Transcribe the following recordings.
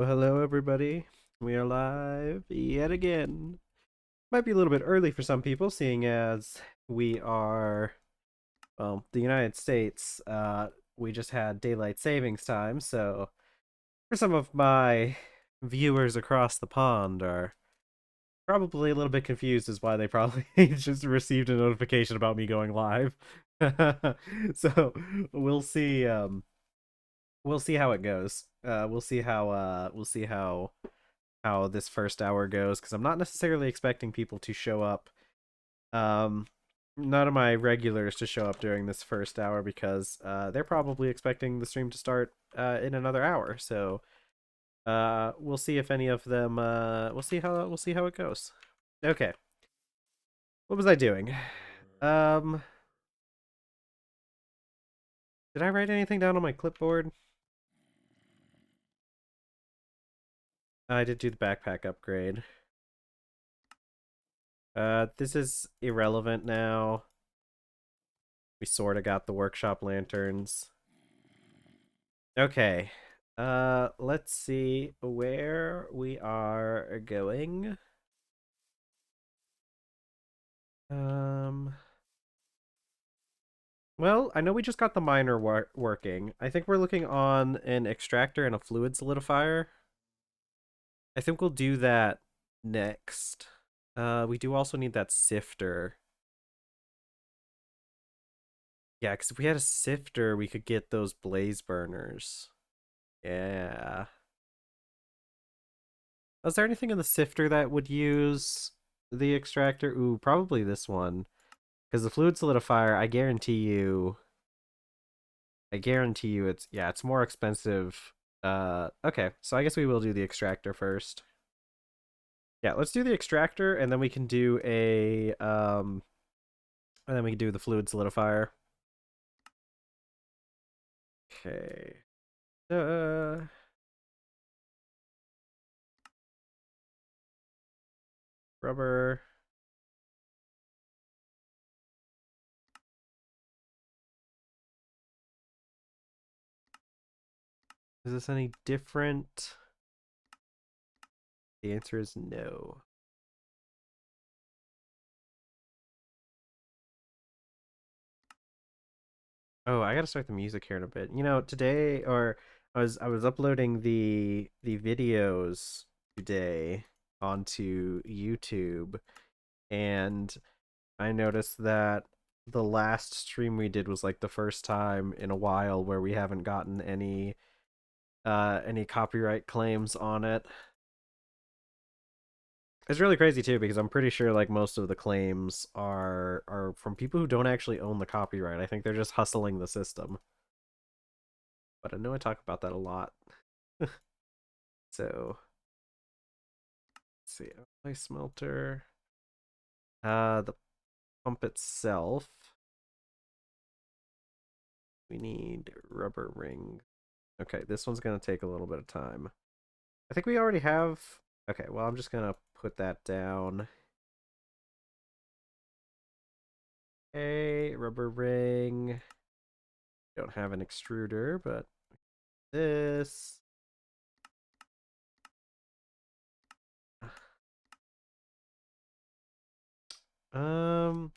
Well, hello, everybody. We are live yet again. Might be a little bit early for some people, seeing as we are, well, the United States. We just had daylight savings time, so for some of my viewers across the pond are probably a little bit confused as why they probably just received a notification about me going live. So we'll see. We'll see how it goes. We'll see how this first hour goes because I'm not necessarily expecting people to show up. Um, None of my regulars to show up during this first hour because they're probably expecting the stream to start in another hour. So we'll see if any of them. We'll see how it goes. Okay, what was I doing? Um, did I write anything down on my clipboard? I did do the backpack upgrade. This is irrelevant now. We sort of got the workshop lanterns. Okay. Let's see where we are going. Um, well, I know we just got the miner working. I think we're looking on an extractor and a fluid solidifier. I think we'll do that next. We do also need that sifter. Yeah, because if we had a sifter, we could get those blaze burners. Yeah. Was there anything in the sifter that would use the extractor? Ooh, probably this one. Because the fluid solidifier, I guarantee you it's, yeah, it's more expensive. Okay, so I guess we will do the extractor first. Yeah, let's do the extractor and then we can do and then we can do the fluid solidifier. Okay. Uh, Rubber. Is this any different? The answer is no. Oh, I gotta start the music here in a bit. You know, today or I was uploading the videos today onto YouTube, and I noticed that the last stream we did was like the first time in a while where we haven't gotten any copyright claims on it. It's really crazy too because I'm pretty sure like most of the claims are from people who don't actually own the copyright. I think they're just hustling the system. But I know I talk about that a lot. So let's see. Play smelter. The pump itself. We need rubber ring. Okay, this one's gonna take a little bit of time. I think we already have. Okay, well I'm just gonna put that down. Okay, rubber ring. Don't have an extruder, but this. Um.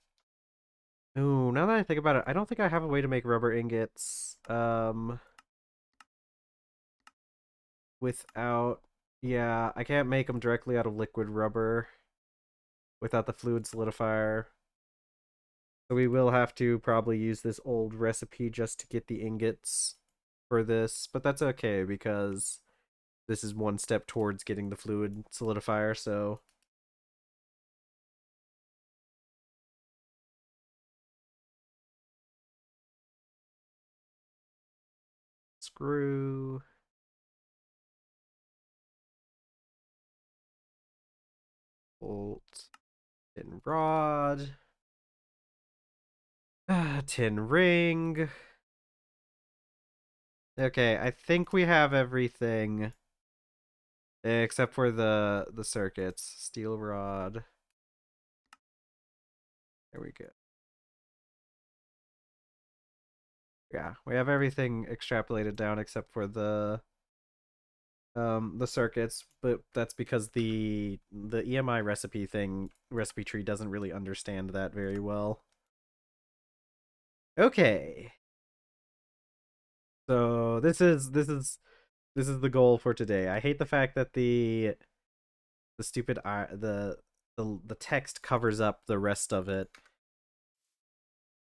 Ooh, now that I think about it, I don't think I have a way to make rubber ingots. Without. Yeah, I can't make them directly out of liquid rubber without the fluid solidifier. So we will have to probably use this old recipe just to get the ingots for this, but that's okay because this is one step towards getting the fluid solidifier, so screw, bolt, tin rod, tin ring. Okay, I think we have everything except for the circuits. Steel rod. There we go. Yeah, we have everything extrapolated down except for the circuits, but that's because the EMI recipe tree doesn't really understand that very well. Okay. So this is the goal for today. I hate the fact that the stupid the text covers up the rest of it.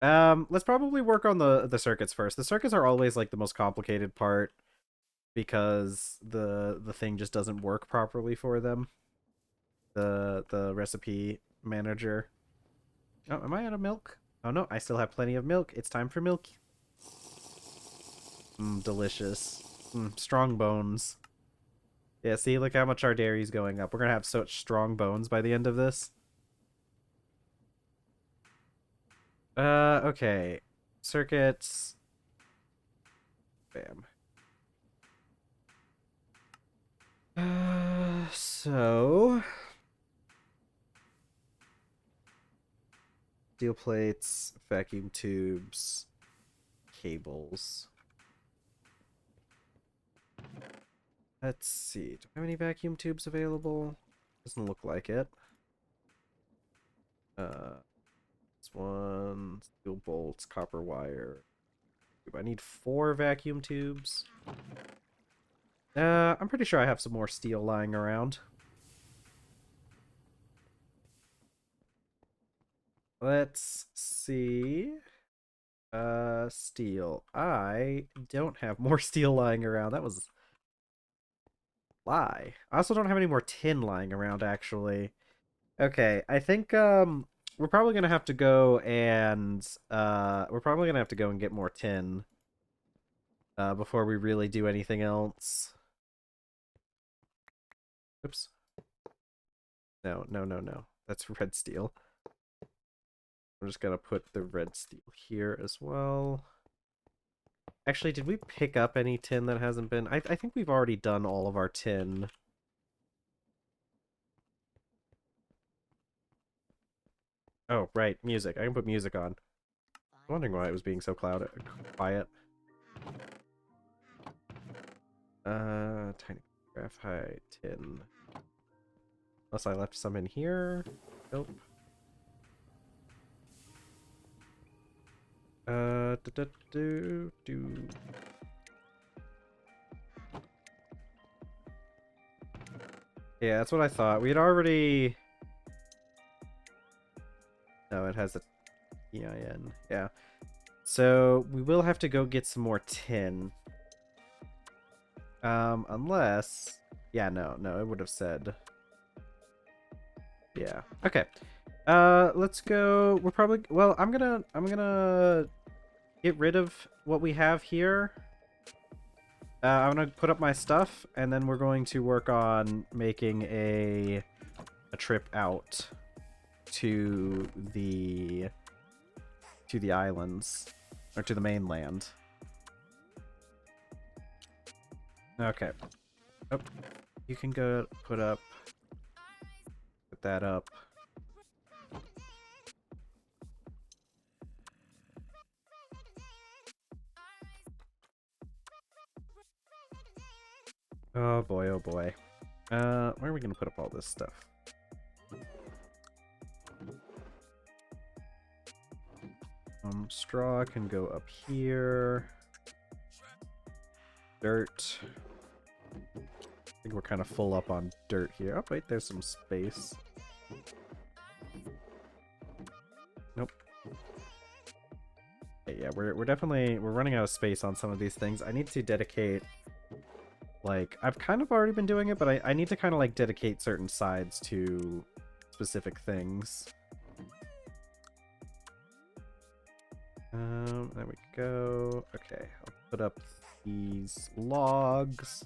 Let's probably work on the circuits first. The circuits are always like the most complicated part because the thing just doesn't work properly for them. The recipe manager. Oh, am I out of milk? Oh no, I still have plenty of milk. It's time for milk. Delicious. Strong bones. Yeah, see, look how much our dairy's going up. We're gonna have such strong bones by the end of this. Okay. Circuits. Bam. So steel plates, vacuum tubes, cables. Let's see. Do I have any vacuum tubes available? Doesn't look like it. This one, steel bolts, copper wire. I need 4 vacuum tubes. I'm pretty sure I have some more steel lying around. Let's see. Steel. I don't have more steel lying around. That was a lie. I also don't have any more tin lying around, actually. Okay, I think we're probably gonna have to go and get more tin before we really do anything else. Oops. No, no, no, no. That's red steel. I'm just gonna put the red steel here as well. Actually, did we pick up any tin that hasn't been? I think we've already done all of our tin. Oh, right, music. I can put music on. I'm wondering why it was being so quiet. Tiny graphite tin. Unless I left some in here. Nope. Do. Yeah, that's what I thought. We had already... No, it has a EIN. Yeah. So, we will have to go get some more tin. Unless... Yeah, no, it would have said... Yeah. Okay. Let's go... We're probably... Well, I'm gonna get rid of what we have here. I'm gonna put up my stuff, and then we're going to work on making a trip out to the islands, or to the mainland. Okay. Oh, you can go put that up. Oh boy, oh boy. Where are we gonna put up all this stuff? Straw can go up here. Dirt. I think we're kind of full up on dirt here. Oh wait, there's some space. Nope. Okay, yeah, we're running out of space on some of these things. I need to dedicate, like, I've kind of already been doing it, but I need to kind of like dedicate certain sides to specific things. There we go. Okay, I'll put up these logs.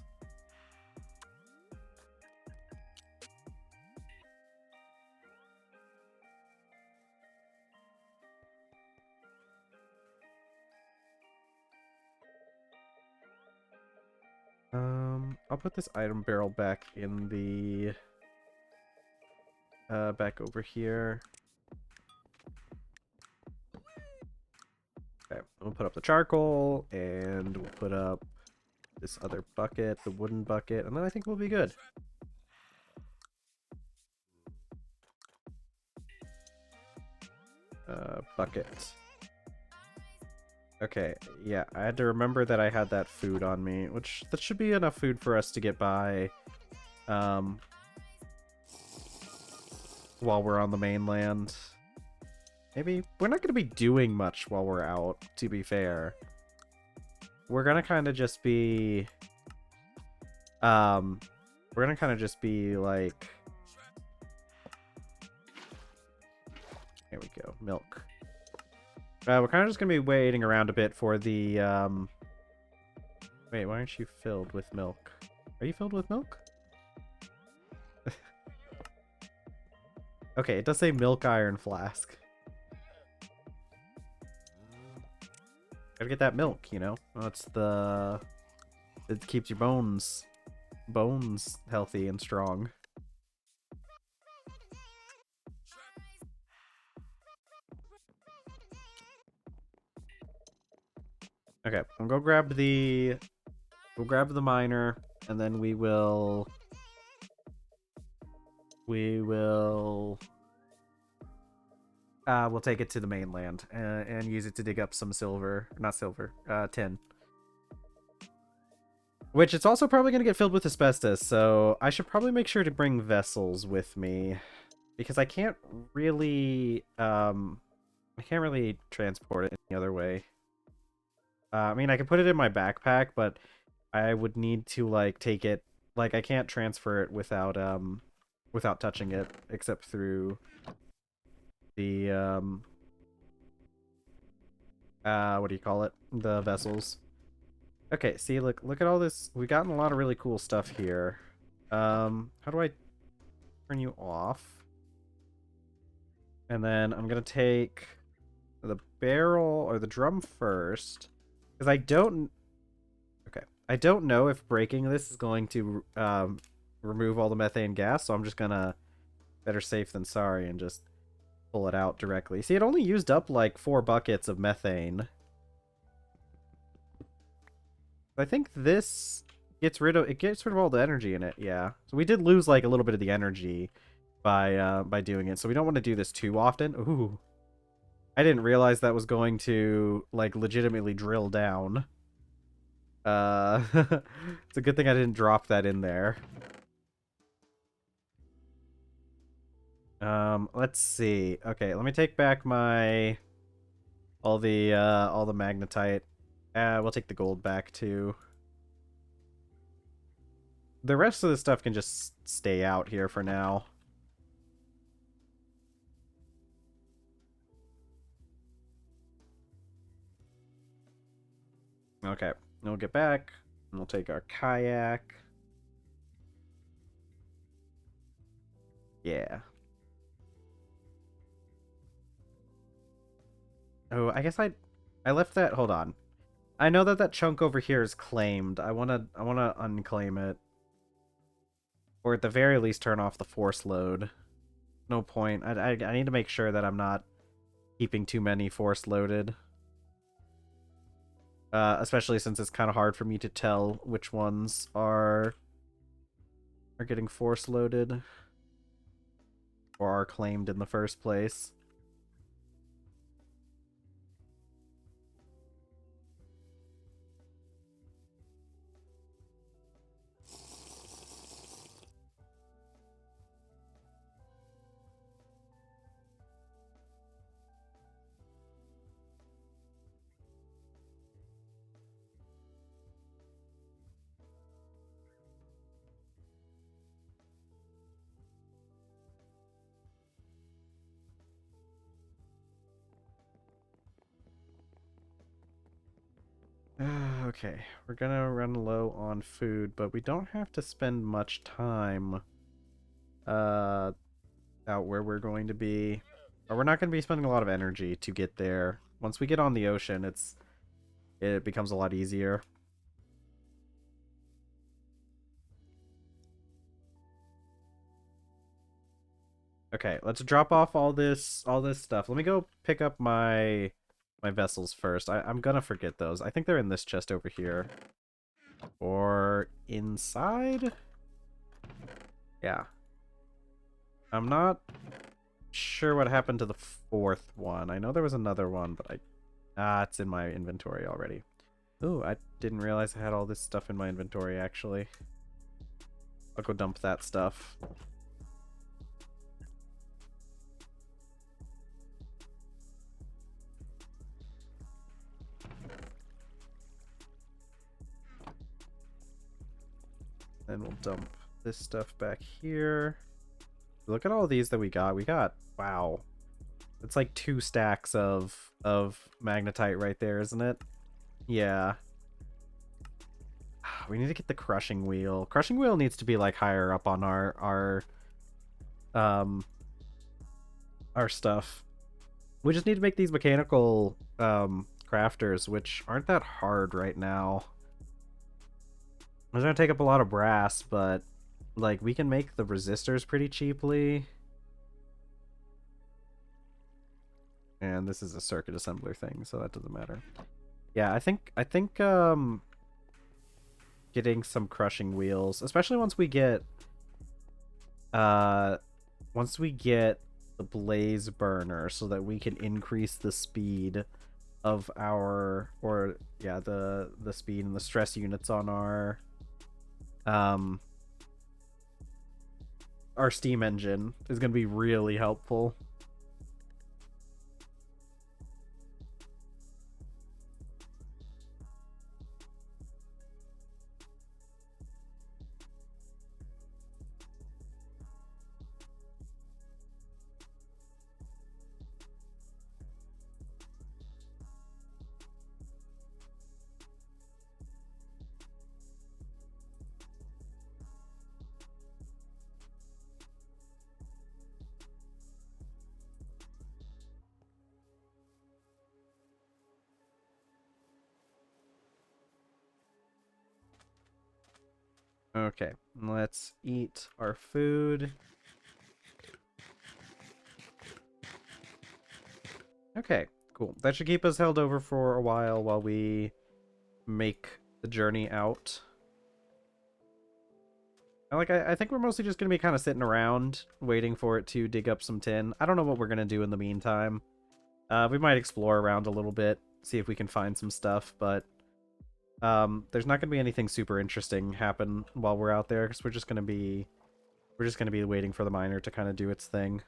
I'll put this item barrel back in the back over here. Okay, we'll put up the charcoal, and we'll put up this other bucket, the wooden bucket, and then I think we'll be good. Bucket. Okay, yeah, I had to remember that I had that food on me, which that should be enough food for us to get by while we're on the mainland. Maybe we're not going to be doing much while we're out, to be fair. We're going to kind of just be like, here we go, milk. We're kind of just going to be waiting around a bit for the wait, why aren't you filled with milk? Are you filled with milk? Okay, it does say milk iron flask. Gotta get that milk, you know? It keeps your bones healthy and strong. Okay, we'll go grab the miner, and then we'll take it to the mainland and use it to dig up some tin. Which it's also probably going to get filled with asbestos, so I should probably make sure to bring vessels with me, because I can't really transport it any other way. I mean, I can put it in my backpack, but I would need to like take it, like I can't transfer it without touching it, except through the what do you call it? The vessels. Okay, see, look at all this. We've gotten a lot of really cool stuff here. How do I turn you off? And then I'm gonna take the barrel or the drum first, because I don't know if breaking this is going to remove all the methane gas, so I'm just gonna, better safe than sorry, and just pull it out directly. See, it only used up like 4 buckets of methane. I think this gets rid of all the energy in it, yeah. So we did lose like a little bit of the energy by doing it, so we don't want to do this too often. Ooh. I didn't realize that was going to like legitimately drill down. It's a good thing I didn't drop that in there. Let's see. Okay, let me take back all the magnetite. We'll take the gold back too. The rest of the stuff can just stay out here for now. Okay, we'll get back, and we'll take our kayak. Yeah. Oh, I guess I left that. Hold on. I know that chunk over here is claimed. I wanna unclaim it, or at the very least turn off the force load. No point. I need to make sure that I'm not keeping too many force loaded. Especially since it's kind of hard for me to tell which ones are getting force loaded or are claimed in the first place. Okay, we're gonna run low on food, but we don't have to spend much time out where we're going to be. Or we're not going to be spending a lot of energy to get there. Once we get on the ocean, it becomes a lot easier. Okay, let's drop off all this stuff. Let me go pick up my vessels first. I'm gonna forget those. I think they're in this chest over here. Or inside? Yeah. I'm not sure what happened to the fourth one. I know there was another one, but it's in my inventory already. Ooh, I didn't realize I had all this stuff in my inventory, actually. I'll go dump that stuff. Then we'll dump this stuff back here. Look at all these that we got. Wow. It's like 2 stacks of magnetite right there, isn't it? Yeah. We need to get the crushing wheel. Crushing wheel needs to be like higher up on our stuff. We just need to make these mechanical crafters, which aren't that hard right now. It's gonna take up a lot of brass, but like we can make the resistors pretty cheaply. And this is a circuit assembler thing, so that doesn't matter. Yeah, I think getting some crushing wheels, especially once we get the blaze burner, so that we can increase the speed of our, or yeah, the speed and the stress units on our steam engine is going to be really helpful. Okay, let's eat our food. Okay, cool. That should keep us held over for a while we make the journey out. I think we're mostly just going to be kind of sitting around, waiting for it to dig up some tin. I don't know what we're going to do in the meantime. We might explore around a little bit, see if we can find some stuff, but there's not going to be anything super interesting happen while we're out there, because we're just going to be waiting for the miner to kind of do its thing.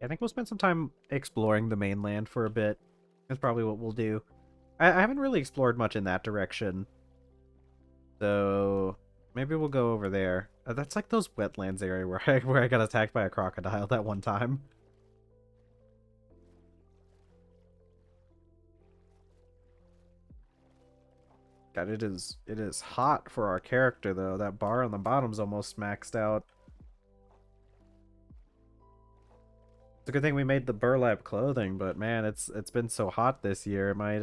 I think we'll spend some time exploring the mainland for a bit. That's probably what we'll do. I haven't really explored much in that direction, so maybe we'll go over there. That's like those wetlands area where I got attacked by a crocodile that one time. God, it is hot for our character though. That bar on the bottom's almost maxed out. It's a good thing we made the burlap clothing, but man, it's been so hot this year. It might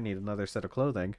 need another set of clothing.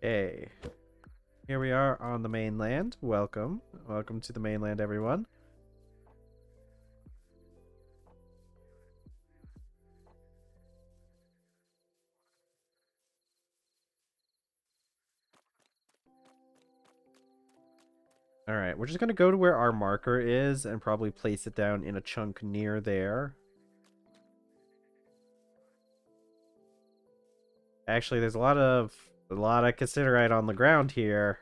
Hey, here we are on the mainland. Welcome. Welcome to the mainland, everyone. Alright, we're just going to go to where our marker is and probably place it down in a chunk near there. Actually, there's a lot of cassiterite on the ground here.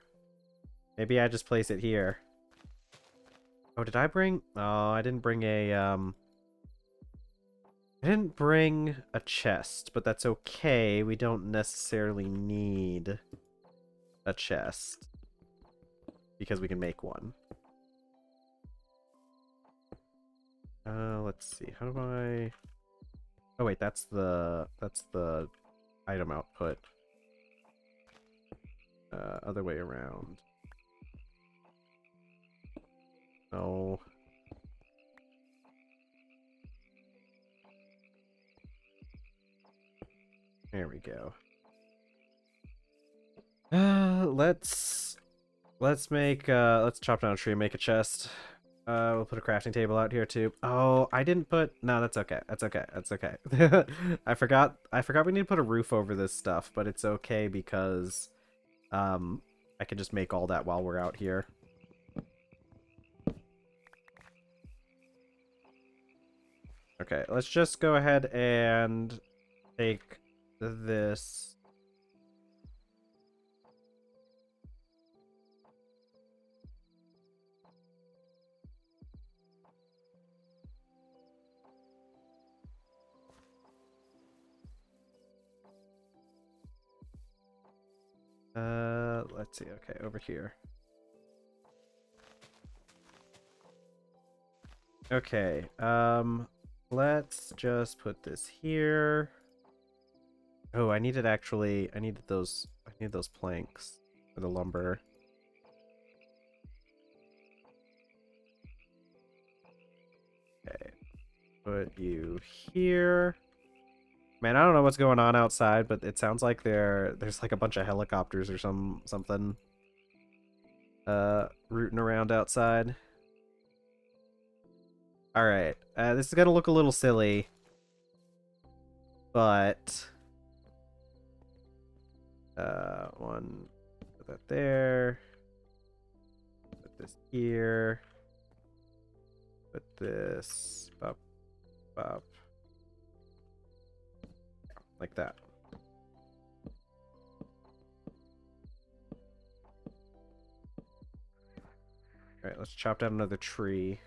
Maybe I just place it here. Oh, did I bring... Oh, I didn't bring a, I didn't bring a chest, but that's okay. We don't necessarily need a chest. Because we can make one. Let's see. How do I... Oh, wait, that's the item output. Other way around. Oh. There we go. Let's chop down a tree and make a chest. We'll put a crafting table out here too. Oh, I didn't put... No, that's okay. That's okay. That's okay. I forgot we need to put a roof over this stuff, but it's okay because I can just make all that while we're out here. Okay, let's just go ahead and take this. Let's see. Okay, over here. Okay, let's just put this here. Oh, I needed those planks for the lumber. Okay, put you here. Man, I don't know what's going on outside, but it sounds like there's like a bunch of helicopters or something rooting around outside. All right, this is gonna look a little silly, but put that there. Put this here. Put this up, up. Like that. Alright, let's chop down another tree.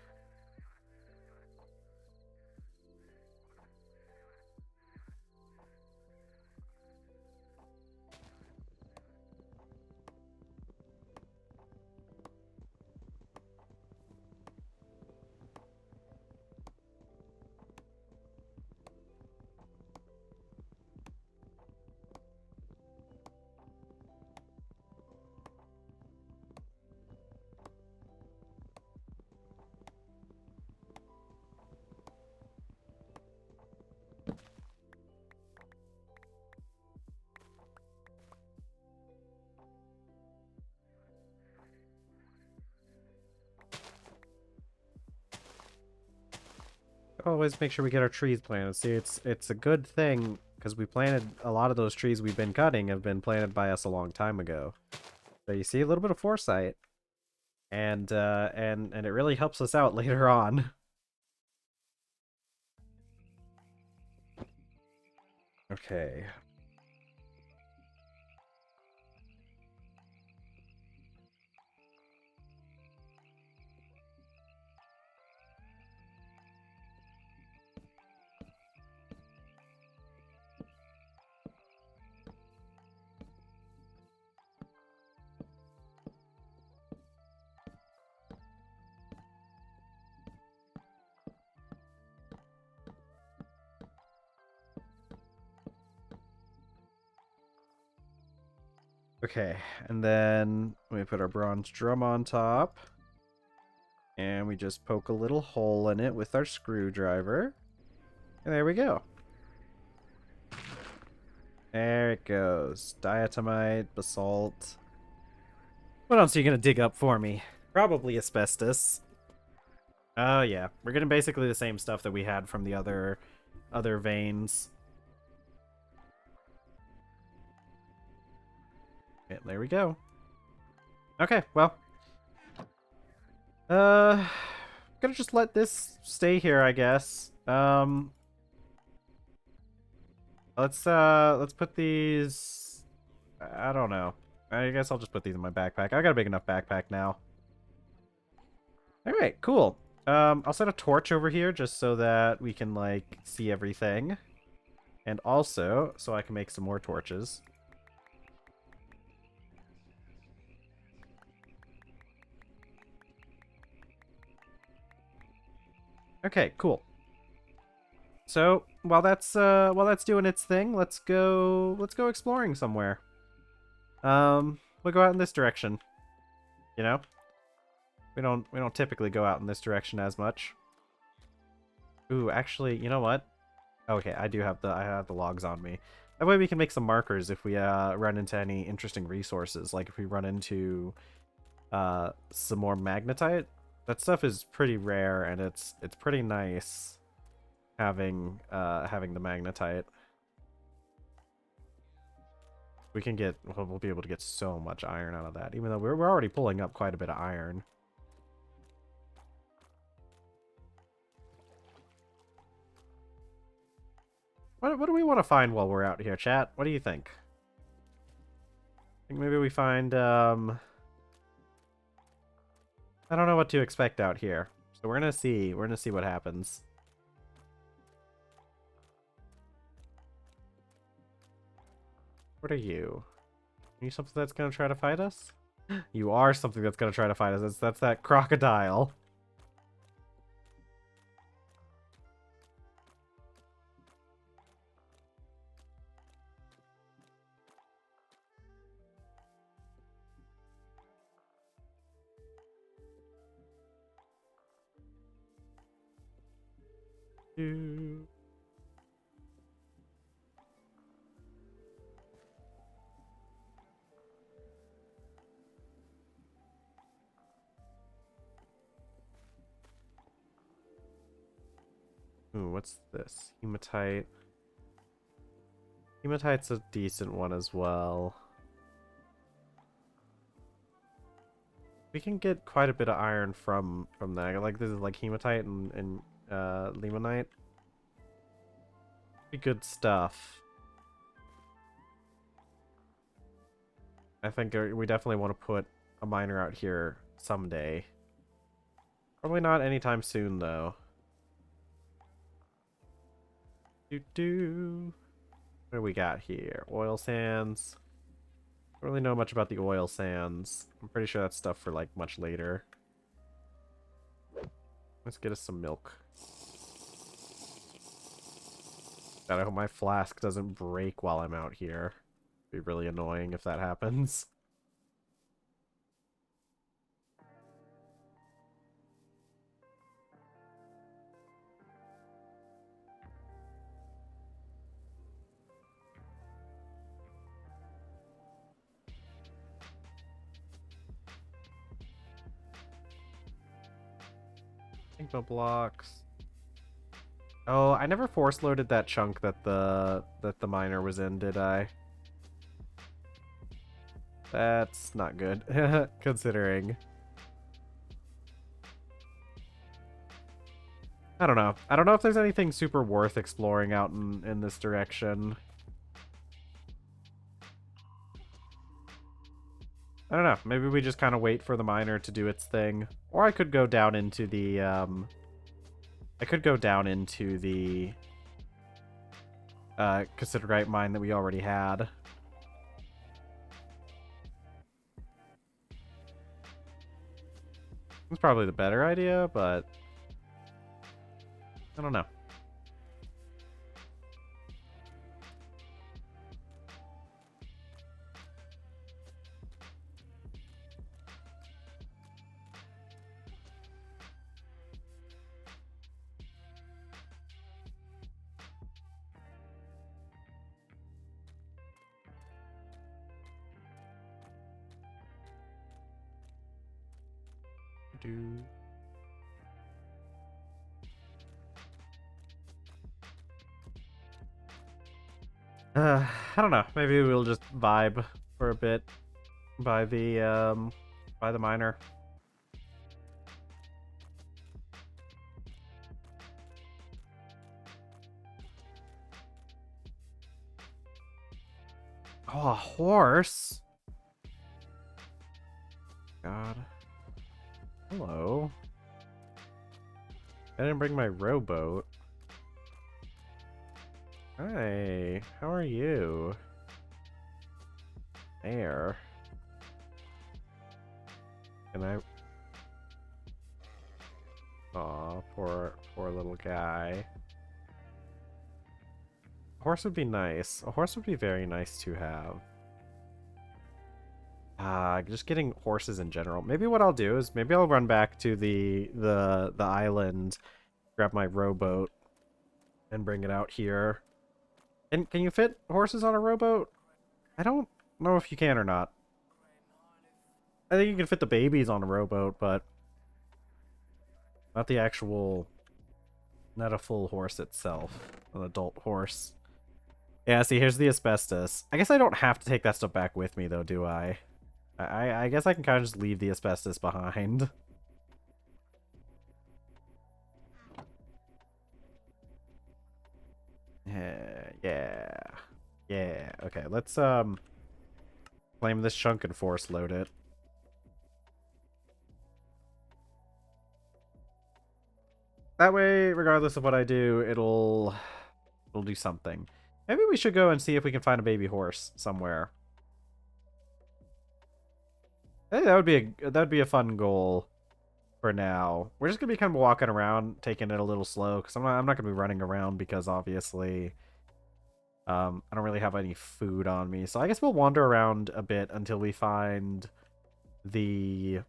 Always make sure we get our trees planted. See, it's a good thing because we planted a lot of those trees we've been cutting have been planted by us a long time ago. So you see a little bit of foresight, and it really helps us out later on. Okay. Okay, and then we put our bronze drum on top. And we just poke a little hole in it with our screwdriver. And there we go. There it goes. Diatomite, basalt. What else are you going to dig up for me? Probably asbestos. Oh, yeah. We're getting basically the same stuff that we had from the other veins. Okay, there we go. Okay, well. Gonna just let this stay here, I guess. Let's put these... I don't know. I guess I'll just put these in my backpack. I got a big enough backpack now. Alright, cool. I'll set a torch over here just so that we can, like, see everything. And also, so I can make some more torches. Okay, cool. So, while that's doing its thing, let's go exploring somewhere. We'll go out in this direction. You know? We don't typically go out in this direction as much. Ooh, actually, you know what? Okay, I have the logs on me. That way we can make some markers if we run into any interesting resources, like if we run into some more magnetite. That stuff is pretty rare, and it's pretty nice having the magnetite. We can get we'll be able to get so much iron out of that, even though we're already pulling up quite a bit of iron. What do we want to find while we're out here, chat? What do you think? I think maybe we find I don't know what to expect out here. So we're gonna see what happens. What are you? Are you something that's gonna try to fight us? You are something that's gonna try to fight us. That's that crocodile. Ooh, what's this? Hematite. Hematite's a decent one as well. We can get quite a bit of iron from that. Like this is like hematite and limonite. Pretty good stuff. I think we definitely want to put a miner out here someday. Probably not anytime soon though. What do we got here? Oil sands. Don't really know much about the oil sands. I'm pretty sure that's stuff for like much later. Let's get us some milk. God, I hope my flask doesn't break while I'm out here. It'd be really annoying if that happens. Sigma blocks. Oh, I never force loaded that chunk that the miner was in, did I? That's not good, considering. I don't know. I don't know if there's anything super worth exploring out in this direction. I don't know. Maybe we just kind of wait for the miner to do its thing. Or I could go down into the, Cassiterite mine that we already had. It's probably the better idea, but I don't know. I don't know. Maybe we'll just vibe for a bit by the miner. Oh, a horse. God. Hello. I didn't bring my rowboat. Hi, how are you? There. Can I... Aw, poor little guy. A horse would be nice. A horse would be very nice to have. Just getting horses in general. Maybe what I'll do is maybe I'll run back to the island, grab my rowboat, and bring it out here. And can you fit horses on a rowboat? I don't know if you can or not. I think you can fit the babies on a rowboat, but not the actual, not a full horse itself, an adult horse. Yeah, see, here's the asbestos. I guess I don't have to take that stuff back with me, though, do I? I guess I can kind of just leave the asbestos behind. Yeah. Yeah. Okay, let's, claim this chunk and force load it. That way, regardless of what I do, it'll do something. Maybe we should go and see if we can find a baby horse somewhere. I think that'd be a fun goal for now. We're just gonna be kind of walking around, taking it a little slow, because I'm not gonna be running around because obviously I don't really have any food on me. So I guess we'll wander around a bit until we find the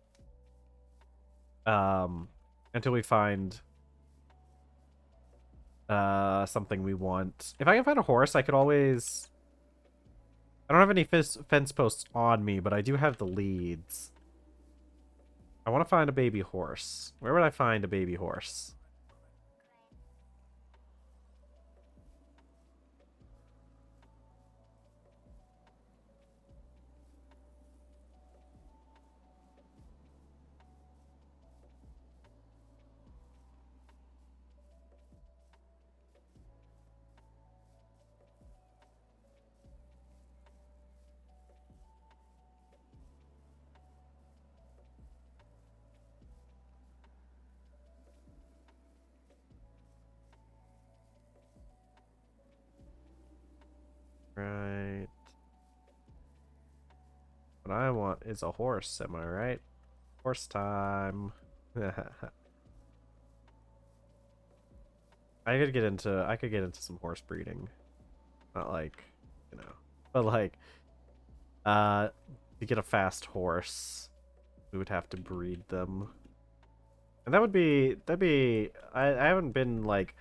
until we find something we want. If I can find a horse, I could always... I don't have any fence posts on me, but I do have the leads. I want to find a baby horse. Where would I find a baby horse? Right. What I want is a horse, am I right? Horse time. I could get into some horse breeding. Not like, you know, but like to get a fast horse, we would have to breed them. And I haven't been like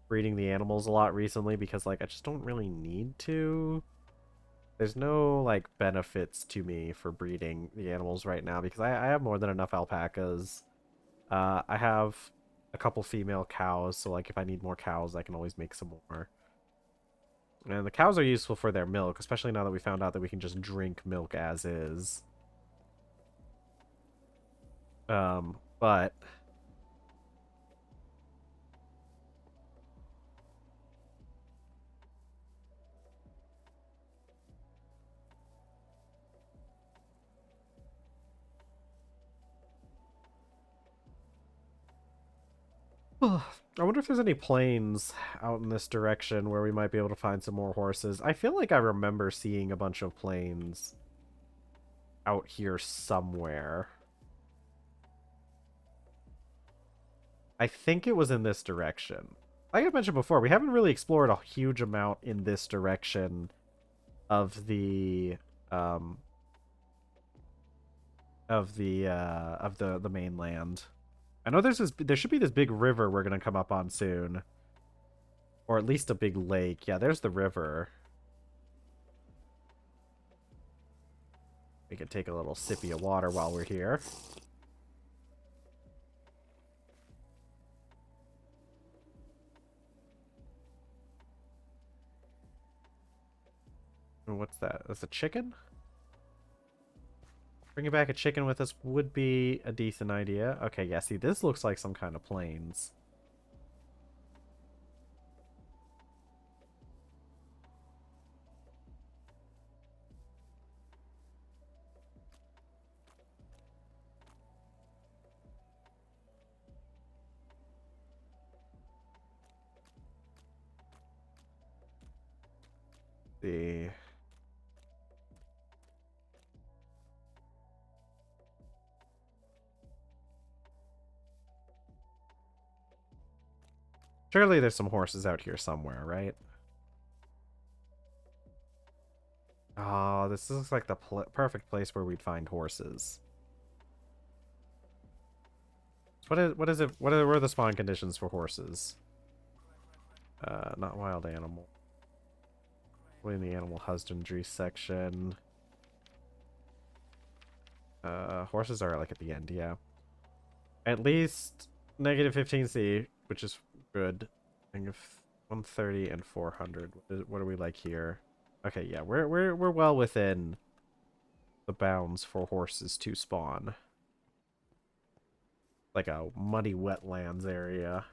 breeding the animals a lot recently because like I just don't really need to. There's no like benefits to me for breeding the animals right now because I have more than enough alpacas. I have a couple female cows, so like if I need more cows, I can always make some more. And the cows are useful for their milk, especially now that we found out that we can just drink milk as is. But I wonder if there's any plains out in this direction where we might be able to find some more horses. I feel like I remember seeing a bunch of plains out here somewhere. I think it was in this direction. Like I mentioned before, we haven't really explored a huge amount in this direction of the um of the mainland. I know there should be this big river we're gonna come up on soon. Or at least a big lake. Yeah, there's the river. We could take a little sippy of water while we're here. What's that? That's a chicken? Bringing back a chicken with us would be a decent idea. Okay, yeah, see, this looks like some kind of plains. See. Surely there's some horses out here somewhere, right? Oh, this looks like the perfect place where we'd find horses. What is it? What are the spawn conditions for horses? Not wild animal. In the animal husbandry section. Horses are like at the end, yeah. At least negative 15C, which is good. I think of 130 and 400. What are we like here? Okay, yeah, we're well within the bounds for horses to spawn. Like a muddy wetlands area.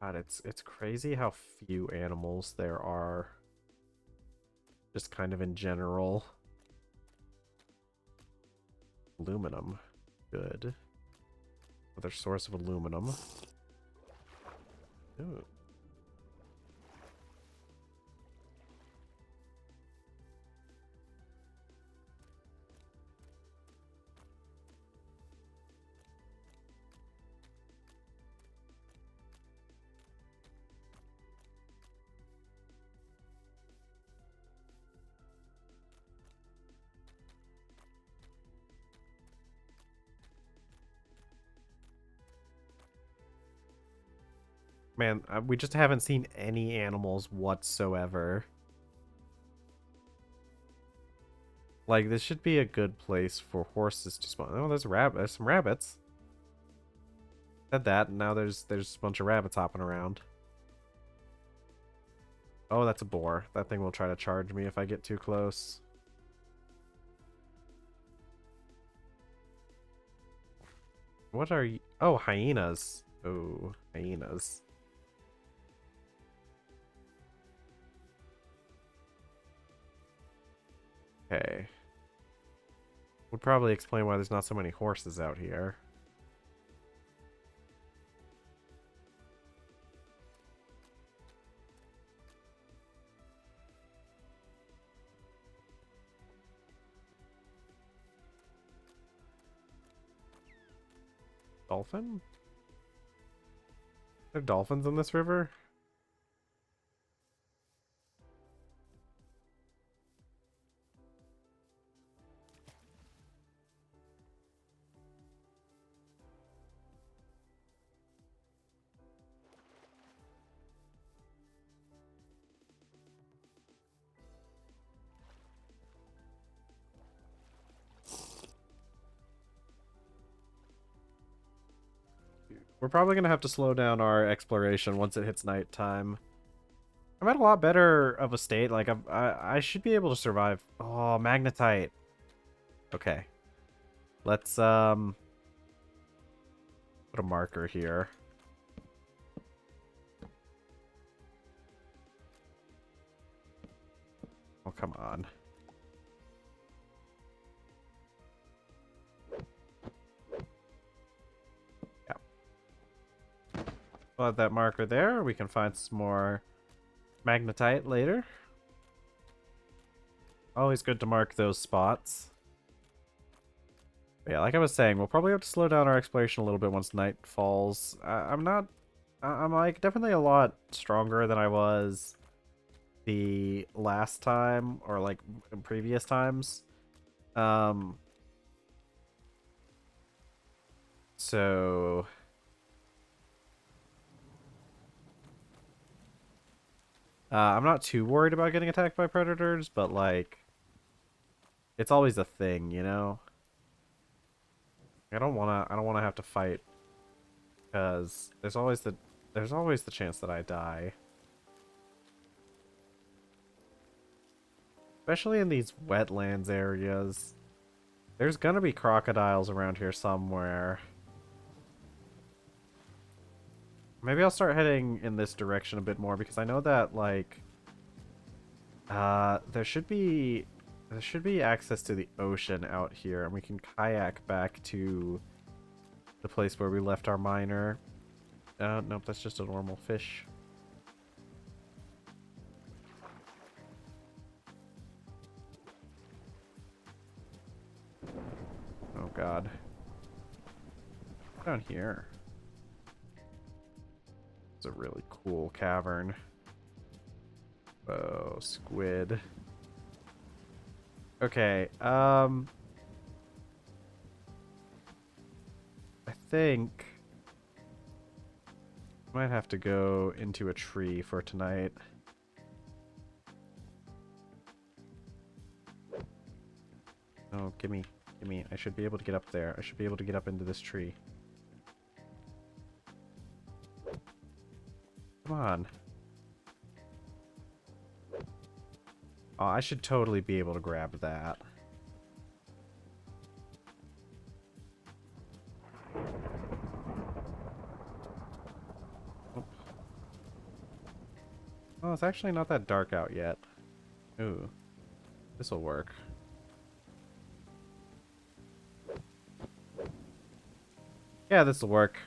God, it's crazy how few animals there are. Just kind of in general. Aluminum. Good. Another source of aluminum. Ooh. Man, we just haven't seen any animals whatsoever. Like, this should be a good place for horses to spawn. Oh, there's some rabbits. Said that, and now there's a bunch of rabbits hopping around. Oh, that's a boar. That thing will try to charge me if I get too close. What are you? Oh, hyenas. Oh, hyenas. Okay. Would probably explain why there's not so many horses out here. Dolphin? Are there dolphins in this river? We're probably going to have to slow down our exploration once it hits nighttime. I'm at a lot better of a state. Like, I should be able to survive. Oh, magnetite. Okay. Let's, put a marker here. Oh, come on. Yeah. We'll have that marker there. We can find some more magnetite later. Always good to mark those spots. But yeah, like I was saying, we'll probably have to slow down our exploration a little bit once night falls. I'm like definitely a lot stronger than I was the last time, or like in previous times. So I'm not too worried about getting attacked by predators, but like it's always a thing, you know? I don't wanna have to fight because there's always the chance that I die. Especially in these wetlands areas. There's gonna be crocodiles around here somewhere. Maybe I'll start heading in this direction a bit more because I know that like there should be access to the ocean out here, and we can kayak back to the place where we left our miner. Nope, that's just a normal fish. Oh god. Down here. It's a really cool cavern. Oh, squid. Okay, I think I might have to go into a tree for tonight. Oh, gimme. I should be able to get up there. I should be able to get up into this tree. Come on. Oh, I should totally be able to grab that. Oh, it's actually not that dark out yet. Ooh. This'll work. Yeah, this'll work.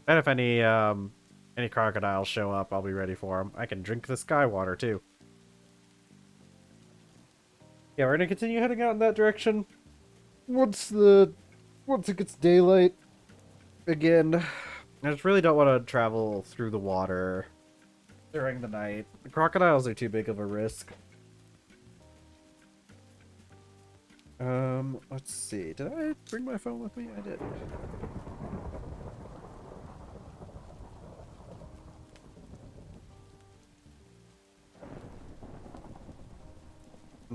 And if any crocodiles show up, I'll be ready for them. I can drink the sky water, too. Yeah, we're gonna continue heading out in that direction. Once it gets daylight again. I just really don't want to travel through the water during the night. The crocodiles are too big of a risk. Let's see. Did I bring my phone with me? I did.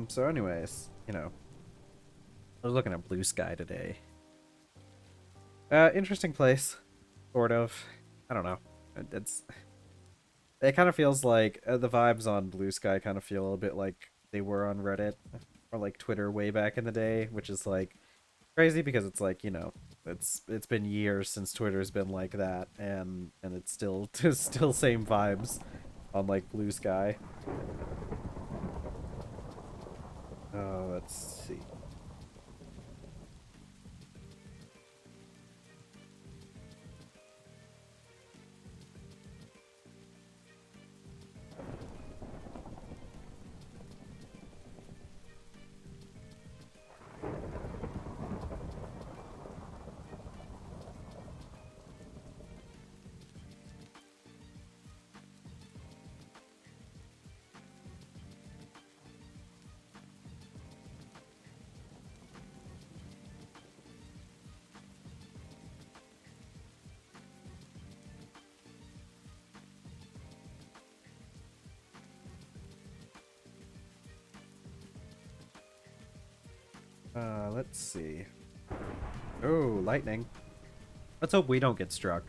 So anyways, you know, I was looking at Blue Sky today. Interesting place. Sort of. I don't know. It kind of feels like the vibes on Blue Sky kind of feel a little bit like they were on Reddit or like Twitter way back in the day, which is like crazy because it's like, you know, it's been years since Twitter's been like that, and it's still still same vibes on like Blue Sky. Let's see. Let's see. Oh, lightning. Let's hope we don't get struck.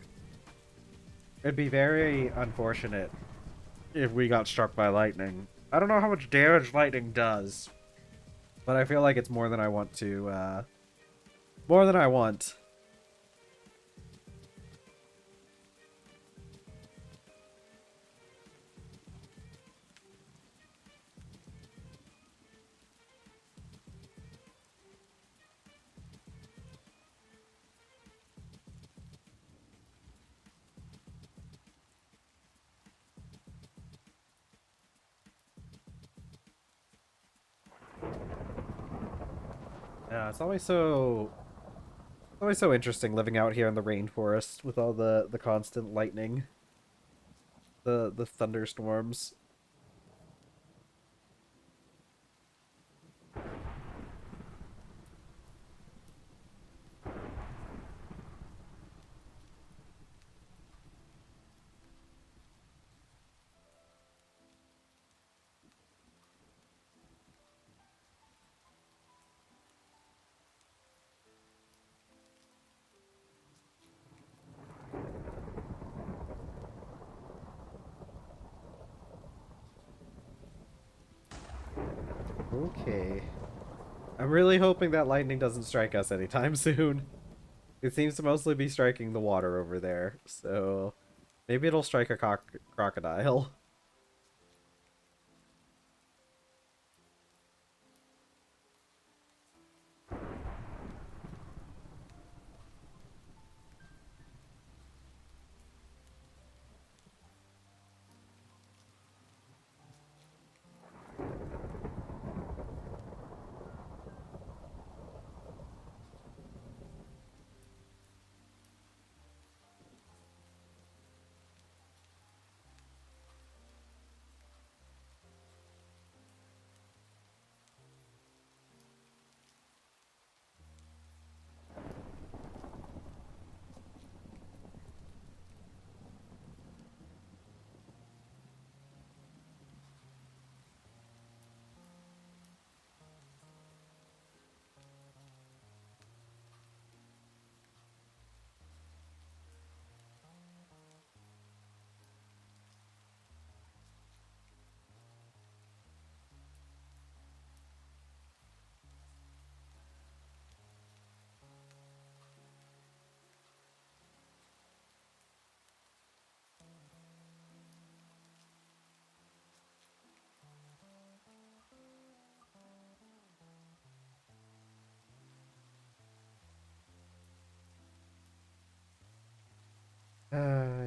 It'd be very unfortunate if we got struck by lightning. I don't know how much damage lightning does, but I feel like it's more than I want to, more than I want. Yeah, it's always so interesting living out here in the rainforest with all the constant lightning, the thunderstorms. Okay. I'm really hoping that lightning doesn't strike us anytime soon. It seems to mostly be striking the water over there, so maybe it'll strike a crocodile.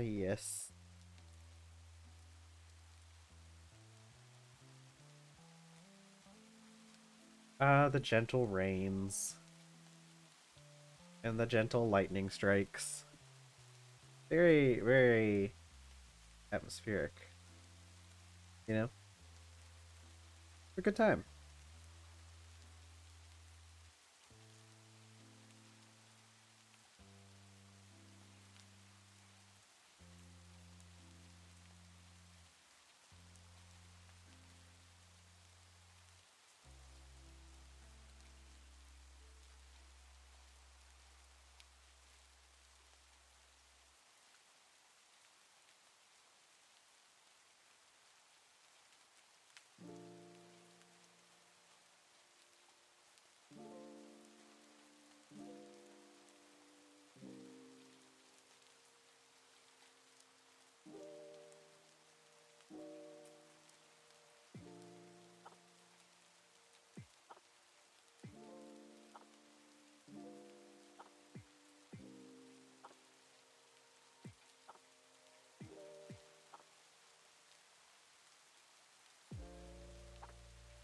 Yes. The gentle rains and the gentle lightning strikes. Very, very atmospheric, you know? A good time.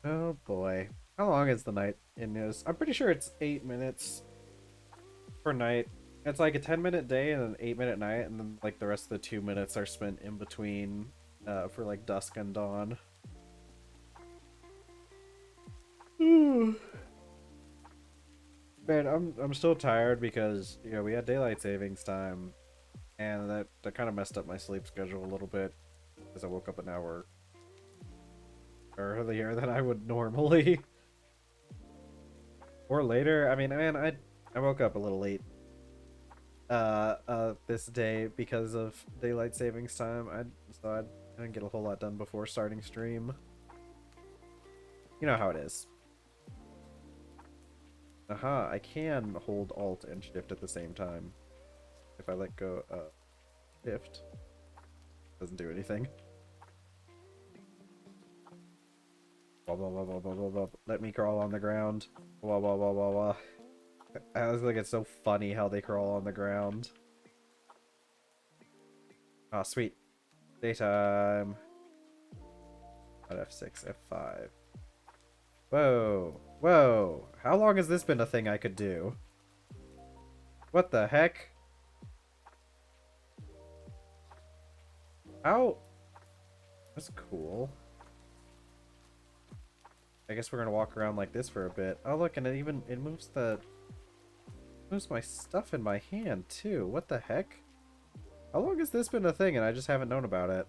Oh boy. How long is the night in news? I'm pretty sure it's 8 minutes per night. It's like a 10-minute day and an 8-minute night, and then like the rest of the 2 minutes are spent in between for like dusk and dawn. Man, I'm still tired because we had daylight savings time, and that kind of messed up my sleep schedule a little bit because I woke up an hour earlier than I would normally, or later. I mean, man, I woke up a little late this day because of daylight savings time. I didn't get a whole lot done before starting stream. You know how it is. Aha, I can hold Alt and Shift at the same time. If I let go Shift, doesn't do anything. Blah, blah, blah, blah, blah, blah, blah. Let me crawl on the ground. Blah, blah, blah, blah, blah. I was like, it's so funny how they crawl on the ground. Ah, sweet. Daytime. At F6, F5. Whoa. Whoa. How long has this been a thing I could do? What the heck? How? That's cool. I guess we're gonna walk around like this for a bit. Oh look, and it moves my stuff in my hand too. What the heck? How long has this been a thing and I just haven't known about it?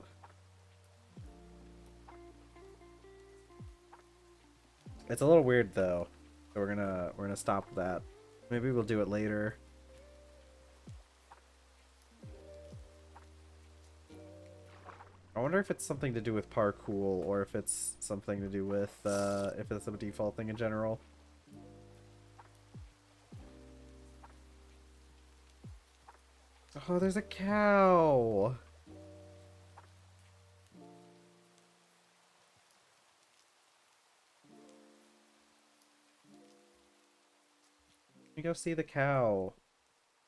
It's a little weird though. So we're gonna stop that. Maybe we'll do it later. I wonder if it's something to do with parkour or if it's something to do with if it's a default thing in general. Oh, there's a cow. Let me go see the cow.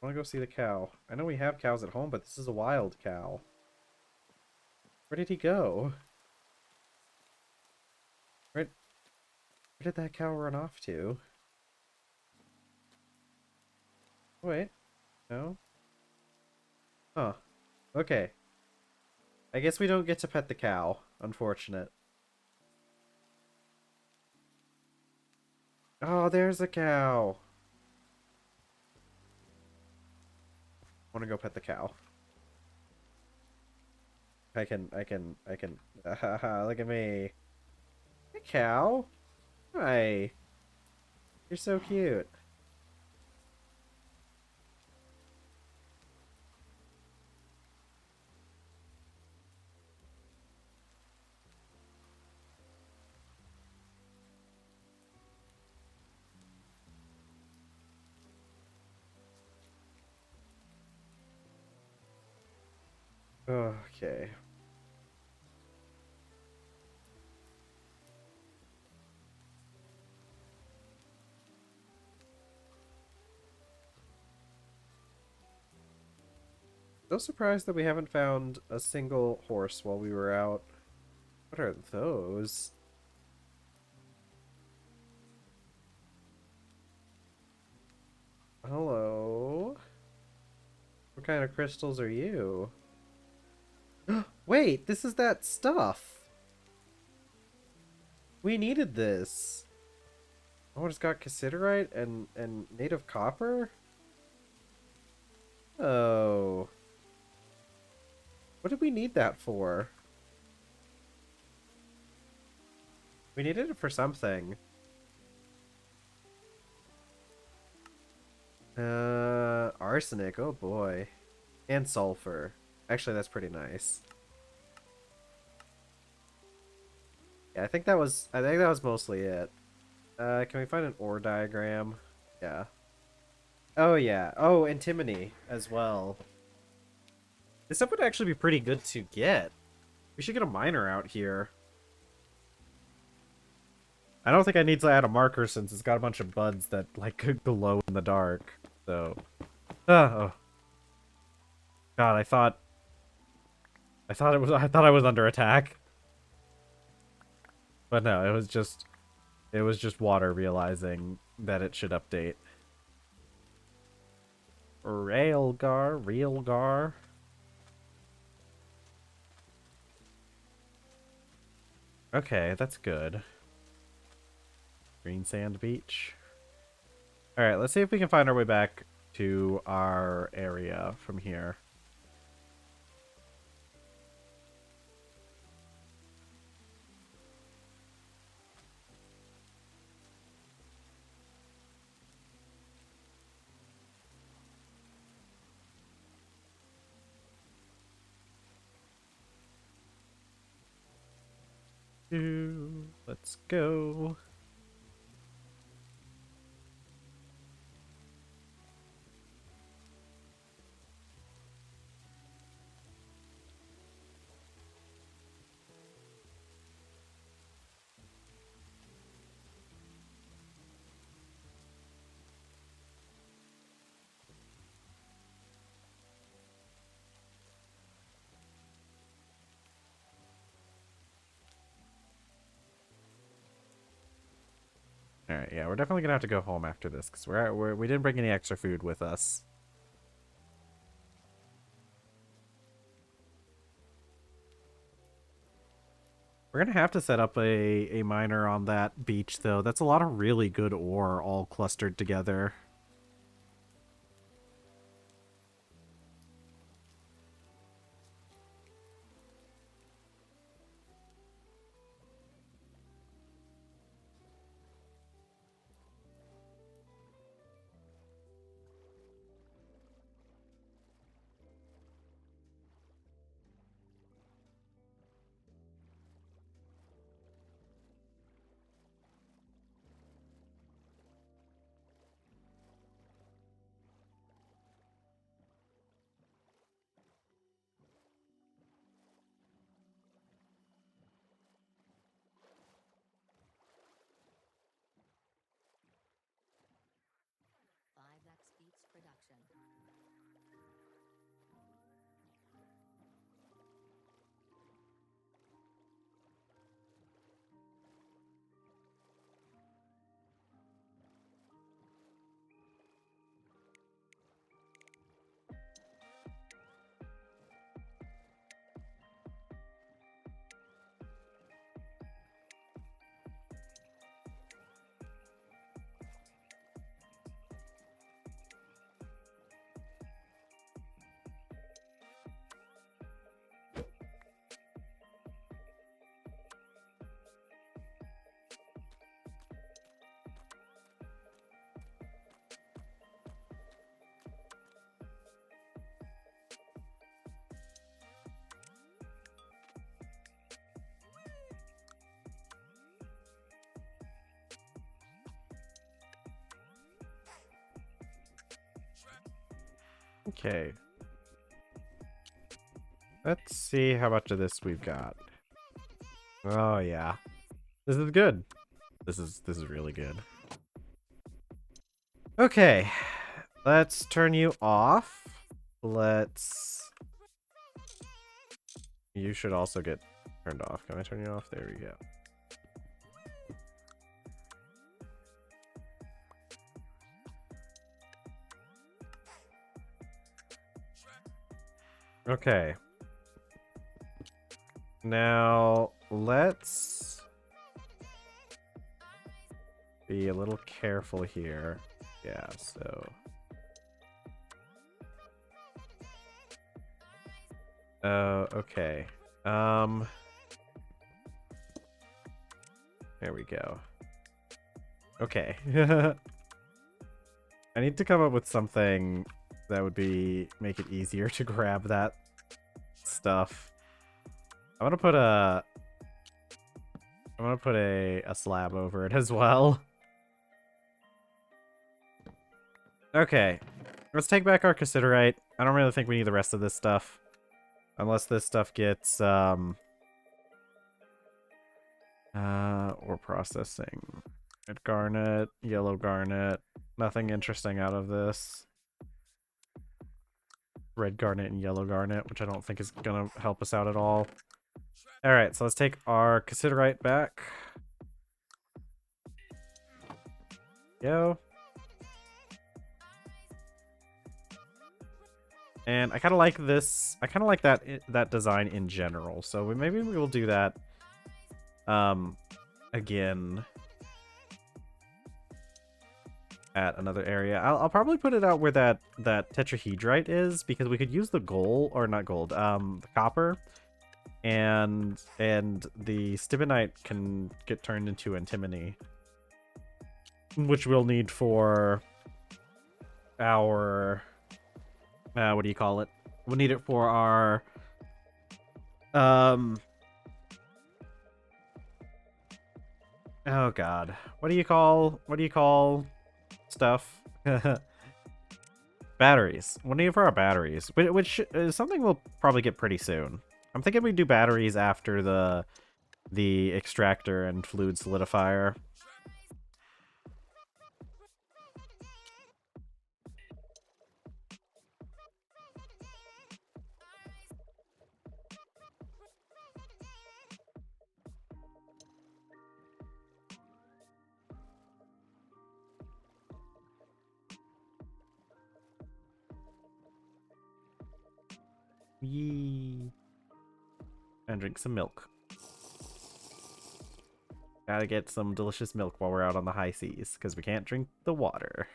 I want to go see the cow. I know we have cows at home, but this is a wild cow. Where did he go? Where did that cow run off to? Wait. No? Huh. Okay. I guess we don't get to pet the cow. Unfortunate. Oh, there's a cow. I want to go pet the cow. I can. Look at me. Hey, cow. Hi. You're so cute. Okay. So surprised that we haven't found a single horse while we were out. What are those? Hello? What kind of crystals are you? Wait, this is that stuff! We needed this! Oh, it's got cassiterite and native copper? Oh. What did we need that for? We needed it for something. Arsenic, oh boy. And sulfur. Actually, that's pretty nice. Yeah, I think that was mostly it. Can we find an ore diagram? Yeah. Oh yeah. Oh, antimony as well. This stuff would actually be pretty good to get. We should get a miner out here. I don't think I need to add a marker since it's got a bunch of buds that like could glow in the dark. So, oh God, I thought I was under attack, but no, it was just water realizing that it should update. Railgar. Okay, that's good. Green sand beach. Alright, let's see if we can find our way back to our area from here. Let's go. All right, yeah, we're definitely gonna have to go home after this because we didn't bring any extra food with us. We're gonna have to set up a miner on that beach though. That's a lot of really good ore all clustered together. Okay. Let's see how much of this we've got. Oh yeah. This is good. This is really good. Okay. Let's turn you off. You should also get turned off. Can I turn you off? There we go. Okay. Now, let's be a little careful here. Yeah, so... okay. There we go. Okay. I need to come up with something that would make it easier to grab that stuff. I'm gonna put a slab over it as well. Okay. Let's take back our cassiterite. I don't really think we need the rest of this stuff. Unless this stuff gets ore processing. Red garnet, yellow garnet. Nothing interesting out of this. Red garnet and yellow garnet, which I don't think is gonna help us out at all. Alright, so let's take our cassiterite back. Yo. And I kind of like this. I kind of like that design in general. So maybe we will do that again at another area. I'll probably put it out where that tetrahedrite is, because we could use the gold, or not gold, the copper, and the stibnite can get turned into antimony, which we'll need for our what do you call it? We'll need it for our oh god, what do you call stuff? Batteries. We'll need it for our batteries, which is something we'll probably get pretty soon. I'm thinking we do batteries after the extractor and fluid solidifier. Yee. And drink some milk. Gotta get some delicious milk while we're out on the high seas, because we can't drink the water.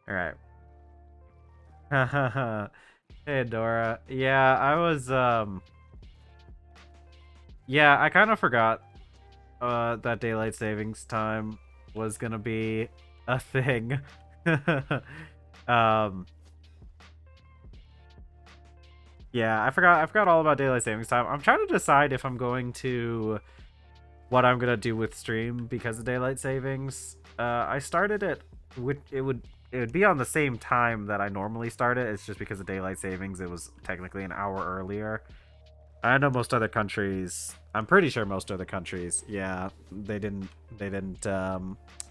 Alright. Hahaha. Hey, Dora. Yeah, I was, yeah, I kind of forgot, that daylight savings time was gonna be a thing. um, yeah, I forgot all about daylight savings time. I'm trying to decide if I'm going to, what I'm gonna do with stream because of daylight savings. I started it, it would be on the same time that I normally start it. It's just because of daylight savings, it was technically an hour earlier. I know most other countries, I'm pretty sure most other countries, yeah, they didn't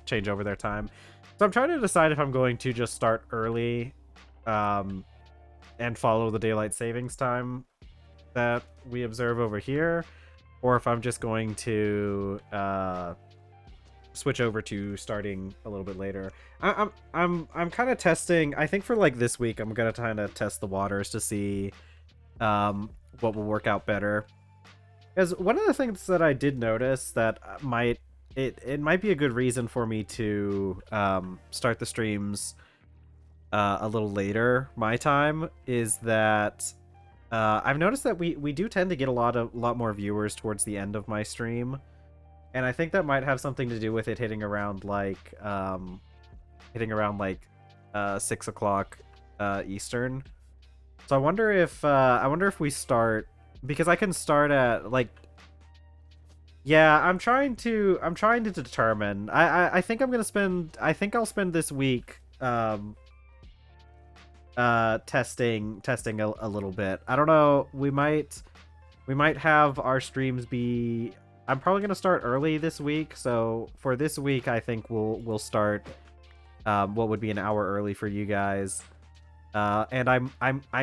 change over their time. So I'm trying to decide if I'm going to just start early and follow the daylight savings time that we observe over here, or if I'm just going to switch over to starting a little bit later. I'm kind of testing. I think for like this week, I'm gonna kind of test the waters to see what will work out better. Because one of the things that I did notice that it might be a good reason for me to start the streams a little later my time is that I've noticed that we do tend to get a lot more viewers towards the end of my stream, and I think that might have something to do with it hitting around like 6 o'clock Eastern. So I wonder if we start, because I can start at like, yeah, I'm trying to determine. I think I'll spend this week testing a little bit. I don't know, we might have our streams be, I'm probably gonna start early this week, so for this week I think we'll start what would be an hour early for you guys. And I'm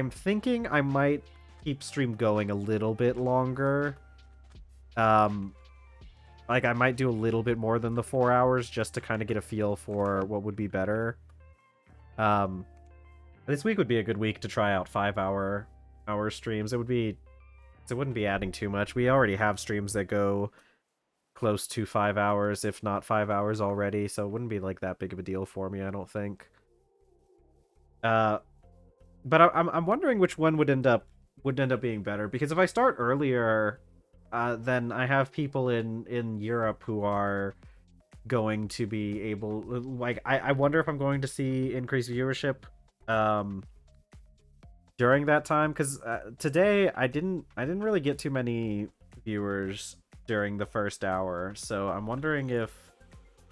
thinking I might keep stream going a little bit longer. Like I might do a little bit more than the 4 hours just to kind of get a feel for what would be better. This week would be a good week to try out 5-hour streams. It wouldn't be adding too much. We already have streams that go close to 5 hours, if not 5 hours already, so it wouldn't be like that big of a deal for me, I don't think. But I'm wondering which one would end up being better, because if I start earlier, then I have people in Europe who are going to be able, like, I wonder if I'm going to see increased viewership during that time, because today I didn't really get too many viewers during the first hour, so I'm wondering if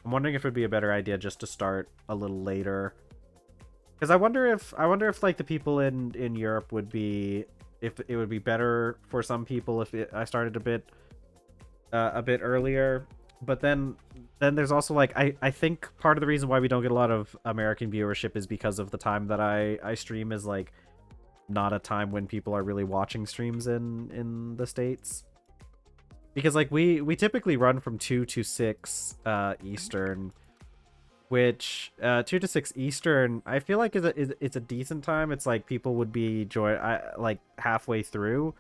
it'd be a better idea just to start a little later. Because I wonder if like the people in Europe would be, if it would be better for some people if I started a bit earlier. But then there's also like, I think part of the reason why we don't get a lot of American viewership is because of the time that I stream is like not a time when people are really watching streams in the States. Because like we typically run from 2 to 6 Eastern, which 2 to 6 Eastern I feel like it's a decent time. It's like people would be like halfway through.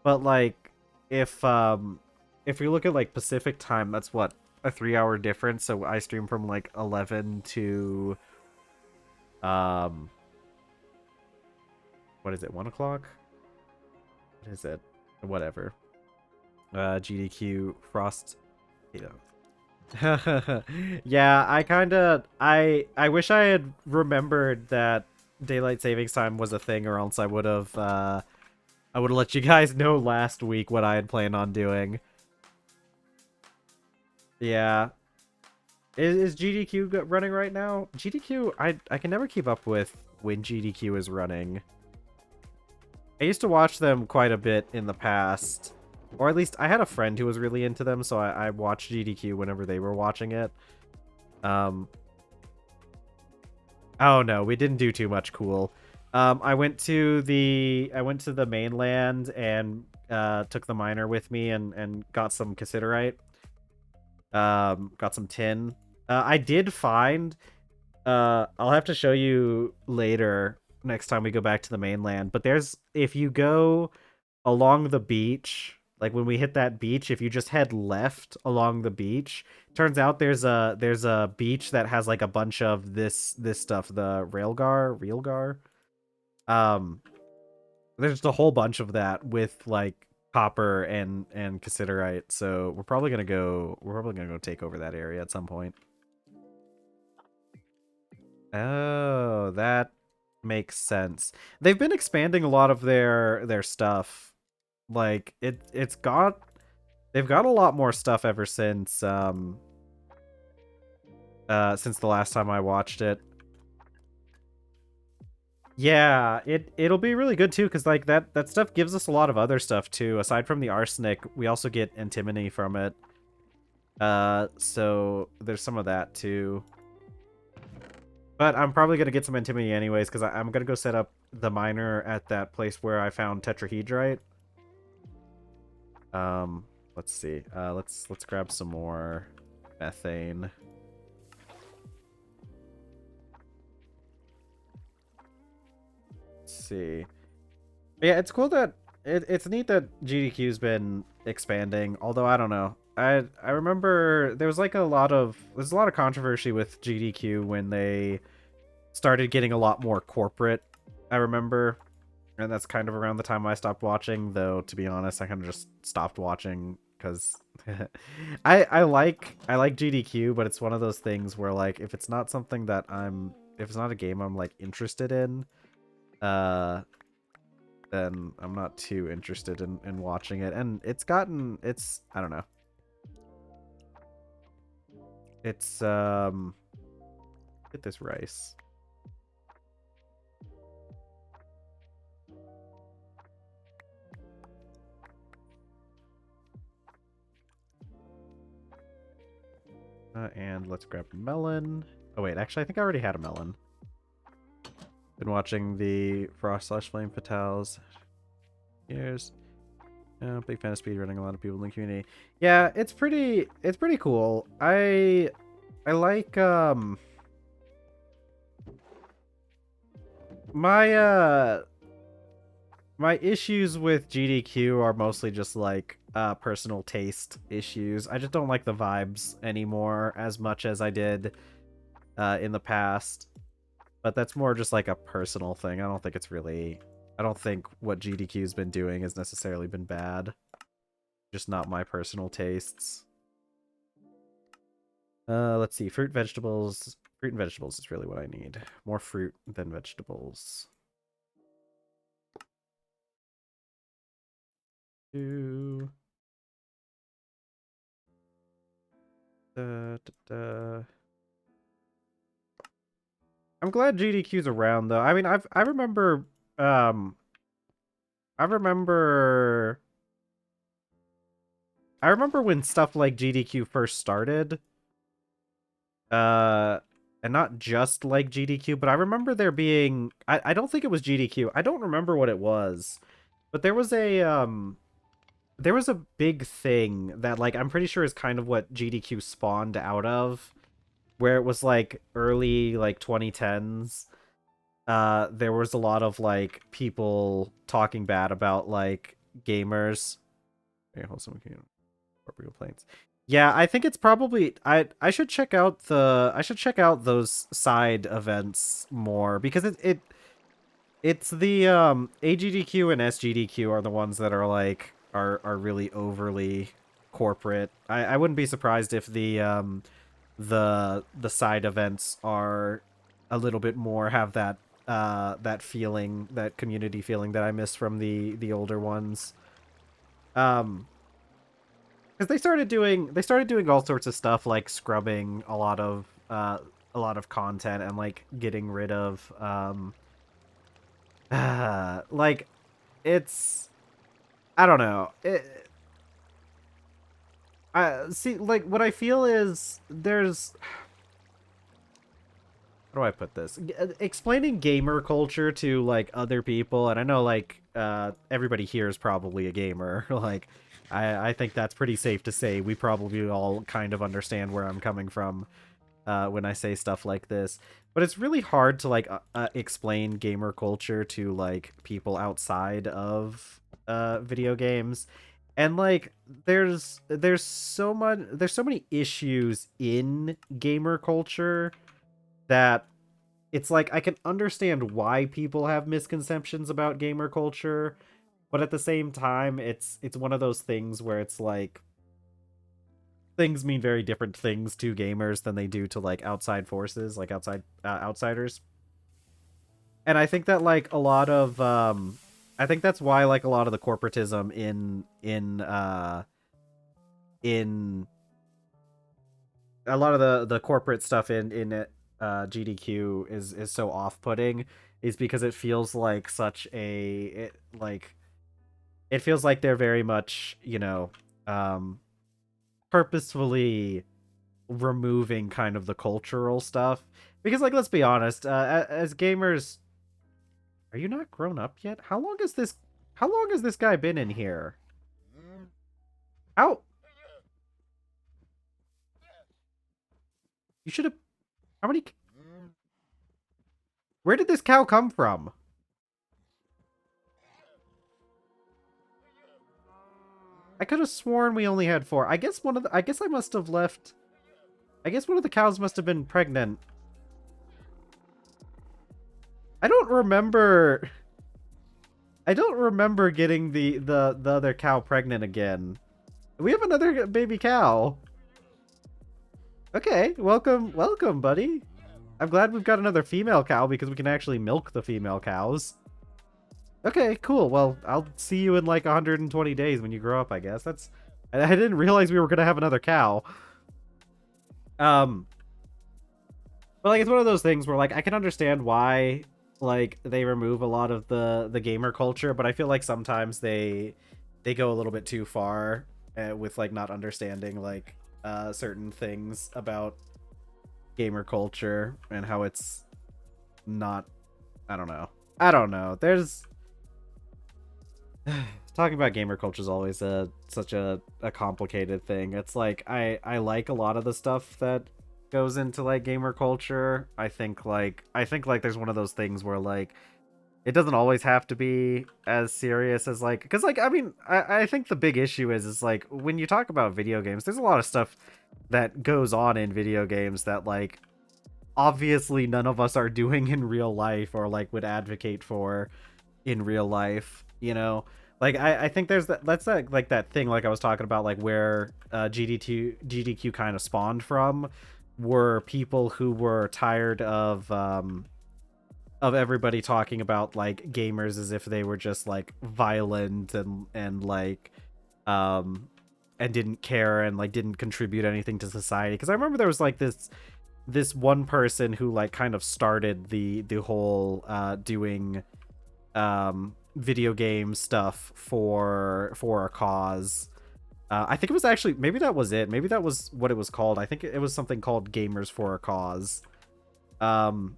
But like if we look at like Pacific time, that's what, a 3-hour difference. So I stream from like 11 to what is it, 1 o'clock? What is it? Whatever. GDQ Frost, you know. Yeah, I wish I had remembered that daylight savings time was a thing, or else I would have let you guys know last week what I had planned on doing. Yeah. Is GDQ running right now? GDQ, I can never keep up with when GDQ is running. I used to watch them quite a bit in the past. Or at least I had a friend who was really into them, so I watched GDQ whenever they were watching it. Oh no, we didn't do too much cool. I went to the mainland and took the miner with me and got some cassiterite. Got some tin. I did find. I'll have to show you later next time we go back to the mainland. But if you go along the beach, like when we hit that beach, if you just head left along the beach, turns out there's a beach that has like a bunch of this stuff, the realgar. Um, there's a whole bunch of that with like copper and cassiterite. So we're probably gonna go take over that area at some point. Oh, that makes sense. They've been expanding a lot of their stuff. Like they've got a lot more stuff ever since the last time I watched it. Yeah, it'll be really good too, cuz like that stuff gives us a lot of other stuff too. Aside from the arsenic, we also get antimony from it. So there's some of that too. But I'm probably gonna get some antimony anyways, because I'm gonna go set up the miner at that place where I found tetrahedrite. Let's see. Let's grab some more methane. Let's see. Yeah, it's cool that it's neat that GDQ's been expanding. Although I don't know. I remember there's a lot of controversy with GDQ when they started getting a lot more corporate. I remember, and that's kind of around the time I stopped watching. Though to be honest, I kind of just stopped watching because I like GDQ, but it's one of those things where like if it's not something that if it's not a game I'm like interested in, uh, then I'm not too interested in watching it. And it's I don't know. It's get this rice. And let's grab melon. Oh wait, actually I think I already had a melon. Been watching the Frost/Flame Fatales. Years. Big fan of speedrunning. A lot of people in the community. Yeah, it's pretty cool. I like my my issues with GDQ are mostly just like personal taste issues. I just don't like the vibes anymore as much as I did in the past. But that's more just like a personal thing. I don't think what GDQ's been doing has necessarily been bad. Just not my personal tastes. Let's see. Fruit, vegetables. Fruit and vegetables is really what I need. More fruit than vegetables. Two. Da, da, da. I'm glad GDQ's around though. I mean, I remember um I remember I remember when stuff like GDQ first started. And not just like GDQ, but I remember there being I don't think it was GDQ. I don't remember what it was. But there was a big thing that like I'm pretty sure is kind of what GDQ spawned out of, where it was like early like 2010s. There was a lot of like people talking bad about like gamers. Hey, hold on, planes. Yeah, I think it's probably I should check out those side events more, because it's the AGDQ and SGDQ are the ones that are like are really overly corporate. I wouldn't be surprised if the side events are a little bit more, have that that feeling, that community feeling that I miss from the older ones. Because they started doing all sorts of stuff like scrubbing a lot of content and like getting rid of like it's I don't know. I see, like what I feel is how do I put this? Explaining gamer culture to like other people, and I know like everybody here is probably a gamer. Like, I think that's pretty safe to say. We probably all kind of understand where I'm coming from when I say stuff like this. But it's really hard to like explain gamer culture to like people outside of video games. And like there's so many issues in gamer culture that it's like I can understand why people have misconceptions about gamer culture, but at the same time it's one of those things where it's like things mean very different things to gamers than they do to like outside forces, like outsiders. And I think that like a lot of I think that's why like a lot of the corporatism in a lot of the corporate stuff in GDQ is so off-putting is because it feels like such a like it feels like they're very much, you know, purposefully removing kind of the cultural stuff because like let's be honest, as gamers, are you not grown up yet? How long has this guy been in here? How you should have how many where did this cow come from? I could have sworn we only had 4. I guess I guess I must have left. I guess one of the cows must have been pregnant. I don't remember. I don't remember getting the other cow pregnant again. We have another baby cow. Okay, welcome, buddy. I'm glad we've got another female cow because we can actually milk the female cows. Okay, cool. Well, I'll see you in like 120 days when you grow up, I guess. I didn't realize we were gonna have another cow. But like it's one of those things where like I can understand why like they remove a lot of the gamer culture, but I feel like sometimes they go a little bit too far with like not understanding like certain things about gamer culture and how it's not. I don't know. There's talking about gamer culture is always such a complicated thing. It's like I like a lot of the stuff that goes into like gamer culture. I think like there's one of those things where like it doesn't always have to be as serious as like because like I mean I think the big issue is like when you talk about video games, there's a lot of stuff that goes on in video games that like obviously none of us are doing in real life or like would advocate for in real life, you know. Like I think there's that's like that thing like I was talking about like where GDQ kind of spawned from were people who were tired of everybody talking about like gamers as if they were just like violent and like and didn't care and like didn't contribute anything to society. Because I remember there was like this one person who like kind of started the whole doing video game stuff for a cause. I think it was actually maybe that was it. Maybe that was what it was called. I think it was something called Gamers for a Cause. And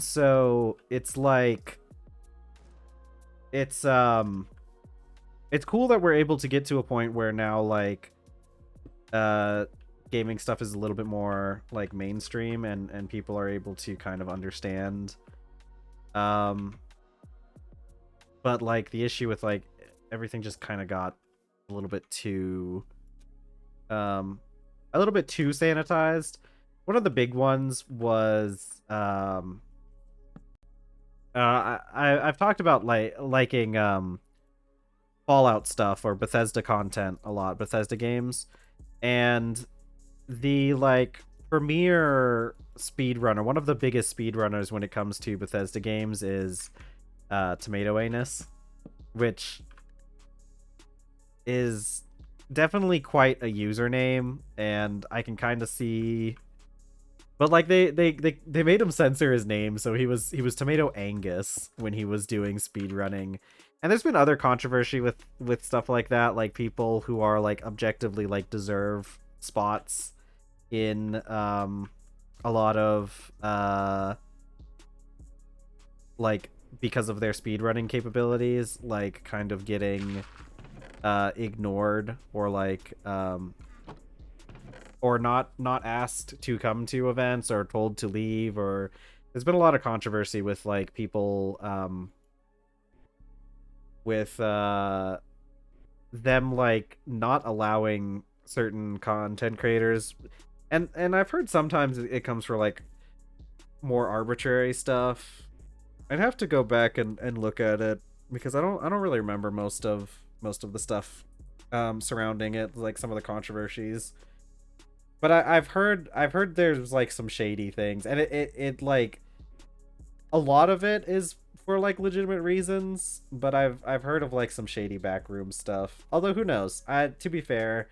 so it's like it's cool that we're able to get to a point where now like gaming stuff is a little bit more like mainstream and people are able to kind of understand. But like the issue with like everything just kind of got a little bit too sanitized. One of the big ones was I've talked about liking Fallout stuff or Bethesda content a lot, Bethesda games, and the like premier speedrunner, one of the biggest speedrunners when it comes to Bethesda games is Tomato Anus, which is definitely quite a username, and I can kind of see. But like they made him censor his name, so he was Tomato Angus when he was doing speedrunning. And there's been other controversy with stuff like that, like people who are like objectively like deserve spots in a lot of like because of their speedrunning capabilities, like kind of getting ignored or like or not asked to come to events or told to leave. Or there's been a lot of controversy with like people with them like not allowing certain content creators, and I've heard sometimes it comes for like more arbitrary stuff. I'd have to go back and look at it because I don't really remember most of the stuff surrounding it, like some of the controversies. But I've heard there's like some shady things, and it like a lot of it is for like legitimate reasons, but I've heard of like some shady backroom stuff. Although who knows? To be fair,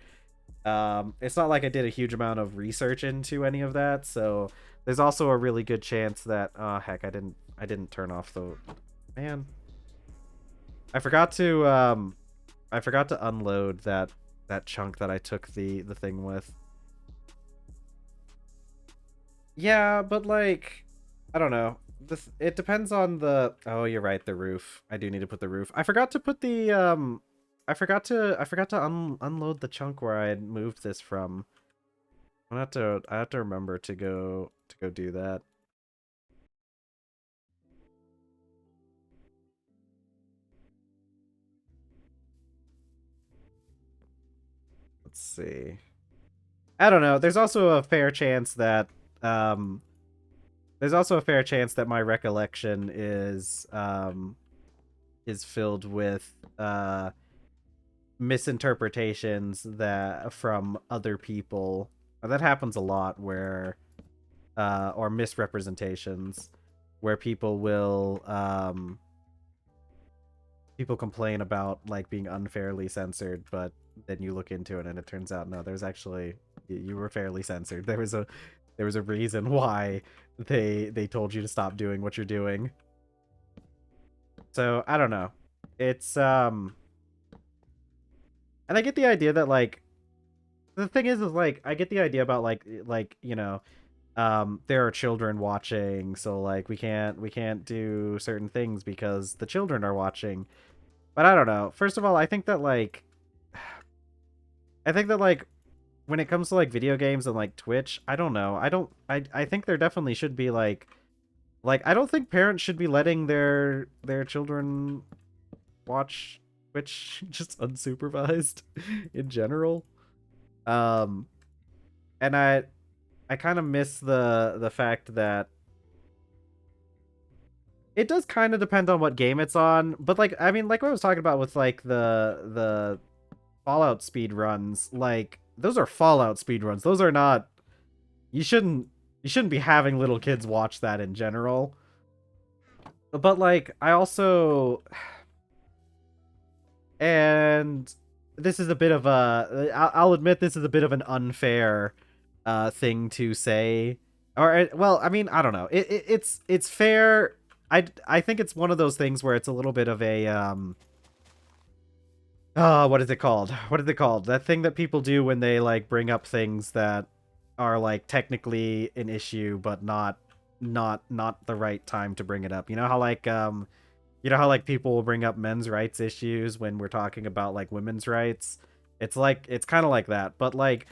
it's not like I did a huge amount of research into any of that, so there's also a really good chance that heck, I didn't turn off the man. I forgot to unload that chunk that I took the thing with. Yeah, but like I don't know. It depends on the. Oh, you're right, the roof. I do need to put the roof. I forgot to put the I forgot to unload the chunk where I had moved this from. I have to remember to go do that. Let's see. I don't know. Um there's also a fair chance that my recollection is filled with misinterpretations that from other people. That happens a lot where or misrepresentations where people complain about like being unfairly censored, but then you look into it and it turns out no, there's actually you were fairly censored. There was a reason why they told you to stop doing what you're doing. So I don't know. It's and I get the idea that like the thing is like I get the idea about like there are children watching, so like we can't do certain things because the children are watching. But I don't know. First of all, I think that like when it comes to like video games and like Twitch, I don't know. I think there definitely should be like I don't think parents should be letting their children watch Twitch just unsupervised in general. Um and I kind of miss the fact that it does kind of depend on what game it's on, but like I mean like what I was talking about with like the Fallout speed runs, like those are Fallout speed runs. Those are not you shouldn't you shouldn't be having little kids watch that in general. But like I also and this is a bit of a I'll admit this is a bit of an unfair thing to say. Or well, I mean, I don't know. It's fair. I think it's one of those things where it's a little bit of a what is it called? What is it called? That thing that people do when they like bring up things that are like technically an issue but not the right time to bring it up. You know how like people will bring up men's rights issues when we're talking about like women's rights? It's kind of like that. But like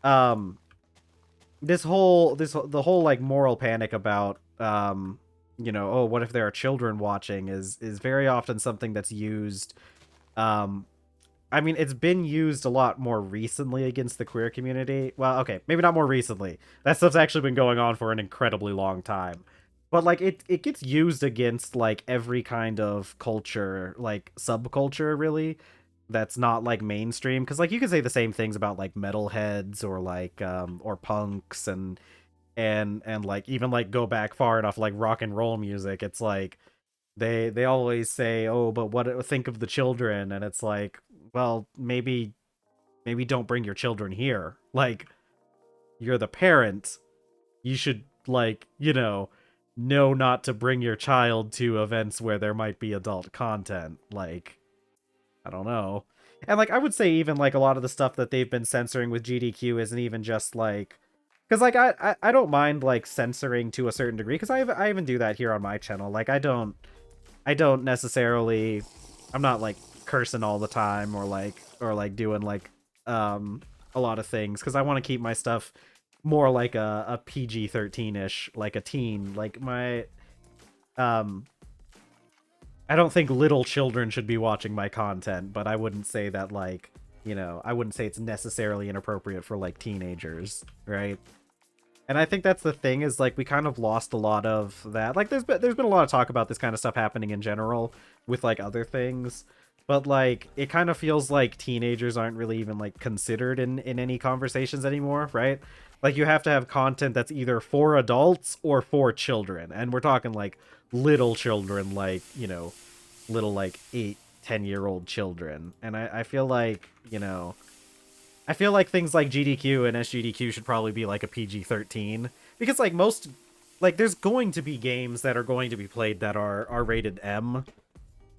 um the whole like moral panic about oh, what if there are children watching is very often something that's used. um I mean, it's been used a lot more recently against the queer community. Well, okay, maybe not more recently. That stuff's actually been going on for an incredibly long time. But like it gets used against like every kind of culture, like subculture really, that's not like mainstream. Because like you could say the same things about like metalheads or like or punks and like even like go back far enough like rock and roll music. It's like they always say, "Oh, but what think of the children?" And it's like, well, maybe don't bring your children here. Like you're the parent, you should like, know not to bring your child to events where there might be adult content. Like, I don't know. And like I would say even like a lot of the stuff that they've been censoring with GDQ isn't even just like Because like I don't mind like censoring to a certain degree, because I even do that here on my channel. Like I don't necessarily, I'm not like cursing all the time, or like doing like a lot of things, because I want to keep my stuff more like a PG-13ish, like a teen. Like my um I don't think little children should be watching my content, but I wouldn't say that, like, I wouldn't say it's necessarily inappropriate for like teenagers, right? And I think that's the thing, is like we kind of lost a lot of that. Like there's been a lot of talk about this kind of stuff happening in general with like other things, but like it kind of feels like teenagers aren't really even like considered in any conversations anymore, right? Like you have to have content that's either for adults or for children, and we're talking like little children, like, little like 8-10-year-old children. And I feel like, I feel like things like GDQ and SGDQ should probably be like a PG-13, because like there's going to be games that are going to be played that are rated M,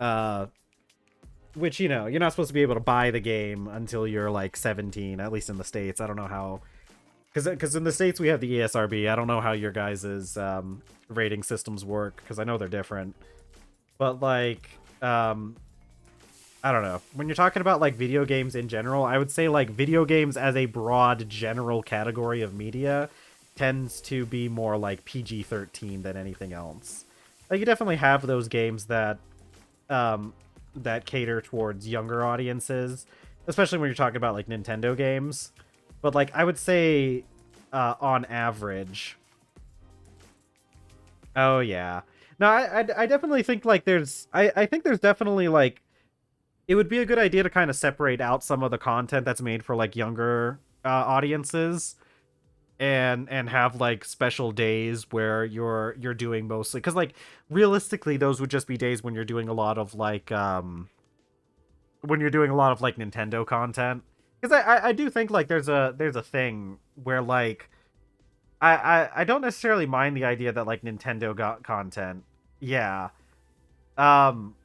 uh, which, you're not supposed to be able to buy the game until you're like 17, at least in the States. I don't know how, because in the States we have the ESRB. I don't know how your guys's rating systems work, because I know they're different. But like, I don't know. When you're talking about like video games in general, I would say like video games as a broad general category of media tends to be more like PG-13 than anything else. Like you definitely have those games that cater towards younger audiences, especially when you're talking about like Nintendo games. But like I would say on average. Oh yeah. No, I definitely think like I think there's definitely like, it would be a good idea to kind of separate out some of the content that's made for like younger audiences, and have like special days where you're doing mostly, because like realistically those would just be days when you're doing a lot of like Nintendo content. Because I do think like there's a thing where like I don't necessarily mind the idea that like Nintendo got content, yeah, um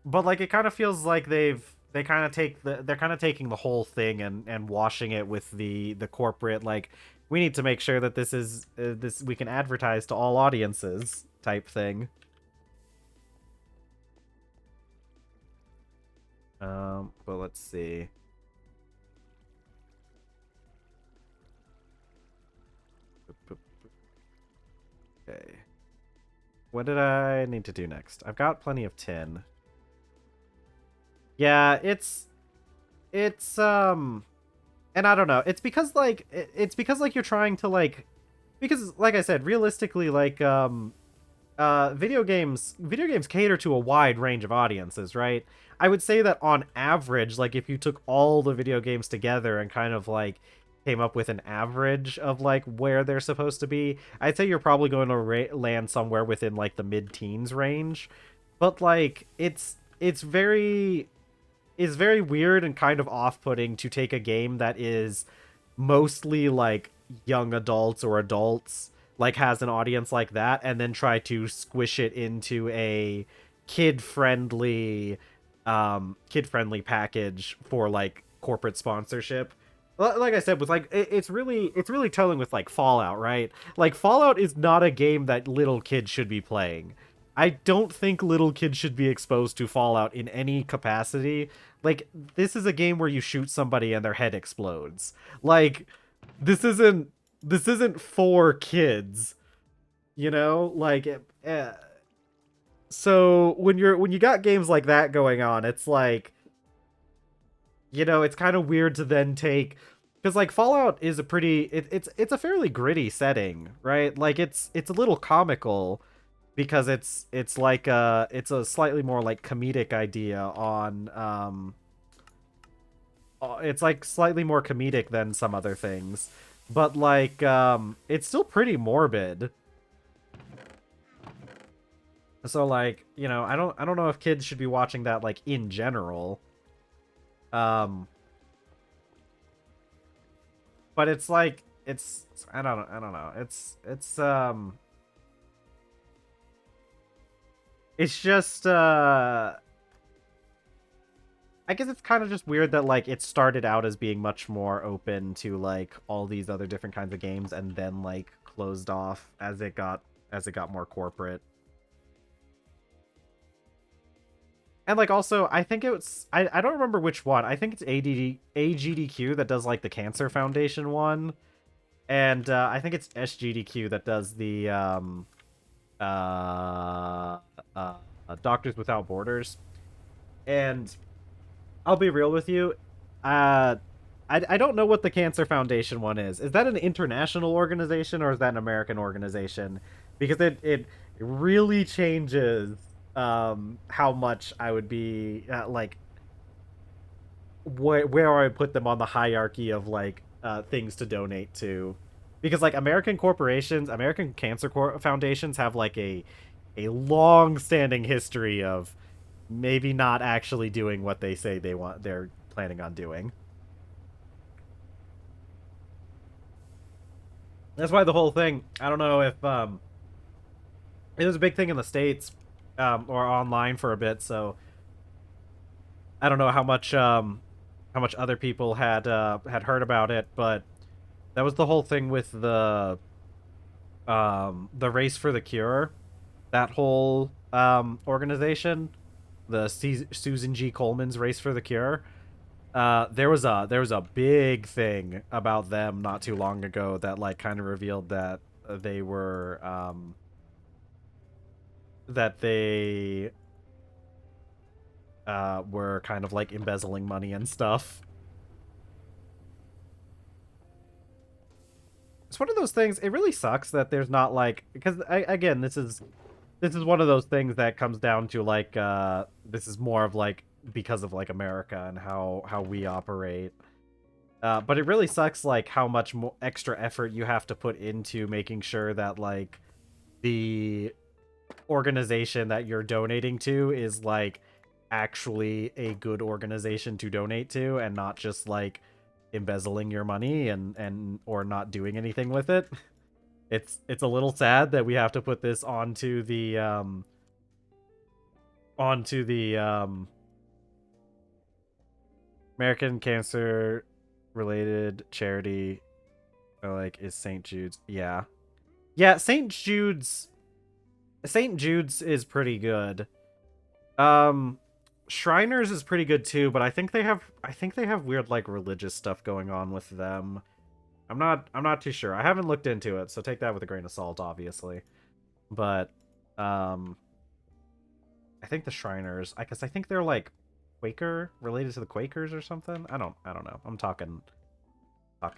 but like it kind of feels like they kind of they're kind of taking the whole thing and washing it with the corporate, like, we need to make sure that this is this we can advertise to all audiences type thing. But let's see. Okay, what did I need to do next? I've got plenty of tin. Yeah, it's and I don't know. It's because like it's because like you're trying to like, because like I said, realistically, like video games cater to a wide range of audiences, right? I would say that on average, like if you took all the video games together and kind of like came up with an average of like where they're supposed to be, I'd say you're probably going to land somewhere within like the mid-teens range. But like it's very weird and kind of off-putting to take a game that is mostly like young adults or adults, like has an audience like that, and then try to squish it into a kid-friendly package for like corporate sponsorship. Like I said, with like it's really telling with like Fallout, right? Like Fallout is not a game that little kids should be playing. I don't think little kids should be exposed to Fallout in any capacity. Like, this is a game where you shoot somebody and their head explodes. Like, this isn't this isn't for kids, Like, so when you got games like that going on, it's like, it's kind of weird to then take, because like Fallout is a pretty it's a fairly gritty setting, right? Like it's a little comical, because it's a slightly more like comedic idea on it's like slightly more comedic than some other things, but like it's still pretty morbid. So like, I don't know if kids should be watching that like in general. um but it's like I don't know, it's just I guess it's kind of just weird that like it started out as being much more open to like all these other different kinds of games and then like closed off as it got more corporate. And like also I think I don't remember which one. I think it's AGDQ that does like the Cancer Foundation one. And I think it's SGDQ that does the uh, uh, Doctors Without Borders. And I'll be real with you. Uh, I don't know what the Cancer Foundation one is. Is that an international organization or is that an American organization? Because it really changes how much I would be like where I would put them on the hierarchy of like things to donate to. Because like American corporations, American foundations have like a long-standing history of maybe not actually doing what they say they're planning on doing. That's why the whole thing, I don't know if it was a big thing in the States or online for a bit, so I don't know how much other people had heard about it, but that was the whole thing with the race for the cure, that whole organization, the Susan G. Coleman's race for the cure. There was a big thing about them not too long ago that like kind of revealed that they were that they were kind of like embezzling money and stuff. It's one of those things. It really sucks that there's not like because again this is one of those things that comes down to like this is more of like because of like America and how we operate. But it really sucks like how much more extra effort you have to put into making sure that like the organization that you're donating to is like actually a good organization to donate to and not just like embezzling your money and or not doing anything with it. It's a little sad that we have to put this onto the American Cancer related charity, like is St. Jude's. Yeah. Yeah, St. Jude's is pretty good. Um Shriners is pretty good too, but I think they have weird like religious stuff going on with them. I'm not too sure. I haven't looked into it, so take that with a grain of salt, obviously. But um I think the Shriners, I guess I think they're like Quaker, related to the Quakers or something. I don't know. I'm talking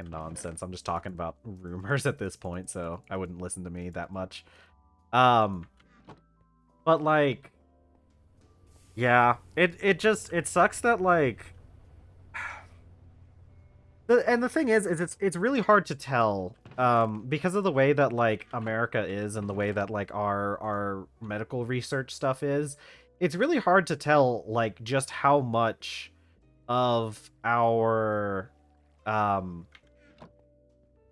nonsense. I'm just talking about rumors at this point, so I wouldn't listen to me that much. Um but like yeah, it sucks that like and the thing is it's really hard to tell because of the way that like America is and the way that like our medical research stuff is. It's really hard to tell like just how much of our um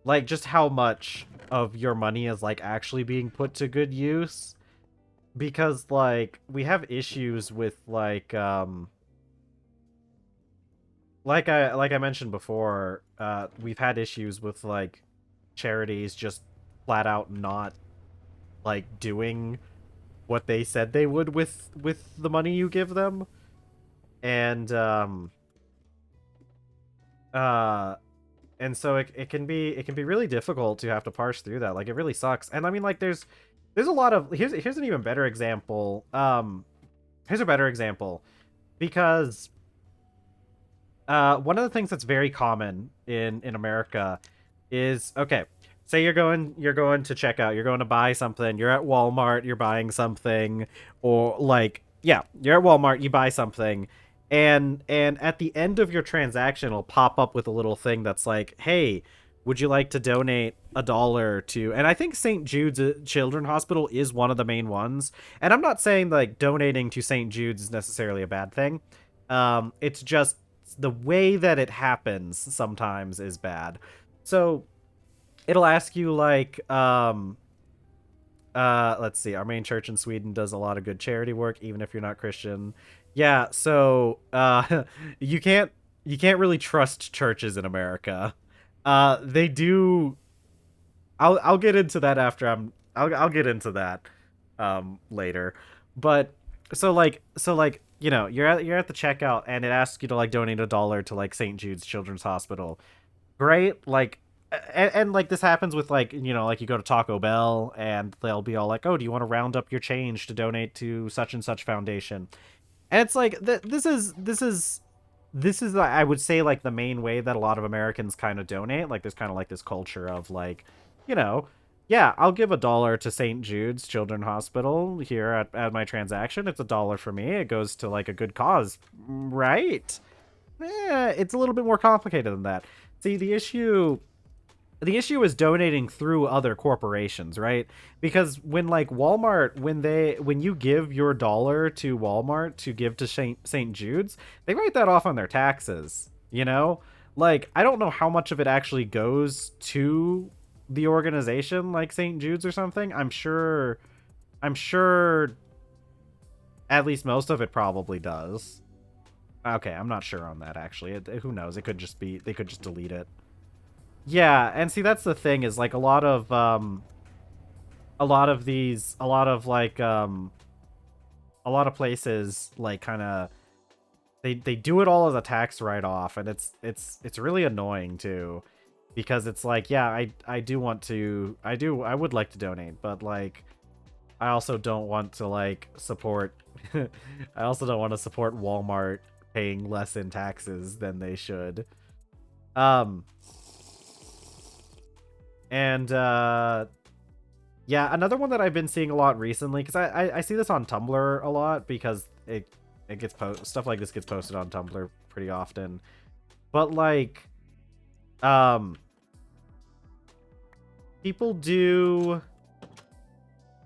like just how much of your money is like actually being put to good use, because like we have issues with like I mentioned before, we've had issues with like charities just flat out not like doing what they said they would with the money you give them. And uh and so it can be really difficult to have to parse through that. Like it really sucks. And I mean like there's a lot of here's an even better example. Here's a better example because one of the things that's very common in America is, okay, say you're going to check out, you're going to buy something, you're at Walmart, you're buying something, or like yeah, you're at Walmart, you buy something, and at the end of your transaction it'll pop up with a little thing that's like, hey, would you like to donate $1 to, and I think St. Jude's Children's Hospital is one of the main ones. And I'm not saying like donating to St. Jude's is necessarily a bad thing. It's just the way that it happens sometimes is bad. So it'll ask you like let's see, our main church in Sweden does a lot of good charity work even if you're not Christian. Yeah, so you can't you can't really trust churches in America. They do. I'll get into that after I'll get into that later. But so like you're at the checkout and it asks you to like donate $1 to like St. Jude's Children's Hospital. Great, like and like this happens with like like you go to Taco Bell and they'll be all like, "Oh, do you want to round up your change to donate to such and such foundation?" And it's like this is I would say like the main way that a lot of Americans kind of donate. Like there's kind of like this culture of like, you know, yeah, I'll give $1 to St. Jude's Children's Hospital here at my transaction. It's $1 for me. It goes to like a good cause, right? It's a little bit more complicated than that. See, the issue is donating through other corporations, right? Because when like Walmart, when you give your dollar to Walmart to give to St. Jude's, they write that off on their taxes, you know? Like I don't know how much of it actually goes to the organization like St. Jude's or something. I'm sure at least most of it probably does. Okay, I'm not sure on that actually. Who knows? It could just be they could just delete it. Yeah, and see that's the thing is like a lot of like a lot of places like kind of they do it all as a tax write off and it's really annoying too because it's like yeah, I do want to I would like to donate, but like I also don't want to like support I also don't want to support Walmart paying less in taxes than they should. Um and yeah, another one that I've been seeing a lot recently, because I see this on Tumblr a lot because it gets stuff like this gets posted on Tumblr pretty often. But like, um, people do.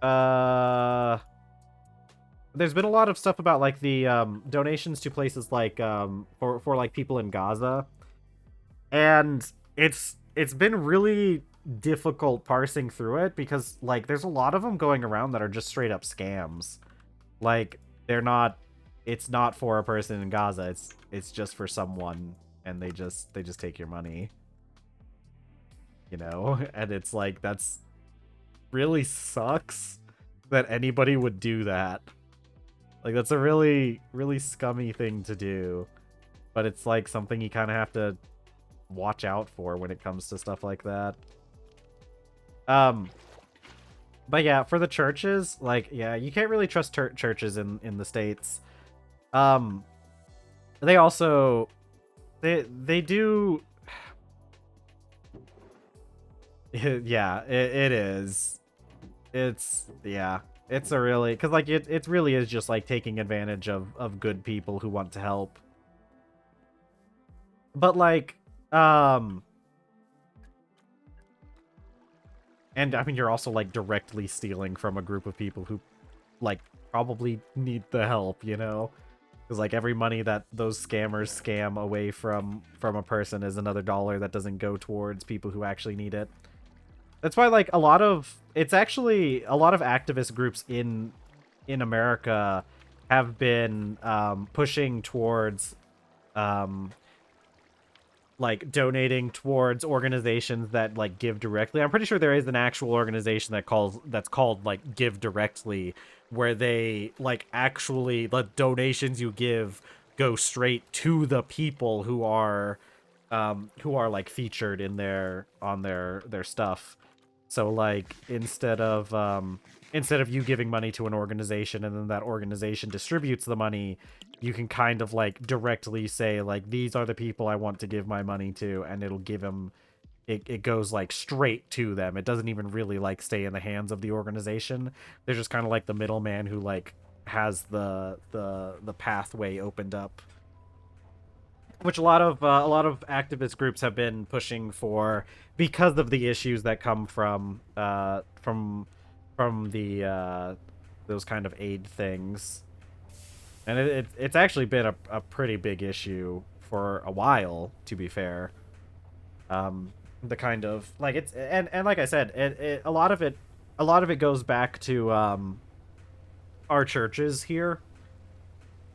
Uh, there's been a lot of stuff about like the donations to places like for like people in Gaza, and it's been really difficult parsing through it because like there's a lot of them going around that are just straight up scams. Like they're not it's not for a person in Gaza. It's just for someone and they just take your money, you know? And it's like that's really sucks that anybody would do that. Like that's a really really scummy thing to do. But it's like something you kind of have to watch out for when it comes to stuff like that. Um, but yeah, for the churches, like, yeah, you can't really trust churches in the States. Um, they also, they do, yeah, it is. Yeah, it's a really, because like it really is just like taking advantage of good people who want to help. But like, and I mean, you're also like directly stealing from a group of people who like probably need the help, you know? Because like every money that those scammers scam away from a person is another dollar that doesn't go towards people who actually need it. That's why like it's actually a lot of activist groups in America have been pushing towards um like donating towards organizations that like give directly. I'm pretty sure there is an actual organization that's called like Give Directly, where they like actually the donations you give go straight to the people who are like featured in their on their stuff. So like instead of you giving money to an organization and then that organization distributes the money, you can kind of like directly say like these are the people I want to give my money to, and it'll give them it goes like straight to them. It doesn't even really like stay in the hands of the organization. They're just kind of like the middleman who like has the pathway opened up, which a lot of activist groups have been pushing for because of the issues that come from the those kind of aid things. And it's actually been a pretty big issue for a while, to be fair. The kind of like it's and like I said, a lot of it goes back to our churches here.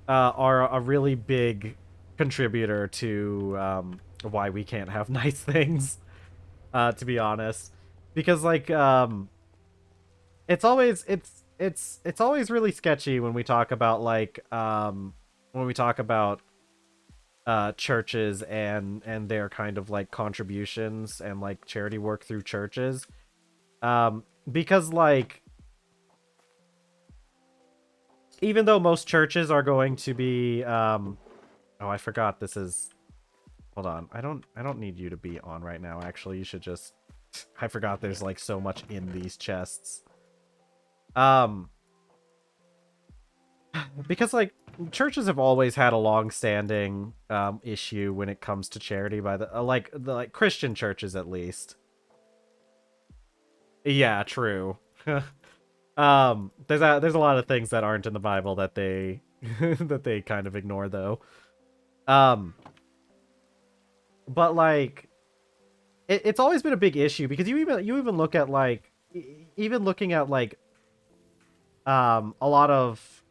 are a really big contributor to why we can't have nice things. To be honest, because like it's always really sketchy when we talk about when we talk about churches and their kind of like contributions and like charity work through churches. Because like even though most churches are going to be oh, I forgot this is hold on. I don't need you to be on right now. Actually, you should just I forgot there's like so much in these chests. Um because like churches have always had a long-standing issue when it comes to charity by the like Christian churches at least. Yeah, true. There's a lot of things that aren't in the Bible that they that they kind of ignore though. Um but like it's always been a big issue because you even look at like even looking at like a lot of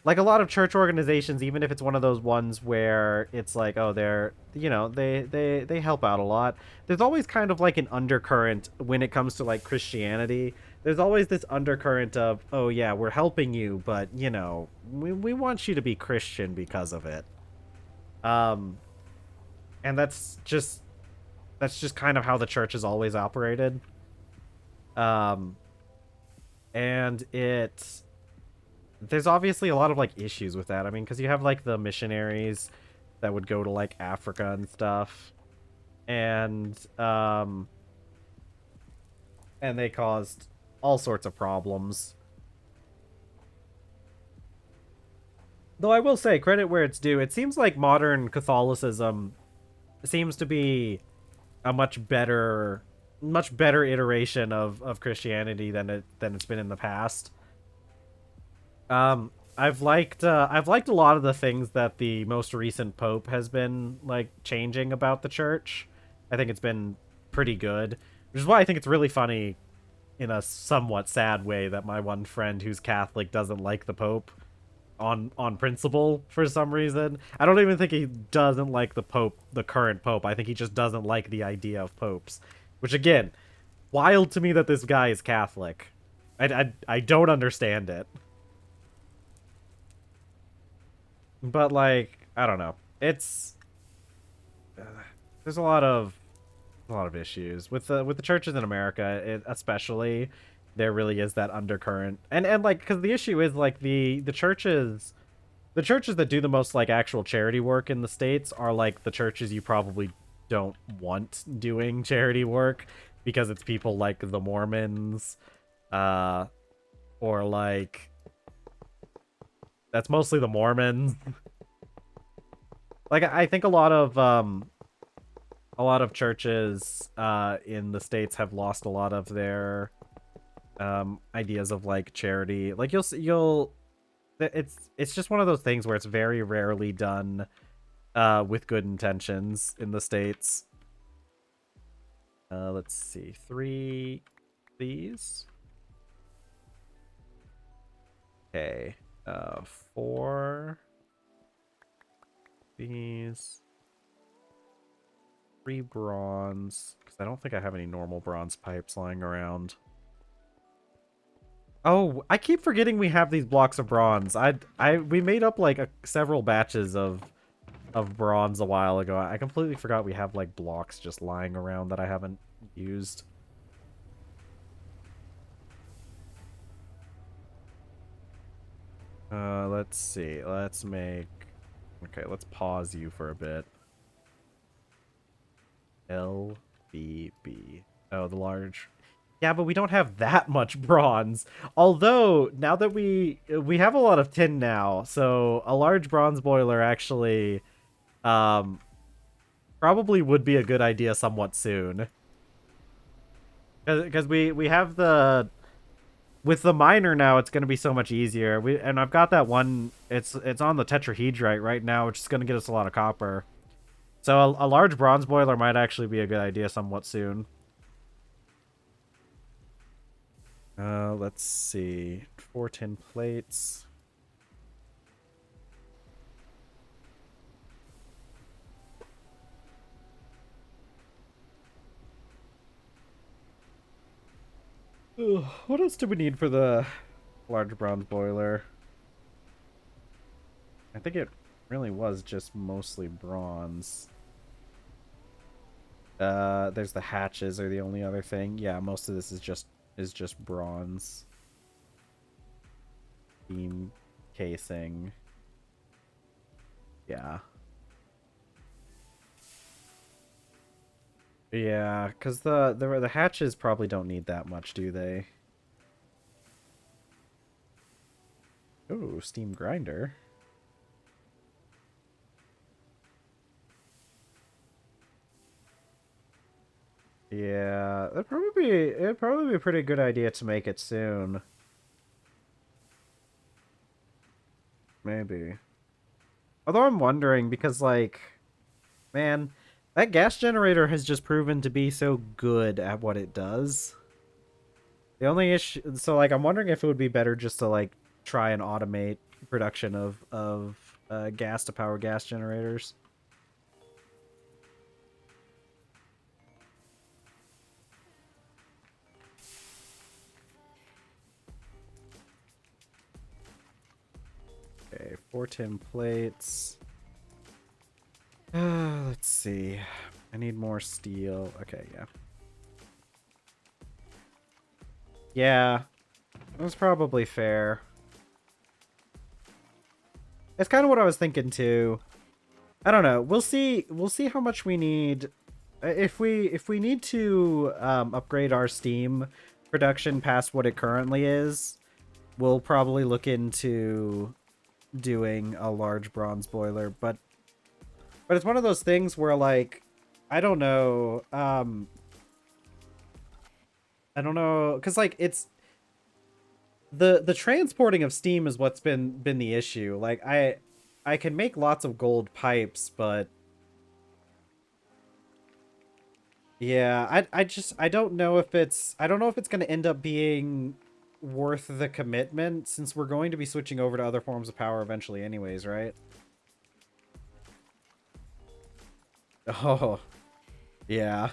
a lot of church organizations, even if it's one of those ones where it's like, oh, they're they help out a lot, there's always kind of like an undercurrent when it comes to like Christianity. There's always this undercurrent of, oh yeah, we're helping you, but we want you to be Christian because of it. um and that's just kind of how the church has always operated. um and it There's obviously a lot of like issues with that. I mean, because you have like the missionaries that would go to like Africa and stuff, and and they caused all sorts of problems. Though I will say, credit where it's due, it seems like modern Catholicism seems to be a much better iteration of Christianity than it's been in the past. I've liked a lot of the things that the most recent pope has been like changing about the church. I think it's been pretty good, which is why I think it's really funny in a somewhat sad way that my one friend who's Catholic doesn't like the pope on principle for some reason. I don't even think he doesn't like the pope, the current pope. I think he just doesn't like the idea of popes, which again, wild to me that this guy is Catholic. I don't understand it. But like, I don't know. It's there's a lot of issues with the churches in America, especially. There really is that undercurrent, and like because the issue is like the churches that do the most like actual charity work in the States are like the churches you probably don't want doing charity work because it's people like the Mormons, uh, or like that's mostly the Mormons. Like I think a lot of churches in the States have lost a lot of their ideas of like charity. Like you'll it's just one of those things where it's very rarely done with good intentions in the States. Let's see. 3 these. Okay. 4 these. 3 bronze, because I don't think I have any normal bronze pipes lying around. Oh, I keep forgetting we have these blocks of bronze. We made up like several batches of bronze a while ago. I completely forgot we have like blocks just lying around that I haven't used. Let's see. Let's make... Okay, let's pause you for a bit. LBB. Oh, the large. Yeah, but we don't have that much bronze. Although, now that we have a lot of tin now, so a large bronze boiler actually probably would be a good idea somewhat soon. Because we have the... With the miner now, it's going to be so much easier. And I've got that one, it's on the tetrahedrite right now, which is going to get us a lot of copper. So a large bronze boiler might actually be a good idea somewhat soon. Let's see. 4 tin plates. Ugh, what else do we need for the large bronze boiler? I think it really was just mostly bronze. There's the hatches are the only other thing. Yeah, most of this is just bronze. Beam casing. Yeah. Yeah, because the hatches probably don't need that much, do they? Oh, steam grinder. Yeah, it'd probably be a pretty good idea to make it soon. Maybe. Although I'm wondering because like, man, that gas generator has just proven to be so good at what it does. The only issue, so like, I'm wondering if it would be better just to like try and automate production of gas to power gas generators. Okay, 4 tin plates. Let's see. I need more steel. Okay, yeah. Yeah, that's probably fair. It's kind of what I was thinking too. I don't know. We'll see. We'll see how much we need. If we need to upgrade our Steam production past what it currently is, we'll probably look into doing a large bronze boiler. But it's one of those things where like, I don't know. I don't know, because like it's the transporting of steam is what's been the issue. Like I can make lots of gold pipes, but yeah, I don't know if it's going to end up being worth the commitment since we're going to be switching over to other forms of power eventually anyways, right? Oh, yeah.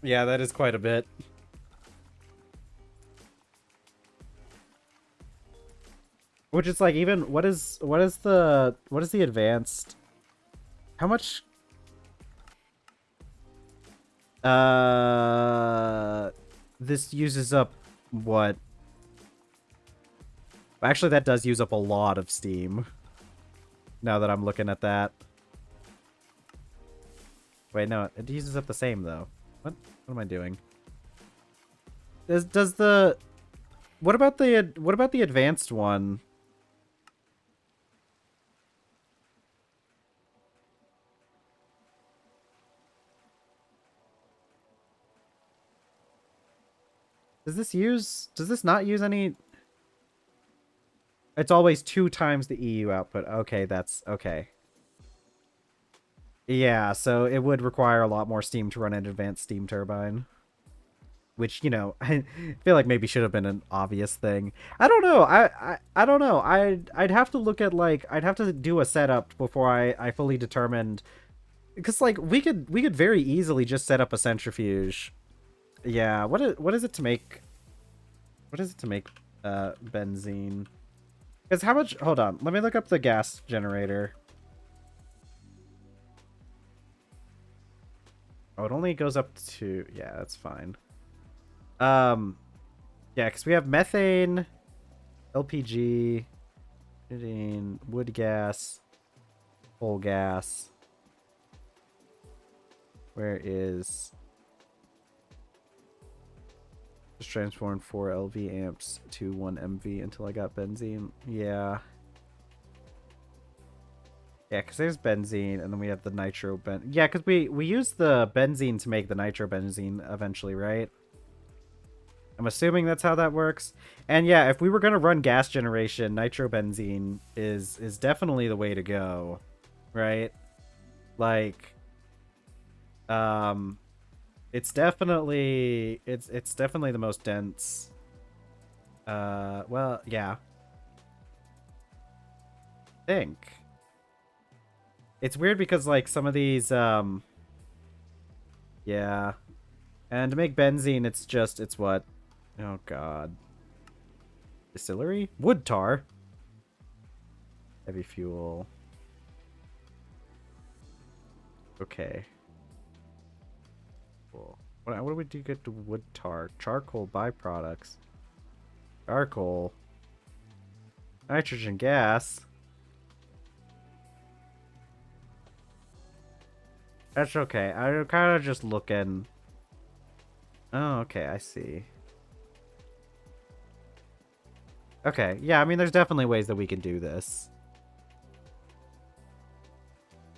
Yeah, that is quite a bit. Which is like, even what is the advanced, how much uh this uses up what? Actually, that does use up a lot of steam. Now that I'm looking at that. Wait, no, it uses up the same though. What am I doing? Does the what about the advanced one? Does this not use any? It's always 2 times the EU output. Okay, that's okay. Yeah, so it would require a lot more steam to run an advanced steam turbine. Which, I feel like maybe should have been an obvious thing. I don't know. I don't know. I'd have to look at like, I'd have to do a setup before I fully determined, because like we could very easily just set up a centrifuge. Yeah, what is it to make, benzene? Because how much, hold on, let me look up the gas generator. Oh, it only goes up to, yeah, that's fine. Um, yeah, because we have methane, LPG, wood gas, coal gas. Where is... Just transformed 4 LV amps to 1 MV until I got benzene. Yeah. Yeah, because there's benzene, and then we have the nitro yeah, because we use the benzene to make the nitro benzene eventually, right? I'm assuming that's how that works. And yeah, if we were going to run gas generation, nitrobenzene is definitely the way to go, right? Like, it's definitely the most dense. Well, yeah. I think it's weird because like some of these, yeah. And to make benzene, it's what? Oh god. Distillery? Wood tar. Heavy fuel. Okay. Cool. What do we do get to wood tar? Charcoal byproducts. Charcoal. Nitrogen gas. That's okay. I'm kind of just looking. Oh, okay. I see. Okay. Yeah, I mean, there's definitely ways that we can do this.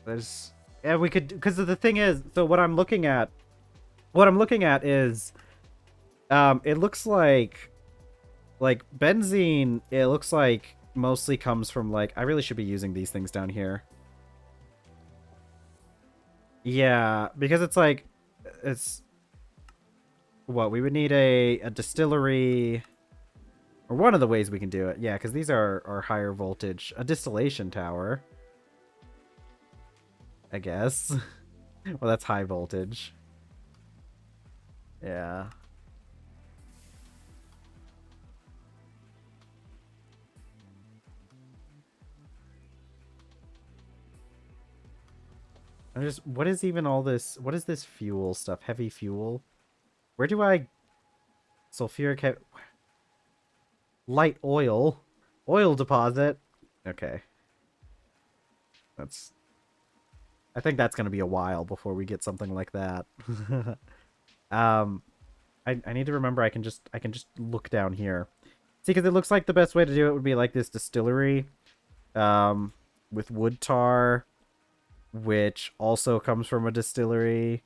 There's... Yeah, we could... Because the thing is... So what I'm looking at... What I'm looking at is... it looks like... Like, benzene, it looks like mostly comes from, like... I really should be using these things down here. Yeah, because it's like... It's... What? We would need a distillery... Or one of the ways we can do it. Yeah, because these are higher voltage. A distillation tower. I guess. Well, that's high voltage. Yeah. I'm just... What is even all this... What is this fuel stuff? Heavy fuel? Where do I... Sulfuric... Light oil. Oil deposit. Okay. That's... I think that's going to be a while before we get something like that. I need to remember I can just look down here. See, because it looks like the best way to do it would be like this distillery. With wood tar, which also comes from a distillery.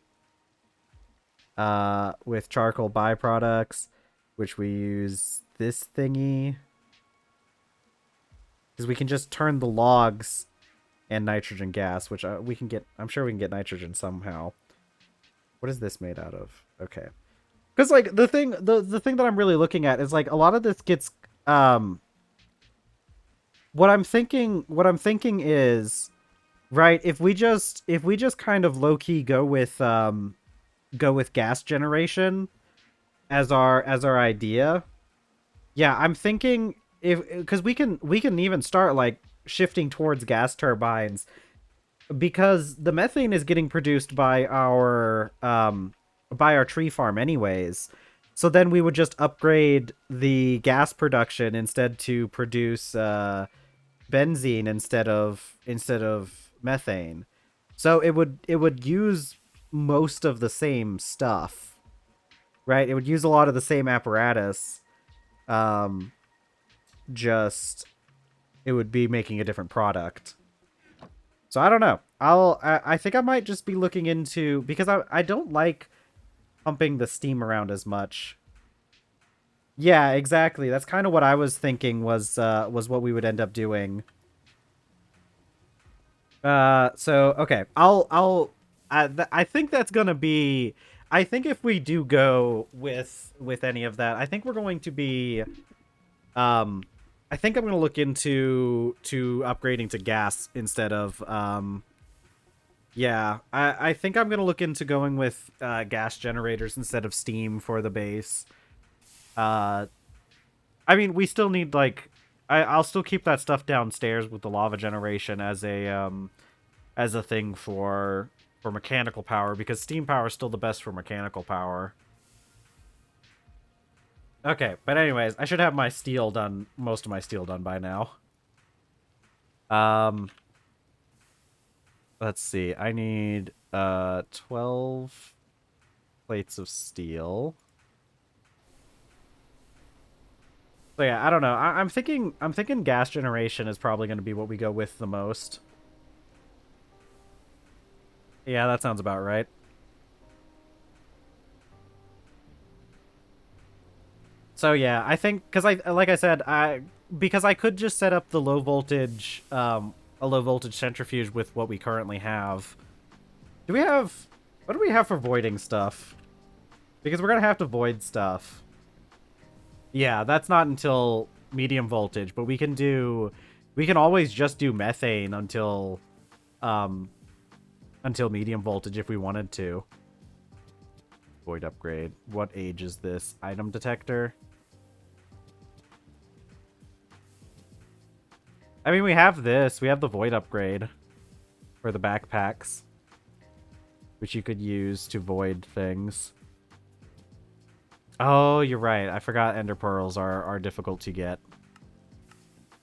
With charcoal byproducts, which we use this thingy. Because we can just turn the logs and nitrogen gas, which we can get... I'm sure we can get nitrogen somehow. What is this made out of? Okay. Because, like, the thing that I'm really looking at is, like, a lot of this gets... What I'm thinking is... Right, if we just kind of low-key go with gas generation as our idea. Yeah, I'm thinking because we can even start like shifting towards gas turbines because the methane is getting produced by our tree farm anyways. So then we would just upgrade the gas production instead to produce benzene instead of methane. So it would use most of the same stuff. Right? It would use a lot of the same apparatus. Just it would be making a different product. So I don't know. I think I might just be looking into, because I don't like pumping the steam around as much. Yeah, exactly. That's kind of what I was thinking was what we would end up doing. So okay, I think that's gonna be. I think if we do go with any of that, I think we're going to be. I think I'm gonna look into upgrading to gas instead of. Yeah, I think I'm gonna look into going with gas generators instead of steam for the base. I mean, we still need like. I'll still keep that stuff downstairs with the lava generation as a thing for mechanical power, because steam power is still the best for mechanical power. Okay, but anyways, I should have my steel done, most of my steel done by now. Let's see. I need 12 plates of steel. So yeah, I don't know. I'm thinking gas generation is probably going to be what we go with the most. Yeah, that sounds about right. So yeah, I think like I said, because I could just set up the low voltage a low voltage centrifuge with what we currently have. What do we have for voiding stuff? Because we're going to have to void stuff. Yeah, that's not until medium voltage, but we can always just do methane until medium voltage if we wanted to. Void upgrade. What age is this? Item detector. I mean, we have this. We have the void upgrade for the backpacks, which you could use to void things. Oh, you're right. I forgot ender pearls are difficult to get.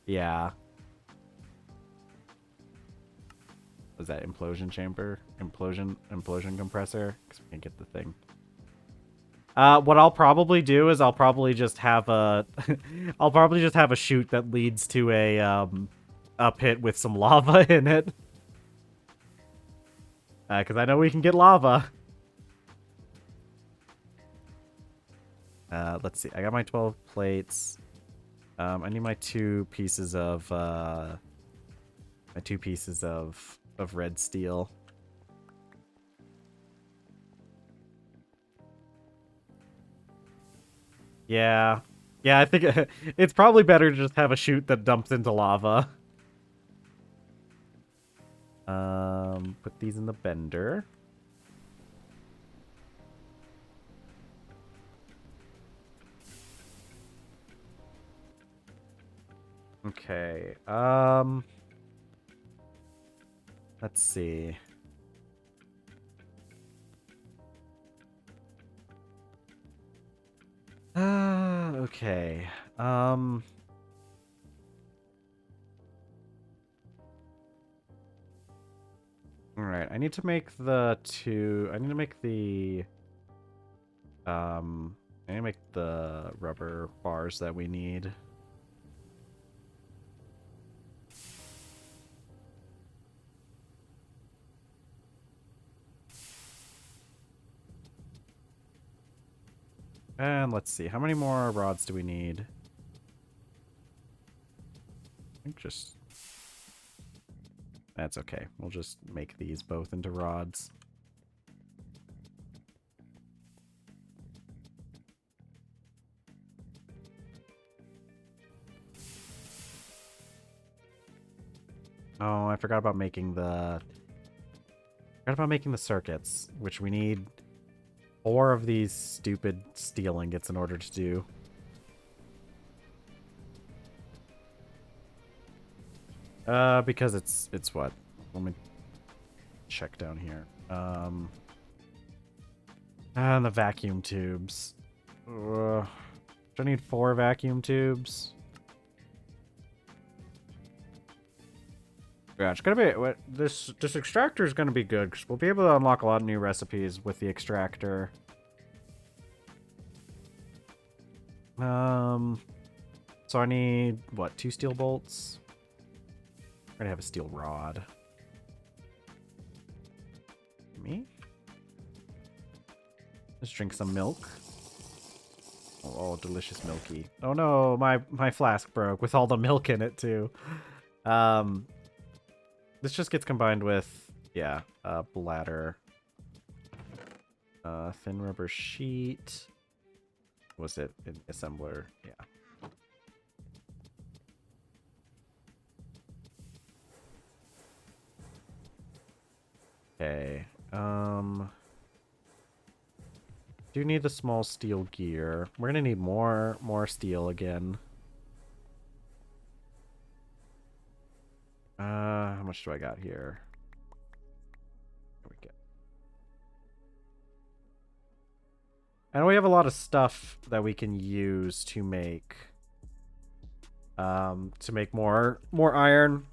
Yeah. Was that implosion chamber? Implosion compressor? Because we can't get the thing. What I'll probably do is I'll probably just have a I'll probably just have a chute that leads to a pit with some lava in it. Because I know we can get lava. Let's see. I got my 12 plates. I need my 2 pieces of red steel. Yeah. Yeah, I think it's probably better to just have a chute that dumps into lava. Put these in the bender. Okay. Let's see. Okay. Alright, I need to make the rubber bars that we need. And let's see, how many more rods do we need? I think just... That's okay. We'll just make these both into rods. Oh, I forgot about making the... circuits, which we need 4 of these stupid steel ingots in order to do. Because it's what? Let me check down here. And the vacuum tubes. Do I need 4 vacuum tubes? Yeah, it's gonna be this extractor is gonna be good because we'll be able to unlock a lot of new recipes with the extractor. So I need what? 2 steel bolts. We're gonna have a steel rod. Me? Let's drink some milk. Oh, delicious milky. Oh no, my flask broke with all the milk in it too. This just gets combined with, yeah, bladder. Thin rubber sheet. Was it an assembler? Yeah. Okay. Do need the small steel gear. We're gonna need more steel again. How much do I got here? There we go. And we have a lot of stuff that we can use to make more iron.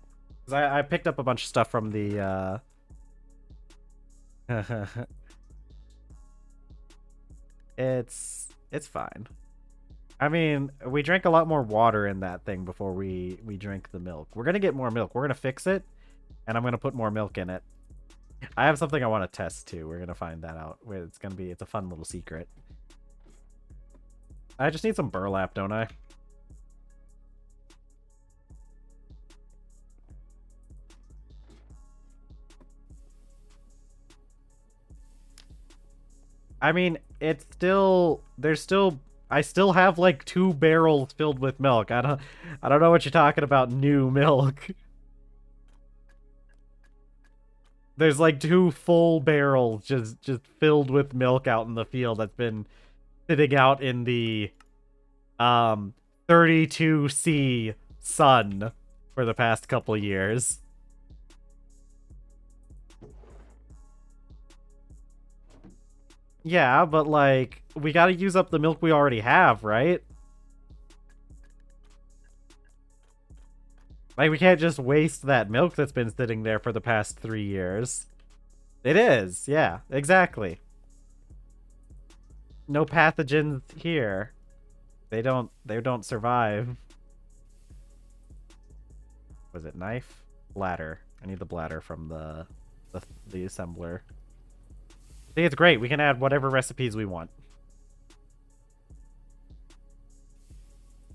'Cause I picked up a bunch of stuff from the It's fine. I mean, we drank a lot more water in that thing before we drank the milk. We're gonna get more milk. We're gonna fix it, and I'm gonna put more milk in it. I have something I want to test too. We're gonna find that out. It's a fun little secret. I just need some burlap, don't I? I mean, I still have like 2 barrels filled with milk. I don't know what you're talking about, new milk. There's like 2 full barrels just filled with milk out in the field that's been sitting out in the 32C sun for the past couple years. Yeah, but like we got to use up the milk we already have, right? Like we can't just waste that milk that's been sitting there for the past 3 years. It is. Yeah, exactly. No pathogens here. They don't survive. Was it knife? Bladder. I need the bladder from the assembler. See, it's great. We can add whatever recipes we want.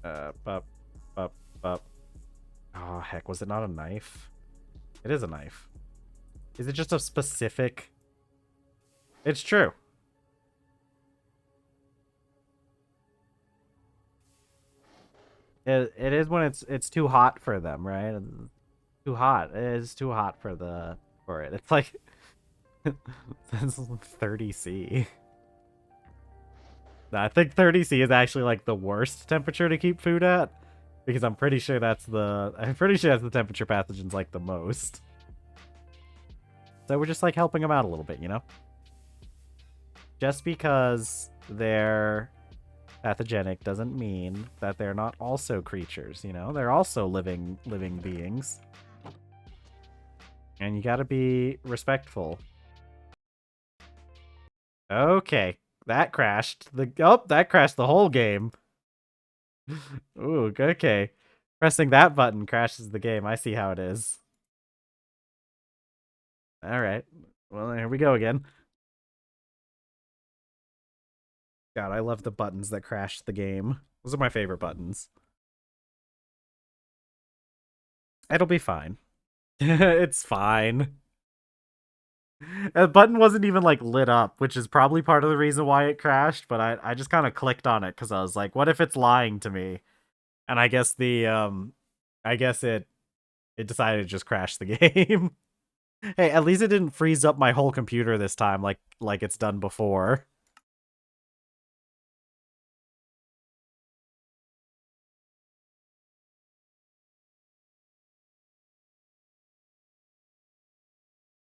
Bup. Oh, heck. Was it not a knife? It is a knife. Is it just a specific... It's true. It is when it's too hot for them, right? Too hot. It is too hot for it. It's like 30C. I think 30C is actually like the worst temperature to keep food at, because I'm pretty sure that's the temperature pathogens like the most. So we're just like helping them out a little bit, you know? Just because they're pathogenic doesn't mean that they're not also creatures, you know? They're also living beings. And you gotta be respectful. Okay. That crashed. That crashed the whole game. Ooh, okay. Pressing that button crashes the game. I see how it is. Alright. Well, here we go again. God, I love the buttons that crash the game. Those are my favorite buttons. It'll be fine. It's fine. The button wasn't even like lit up, which is probably part of the reason why it crashed, but I just kind of clicked on it because I was like, what if it's lying to me? And I guess it decided to just crash the game. Hey, at least it didn't freeze up my whole computer this time like it's done before.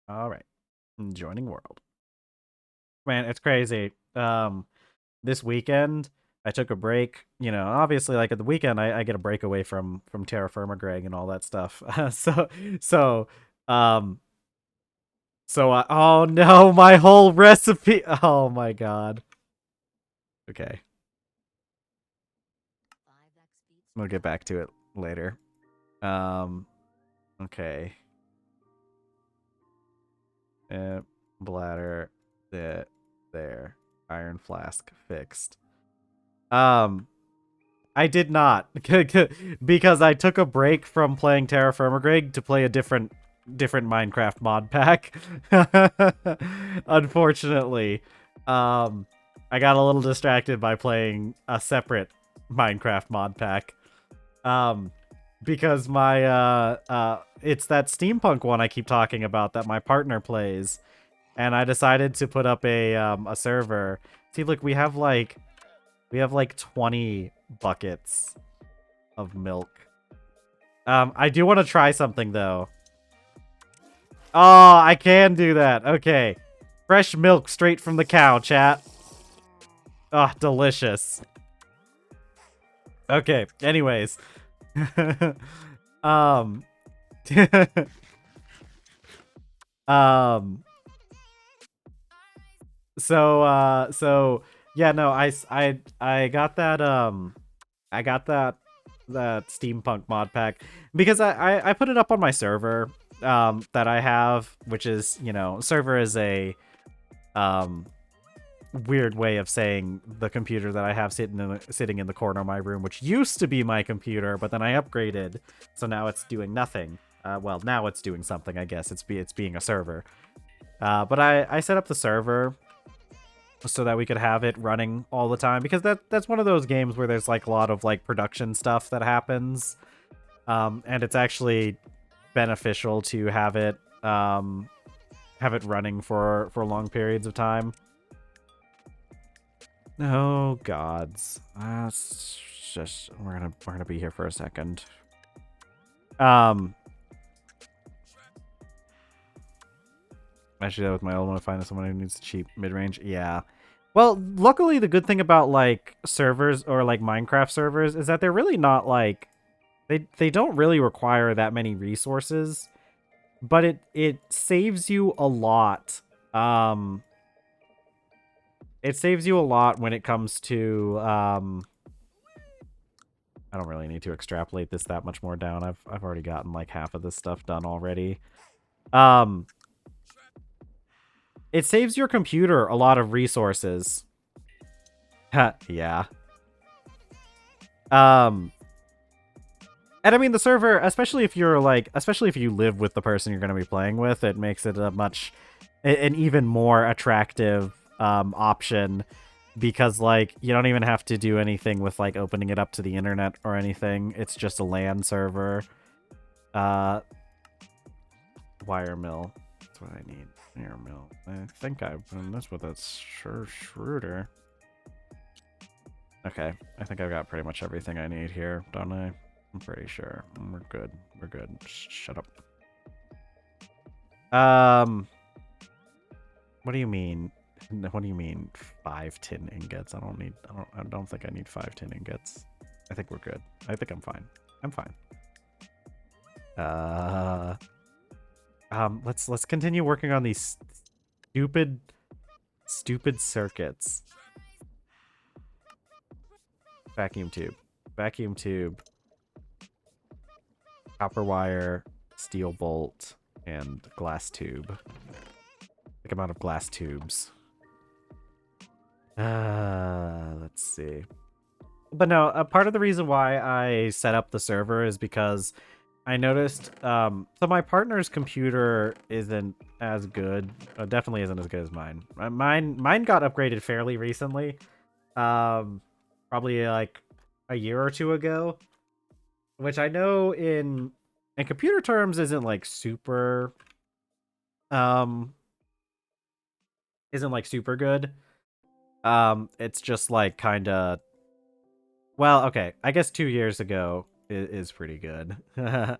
All right. Joining world. Man, it's crazy. This weekend I took a break. You know, obviously, like at the weekend, I get a break away from TerrafirmaGreg and all that stuff. Oh no, my whole recipe. Oh my god. Okay, we'll get back to it later. Okay. Bladder. There. Iron flask fixed. I did not because I took a break from playing TerrafirmaGreg to play a different Minecraft mod pack. Unfortunately, I got a little distracted by playing a separate Minecraft mod pack. Because my it's that steampunk one I keep talking about that my partner plays, and I decided to put up a server. See, look, we have like 20 buckets of milk. I do want to try something though. Oh, I can do that. Okay. Fresh milk straight from the cow, chat. Oh, delicious. Okay, anyways. So yeah, no, I got that steampunk mod pack because I put it up on my server that I have, which is, you know, server is a weird way of saying the computer that I have sitting in the corner of my room, which used to be my computer, but then I upgraded, so now it's doing nothing. Well, now it's doing something, I guess. It's being a server. But I set up the server so that we could have it running all the time, because that's one of those games where there's like a lot of like production stuff that happens, and it's actually beneficial to have it have it running for long periods of time. Oh gods. It's just we're gonna be here for a second. Actually, that was my old one. Finding someone who needs cheap mid-range. Yeah. Well, luckily, the good thing about like servers or like Minecraft servers is that they're really not like they don't really require that many resources, but it saves you a lot. It saves you a lot when it comes to I don't really need to extrapolate this that much more down. I've already gotten like half of this stuff done already. It saves your computer a lot of resources. Yeah. And I mean the server, especially if you're like, especially if you live with the person you're going to be playing with, it makes it an even more attractive option, because like you don't even have to do anything with like opening it up to the internet or anything. It's just a LAN server. Wire mill. That's what I need. Wire mill. I think I've done this with a Schroeder. Okay, I think I've got pretty much everything I need here, don't I? I'm pretty sure. We're good. We're good. Shut up. What do you mean? What do you mean 5 tin ingots? I don't think I need 5 tin ingots. I think we're good. I think I'm fine. I'm fine. Let's continue working on these stupid circuits. Vacuum tube. Vacuum tube. Copper wire, steel bolt, and glass tube. Big amount of glass tubes. Let's see. But no, part of the reason why I set up the server is because I noticed, so my partner's computer isn't as good. Definitely isn't as good as mine. Mine got upgraded fairly recently. Probably like a year or two ago. Which I know in computer terms isn't like super good. It's just like kind of, well, okay, I guess 2 years ago is pretty good. Why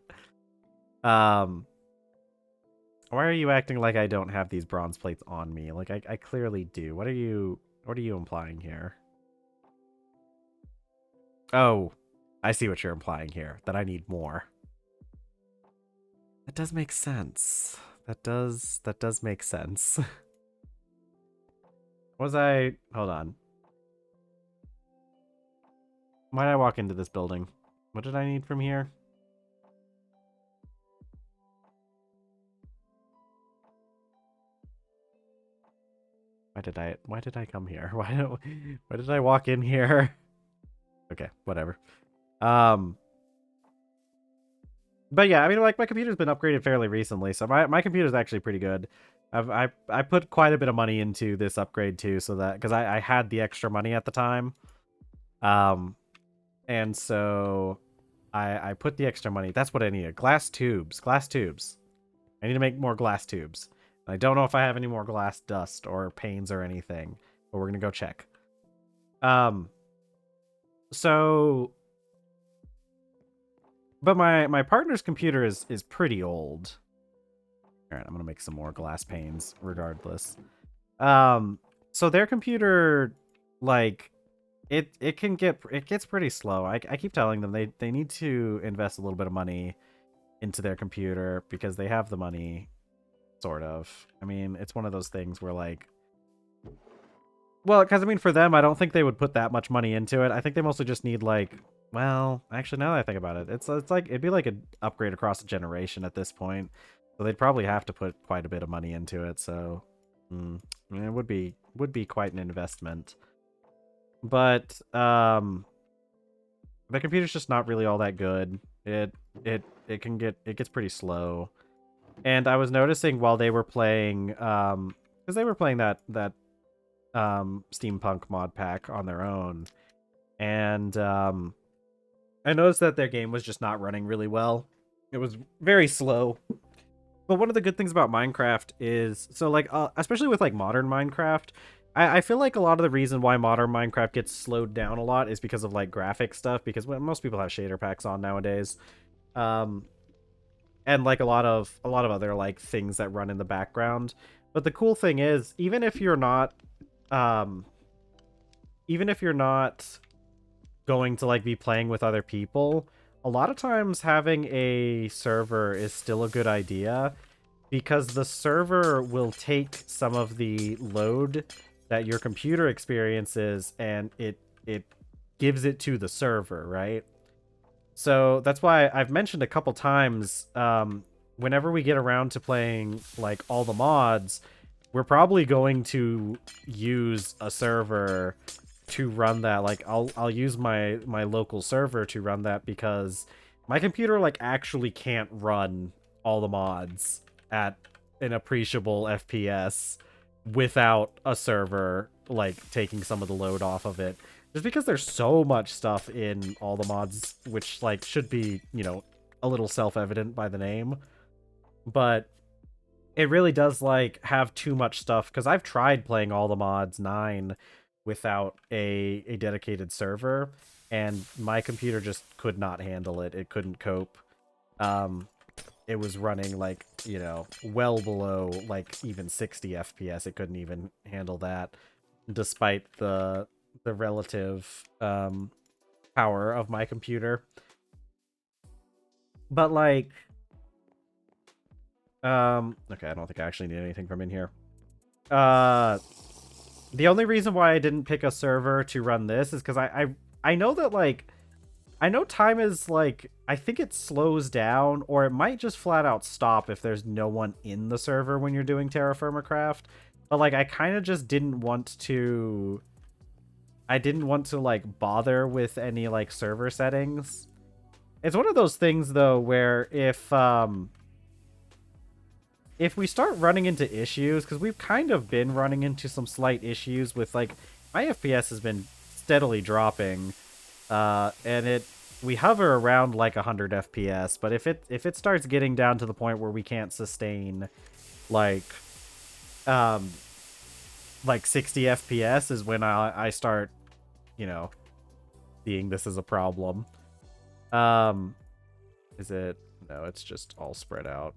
are you acting like I don't have these bronze plates on me? Like I clearly do. What are you implying here? Oh, I see what you're implying here, that I need more. That does make sense. That does make sense. Hold on. Why did I walk into this building? What did I need from here? Why did I come here? Why did I walk in here? Okay, whatever. But yeah, I mean, like, my computer's been upgraded fairly recently, so my computer's actually pretty good. I put quite a bit of money into this upgrade too, so that, because I had the extra money at the time, and so I put the extra money. That's what I needed. Glass tubes. I need to make more glass tubes. I don't know if I have any more glass dust or panes or anything, but we're gonna go check. So, but my partner's computer is pretty old. All right, I'm gonna make some more glass panes regardless. So their computer, like, it gets pretty slow. I keep telling them they need to invest a little bit of money into their computer because they have the money, sort of. I mean, it's one of those things where, like, well, because I mean, for them, I don't think they would put that much money into it. I think they mostly just need, like, well, actually, now that I think about it, it's like it'd be like an upgrade across a generation at this point. So they'd probably have to put quite a bit of money into it. So I mean, it would be quite an investment. But the computer's just not really all that good. It gets pretty slow. And I was noticing while they were playing, because they were playing that steampunk mod pack on their own, and I noticed that their game was just not running really well. It was very slow. But one of the good things about Minecraft is, so like, especially with like modern Minecraft, I feel like a lot of the reason why modern Minecraft gets slowed down a lot is because of like graphic stuff. Because most people have shader packs on nowadays, um, and like a lot of other like things that run in the background. But the cool thing is, um, even if you're not going to like be playing with other people, a lot of times having a server is still a good idea because the server will take some of the load that your computer experiences and it gives it to the server, right? So that's why I've mentioned a couple times, whenever we get around to playing like all the mods, we're probably going to use a server to run that. Like I'll use my local server to run that because my computer like actually can't run all the mods at an appreciable FPS without a server like taking some of the load off of it. Just because there's so much stuff in all the mods, which like should be, a little self-evident by the name. But it really does like have too much stuff because I've tried playing all the mods 9 without a dedicated server, and my computer just could not handle it. It couldn't cope. Um, it was running like, well below like even 60 FPS. It couldn't even handle that, despite the relative power of my computer. But like, okay, I don't think I actually need anything from in here. The only reason why I didn't pick a server to run this is because I know that like, I know time is like, I think it slows down, or it might just flat out stop if there's no one in the server when you're doing TerrafirmaCraft. But like, I kind of just didn't want to, like bother with any like server settings. It's one of those things though where if we start running into issues, because we've kind of been running into some slight issues with like, my FPS has been steadily dropping, and we hover around like 100 FPS, but if it starts getting down to the point where we can't sustain like 60 FPS is when I start, seeing this as a problem. Is it? No, it's just all spread out.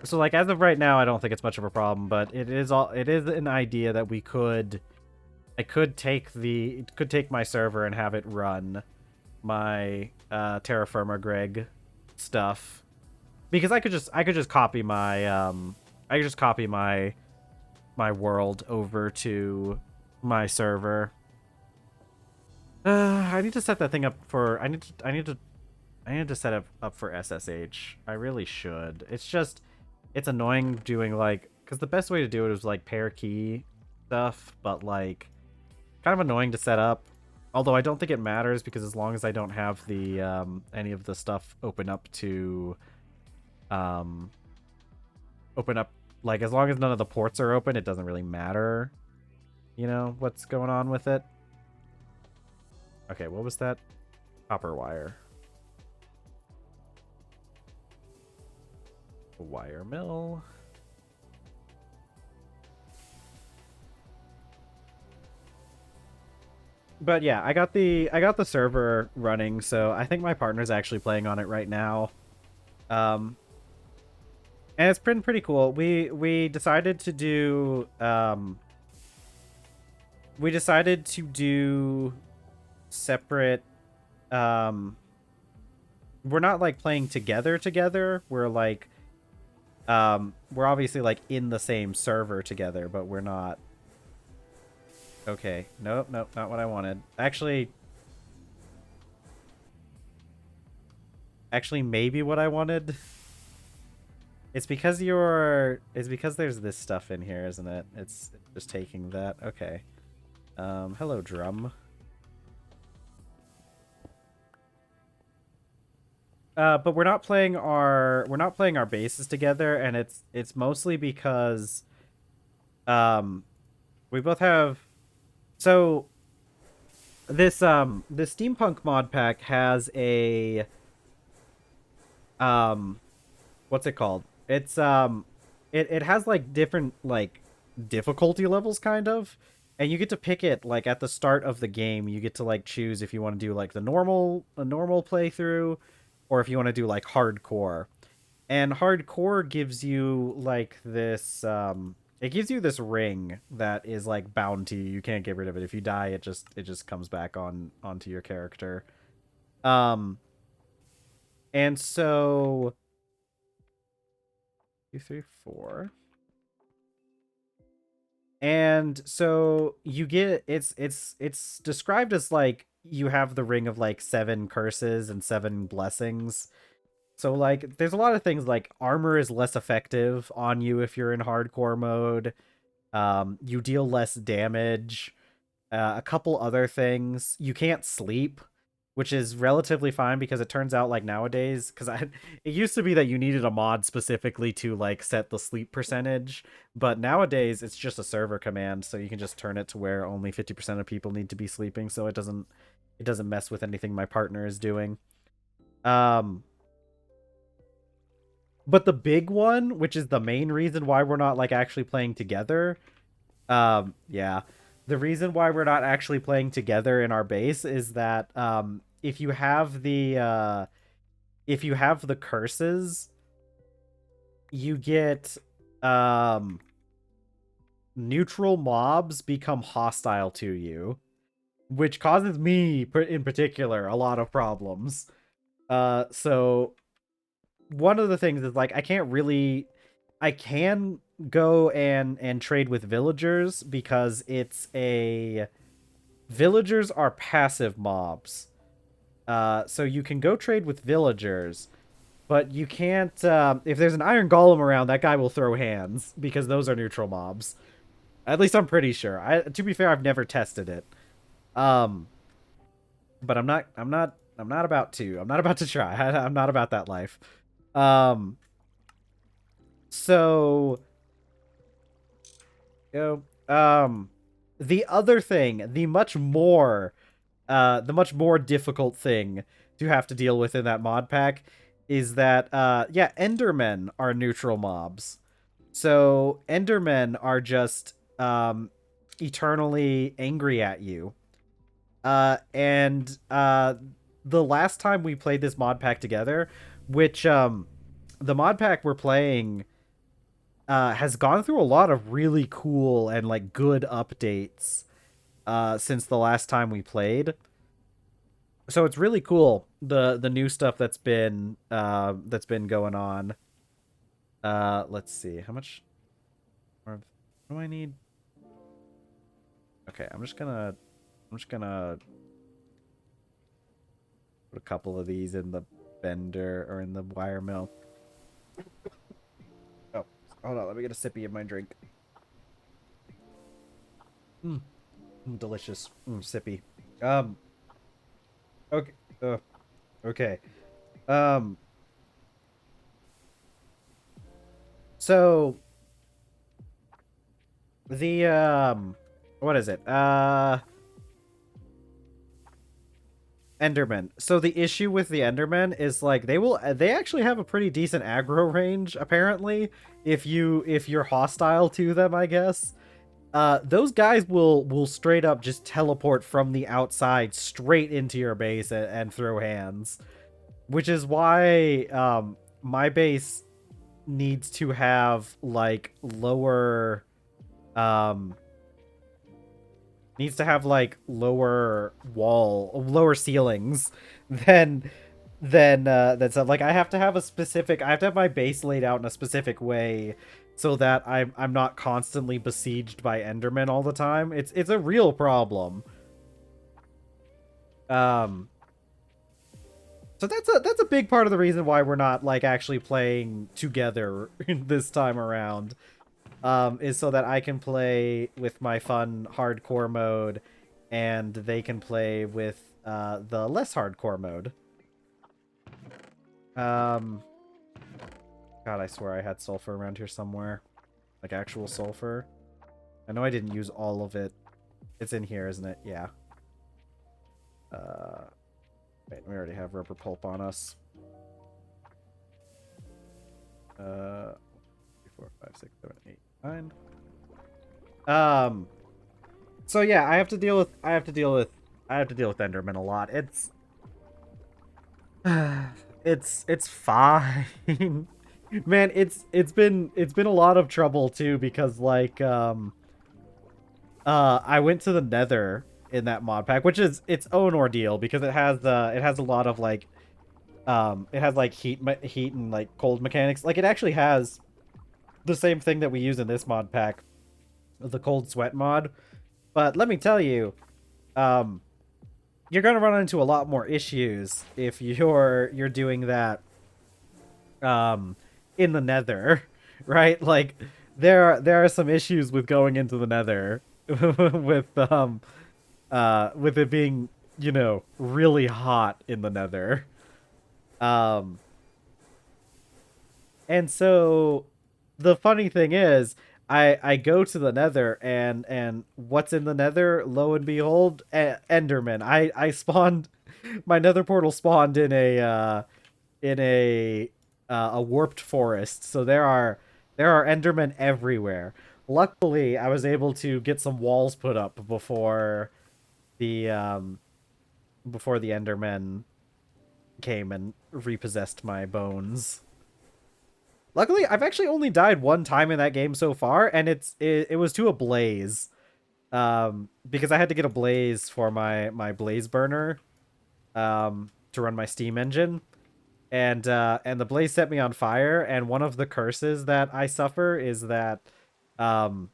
So like as of right now, I don't think it's much of a problem, but it is an idea that I could take my server and have it run my TerrafirmaGreg stuff, because I could just copy my world over to my server. I need to set that thing up for I need to set it up for SSH. I really should. It's annoying doing like, because the best way to do it is like pair key stuff, but like kind of annoying to set up. Although I don't think it matters, because as long as I don't have the any of the stuff open up, like as long as none of the ports are open, it doesn't really matter, what's going on with it. Okay, what was that? Copper wire. Wire mill. But yeah, I got the server running, so I think my partner's actually playing on it right now. And it's been pretty cool. We decided to do separate, we're not like playing together. We're like, we're obviously like in the same server together, but we're not. Okay, nope, not what I wanted. Actually, maybe what I wanted. It's because there's this stuff in here, isn't it? It's just taking that. Okay. Hello, drum. But we're not playing our bases together, and it's mostly because we both have, so this steampunk mod pack has a what's it called? It has like different like difficulty levels kind of, and you get to pick it like at the start of the game. You get to like choose if you want to do like a normal playthrough, or if you want to do like hardcore. And hardcore gives you like this it gives you this ring that is like bound to you. You can't get rid of it. If you die, it just comes back onto your character. Um and so 2, 3, 4. And so you get it's described as like you have the ring of like 7 curses and 7 blessings. So like there's a lot of things like armor is less effective on you if you're in hardcore mode. You deal less damage. A couple other things. You can't sleep, which is relatively fine because it turns out like nowadays, because I it used to be that you needed a mod specifically to like set the sleep percentage, but nowadays it's just a server command, so you can just turn it to where only 50% of people need to be sleeping, so it doesn't mess with anything my partner is doing. Um, but the big one, which is the main reason why we're not like actually playing together, yeah. The reason why we're not actually playing together in our base is that if you have the curses, you get um neutral mobs become hostile to you, which causes me in particular a lot of problems. So one of the things is like I can go and trade with villagers because villagers are passive mobs. So you can go trade with villagers, but you can't if there's an iron golem around, that guy will throw hands because those are neutral mobs. At least I'm pretty sure. To be fair, I've never tested it. Um but I'm not about to. I'm not about to try. I'm not about that life. Um so you know, the other thing, the much more difficult thing to have to deal with in that mod pack is that yeah, endermen are neutral mobs. So endermen are just eternally angry at you. And the last time we played this mod pack together, which the mod pack we're playing has gone through a lot of really cool and like good updates since the last time we played. So it's really cool, the new stuff that's been going on. Let's see. How much more do I need? Okay, I'm just gonna put a couple of these in the bender or in the wire mill. Oh, hold on, let me get a sippy of my drink. Mm, delicious. Sippy. Um, okay. Okay. Um, so the what is it? Endermen. So the issue with the Endermen is like they actually have a pretty decent aggro range apparently if you're hostile to them, I guess. Those guys will straight up just teleport from the outside straight into your base and throw hands, which is why my base needs to have like um lower ceilings than like I have to have my base laid out in a specific way so that I'm not constantly besieged by endermen all the time. It's a real problem. um so that's a big part of the reason why we're not like actually playing together this time around, is so that I can play with my fun hardcore mode and they can play with the less hardcore mode. Um, God, I swear I had sulfur around here somewhere. Like actual sulfur. I know I didn't use all of it. It's in here, isn't it? Yeah. Wait, we already have rubber pulp on us. 3, 4, 5, 6, 7, 8, 9. So yeah, I have to deal with Enderman a lot. It's fine. Man, it's been a lot of trouble too because like I went to the Nether in that mod pack, which is its own ordeal because it has a lot of like it has like heat and like cold mechanics. Like it actually has the same thing that we use in this mod pack, the cold sweat mod. But let me tell you, um you're going to run into a lot more issues if you're doing that in the Nether, right? Like there are some issues with going into the Nether with it being, really hot in the Nether. Um and so the funny thing is I go to the Nether and what's in the Nether? Lo and behold, Enderman. I spawned my Nether portal spawned in a warped forest. So there are Endermen everywhere. Luckily, I was able to get some walls put up the before the Endermen came and repossessed my bones. Luckily, I've actually only died one time in that game so far, and it was to a blaze. Because I had to get a blaze for my blaze burner to run my steam engine. And the blaze set me on fire, and one of the curses that I suffer um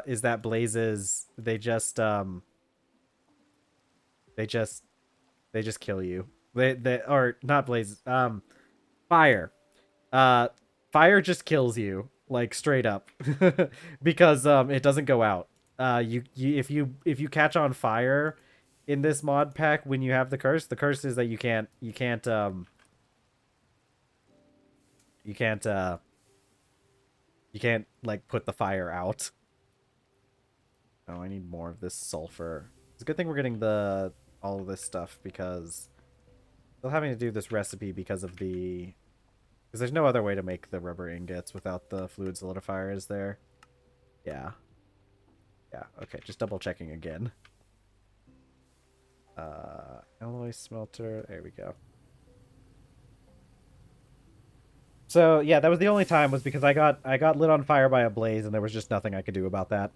is that blazes they just they just kill you. They or not blazes, fire. Uh Fire just kills you, like straight up. Because it doesn't go out. You if you catch on fire in this mod pack when you have the curse is that you can't you can't like put the fire out. Oh, I need more of this sulfur. It's a good thing we're getting all of this stuff because still having to do this recipe because there's no other way to make the rubber ingots without the fluid solidifier, is there? Yeah. Yeah, okay, just double checking again. Alloy smelter, there we go. So yeah, that was the only time was because I got lit on fire by a blaze and there was just nothing I could do about that.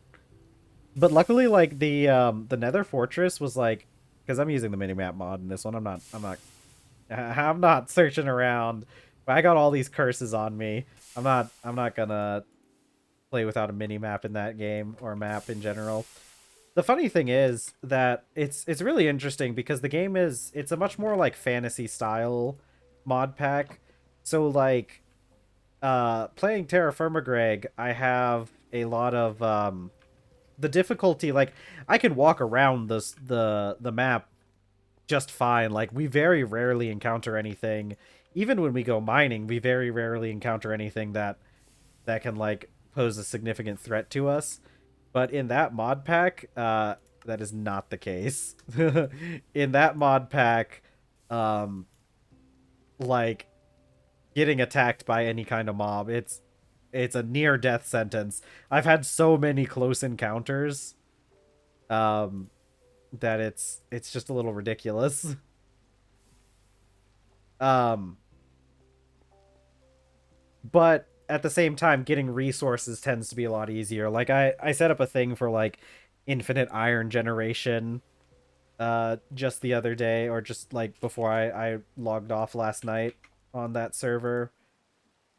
But luckily, like the Nether Fortress was like, because I'm using the minimap mod in this one. I'm not searching around. But I got all these curses on me. I'm not gonna play without a minimap in that game or map in general. The funny thing is that it's really interesting because the game it's a much more like fantasy style mod pack. So like playing TerrafirmaGreg, I have a lot of the difficulty, like I can walk around the map just fine. Like we very rarely encounter anything. Even when we go mining, we very rarely encounter anything that can like pose a significant threat to us. But in that mod pack, that is not the case. In that mod pack, um, like getting attacked by any kind of mob, it's a near death sentence. I've had so many close encounters, um, that it's just a little ridiculous. Um, but at the same time, getting resources tends to be a lot easier. Like I set up a thing for like infinite iron generation just the other day, or just like before I logged off last night on that server.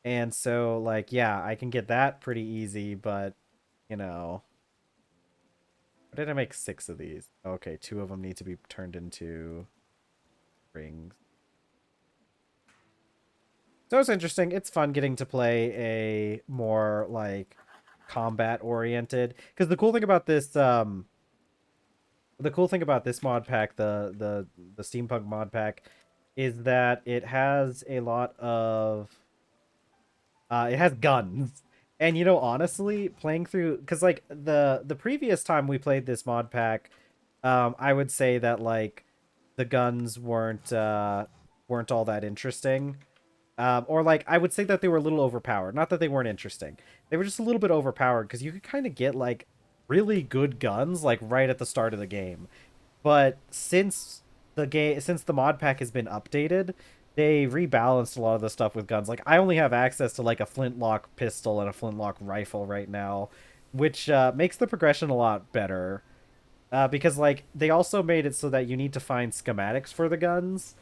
And so like yeah, I can get that pretty easy, but you know, why did I make 6 of these? Okay, 2 of them need to be turned into rings. So it's interesting. It's fun getting to play a more like combat oriented, because the cool thing about this mod pack, the steampunk mod pack, is that it has a lot of it has guns. And honestly, playing through, because like the previous time we played this mod pack, I would say that like the guns weren't all that interesting. Or like I would say that they were a little overpowered. Not that they weren't interesting. They were just a little bit overpowered because you could kind of get like really good guns like right at the start of the game. But since the mod pack has been updated, they rebalanced a lot of the stuff with guns. Like I only have access to like a flintlock pistol and a flintlock rifle right now, which makes the progression a lot better. Because like they also made it so that you need to find schematics for the guns,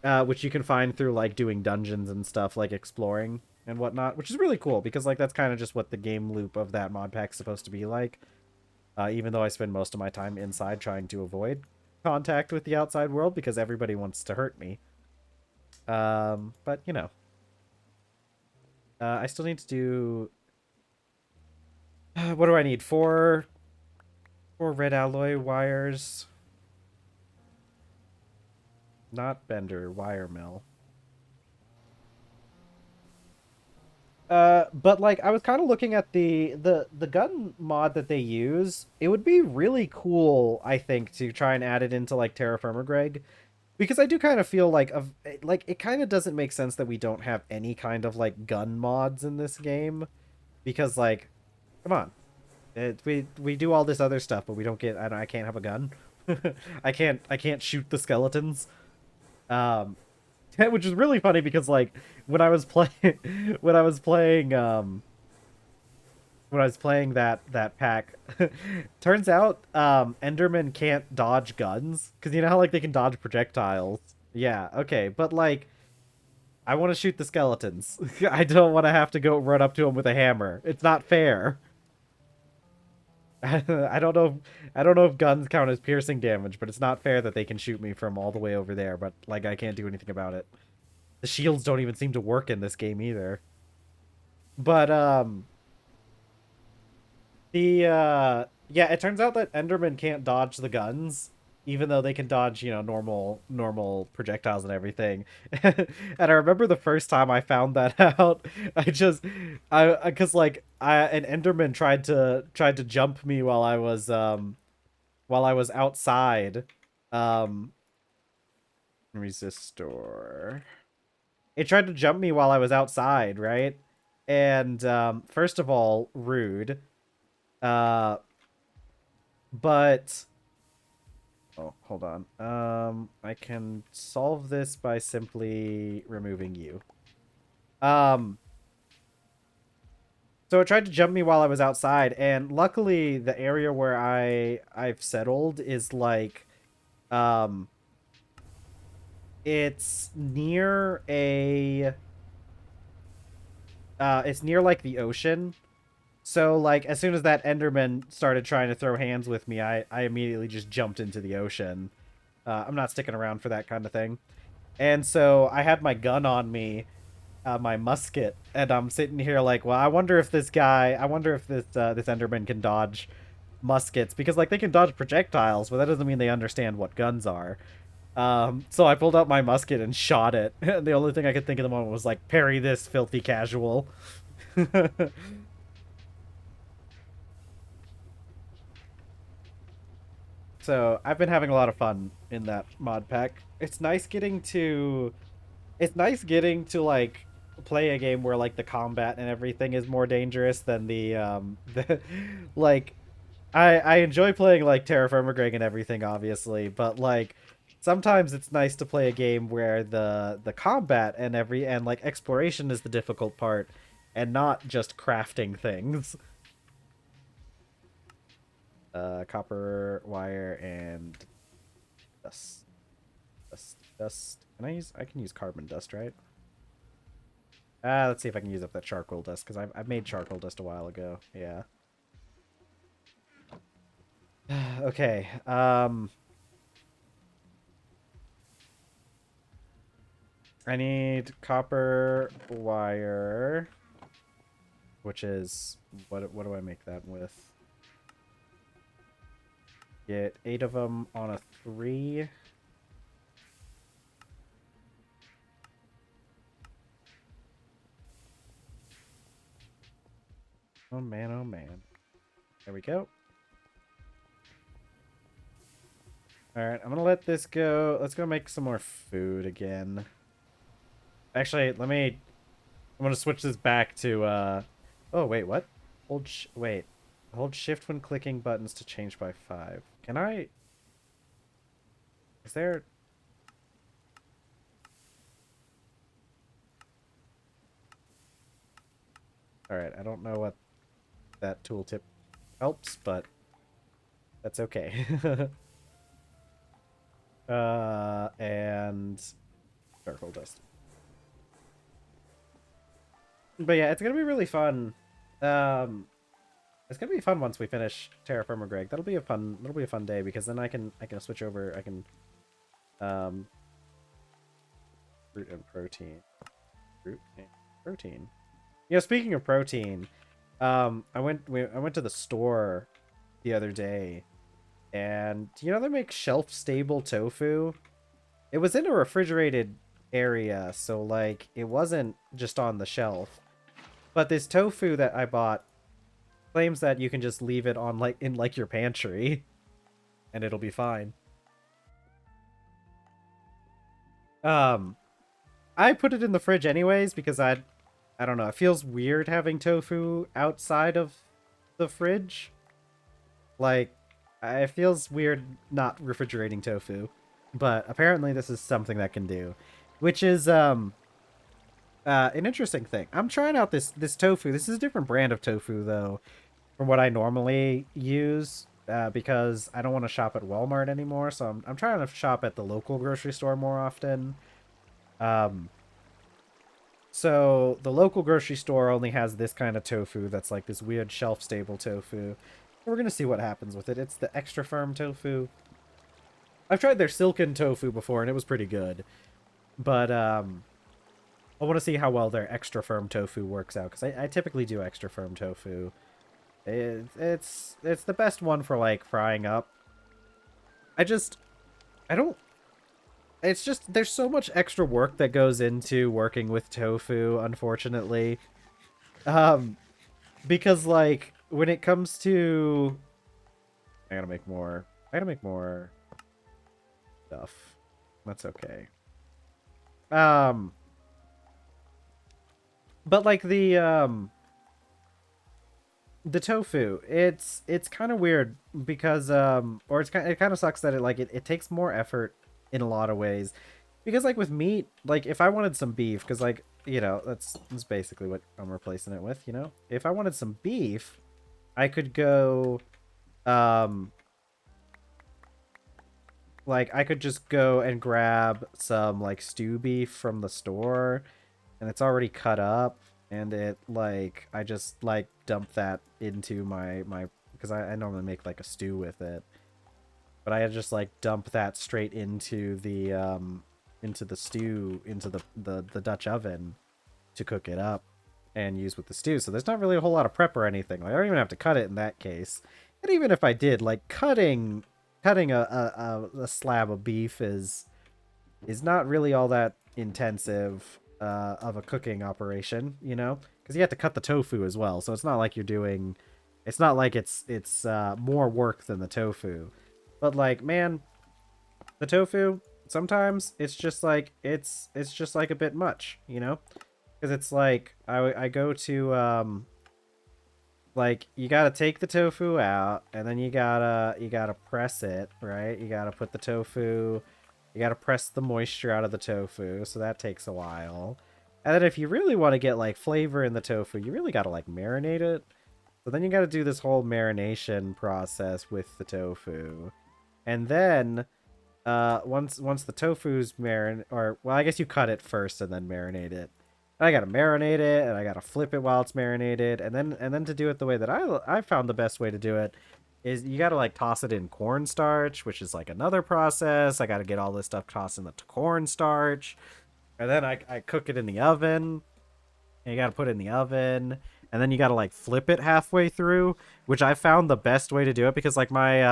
which you can find through like doing dungeons and stuff, like exploring and whatnot, which is really cool because like that's kind of just what the game loop of that mod pack's supposed to be like. Even though I spend most of my time inside trying to avoid contact with the outside world because everybody wants to hurt me. But you know, I still need to do. What do I need? Four red alloy wires. Not bender, wire mill. But like I was kind of looking at the gun mod that they use. It would be really cool, I think, to try and add it into like TerrafirmaGreg, because I do kind of feel like it kind of doesn't make sense that we don't have any kind of like gun mods in this game, because like, come on, we do all this other stuff, but we don't get. I can't have a gun. I can't shoot the skeletons. Um, which is really funny because like when I was playing when I was playing when I was playing that pack, turns out Endermen can't dodge guns because you know how like they can dodge projectiles. Yeah, okay, but like I want to shoot the skeletons. I don't want to have to go run up to them with a hammer. It's not fair. I don't know. I don't know if guns count as piercing damage, but it's not fair that they can shoot me from all the way over there. But like I can't do anything about it. The shields don't even seem to work in this game either. But yeah, it turns out that Enderman can't dodge the guns, even though they can dodge, you know, normal projectiles and everything. And I remember the first time I found that out, I because like an Enderman tried to jump me while I was outside. Um Resistor. It tried to jump me while I was outside, right? And first of all, rude. Uh, but oh, hold on. I can solve this by simply removing you. Um, so it tried to jump me while I was outside, and luckily the area where I've settled is like, um, it's near it's near like the ocean. So, like, as soon as that Enderman started trying to throw hands with me, I immediately just jumped into the ocean. I'm not sticking around for that kind of thing. And so I had my gun on me, my musket, and I'm sitting here like, well, I wonder if this Enderman can dodge muskets, because like they can dodge projectiles, but that doesn't mean they understand what guns are. So I pulled out my musket and shot it. And the only thing I could think of the moment was like, parry this, filthy casual. So I've been having a lot of fun in that mod pack. It's nice getting to like play a game where like the combat and everything is more dangerous than the like I enjoy playing like Terra Firma Greg and everything obviously, but like sometimes it's nice to play a game where the combat and like exploration is the difficult part and not just crafting things. Copper wire and dust. Dust. I can use carbon dust, right? Let's see if I can use up that charcoal dust, because I've made charcoal dust a while ago. Yeah. Okay. I need copper wire, which is what do I make that with? Get 8 of them on a 3. Oh man, oh man. There we go. Alright, I'm gonna let this go. Let's go make some more food again. Actually, I'm gonna switch this back to, oh, wait, what? Wait. Hold shift when clicking buttons to change by 5. Can I... Is there... Alright, I don't know what that tooltip helps, but that's okay. And charcoal dust. But yeah, it's gonna be really fun. It's gonna be fun once we finish TerrafirmaGreg. That'll be a fun day because then I can switch over. I can fruit and protein. Fruit and protein. You know, speaking of protein, I went to the store the other day, and you know they make shelf-stable tofu. It was in a refrigerated area, so like it wasn't just on the shelf. But this tofu that I bought claims that you can just leave it on in your pantry, and it'll be fine. I put it in the fridge anyways because I don't know. It feels weird having tofu outside of the fridge. Like, it feels weird not refrigerating tofu. But apparently this is something that can do. Which is, an interesting thing. I'm trying out this tofu. This is a different brand of tofu, though, from what I normally use. Because I don't want to shop at Walmart anymore. So I'm trying to shop at the local grocery store more often. So the local grocery store only has this kind of tofu that's like this weird shelf-stable tofu. We're going to see what happens with it. It's the extra firm tofu. I've tried their silken tofu before, and it was pretty good. But I want to see how well their extra firm tofu works out, because I typically do extra firm tofu. It's the best one for, like, frying up. I don't... It's just, there's so much extra work that goes into working with tofu, unfortunately. Because, like, when it comes to... I gotta make more stuff. That's okay. But, like, the tofu, it's kind of weird because, or it kind of sucks that it takes more effort in a lot of ways, because like with meat, like if I wanted some beef, because like, you know, that's basically what I'm replacing it with, you know. If I wanted some beef, I could go like I could just go and grab some like stew beef from the store, and it's already cut up, and it like I just like dump that into my because I normally make like a stew with it. But I just like dump that straight into the stew, into the Dutch oven to cook it up and use with the stew. So there's not really a whole lot of prep or anything. Like I don't even have to cut it in that case. And even if I did, like cutting a slab of beef is not really all that intensive of a cooking operation, you know, because you have to cut the tofu as well. So it's not like you're doing, it's not like it's more work than the tofu. But like, man, the tofu, sometimes it's just like it's just like a bit much, you know? Because it's like I go to like you gotta take the tofu out, and then you gotta press it, right? You gotta put the tofu, you gotta press the moisture out of the tofu, so that takes a while. And then if you really want to get like flavor in the tofu, you really gotta like marinate it. So then you gotta do this whole marination process with the tofu. And then, once the tofu's well, I guess you cut it first and then marinate it. And I gotta marinate it, and I gotta flip it while it's marinated, and then to do it the way that I found the best way to do it is you gotta like toss it in cornstarch, which is like another process. I gotta get all this stuff tossed in the cornstarch, and then I cook it in the oven. And you gotta put it in the oven, and then you gotta like flip it halfway through, which I found the best way to do it because like my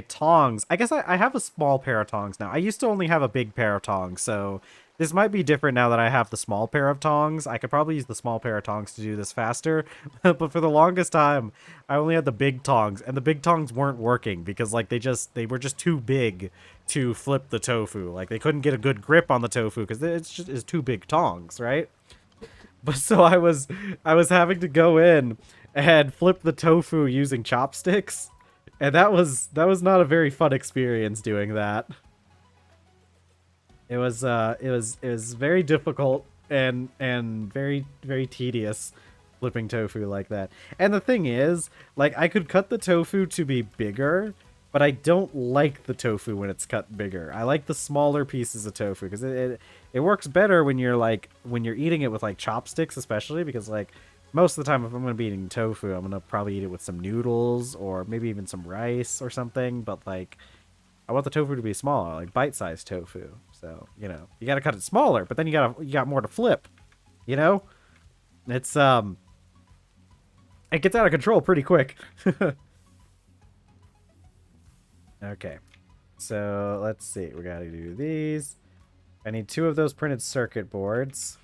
tongs, I guess I have a small pair of tongs now. I used to only have a big pair of tongs, so This might be different now that I have the small pair of tongs. I could probably use the small pair of tongs to do this faster. But for the longest time, I only had the big tongs, and the big tongs weren't working because like they were just too big to flip the tofu. Like they couldn't get a good grip on the tofu because it's too big tongs, right? But so I was having to go in and flip the tofu using chopsticks, and that was not a very fun experience doing that. It was very difficult and very tedious flipping tofu like that. And the thing is, like I could cut the tofu to be bigger, but I don't like the tofu when it's cut bigger. I like the smaller pieces of tofu because it works better when you're eating it with like chopsticks, especially because like most of the time if I'm gonna be eating tofu, I'm gonna probably eat it with some noodles or maybe even some rice or something. But like I want the tofu to be smaller, like bite-sized tofu. So, you gotta cut it smaller, but then you got more to flip. You know? It's it gets out of control pretty quick. Okay. So let's see. We gotta do these. I need 2 of those printed circuit boards.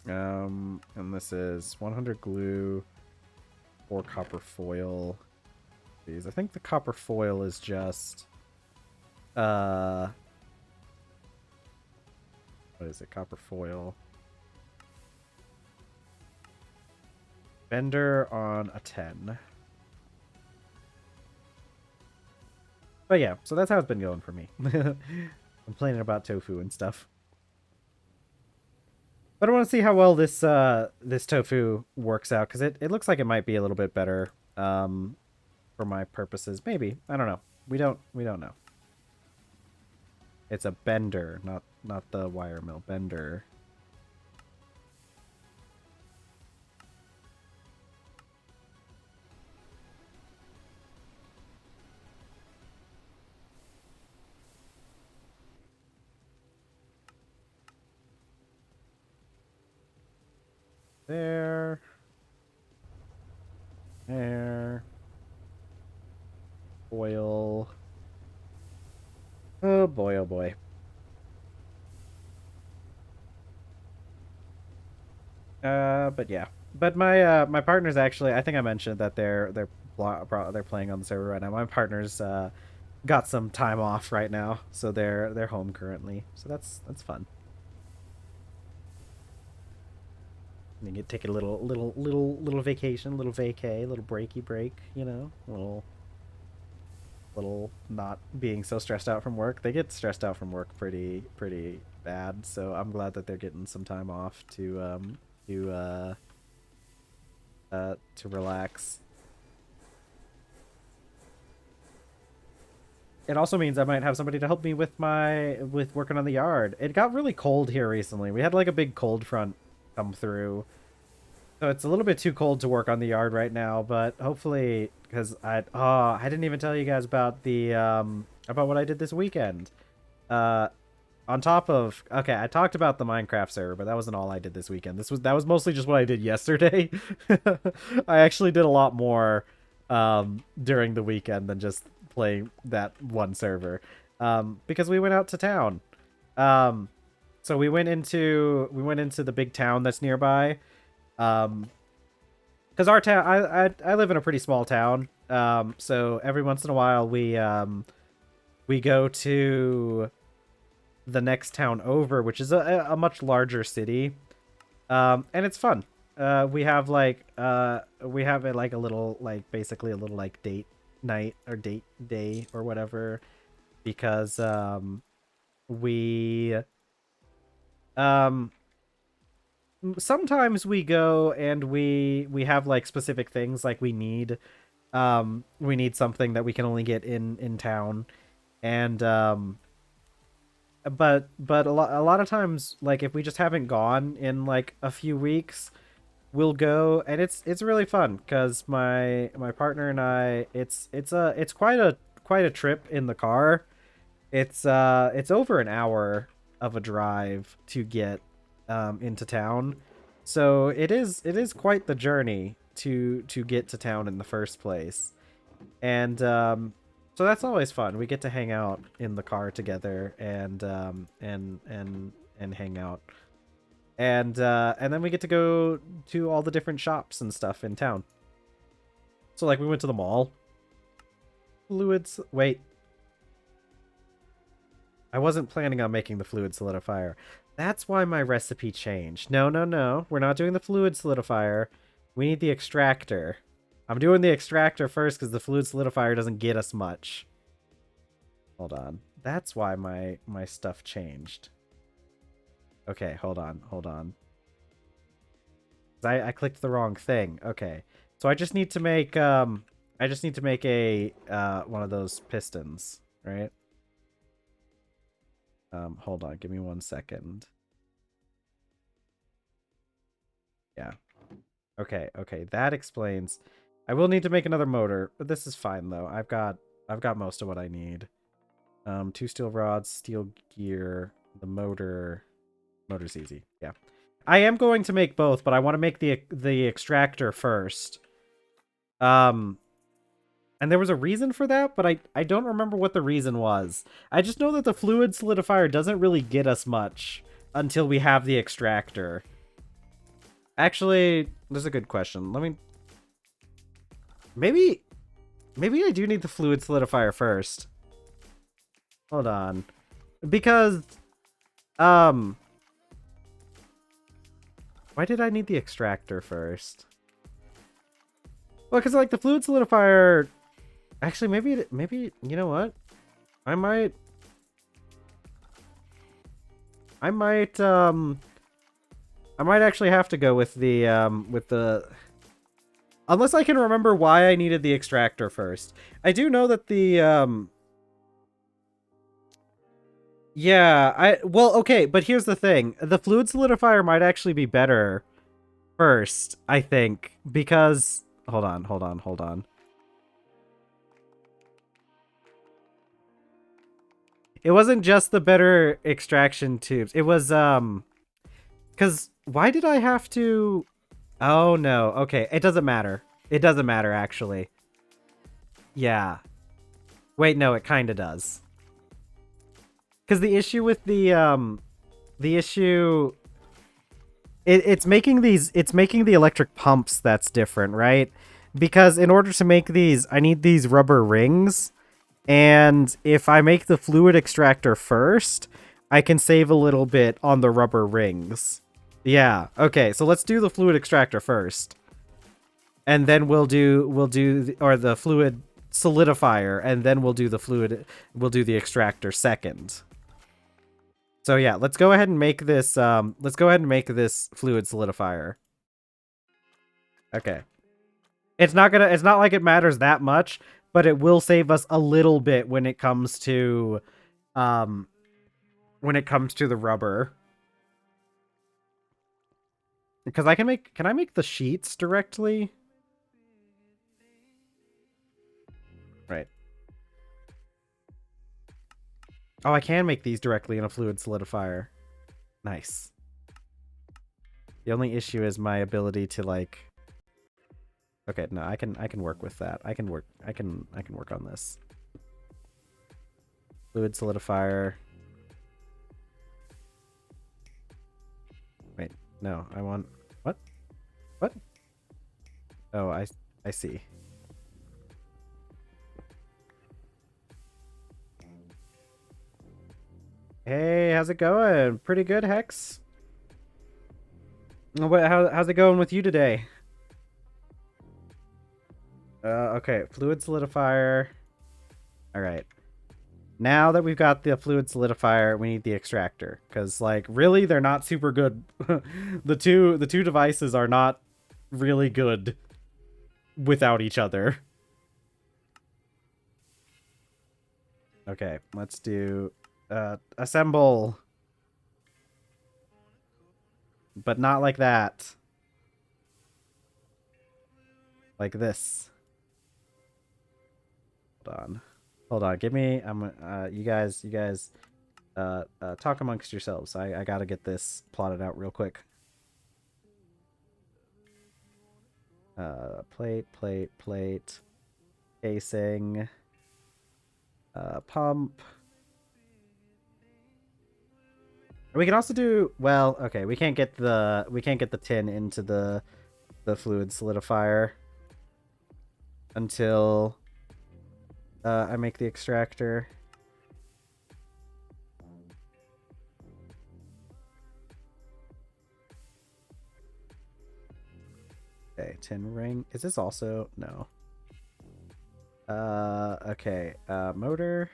And this is 100 glue, 4 copper foil. These. I think the copper foil is just what is it? Copper foil. Bender on a 10. But yeah, so that's how it's been going for me. Complaining about tofu and stuff. But I want to see how well this tofu works out because it looks like it might be a little bit better for my purposes. Maybe. I don't know. We don't know. It's a bender, not the wire mill. Bender. There. There. Oil. Oh boy, oh boy. But yeah. But my partner's actually, I think I mentioned that they're playing on the server right now. My partner's got some time off right now, so they're home currently. So that's fun. You get take a little vacation, little vacay, little breaky break, little not being so stressed out from work. They get stressed out from work pretty bad, so I'm glad that they're getting some time off to to relax. It also means I might have somebody to help me with working on the yard. It got really cold here recently. We had like a big cold front come through. So it's a little bit too cold to work on the yard right now, but hopefully, because I didn't even tell you guys about the about what I did this weekend. On top of, okay, I talked about the Minecraft server, but that wasn't all I did this weekend. That was mostly just what I did yesterday. I actually did a lot more during the weekend than just playing that one server, because we went out to town. So we went into the big town that's nearby. Because our town, I live in a pretty small town. So every once in a while we go to the next town over, which is a much larger city. And it's fun. We have it like a little, like basically a little like date night or date day or whatever, because we sometimes we go and we have like specific things, like we need something that we can only get in town, and but a lot of times, like if we just haven't gone in like a few weeks, we'll go, and it's really fun because my partner and I, it's quite a trip in the car. It's over an hour of a drive to get into town, so it is quite the journey to get to town in the first place. And So that's always fun. We get to hang out in the car together and hang out. And then we get to go to all the different shops and stuff in town. So like we went to the mall. Fluids. Wait. I wasn't planning on making the fluid solidifier. That's why my recipe changed. No, no, no. We're not doing the fluid solidifier. We need the extractor. I'm doing the extractor first because the fluid solidifier doesn't get us much. Hold on. That's why my stuff changed. Okay, hold on, hold on. I clicked the wrong thing. Okay. So I just need to make a one of those pistons, right? Hold on, give me 1 second. Yeah. Okay, okay, that explains. I will need to make another motor, but this is fine though. I've got most of what I need. 2 steel rods, steel gear, the motor. Motor's easy. Yeah. I am going to make both, but I want to make the extractor first. And there was a reason for that, but I don't remember what the reason was. I just know that the fluid solidifier doesn't really get us much until we have the extractor. Actually, there's a good question. Let me... Maybe I do need the fluid solidifier first. Hold on. Because... Why did I need the extractor first? Well, because like the fluid solidifier... Actually, maybe you know what? I might actually have to go with the unless I can remember why I needed the extractor first. I do know that the yeah, well, okay, but here's the thing. The fluid solidifier might actually be better first, I think, because hold on. It wasn't just the better extraction tubes. It was, because why did I have to... Oh, no. Okay, it doesn't matter. It doesn't matter, actually. Yeah. Wait, no, it kind of does. Because the issue with the issue... It's making the electric pumps that's different, right? Because in order to make these, I need these rubber rings. And if I make the fluid extractor first, I can save a little bit on the rubber rings. Yeah, okay, so let's do the fluid extractor first. And then we'll do the fluid solidifier, and then we'll do the extractor second. So yeah, let's go ahead and make this fluid solidifier. Okay. It's not like it matters that much, but it will save us a little bit when it comes to the rubber. Because can I make the sheets directly? Right. Oh, I can make these directly in a fluid solidifier. Nice. The only issue is my ability to like... Okay, no, I can work with that. I can work on this. Fluid solidifier. Wait, no, I want... What? What? Oh, I see. Hey, how's it going? Pretty good, Hex? How's it going with you today? Okay, fluid solidifier. All right. Now that we've got the fluid solidifier, we need the extractor. Because, like, really, they're not super good. The two devices are not really good without each other. Okay, let's do... assemble. But not like that. Like this. Hold on. Give me... you guys... talk amongst yourselves. I gotta get this plotted out real quick. Plate. Casing. Pump. We can also do, well, okay, we can't get the tin into the fluid solidifier until I make the extractor. Okay, tin ring. Is this also? No. Okay. Motor.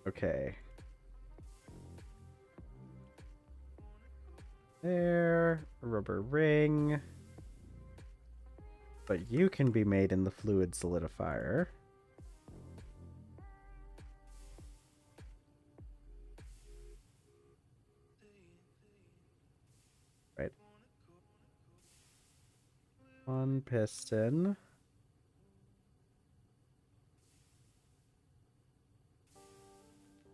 Okay. There. A rubber ring. But you can be made in the fluid solidifier. Right. One piston.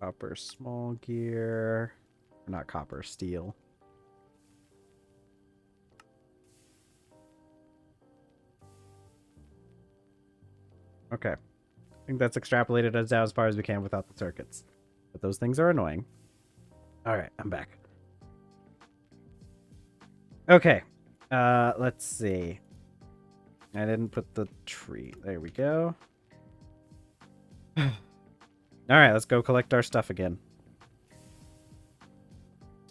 Copper small gear. Not copper, steel. Okay. I think that's extrapolated us down as far as we can without the circuits. But those things are annoying. Alright, I'm back. Okay. Let's see. I didn't put the tree. There we go. Alright, let's go collect our stuff again.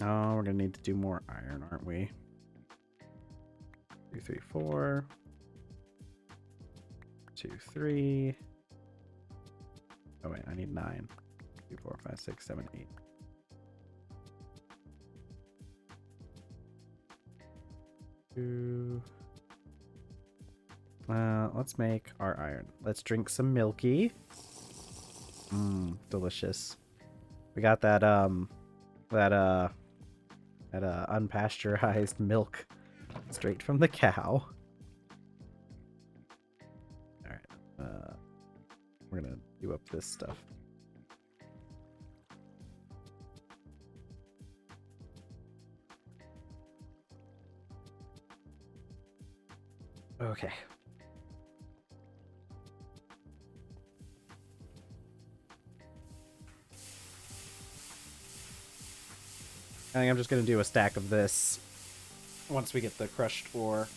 Oh, we're gonna need to do more iron, aren't we? 2, 3, 4. 2, 3. Oh wait, I need 9. 2, 4, 5, 6, 7, 8. Let's make our iron. Let's drink some milky. Delicious. We got that unpasteurized milk straight from the cow. All right. We're gonna do up this stuff. Okay. I think I'm just going to do a stack of this once we get the crushed ore.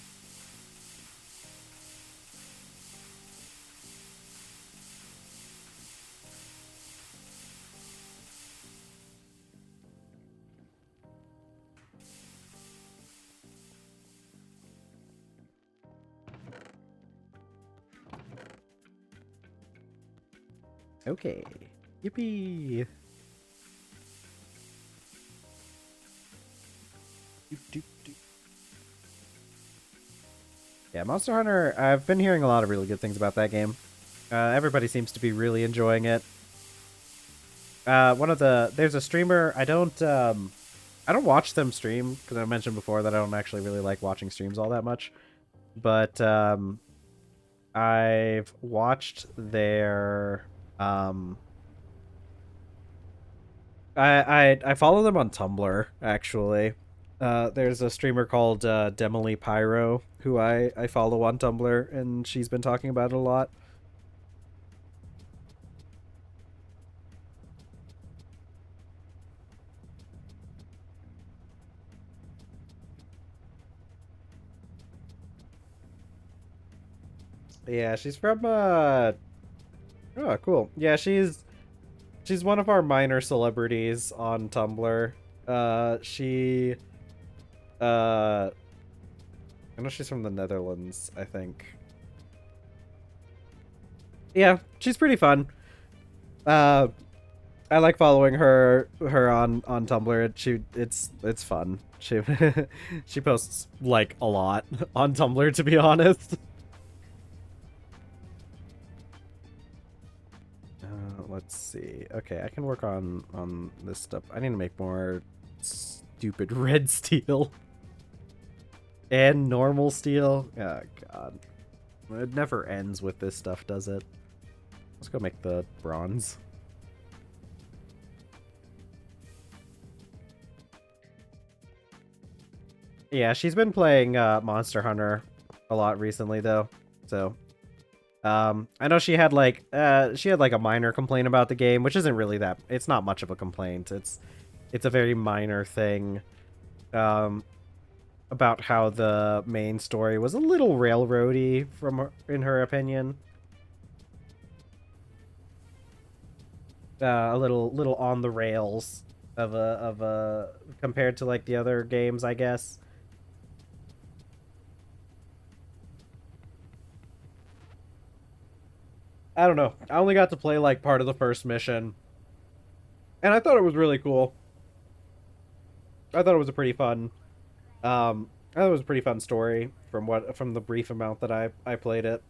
Okay. Yippee! Yeah, Monster Hunter, I've been hearing a lot of really good things about that game. Everybody seems to be really enjoying it. There's a streamer, I don't watch them stream, because I mentioned before that I don't actually really like watching streams all that much. But, I've watched their, I follow them on Tumblr, actually. There's a streamer called Demily Pyro, who I follow on Tumblr, and she's been talking about it a lot. Yeah, she's from oh, cool. Yeah, she's one of our minor celebrities on Tumblr. I know she's from the Netherlands, I think. Yeah, she's pretty fun. I like following her on Tumblr. It's fun. She she posts like a lot on Tumblr, to be honest. Let's see. Okay, I can work on this stuff. I need to make more stupid red steel and normal steel. Oh god, it never ends with this stuff, does it? Let's go make the bronze. Yeah, she's been playing Monster Hunter a lot recently though. So I know she had like a minor complaint about the game, which isn't really that, it's not much of a complaint. It's a very minor thing. Um about how the main story was a little railroady in her opinion. A little on the rails of a compared to like the other games, I guess. I don't know. I only got to play like part of the first mission, and I thought it was really cool. I thought it was a pretty fun. I thought it was a pretty fun story from the brief amount that I played it.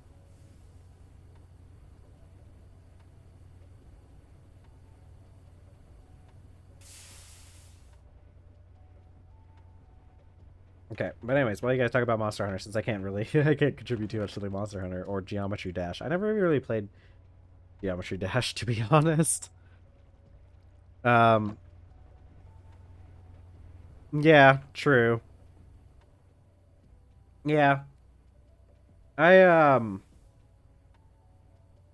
Okay, but anyways, while you guys talk about Monster Hunter, since I can't really I can't contribute too much to the Monster Hunter or Geometry Dash. I never really played Geometry Dash to be honest. Um, yeah, true. Yeah, I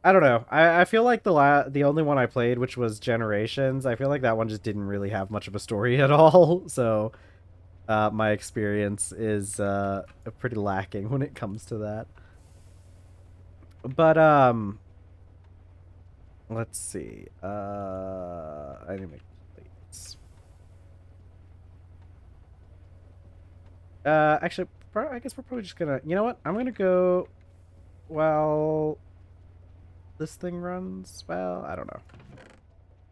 I don't know. I feel like the only one I played, which was Generations, I feel like that one just didn't really have much of a story at all. So my experience is pretty lacking when it comes to that. But let's see. I need to make plates. Actually, I guess we're probably just gonna. You know what? I'm gonna go while this thing runs. Well, I don't know.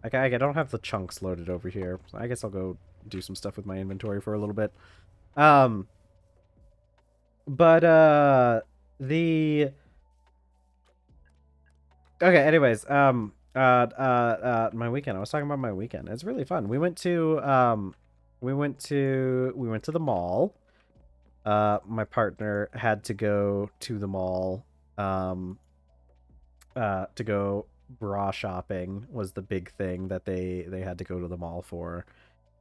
I don't have the chunks loaded over here. So I guess I'll go do some stuff with my inventory for a little bit. Um, but the okay. Anyways, my weekend. I was talking about my weekend. It's really fun. We went to the mall. My partner had to go to the mall. To go bra shopping was the big thing that they had to go to the mall for.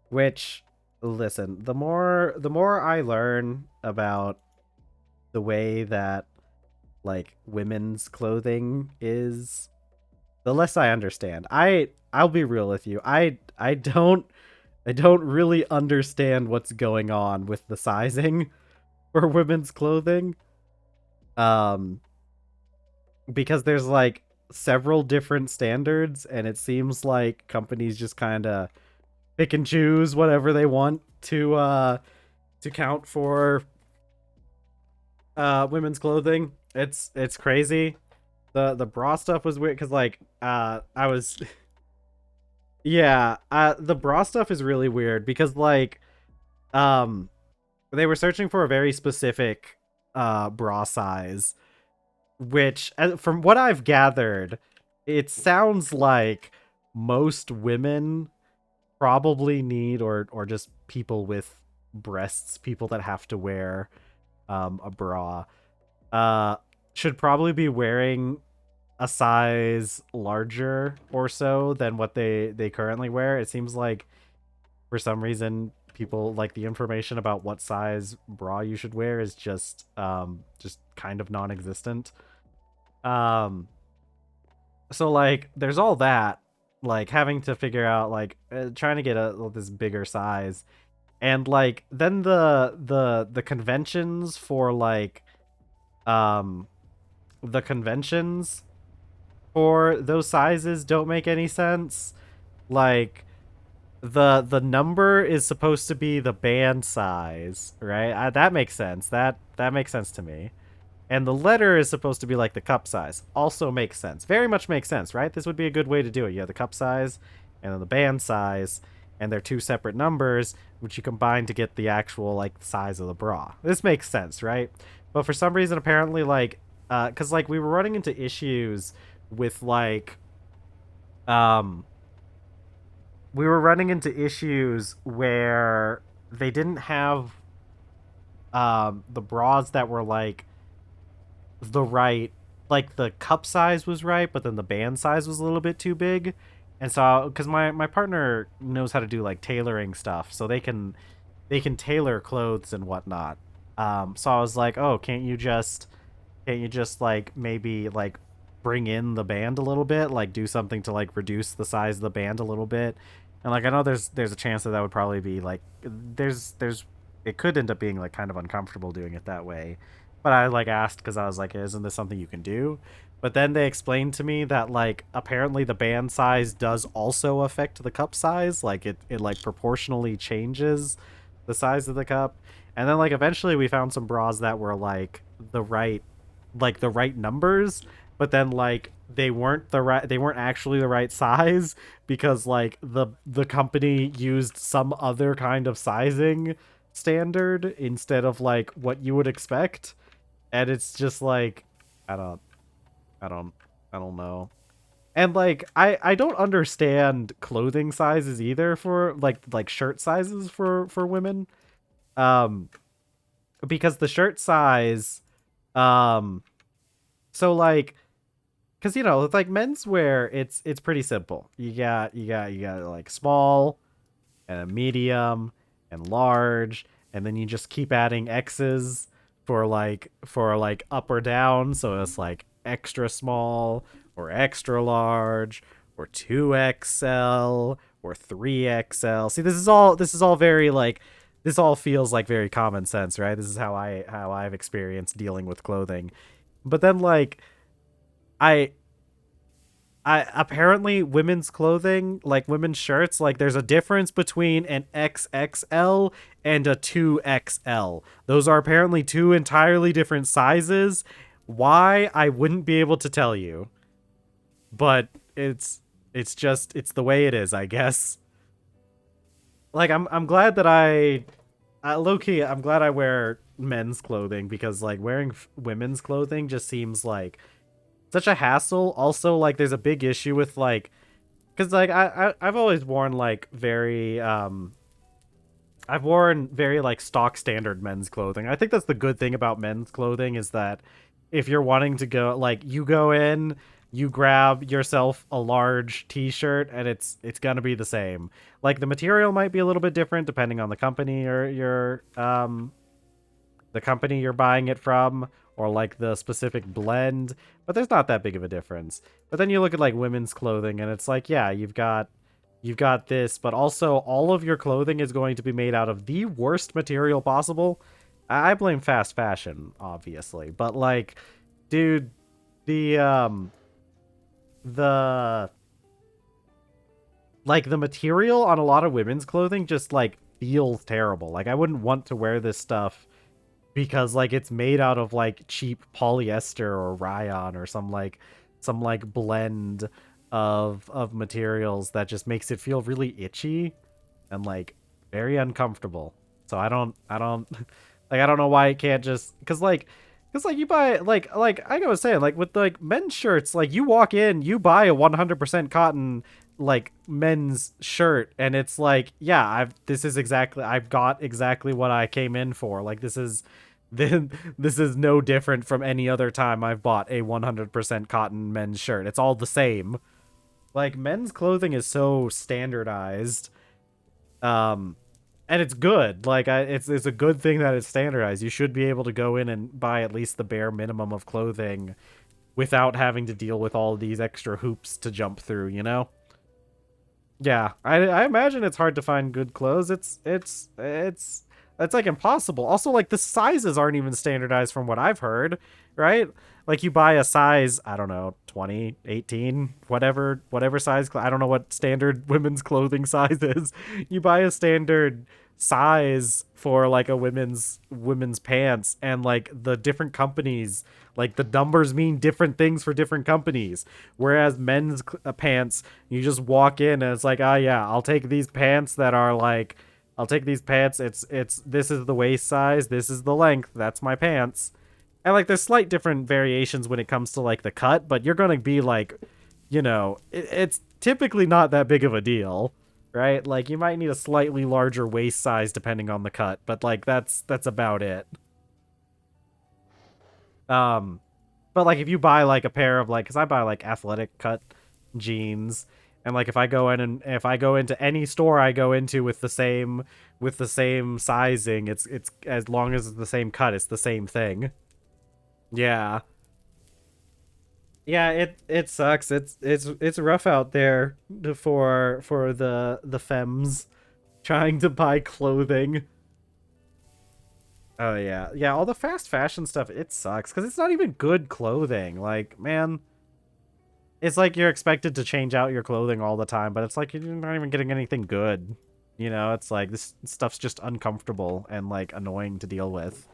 Which, listen, the more I learn about the way that like women's clothing is, the less I understand. I'll be real with you. I don't really understand what's going on with the sizing for women's clothing. Um because there's like several different standards and it seems like companies just kind of pick and choose whatever they want to count for women's clothing. It's crazy. The bra stuff was weird cuz like I was yeah, the bra stuff is really weird because like um they were searching for a very specific bra size, which from what I've gathered, it sounds like most women probably need, or just people with breasts, people that have to wear a bra, uh should probably be wearing a size larger or so than what they currently wear. It seems like for some reason people like the information about what size bra you should wear is just kind of non-existent. um so like there's all that, like having to figure out like trying to get this bigger size, and like then the conventions for like um the conventions for those sizes don't make any sense. Like the number is supposed to be the band size, right? That makes sense. That makes sense to me. And the letter is supposed to be like the cup size. Also makes sense. Very much makes sense, right? This would be a good way to do it. You have the cup size and then the band size, and they're two separate numbers, which you combine to get the actual like size of the bra. This makes sense, right? But for some reason, apparently, like, because like we were running into issues with like, um, we were running into issues where they didn't have the bras that were like the right, like the cup size was right, but then the band size was a little bit too big. And so because my partner knows how to do like tailoring stuff, so they can they can tailor clothes and whatnot. So I was like, oh, can't you just like maybe like bring in the band a little bit, like do something to like reduce the size of the band a little bit? And like I know there's a chance that that would probably be like there's it could end up being like kind of uncomfortable doing it that way. But I like asked because I was like, isn't this something you can do? But then they explained to me that like apparently the band size does also affect the cup size, like it like proportionally changes the size of the cup. And then like eventually we found some bras that were the right numbers, but then like they weren't actually the right size because like the company used some other kind of sizing standard instead of like what you would expect. And it's just like I don't I don't I don't know. And like I don't understand clothing sizes either for like shirt sizes for women. Um because the shirt size um so like because you know with like menswear it's pretty simple. You got like small and a medium and large, and then you just keep adding X's for like up or down. So it's like extra small or extra large or 2XL or 3XL. See, this is all very like this all feels like very common sense, right? This is how I've experienced dealing with clothing. But then like I I apparently women's clothing, like women's shirts, like there's a difference between an XXL and a 2XL. Those are apparently two entirely different sizes. Why I wouldn't be able to tell you, but it's just it's the way it is, I guess. Like I'm glad that low key I'm glad I wear men's clothing because like wearing women's clothing just seems like such a hassle. Also, like, there's a big issue with like, because like I've always worn like I've worn very like stock standard men's clothing. I think that's the good thing about men's clothing is that if you're wanting to go like you go in, you grab yourself a large t-shirt and it's gonna be the same. Like the material might be a little bit different depending on the company or your the company you're buying it from or like the specific blend, but there's not that big of a difference. But then you look at like women's clothing and it's like, yeah, you've got this, but also all of your clothing is going to be made out of the worst material possible. I blame fast fashion, obviously, but like, dude, the the like the material on a lot of women's clothing just like feels terrible. Like I wouldn't want to wear this stuff because like it's made out of like cheap polyester or rayon or some like blend of materials that just makes it feel really itchy and like very uncomfortable. So I don't like I don't know why it can't just cuz like you buy like I was saying like with like men's shirts like you walk in, you buy a 100% cotton like men's shirt and it's like yeah I've got exactly what I came in for. Like then this is no different from any other time I've bought a 100% cotton men's shirt. It's all the same. Like men's clothing is so standardized. Um and it's good. Like it's a good thing that it's standardized. You should be able to go in and buy at least the bare minimum of clothing without having to deal with all these extra hoops to jump through, you know? Yeah, I imagine it's hard to find good clothes. It's like impossible. Also, like the sizes aren't even standardized from what I've heard, right? Like you buy a size, I don't know, 20, 18, whatever size. I don't know what standard women's clothing size is. You buy a standard size for like a women's pants and like the different companies like the numbers mean different things for different companies, whereas men's pants you just walk in and it's like ah yeah I'll take these pants. It's this is the waist size, this is the length, that's my pants. And like there's slight different variations when it comes to like the cut, but you're gonna be like, you know, it's typically not that big of a deal, right? Like you might need a slightly larger waist size depending on the cut, but like that's about it. Um, but like if you buy like a pair of like, cause I buy like athletic cut jeans, And like if I go in and if I go into any store I go into with the same sizing, it's as long as it's the same cut, it's the same thing. Yeah. Yeah, it sucks. It's rough out there for the femmes trying to buy clothing. Oh yeah. Yeah, all the fast fashion stuff, it sucks cuz it's not even good clothing. Like, man, it's like you're expected to change out your clothing all the time, but it's like you're not even getting anything good. You know, it's like this stuff's just uncomfortable and like annoying to deal with.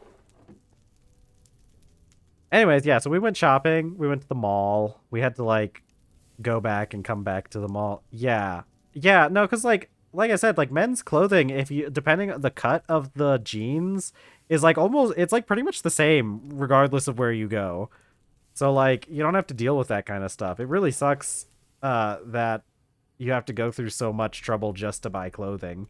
Anyways, yeah, so we went shopping. We went to the mall. We had to like go back and come back to the mall. Yeah. Yeah, no, cuz like I said, like men's clothing, if you depending on the cut of the jeans is like almost it's like pretty much the same regardless of where you go. So like you don't have to deal with that kind of stuff. It really sucks that you have to go through so much trouble just to buy clothing.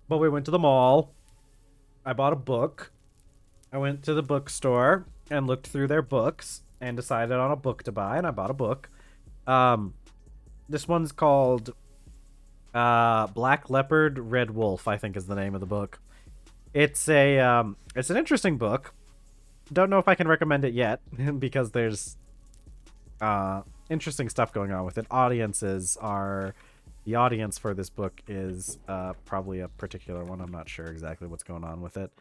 But we went to the mall. I bought a book. I went to the bookstore and looked through their books and decided on a book to buy, and I bought a book. Um, this one's called Black Leopard, Red Wolf, I think is the name of the book. It's an interesting book. Don't know if I can recommend it yet because there's interesting stuff going on with it. The audience for this book is probably a particular one. I'm not sure exactly what's going on with it.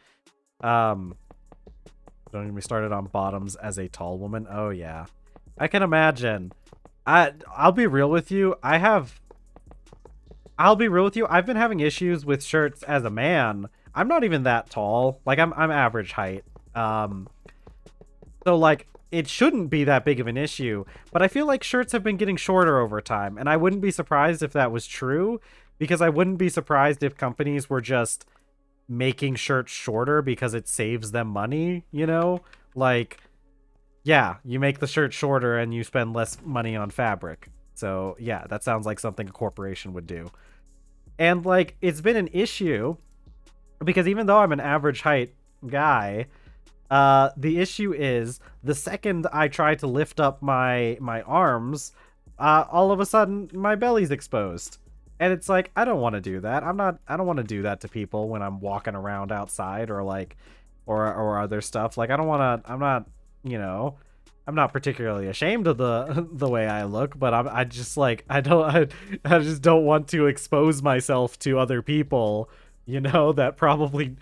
Um, don't get me started on bottoms as a tall woman. Oh yeah, I can imagine. I'll be real with you. I'll be real with you. I've been having issues with shirts as a man. I'm not even that tall. Like I'm average height. So like it shouldn't be that big of an issue, but I feel like shirts have been getting shorter over time, and I wouldn't be surprised if that was true, because I wouldn't be surprised if companies were just making shirts shorter because it saves them money, you know? Like, yeah, you make the shirt shorter and you spend less money on fabric. So, yeah, that sounds like something a corporation would do. And, like, it's been an issue because even though I'm an average height guy, the issue is the second I try to lift up my arms, all of a sudden my belly's exposed. And it's like, I don't want to do that. I don't want to do that to people when I'm walking around outside or like, or other stuff. Like, I don't want to, I'm not, you know, I'm not particularly ashamed of the way I look, but I just like, I just don't want to expose myself to other people, you know, that probably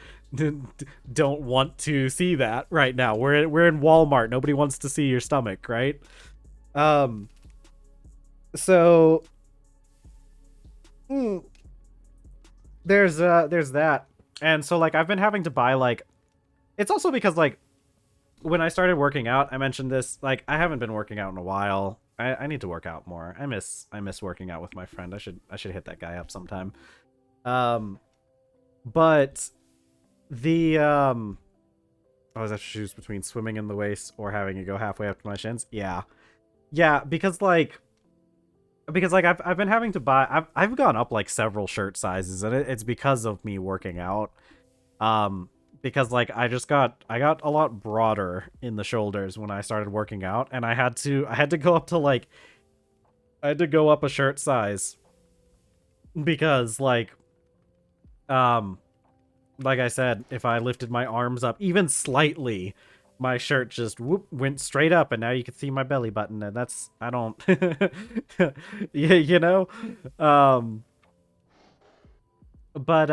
don't want to see that right now. We're in Walmart. Nobody wants to see your stomach, right? Um, so mm, there's that. And so like I've been having to buy like it's also because like when I started working out, I mentioned this, like I haven't been working out in a while. I need to work out more. I miss working out with my friend. I should hit that guy up sometime. Um but the I was have to choose between swimming in the waist or having it go halfway up to my shins. Yeah. Yeah, because like I've been having to buy I've gone up like several shirt sizes, and it's because of me working out. Because like I got a lot broader in the shoulders when I started working out, and I had to go up to like I had to go up a shirt size because like I said, if I lifted my arms up even slightly, my shirt just whoop went straight up, and now you can see my belly button, and that's I don't yeah, you know. Um but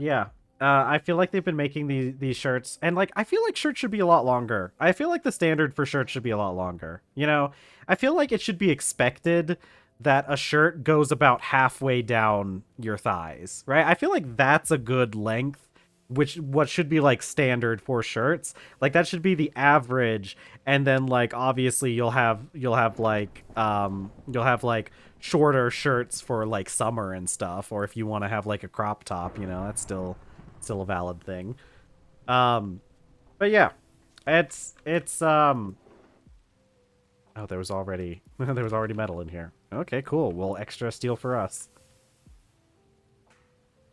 yeah. I feel like they've been making these shirts, and like I feel like shirts should be a lot longer. I feel like the standard for shirts should be a lot longer. You know, I feel like it should be expected that a shirt goes about halfway down your thighs, right? I feel like that's a good length, which what should be like standard for shirts. Like that should be the average, and then like obviously you'll have like shorter shirts for like summer and stuff, or if you want to have like a crop top, you know, that's still a valid thing. Um, but yeah, it's oh, there was already there was already metal in here. Okay, cool. Well, extra steel for us.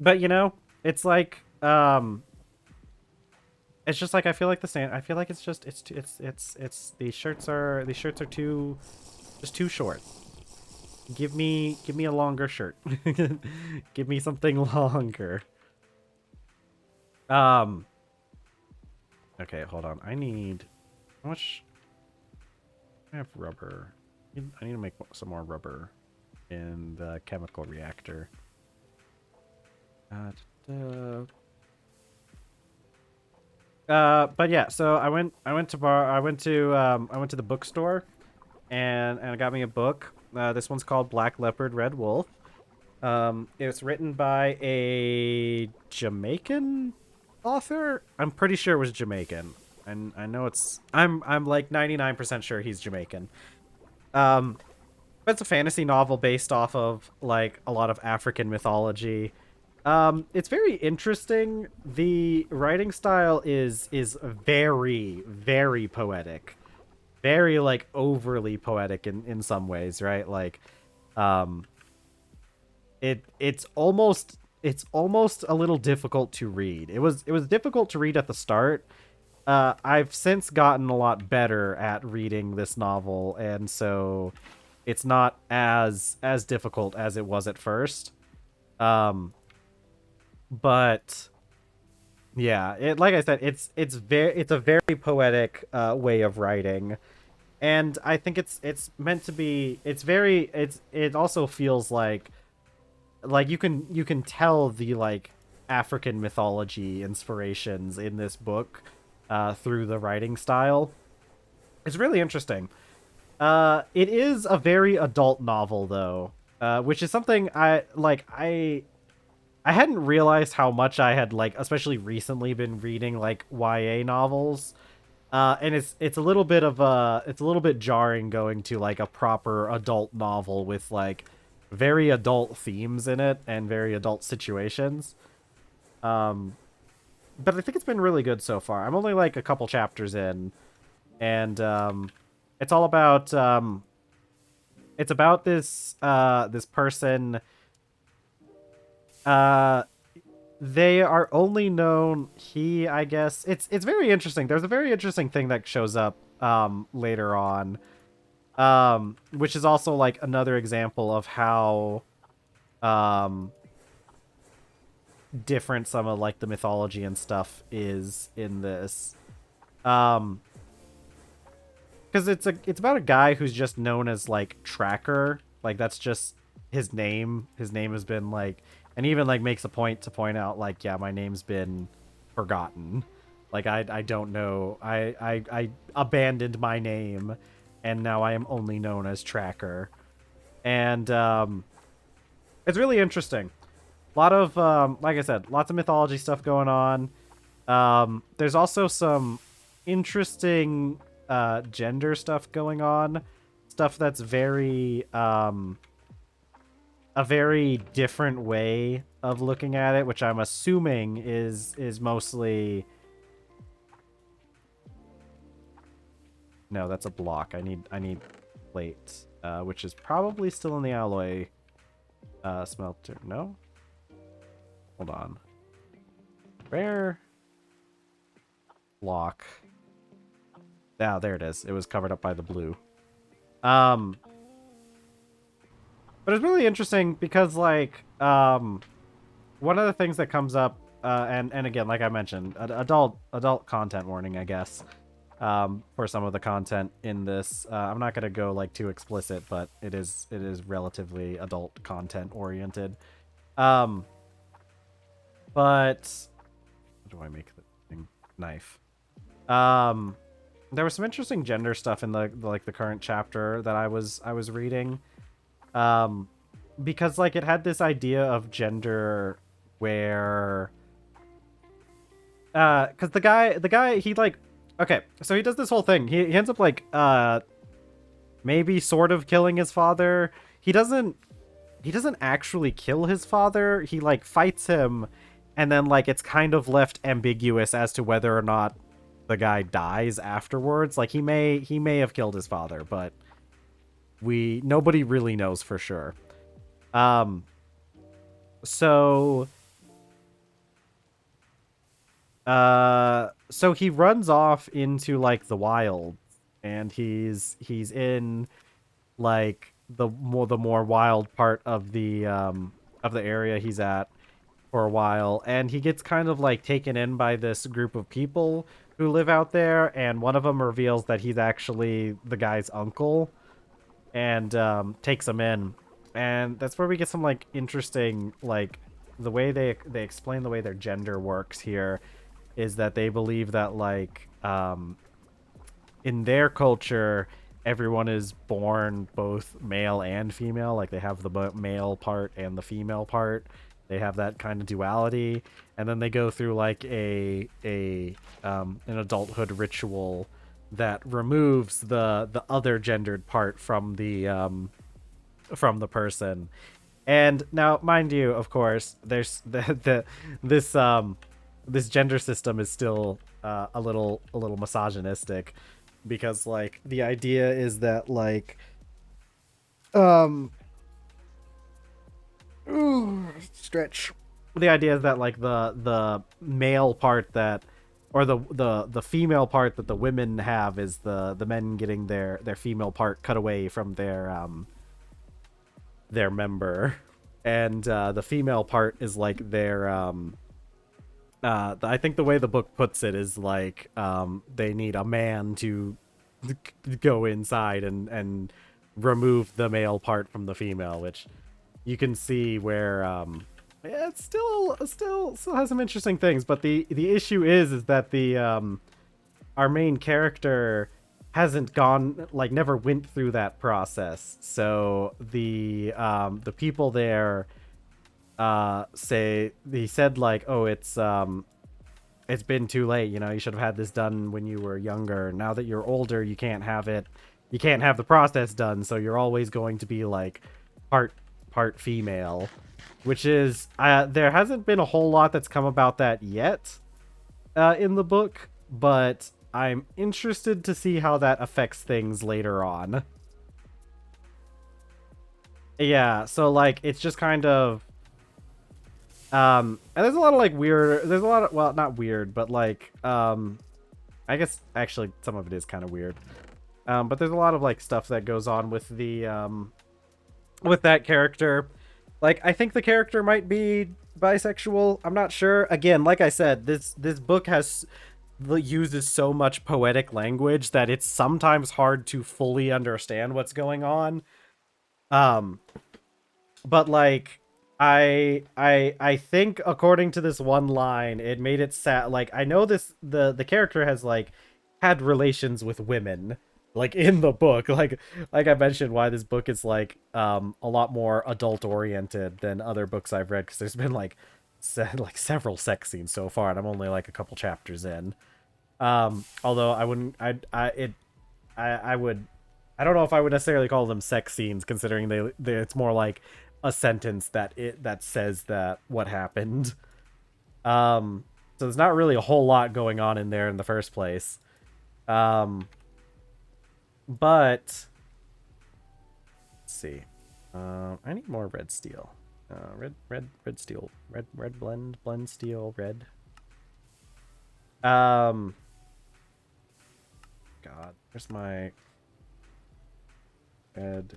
But you know, it's like It's just like I feel like I feel like it's just it's these shirts are too just too short. Give me a longer shirt. Give me something longer. Um. Okay, hold on. I need how much? I have rubber. I need to make some more rubber in the chemical reactor. But yeah, so I went to the bookstore and I got me a book. This one's called Black Leopard, Red Wolf. It's written by a Jamaican author. I'm pretty sure it was Jamaican, and I know I'm like 99% sure he's Jamaican. Um, but it's a fantasy novel based off of like a lot of African mythology. It's very interesting. The writing style is very poetic, very like overly poetic in some ways, right? Like, um, it's almost a little difficult to read. It was difficult to read at the start. I've since gotten a lot better at reading this novel, and so it's not as difficult as it was at first. Um, but yeah, it like I said, it's a very poetic way of writing, and I think it's meant to be. It also feels like you can tell the like African mythology inspirations in this book through the writing style. It's really interesting. It is a very adult novel though, which is something I hadn't realized how much I had like especially recently been reading like YA novels. And it's a little bit of a it's a little bit jarring going to like a proper adult novel with like very adult themes in it and very adult situations. Um, but I think it's been really good so far. I'm only like a couple chapters in, and it's all about it's about this person. Uh, they are only known I guess it's very interesting. There's a very interesting thing that shows up later on, which is also like another example of how um different some of like the mythology and stuff is in this. Um because it's about a guy who's just known as like Tracker. Like that's just his name. His name has been like, and he even like makes a point to point out like, yeah, my name's been forgotten. Like I don't know. I abandoned my name and now I am only known as Tracker. And it's really interesting. A lot of like I said, lots of mythology stuff going on. There's also some interesting gender stuff going on, stuff that's very a very different way of looking at it, which I'm assuming is mostly. No, that's a block. I need plate, which is probably still in the alloy smelter. No, hold on. Where? Block. Ah, there it is. It was covered up by the blue. But it's really interesting because like one of the things that comes up and again, like I mentioned, adult content warning, I guess. For some of the content in this, I'm not gonna go like too explicit, but it is relatively adult content oriented. But how do I make the thing? Knife? There was some interesting gender stuff in the current chapter that I was reading, because like it had this idea of gender where, because the guy he like. Okay, so he does this whole thing. He ends up like maybe sort of killing his father. He doesn't actually kill his father. He like fights him, and then like it's kind of left ambiguous as to whether or not the guy dies afterwards. Like he may have killed his father, but nobody really knows for sure. So so he runs off into like the wild, and he's in like the more wild part of the area he's at for a while, and he gets kind of like taken in by this group of people who live out there, and one of them reveals that he's actually the guy's uncle, and takes him in, and that's where we get some like interesting like the way they explain the way their gender works here is that they believe that like in their culture everyone is born both male and female, like they have the male part and the female part, they have that kind of duality, and then they go through like an adulthood ritual that removes the other gendered part from the person. And now, mind you, of course, there's this gender system is still a little misogynistic, because like the idea is that like um stretch, the idea is that like the male part that, or the female part that the women have is the men getting their female part cut away from their member, and the female part is like their I think the way the book puts it is like they need a man to go inside and remove the male part from the female, which you can see where yeah, it's still has some interesting things, but the issue is that the our main character hasn't gone, like never went through that process, so the people there say, he said like, oh, it's been too late, you know, you should have had this done when you were younger. Now that you're older, you can't have the process done, so you're always going to be like part female, which is there hasn't been a whole lot that's come about that yet in the book, but I'm interested to see how that affects things later on. Yeah, so like it's just kind of and there's a lot of like weird, there's a lot of, well, not weird, but like I guess actually some of it is kind of weird. But there's a lot of like stuff that goes on with the with that character. Like I think the character might be bisexual. I'm not sure. Again, like I said, this book uses so much poetic language that it's sometimes hard to fully understand what's going on. Um but like I think according to this one line, it made it sad. Like I know this, the character has like had relations with women, like in the book. Like I mentioned, why this book is like a lot more adult oriented than other books I've read, because there's been like like several sex scenes so far, and I'm only like a couple chapters in. Although I wouldn't, I would, I don't know if I would necessarily call them sex scenes, considering they it's more like a sentence that says that what happened. So there's not really a whole lot going on in there in the first place. But let's see. I need more red steel. Red steel. Red blend steel, red. God, where's my red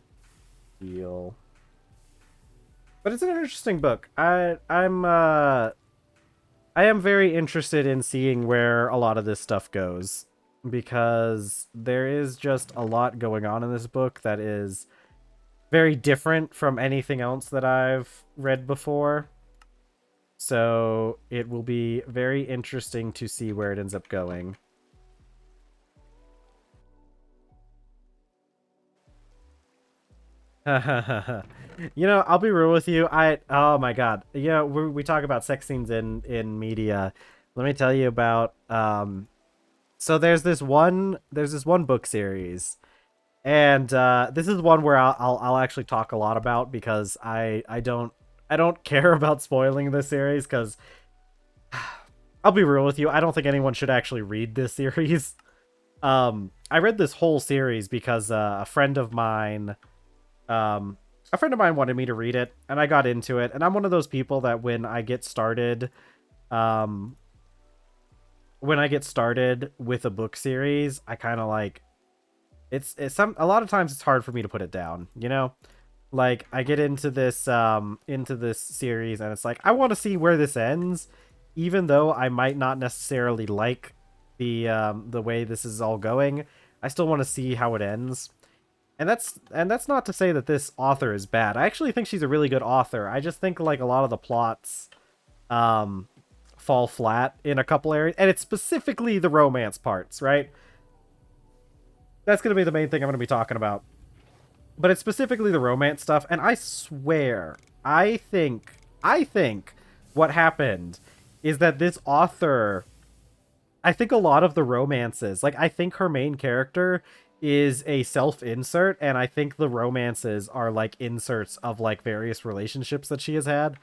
steel? But it's an interesting book. I am very interested in seeing where a lot of this stuff goes, because there is just a lot going on in this book that is very different from anything else that I've read before. So it will be very interesting to see where it ends up going. You know, I'll be real with you. Oh my god. You know, we talk about sex scenes in media. Let me tell you about so there's this one book series, and this is one where I'll actually talk a lot about, because I don't care about spoiling this series, because I'll be real with you, I don't think anyone should actually read this series. I read this whole series because a friend of mine wanted me to read it, and I got into it, and I'm one of those people that when I get started, when I get started with a book series, I kind of like it's some a lot of times it's hard for me to put it down, you know? Like I get into this series and it's like I want to see where this ends, even though I might not necessarily like the way this is all going. I still want to see how it ends. And that's not to say that this author is bad. I actually think she's a really good author. I just think like a lot of the plots um fall flat in a couple areas, and it's specifically the romance parts, right? That's going to be the main thing I'm going to be talking about. But it's specifically the romance stuff, and I swear, I think what happened is that this author, I think a lot of the romances, like I think her main character is a self-insert, and I think the romances are like inserts of like various relationships that she has had.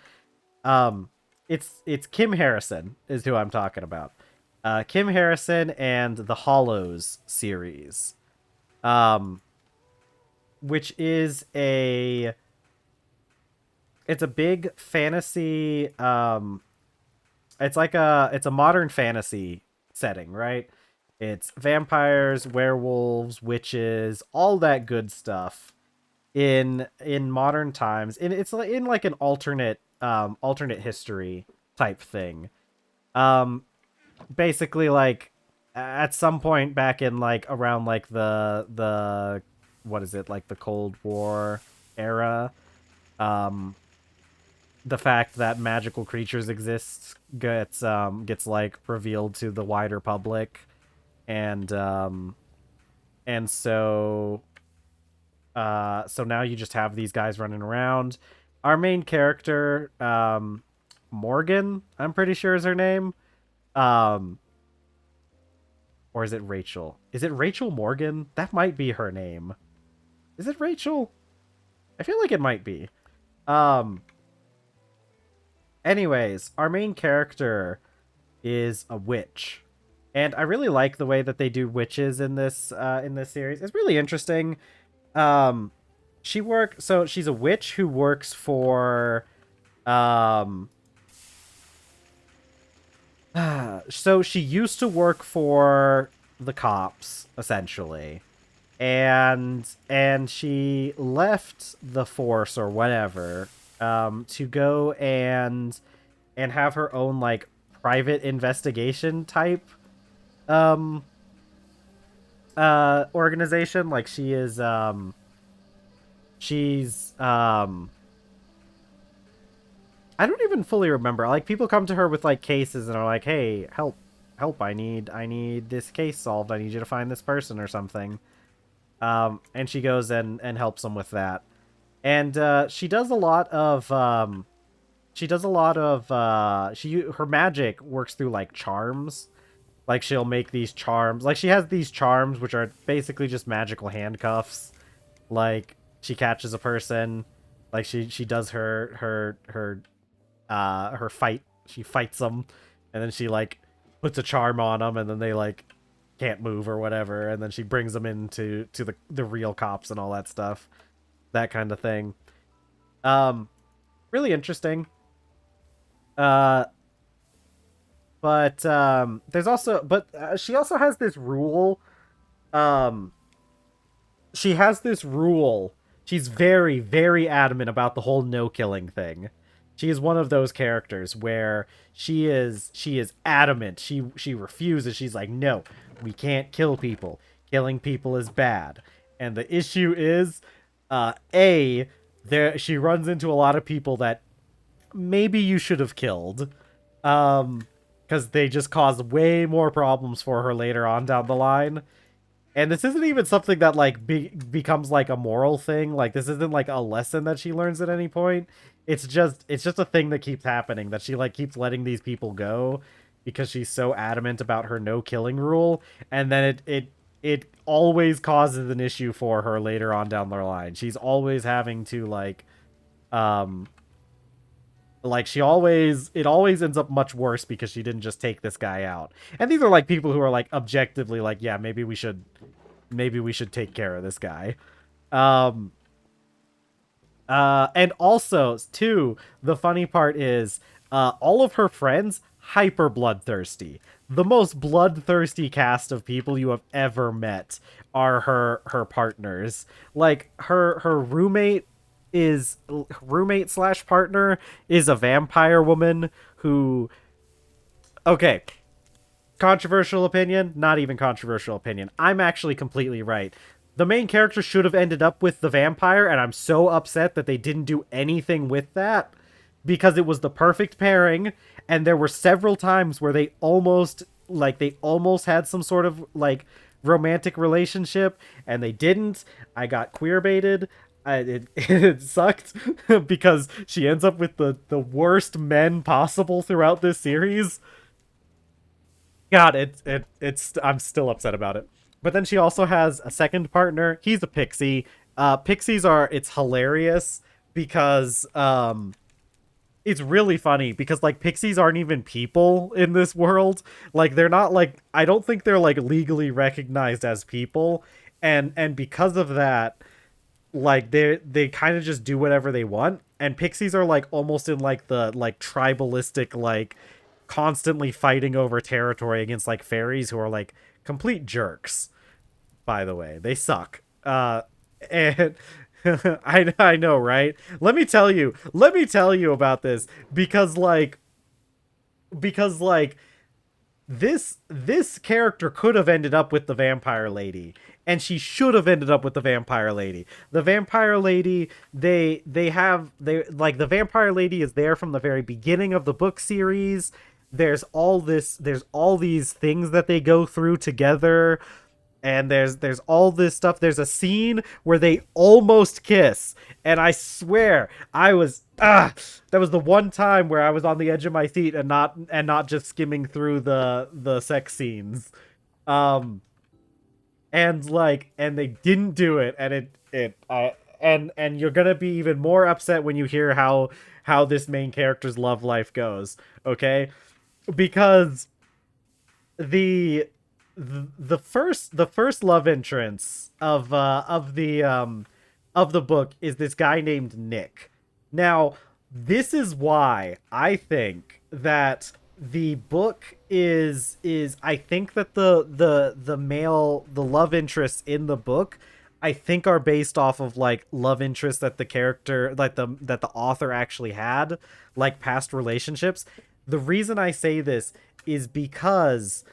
Um, it's Kim Harrison is who I'm talking about. Kim Harrison and the Hollows series. Um, which is a it's a big fantasy it's a modern fantasy setting, right? It's vampires, werewolves, witches, all that good stuff in modern times. And it's in like an alternate history type thing. Um Basically like at some point back in like around like the what is it, like the Cold War era, um the fact that magical creatures exist gets like revealed to the wider public, and so so now you just have these guys running around. Our main character, Morgan, I'm pretty sure is her name. um or is it Rachel? Is it Rachel Morgan? That might be her name. Is it Rachel? I feel like it might be. Um Anyways, our main character is a witch. And I really like the way that they do witches in this series. It's really interesting. Um so she's a witch who works for um so she used to work for the cops essentially. And she left the force or whatever to go and have her own like private investigation type um organization. Like she's I don't even fully remember. Like people come to her with like cases and are like, "Hey, help, I need this case solved. I need you to find this person or something." And she goes and helps them with that. And she does a lot of her magic works through like charms. Like she'll make these charms. Like she has these charms which are basically just magical handcuffs. Like she catches a person, like she does her fight. She fights them, and then she like puts a charm on them, and then they like can't move or whatever, and then she brings them into the real cops and all that stuff, that kind of thing. Um, Really interesting. Uh, but there's also she also has this rule. Um, she has this rule. She's very, very adamant about the whole no killing thing. She is one of those characters where she is adamant. She refuses. She's like, no, we can't kill people. Killing people is bad. And the issue is, she runs into a lot of people that maybe you should have killed. Because they just cause way more problems for her later on down the line. And this isn't even something that like becomes like a moral thing. Like this isn't like a lesson that she learns at any point. It's just a thing that keeps happening, that she like keeps letting these people go because she's so adamant about her no killing rule, and then it always causes an issue for her later on down the line. She's always having to um it always ends up much worse because she didn't just take this guy out. And these are like people who are like objectively like, yeah, maybe we should take care of this guy. And also too, the funny part is all of her friends hyper bloodthirsty. The most bloodthirsty cast of people you have ever met are her partners. Like her roommate slash partner is a vampire woman who, okay, controversial opinion, not even controversial opinion. I'm actually completely right. The main character should have ended up with the vampire, and I'm so upset that they didn't do anything with that because it was the perfect pairing, and there were several times where they almost had some sort of like romantic relationship, and they didn't. I got queer baited. It sucked because she ends up with the worst men possible throughout this series. God, it's I'm still upset about it. But then she also has a second partner. He's a pixie. Pixies are it's hilarious because it's really funny because like pixies aren't even people in this world. Like they're not like I don't think they're like legally recognized as people. And because of that, like they kind of just do whatever they want, and pixies are like almost in like the like tribalistic like constantly fighting over territory against like fairies who are like complete jerks. By the way, they suck. And I know, right? Let me tell you about this because like this character could have ended up with the vampire lady, and she should have ended up with the vampire lady. The vampire lady, they like the vampire lady is there from the very beginning of the book series. There's all these things that they go through together, and there's all this stuff. There's a scene where they almost kiss, and I swear I was that was the one time where I was on the edge of my seat and not just skimming through the sex scenes. Um and they didn't do it, and and you're gonna be even more upset when you hear how this main character's love life goes, okay? Because the the first love entrance of the book is this guy named Nick. Now, this is why I think that the book is I think that the love interests in the book I think are based off of like love interests that the character like the author actually had, like past relationships. The reason I say this is because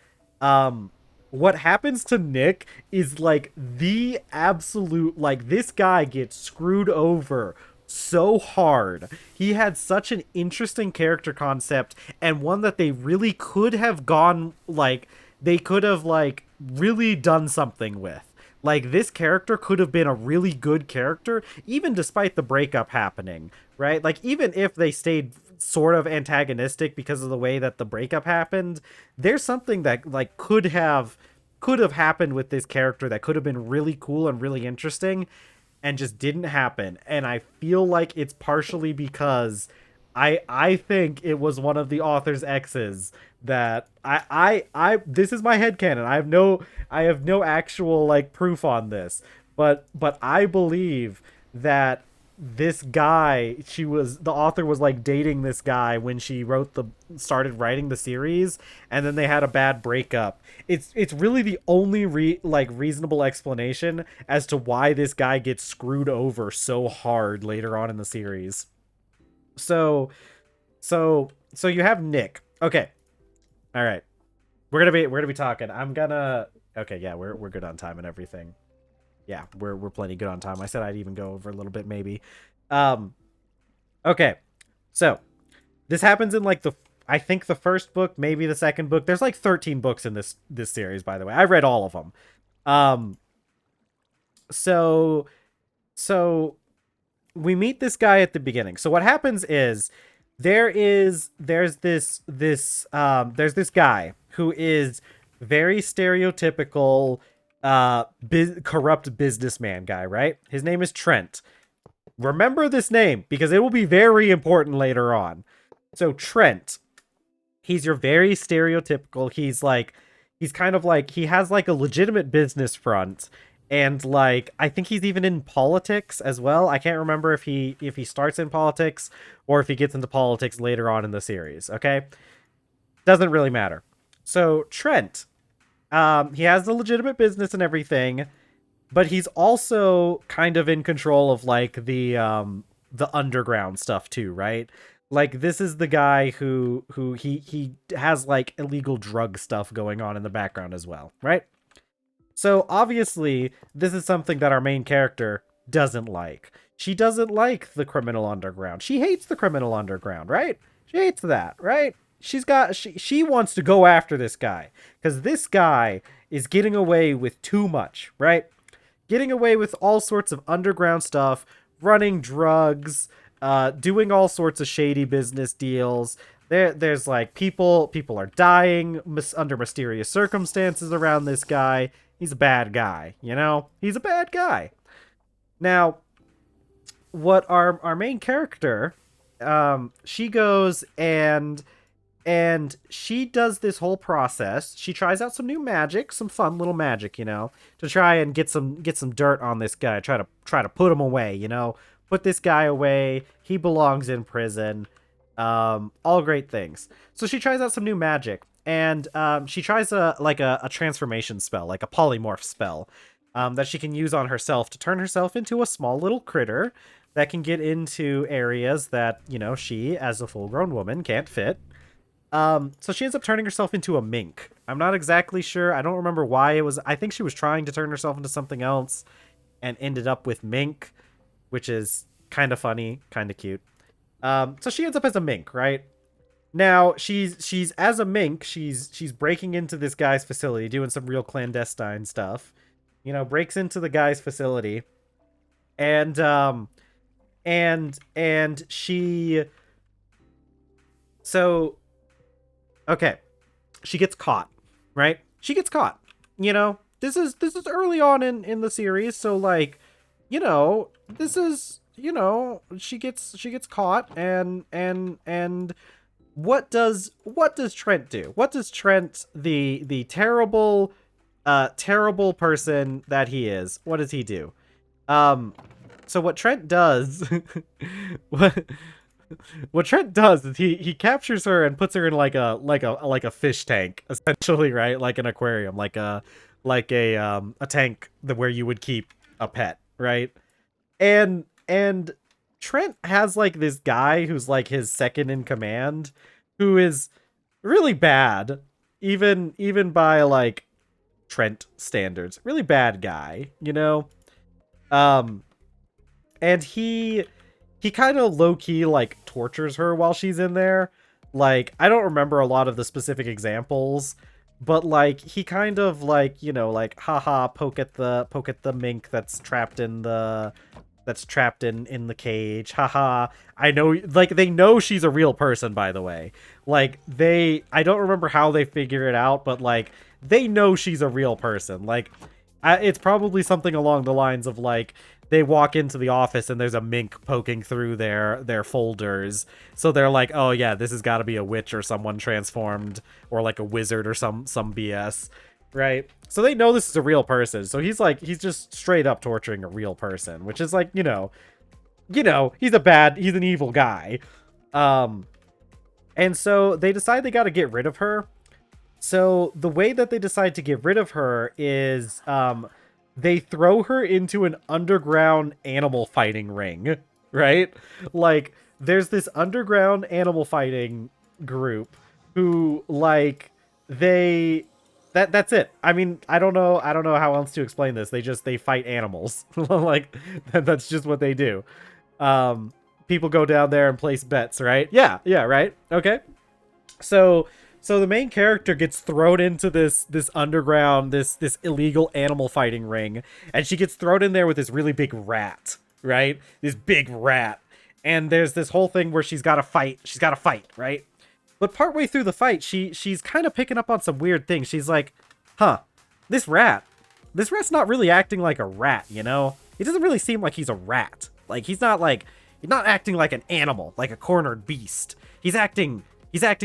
what happens to Nick is like the absolute like this guy gets screwed over so hard. He had such an interesting character concept, and one that they really could have gone like they could have like really done something with. Like this character could have been a really good character even despite the breakup happening, right? Like even if they stayed sort of antagonistic because of the way that the breakup happened, there's something that like could have happened with this character that could have been really cool and really interesting and just didn't happen. And I feel like it's partially because I think it was one of the author's exes that I this is my headcanon. I have no actual like proof on this. But I believe that this guy the author was like dating this guy when she started writing the series, and then they had a bad breakup. It's really the only reasonable explanation as to why this guy gets screwed over so hard later on in the series. So so so you have Nick. Okay. All right. We're gonna be talking. I'm gonna Okay, yeah, we're good on time and everything. Yeah, we're plenty good on time. I said I'd even go over a little bit maybe. Um okay. So, this happens in like the I think the first book, maybe the second book. There's like 13 books in this series, by the way. I read all of them. Um so so we meet this guy at the beginning. So what happens is there's this guy who is very stereotypical corrupt businessman guy, right? His name is Trent. Remember this name because it will be very important later on. So Trent, he's your very stereotypical. He's kind of like he has like a legitimate business front, and like I think he's even in politics as well. I can't remember if he starts in politics or if he gets into politics later on in the series, okay? Doesn't really matter. So Trent, he has the legitimate business and everything, but he's also kind of in control of like the underground stuff too, right? Like this is the guy who he has like illegal drug stuff going on in the background as well, right? So obviously, this is something that our main character doesn't like. She doesn't like the criminal underground. She hates the criminal underground, right? She hates that, right? She wants to go after this guy because this guy is getting away with too much, right? Getting away with all sorts of underground stuff, running drugs, doing all sorts of shady business deals. There's like people are dying under mysterious circumstances around this guy. He's a bad guy, you know? He's a bad guy. Now, what our main character, she goes and she does this whole process. She tries out some new magic, some fun little magic, you know, to try and get some dirt on this guy. Try to put him away, you know, put this guy away. He belongs in prison. All great things. So she tries out some new magic, and she tries a transformation spell, like a polymorph spell, that she can use on herself to turn herself into a small little critter that can get into areas that, you know, she, as a full-grown woman, can't fit. So she ends up turning herself into a mink. I'm not exactly sure. I don't remember why it was. I think she was trying to turn herself into something else and ended up with mink, which is kind of funny, kind of cute. So she ends up as a mink, right? Now, she's as a mink, she's breaking into this guy's facility, doing some real clandestine stuff. You know, breaks into the guy's facility and she so okay, she gets caught, right? She gets caught. You know, this is early on in the series, so like, you know, this is, you know, she gets caught and what does Trent do? What does Trent, the terrible terrible person that he is, what does he do? So what Trent does what what Trent does is he captures her and puts her in like a fish tank, essentially, right? Like an aquarium, like a tank where you would keep a pet, right? And Trent has like this guy who's like his second in command, who is really bad, even by like Trent standards. Really bad guy, you know? Um and he kind of low-key like tortures her while she's in there. Like, I don't remember a lot of the specific examples, but like he kind of like, you know, like haha, poke at the mink that's trapped in the in the cage. Haha. I know, like, they know she's a real person, by the way. Like, I don't remember how they figure it out, but like they know she's a real person. Like, it's probably something along the lines of like they walk into the office and there's a mink poking through their folders. So they're like, oh yeah, this has got to be a witch or someone transformed, or like a wizard or some BS, right? So they know this is a real person. So he's just straight up torturing a real person, which is like, you know, he's an evil guy. And so they decide they got to get rid of her. So the way that they decide to get rid of her is they throw her into an underground animal fighting ring, right? Like, there's this underground animal fighting group who, like, that's it. I mean, I don't know how else to explain this. They fight animals. Like, that's just what they do. People go down there and place bets, right? Yeah, right? Okay. So the main character gets thrown into this underground, this illegal animal fighting ring, and she gets thrown in there with this really big rat, right? This big rat. And there's this whole thing where she's got to fight, right? But partway through the fight, she's kind of picking up on some weird things. She's like, huh, this rat's not really acting like a rat, you know? It doesn't really seem like he's a rat. Like, he's not acting like an animal, like a cornered beast. He's acting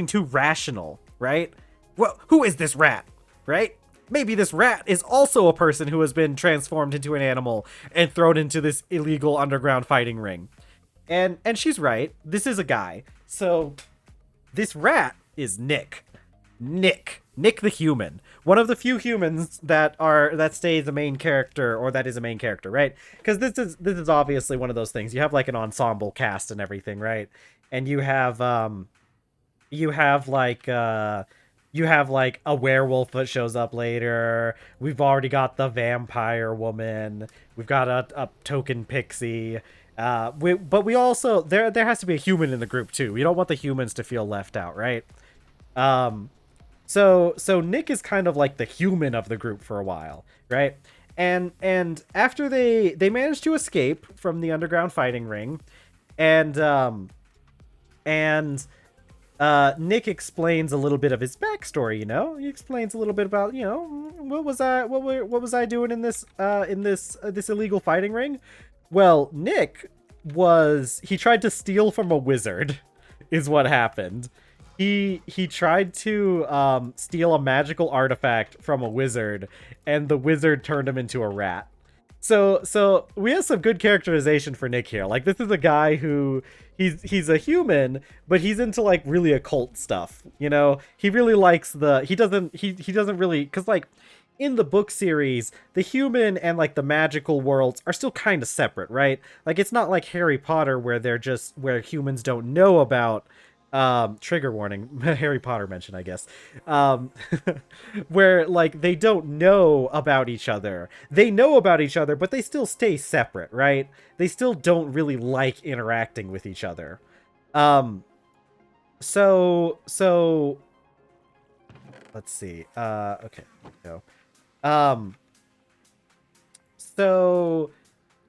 too rational, right? Well, who is this rat, right? Maybe this rat is also a person who has been transformed into an animal and thrown into this illegal underground fighting ring. And she's right. This is a guy. So this rat is Nick. Nick the human, one of the few humans that stays a main character, or that is a main character, right? Because this is obviously one of those things. You have like an ensemble cast and everything, right? And you have like you have like a werewolf that shows up later. We've already got the vampire woman. We've got a token pixie. But we also there has to be a human in the group too. We don't want the humans to feel left out, right? Um, so Nick is kind of like the human of the group for a while, right? And after they manage to escape from the underground fighting ring, and and Nick explains a little bit of his backstory. He explains a little bit about what was I doing in this illegal fighting ring. Well, Nick he tried to steal from a wizard, is what happened. He tried to steal a magical artifact from a wizard, and the wizard turned him into a rat. So we have some good characterization for Nick here. Like, this is a guy who he's a human, but he's into like really occult stuff. He really likes he doesn't really, because like in the book series, the human and like the magical worlds are still kind of separate, right? Like, it's not like Harry Potter where humans don't know about trigger warning, Harry Potter mention, I guess, where like they don't know about each other. They know about each other, but they still stay separate, right? They still don't really like interacting with each other. So let's see. Okay, here we go. So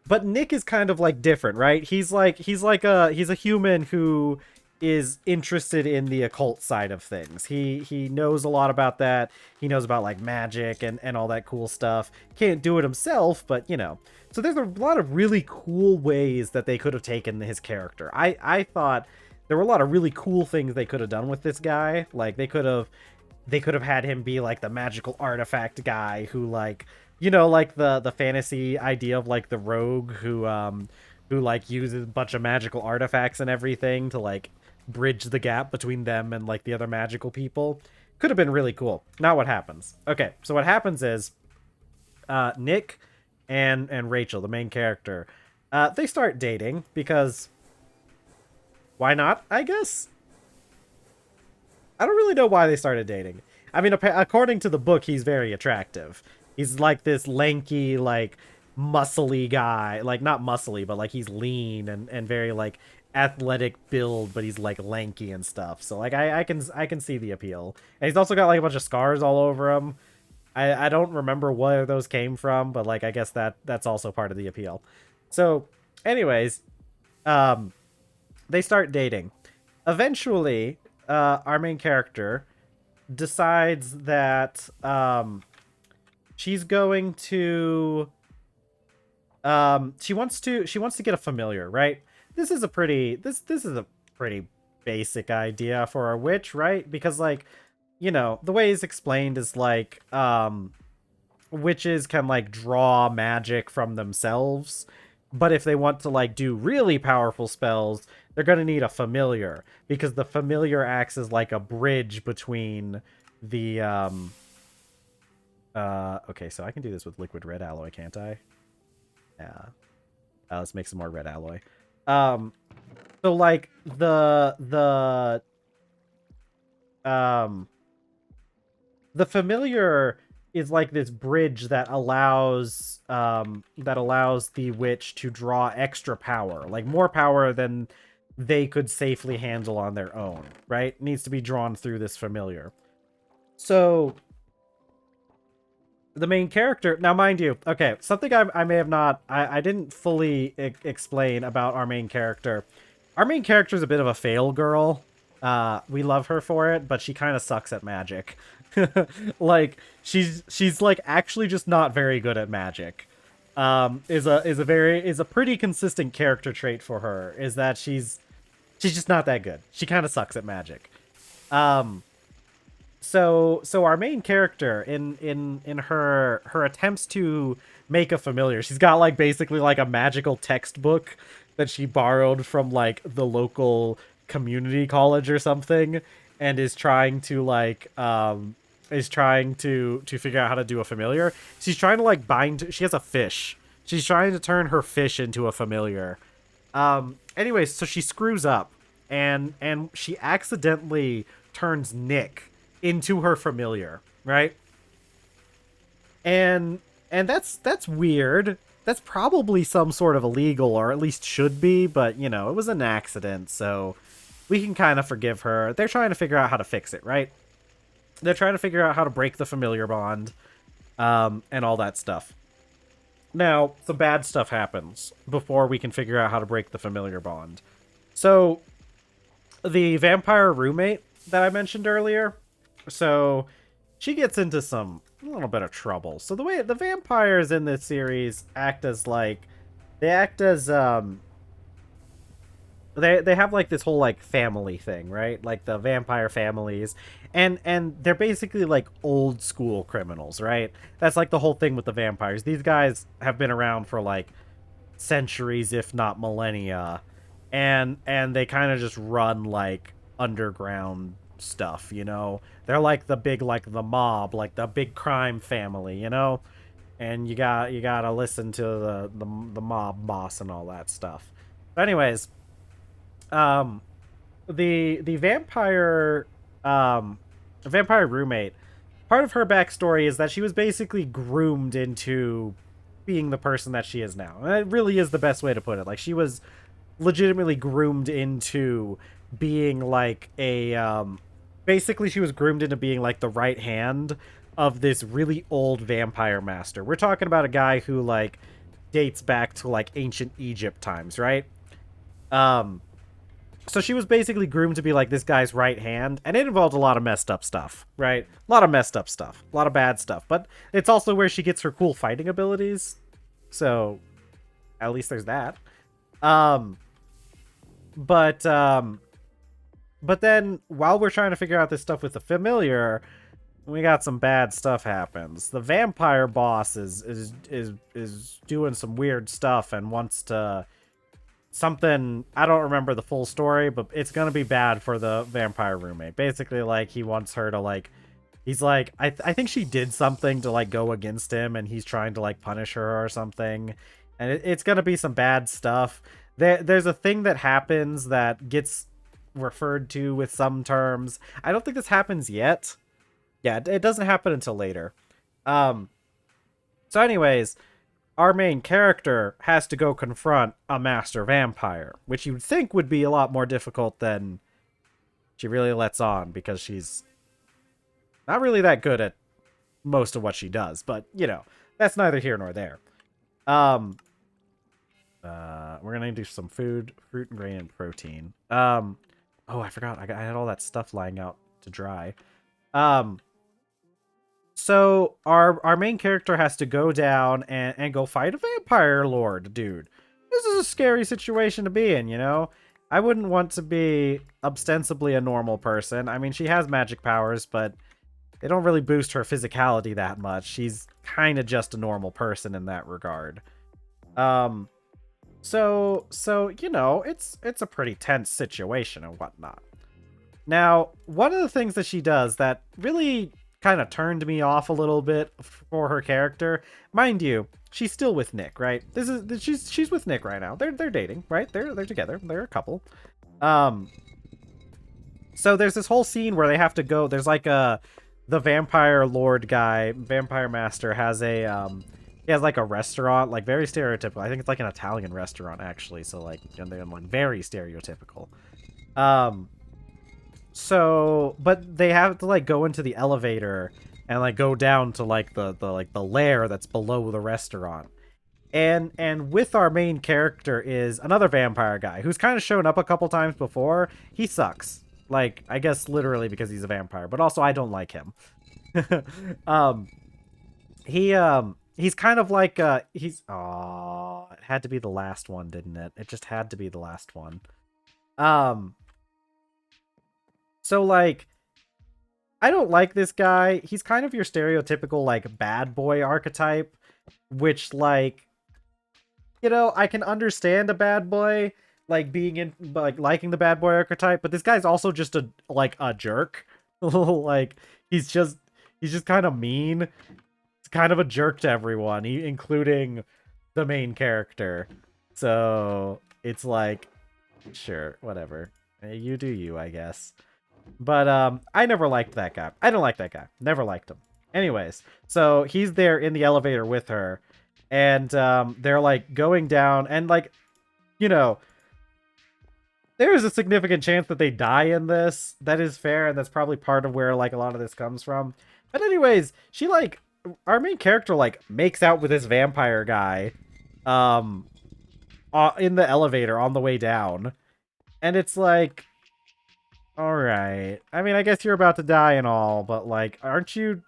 but Nick is kind of like different, right? He's a human who is interested in the occult side of things. He knows a lot about that. He knows about like magic and all that cool stuff. Can't do it himself, but So there's a lot of really cool ways that they could have taken his character. I thought there were a lot of really cool things they could have done with this guy. Like, they could have had him be like the magical artifact guy who like, like the fantasy idea of like the rogue who like uses a bunch of magical artifacts and everything to like bridge the gap between them and like the other magical people. Could have been really cool. Not what happens. Okay, so what happens is Nick and Rachel, the main character, they start dating because why not, I guess? I don't really know why they started dating. I mean, according to the book, he's very attractive. He's like this lanky, like muscly guy. Like, not muscly, but like he's lean and very like athletic build, but he's like lanky and stuff. So like I can see the appeal. And he's also got like a bunch of scars all over him. I don't remember where those came from, but like I guess that's also part of the appeal. So anyways, they start dating. Eventually, our main character decides that she's going to she wants to get a familiar, right? This is a pretty basic idea for a witch, right? Because like, the way it's explained is like witches can like draw magic from themselves, but if they want to like do really powerful spells, they're going to need a familiar, because the familiar acts as like a bridge between the okay, so I can do this with liquid red alloy, can't I? Yeah. Let's make some more red alloy. So like the familiar is like this bridge that allows the witch to draw extra power, like more power than they could safely handle on their own, right? It needs to be drawn through this familiar. So the main character, now mind you, okay, something I may have not, I didn't fully explain about our main character. Our main character is a bit of a fail girl. We love her for it, but she kind of sucks at magic. Like, she's like actually just not very good at magic. Is a pretty consistent character trait for her, is that she's just not that good. She kind of sucks at magic. So our main character in her attempts to make a familiar, she's got like basically like a magical textbook that she borrowed from like the local community college or something, and is trying to like figure out how to do a familiar. She's trying to like she has a fish. She's trying to turn her fish into a familiar. Anyways, so she screws up and she accidentally turns Nick into her familiar, right? And that's weird. That's probably some sort of illegal, or at least should be, but you know, it was an accident, so we can kind of forgive her. They're trying to figure out how to fix it, right? They're trying to figure out how to break the familiar bond, and all that stuff. Now, some bad stuff happens before we can figure out how to break the familiar bond. So, the vampire roommate that I mentioned earlier, so she gets into a little bit of trouble. So the way the vampires in this series act as like, they act as they have like this whole like family thing, right? Like the vampire families, and they're basically like old school criminals, right? That's like the whole thing with the vampires. These guys have been around for like centuries, if not millennia, and they kind of just run like underground stuff, you know? They're like the big, like the mob, like the big crime family, you know? And you gotta listen to the mob boss and all that stuff. But anyways, um the vampire roommate, part of her backstory is that she was basically groomed into being the person that she is now. And it really is the best way to put it. Like, she was legitimately groomed into being like basically she was groomed into being like the right hand of this really old vampire master. We're talking about a guy who like dates back to like ancient Egypt times, right? Um so she was basically groomed to be like this guy's right hand, and it involved a lot of messed up stuff, right? A lot of messed up stuff, a lot of bad stuff, but it's also where she gets her cool fighting abilities. So at least there's that. Um but then while we're trying to figure out this stuff with the familiar, we got some bad stuff happens. The vampire boss is doing some weird stuff and wants to something. I don't remember the full story, but it's gonna be bad for the vampire roommate. Basically, like, he wants her to like, he's like, I think she did something to like go against him, and he's trying to like punish her or something, and it's gonna be some bad stuff. There's a thing that happens that gets referred to with some terms. I don't think this happens yet. Yeah, it doesn't happen until later. So anyways, our main character has to go confront a master vampire, which you'd think would be a lot more difficult than she really lets on, because she's not really that good at most of what she does, but you know, that's neither here nor there. We're gonna do some food, fruit and grain and protein. Oh, I forgot, I had all that stuff lying out to dry. So our main character has to go down and go fight a vampire lord, dude. This is a scary situation to be in, you know? I wouldn't want to be ostensibly a normal person. I mean, she has magic powers, but they don't really boost her physicality that much. She's kind of just a normal person in that regard. So you know, it's a pretty tense situation and whatnot. Now, one of the things that she does that really kind of turned me off a little bit for her character, mind you, she's still with Nick, right? She's with Nick right now. They're dating, right? They're together. They're a couple. So there's this whole scene where they have to go. There's like the vampire lord guy, vampire master has a he has like a restaurant, like very stereotypical. I think it's like an Italian restaurant actually. So like, you know, they're like very stereotypical. So, but they have to like go into the elevator and like go down to like the lair that's below the restaurant. And with our main character is another vampire guy who's kind of shown up a couple times before. He sucks. Like, I guess literally because he's a vampire, but also I don't like him. He's kind of like he's it had to be the last one, didn't it? It just had to be the last one. So, like, I don't like this guy. He's kind of your stereotypical, like, bad boy archetype, which, like, you know, I can understand a bad boy, being in like liking the bad boy archetype, but this guy's also just a jerk. Like he's just kind of mean. It's kind of a jerk to everyone, including the main character. So it's like, sure, whatever. You do you, I guess. But I never liked that guy. I don't like that guy. Never liked him. Anyways, so he's there in the elevator with her, and they're like going down, and like, you know, there is a significant chance that they die in this. That is fair, and that's probably part of where like a lot of this comes from. But anyways, she like our main character like makes out with this vampire guy, um, in the elevator on the way down, and it's like, all right. I mean, I guess you're about to die and all, but like, aren't you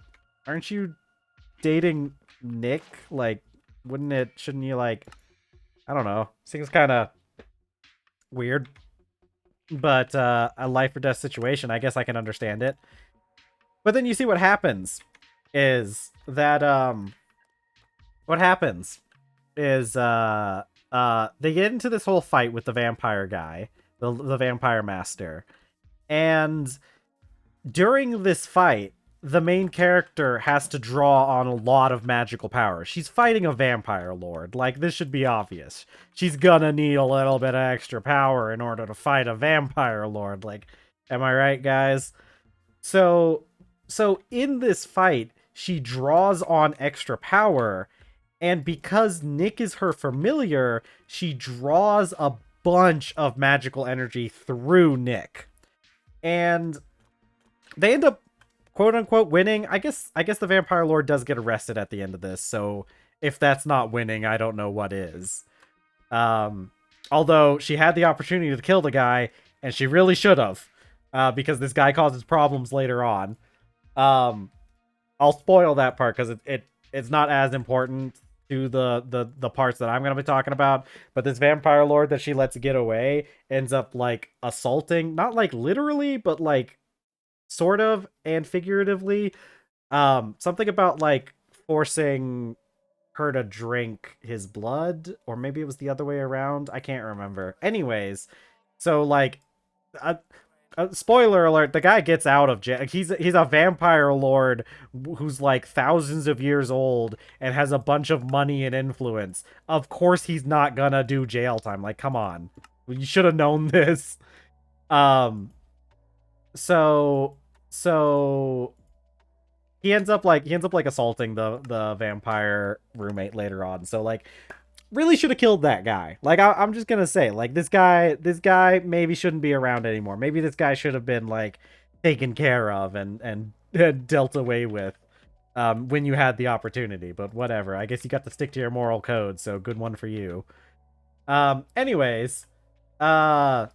dating Nick? Like, shouldn't you like, I don't know. Seems kind of weird, but a life or death situation. I guess I can understand it. But then you see what happens is that what happens is they get into this whole fight with the vampire guy, the vampire master. And during this fight, the main character has to draw on a lot of magical power. She's fighting a vampire lord. Like, this should be obvious. She's gonna need a little bit of extra power in order to fight a vampire lord. Like, am I right, guys? So in this fight, she draws on extra power, and because Nick is her familiar, she draws a bunch of magical energy through Nick. And they end up quote unquote winning. I guess the vampire lord does get arrested at the end of this, so if that's not winning, I don't know what is. Although she had the opportunity to kill the guy, and she really should have, because this guy causes problems later on. I'll spoil that part because it's not as important to the parts that I'm going to be talking about, but this vampire lord that she lets get away ends up like assaulting, not like literally, but like sort of and figuratively, something about like forcing her to drink his blood, or maybe it was the other way around. I can't remember. Anyways, so like spoiler alert, the guy gets out of jail. He's a vampire lord who's like thousands of years old and has a bunch of money and influence. Of course he's not gonna do jail time. Like, come on. You should have known this. So he ends up like assaulting the vampire roommate later on. So like, really should have killed that guy. Like, I'm just gonna say, like, this guy maybe shouldn't be around anymore. Maybe this guy should have been like taken care of and dealt away with when you had the opportunity. But whatever. I guess you got to stick to your moral code. So good one for you. Anyways, so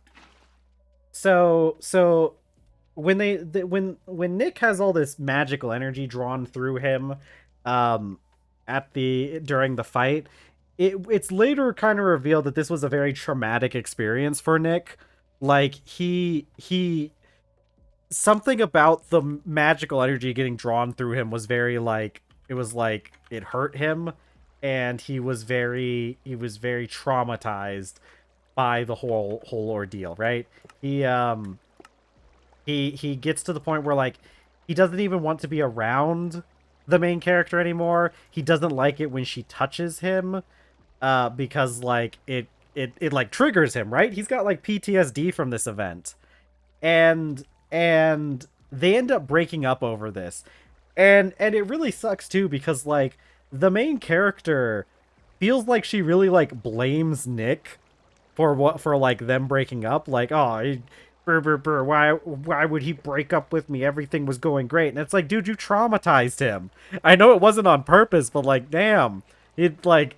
when when Nick has all this magical energy drawn through him, during the fight. It's later kind of revealed that this was a very traumatic experience for Nick. Like, he something about the magical energy getting drawn through him was very like, it was like it hurt him, and he was very traumatized by the whole ordeal, right? He gets to the point where like he doesn't even want to be around the main character anymore. He doesn't like it when she touches him. Because like it like triggers him, right? He's got like PTSD from this event, and they end up breaking up over this, and it really sucks too, because like the main character feels like she really like blames Nick for like them breaking up. Like, oh, why would he break up with me? Everything was going great. And it's like, dude, you traumatized him. I know it wasn't on purpose, but like, damn, it like.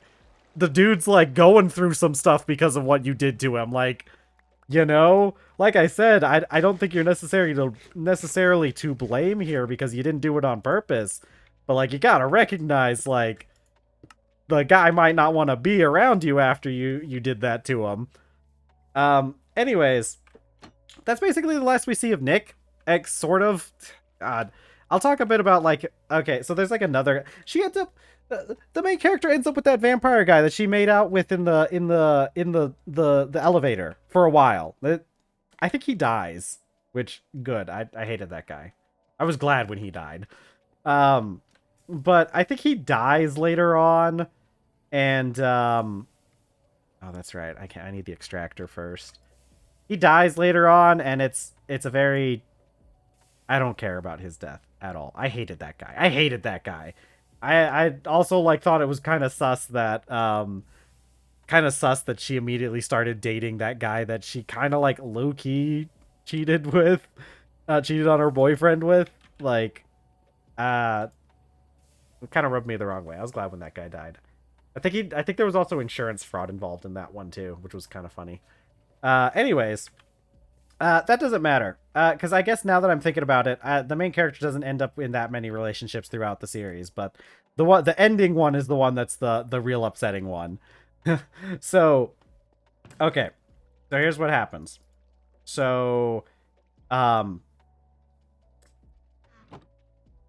The dude's like going through some stuff because of what you did to him. Like, you know, like I said, I don't think you're necessarily to blame here, because you didn't do it on purpose. But like, you gotta recognize like the guy might not want to be around you after you did that to him. Anyways, that's basically the last we see of Nick. Sort of. God, I'll talk a bit about like okay, so there's like another. She ends up the main character ends up with that vampire guy that she made out with in the elevator for a while. I think he dies, which good. I hated that guy. I was glad when he died. Um, but I think he dies later on, and oh, that's right. I can't. I need the extractor first. He dies later on, and it's a very I don't care about his death at all. I hated that guy. I hated that guy. I also like thought it was kind of sus that she immediately started dating that guy that she kind of like low key cheated on her boyfriend with. Like, uh, it kind of rubbed me the wrong way. I was glad when that guy died. I think there was also insurance fraud involved in that one too, which was kind of funny. Anyways, that doesn't matter. Because I guess now that I'm thinking about it, the main character doesn't end up in that many relationships throughout the series, but the ending one is the one that's the real upsetting one. So, okay. So here's what happens. So, um,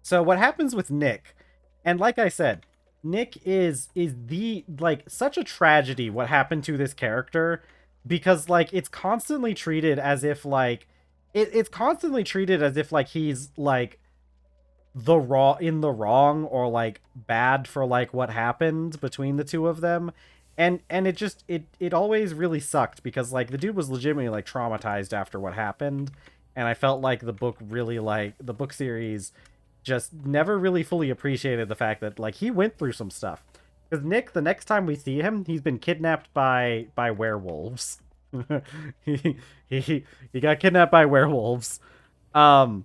so what happens with Nick, and like I said, Nick is the like such a tragedy what happened to this character because like it's constantly treated as if like it's constantly treated as if like he's like the wrong or like bad for like what happened between the two of them. And it just it always really sucked because like the dude was legitimately like traumatized after what happened, and I felt like the book series just never really fully appreciated the fact that like he went through some stuff. Because Nick, the next time we see him, he's been kidnapped by werewolves. he, he got kidnapped by werewolves. Um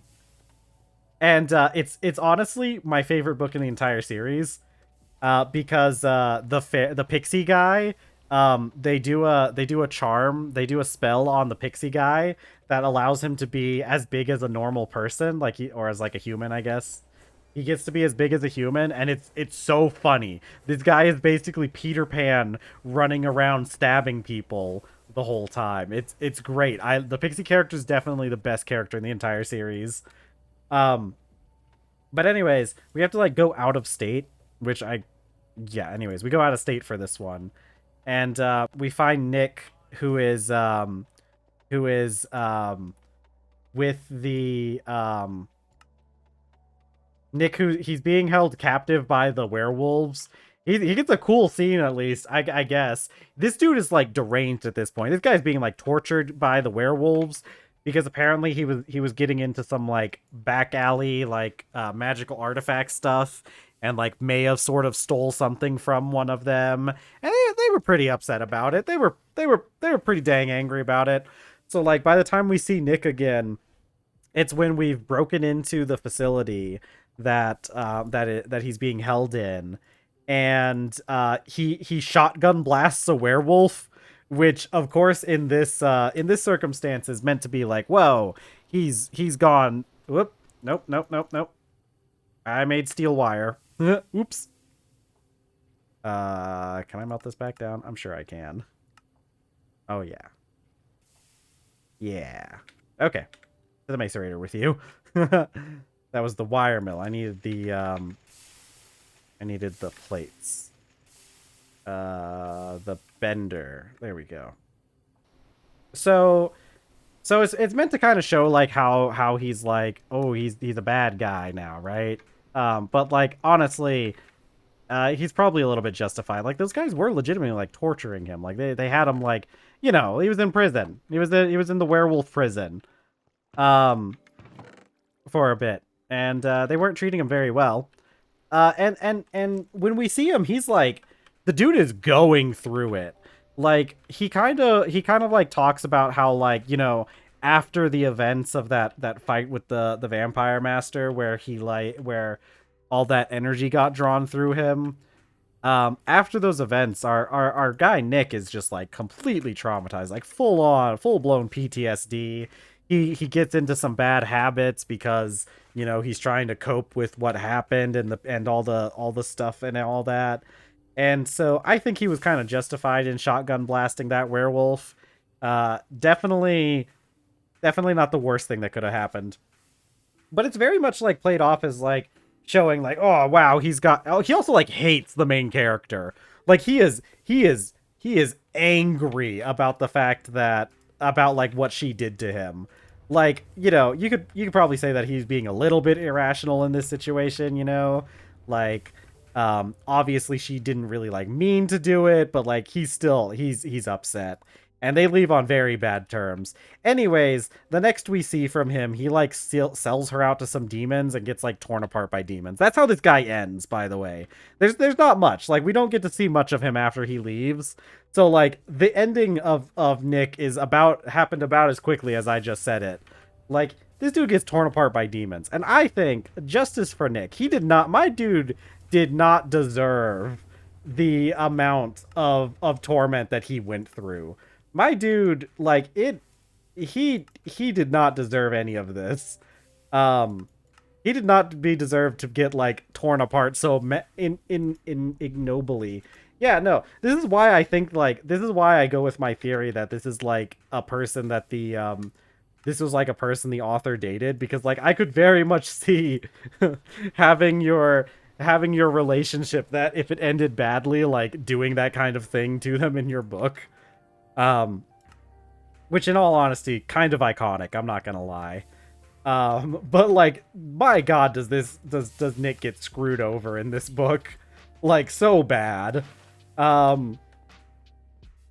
and it's honestly my favorite book in the entire series. Because the pixie guy, they do a charm, they do a spell on the pixie guy that allows him to be as big as a normal person, or as like a human, I guess. He gets to be as big as a human, and it's so funny. This guy is basically Peter Pan running around stabbing people the whole time. It's great. The pixie character is definitely the best character in the entire series. Um, but anyways, we have to like go out of state, which yeah, anyways, we go out of state for this one. And we find Nick who is with the Nick who he's being held captive by the werewolves. He gets a cool scene at least, I guess. This dude is like deranged at this point. This guy's being like tortured by the werewolves because apparently he was getting into some like back alley like magical artifact stuff and like may have sort of stole something from one of them, and they were pretty upset about it. They were pretty dang angry about it. So like by the time we see Nick again, it's when we've broken into the facility that he's being held in, and he shotgun blasts a werewolf, which of course in this circumstance is meant to be like, whoa, he's gone. Whoop, nope. I made steel wire. Oops. Can I melt this back down? I'm sure I can. Oh yeah. Yeah. Okay. To the macerator with you. That was the wire mill. I needed the plates. The bender. There we go. So it's meant to kind of show like how he's like, oh, he's a bad guy now, right? But like honestly, he's probably a little bit justified. Like those guys were legitimately like torturing him. Like they had him like, you know, he was in prison. He was in the werewolf prison, for a bit, and they weren't treating him very well. And when we see him, he's like, the dude is going through it. Like he kind of like talks about how like, you know, after the events of that fight with the vampire master where all that energy got drawn through him, after those events our guy Nick is just like completely traumatized, like full blown PTSD. He gets into some bad habits because, you know, he's trying to cope with what happened and all the stuff and all that. And so I think he was kind of justified in shotgun blasting that werewolf. Definitely not the worst thing that could have happened. but it's very much like played off as like showing like, oh wow, he's got. Oh, he also like hates the main character. Like he is angry about the fact that about like what she did to him. Like, you know, you could probably say that he's being a little bit irrational in this situation, you know? Like obviously she didn't really like mean to do it, but like he's upset. And they leave on very bad terms. Anyways, the next we see from him, he like sells her out to some demons and gets like torn apart by demons. That's how this guy ends, by the way. There's not much. Like we don't get to see much of him after he leaves. So like the ending of Nick is happened about as quickly as I just said it. Like this dude gets torn apart by demons. And I think justice for Nick. My dude did not deserve the amount of torment that he went through. My dude, like he did not deserve any of this. He did not deserve to get like torn apart so in ignobly. Yeah, no. This is why I think like this is why I go with my theory that this is like a person that this was like a person the author dated, because like I could very much see having your relationship, that if it ended badly, like doing that kind of thing to them in your book. Which in all honesty, kind of iconic, I'm not gonna lie. But like, my god, does Nick get screwed over in this book? Like, so bad.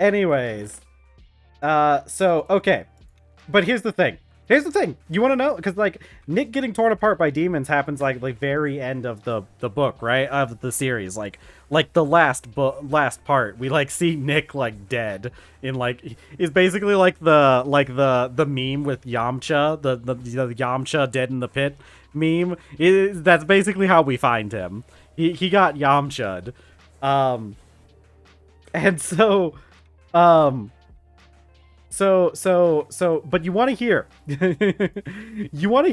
Anyways. So, okay. But here's the thing. You want to know? Because like Nick getting torn apart by demons happens like very end of the book, right? Of the series, like the last part. We like see Nick like dead in like is basically like the meme with Yamcha, the Yamcha dead in the pit meme. That's basically how we find him. He got Yamcha'd, and so but you want to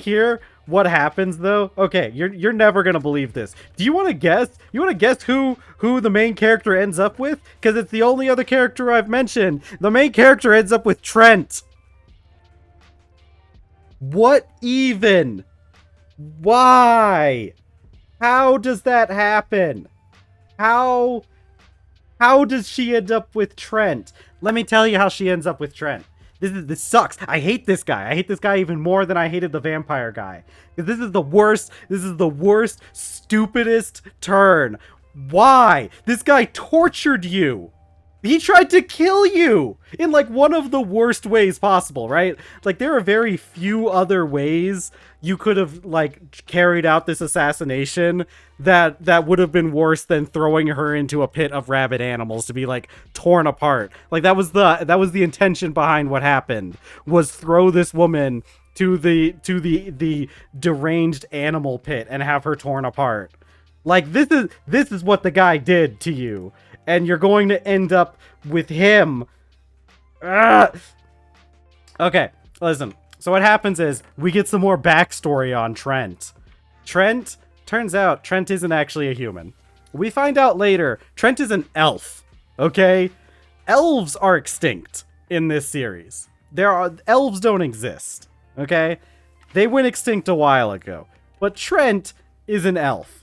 hear what happens though? Okay, you're never gonna believe this. Do you want to guess? You want to guess who the main character ends up with? Because it's the only other character I've mentioned. The main character ends up with Trent. What even? Why? How does that happen? How does she end up with Trent? Let me tell you how she ends up with Trent. This sucks. I hate this guy. I hate this guy even more than I hated the vampire guy. This is the worst, stupidest turn. Why? This guy tortured you. He tried to kill you in like one of the worst ways possible, right? Like there are very few other ways you could have like carried out this assassination that would have been worse than throwing her into a pit of rabid animals to be like torn apart. Like that was the intention behind what happened, was throw this woman to the deranged animal pit and have her torn apart. Like this is what the guy did to you. And you're going to end up with him. Ugh. Okay, listen. So what happens is we get some more backstory on Trent. Turns out Trent isn't actually a human. We find out later Trent is an elf. Okay? Elves are extinct in this series. Elves don't exist. Okay? They went extinct a while ago. But Trent is an elf.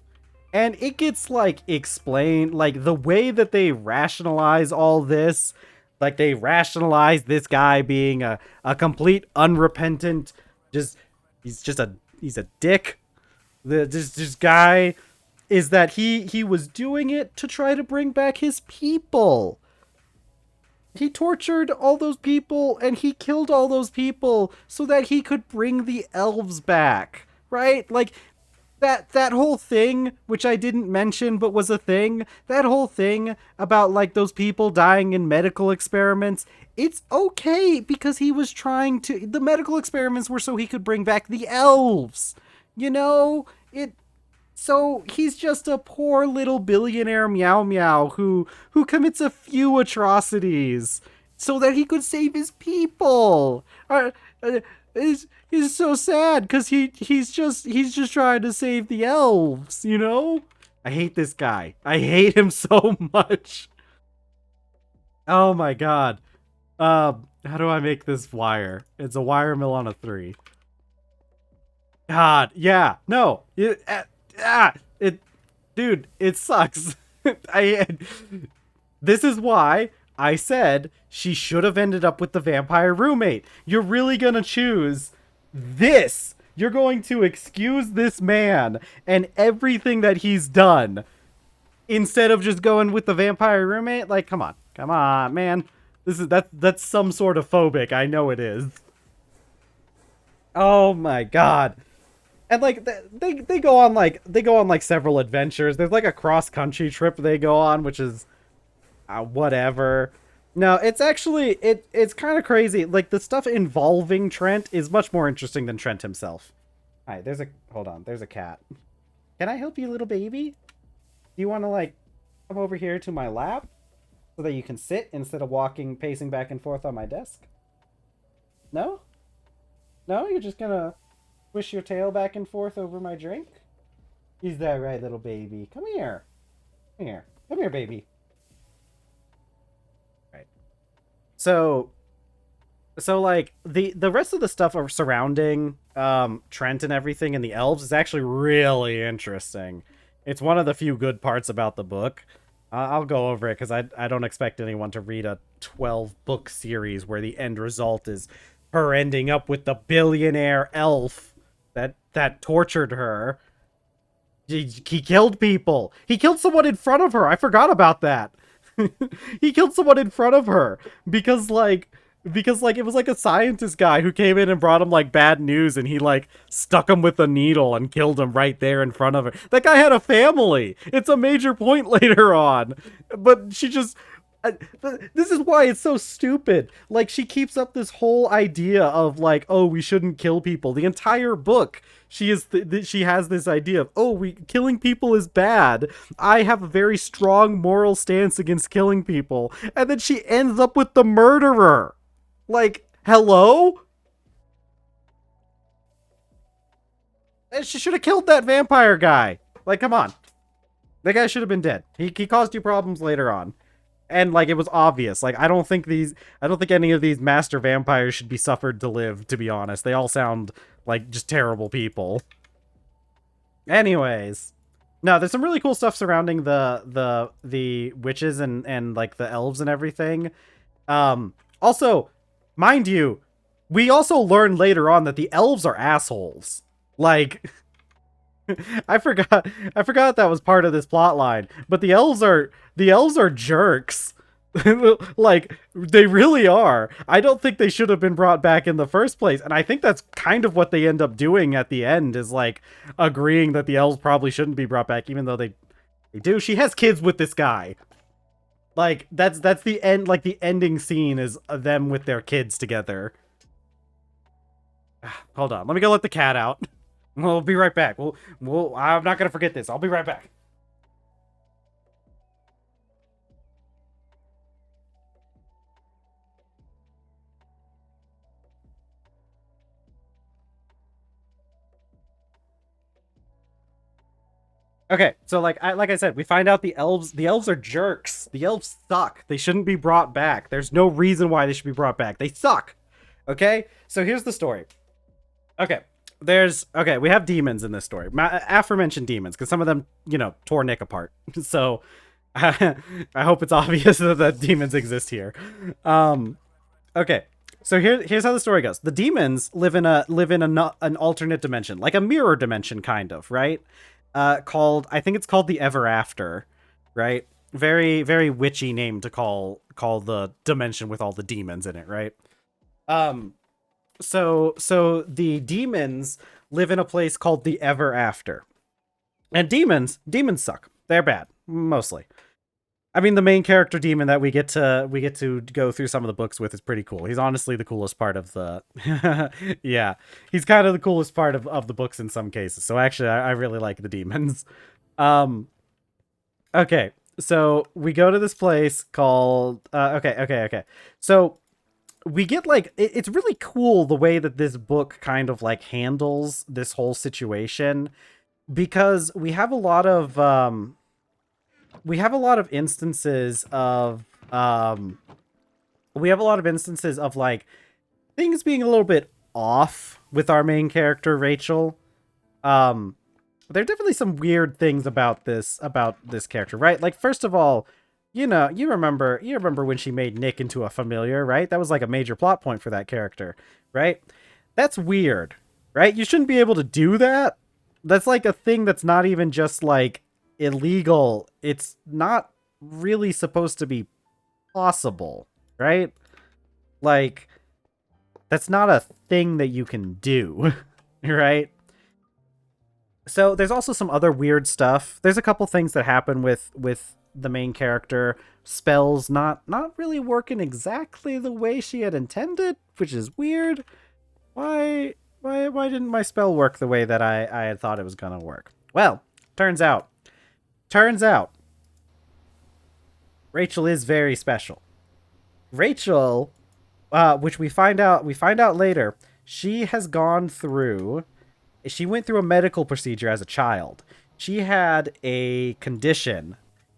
And it gets, like, explained, like, the way that they rationalize all this, like, they rationalize this guy being a complete unrepentant, he's a dick. This guy is that he was doing it to try to bring back his people. He tortured all those people, and he killed all those people so that he could bring the elves back, right? Like, that whole thing, which I didn't mention but was a thing, that whole thing about like those people dying in medical experiments, it's okay because he was trying to, the medical experiments were so he could bring back the elves, you know? So he's just a poor little billionaire meow meow who commits a few atrocities so that he could save his people. It's so sad because he's just trying to save the elves, you know? I hate this guy. I hate him so much. Oh my god. How do I make this wire? It's a wire mill on a 3. God, yeah, no, it, dude, it sucks. I This is why I said she should have ended up with the vampire roommate. You're really gonna choose this. You're going to excuse this man and everything that he's done instead of just going with the vampire roommate. Like, come on, man. That's some sort of phobic. I know it is. Oh my god. And like they go on like several adventures. There's like a cross country trip they go on, which is whatever. No, it's actually it's kind of crazy. Like the stuff involving Trent is much more interesting than Trent himself. All right, hold on. There's a cat. Can I help you, little baby? Do you want to like come over here to my lap so that you can sit instead of pacing back and forth on my desk? No? No, you're just gonna swish your tail back and forth over my drink? Is that right, little baby? Come here. Come here. Come here, baby. Right. So like the rest of the stuff surrounding Trent and everything and the elves is actually really interesting. It's one of the few good parts about the book. I'll go over it because I don't expect anyone to read a 12-book series where the end result is her ending up with the billionaire elf that tortured her. He killed people. He killed someone in front of her. I forgot about that. He killed someone in front of her because it was like a scientist guy who came in and brought him like bad news, and he like stuck him with a needle and killed him right there in front of her. That guy had a family. It's a major point later on, but she just this is why it's so stupid. Like, she keeps up this whole idea of like, oh, we shouldn't kill people. The entire book, she has this idea of, oh, killing people is bad. I have a very strong moral stance against killing people, and then she ends up with the murderer. Like, hello? And she should have killed that vampire guy. Like, come on. That guy should have been dead. He caused you problems later on. And like, it was obvious. Like, I don't think any of these master vampires should be suffered to live, to be honest. They all sound like just terrible people. Anyways, no, there's some really cool stuff surrounding the witches and like the elves and everything. Also, mind you, we also learn later on that the elves are assholes. Like, I forgot that was part of this plot line, but the elves are jerks. Like, they really are. I don't think they should have been brought back in the first place, and I think that's kind of what they end up doing at the end, is like agreeing that the elves probably shouldn't be brought back, even though they do. She has kids with this guy. Like, that's the end. Like, the ending scene is them with their kids together. Hold on, let me go let the cat out. We'll be right back. I'm not gonna forget this. I'll be right back. Okay, so like I said, we find out the elves are jerks. The elves suck. They shouldn't be brought back. There's no reason why they should be brought back. They suck. Okay? So here's the story. Okay. We have demons in this story. Aforementioned demons, because some of them, tore Nick apart. So I hope it's obvious that demons exist here. Okay. So here's how the story goes. The demons live in an alternate dimension, like a mirror dimension, kind of, right? I think it's called the Ever After, right? Very, very witchy name to call the dimension with all the demons in it, right? So the demons live in a place called the Ever After. And demons suck. They're bad, mostly. I mean, the main character demon that we get to go through some of the books with is pretty cool. He's honestly the coolest part of the yeah. He's kind of the coolest part of the books in some cases. So actually I really like the demons. Okay. So we go to this place called okay. So we get like it's really cool the way that this book kind of like handles this whole situation, because we have a lot of instances of like things being a little bit off with our main character Rachel. There are definitely some weird things about this character, right? Like, first of all, you remember when she made Nick into a familiar, right? That was like a major plot point for that character, right? That's weird, right? You shouldn't be able to do that. That's like a thing that's not even just like illegal. It's not really supposed to be possible, right? Like, that's not a thing that you can do, right? So there's also some other weird stuff. There's a couple things that happen with the main character. Spells not really working exactly the way she had intended, which is weird. Why didn't my spell work the way that I had thought it was gonna work? Well, turns out Rachel is very special. Rachel, which we find out later, she went through a medical procedure as a child. She had a condition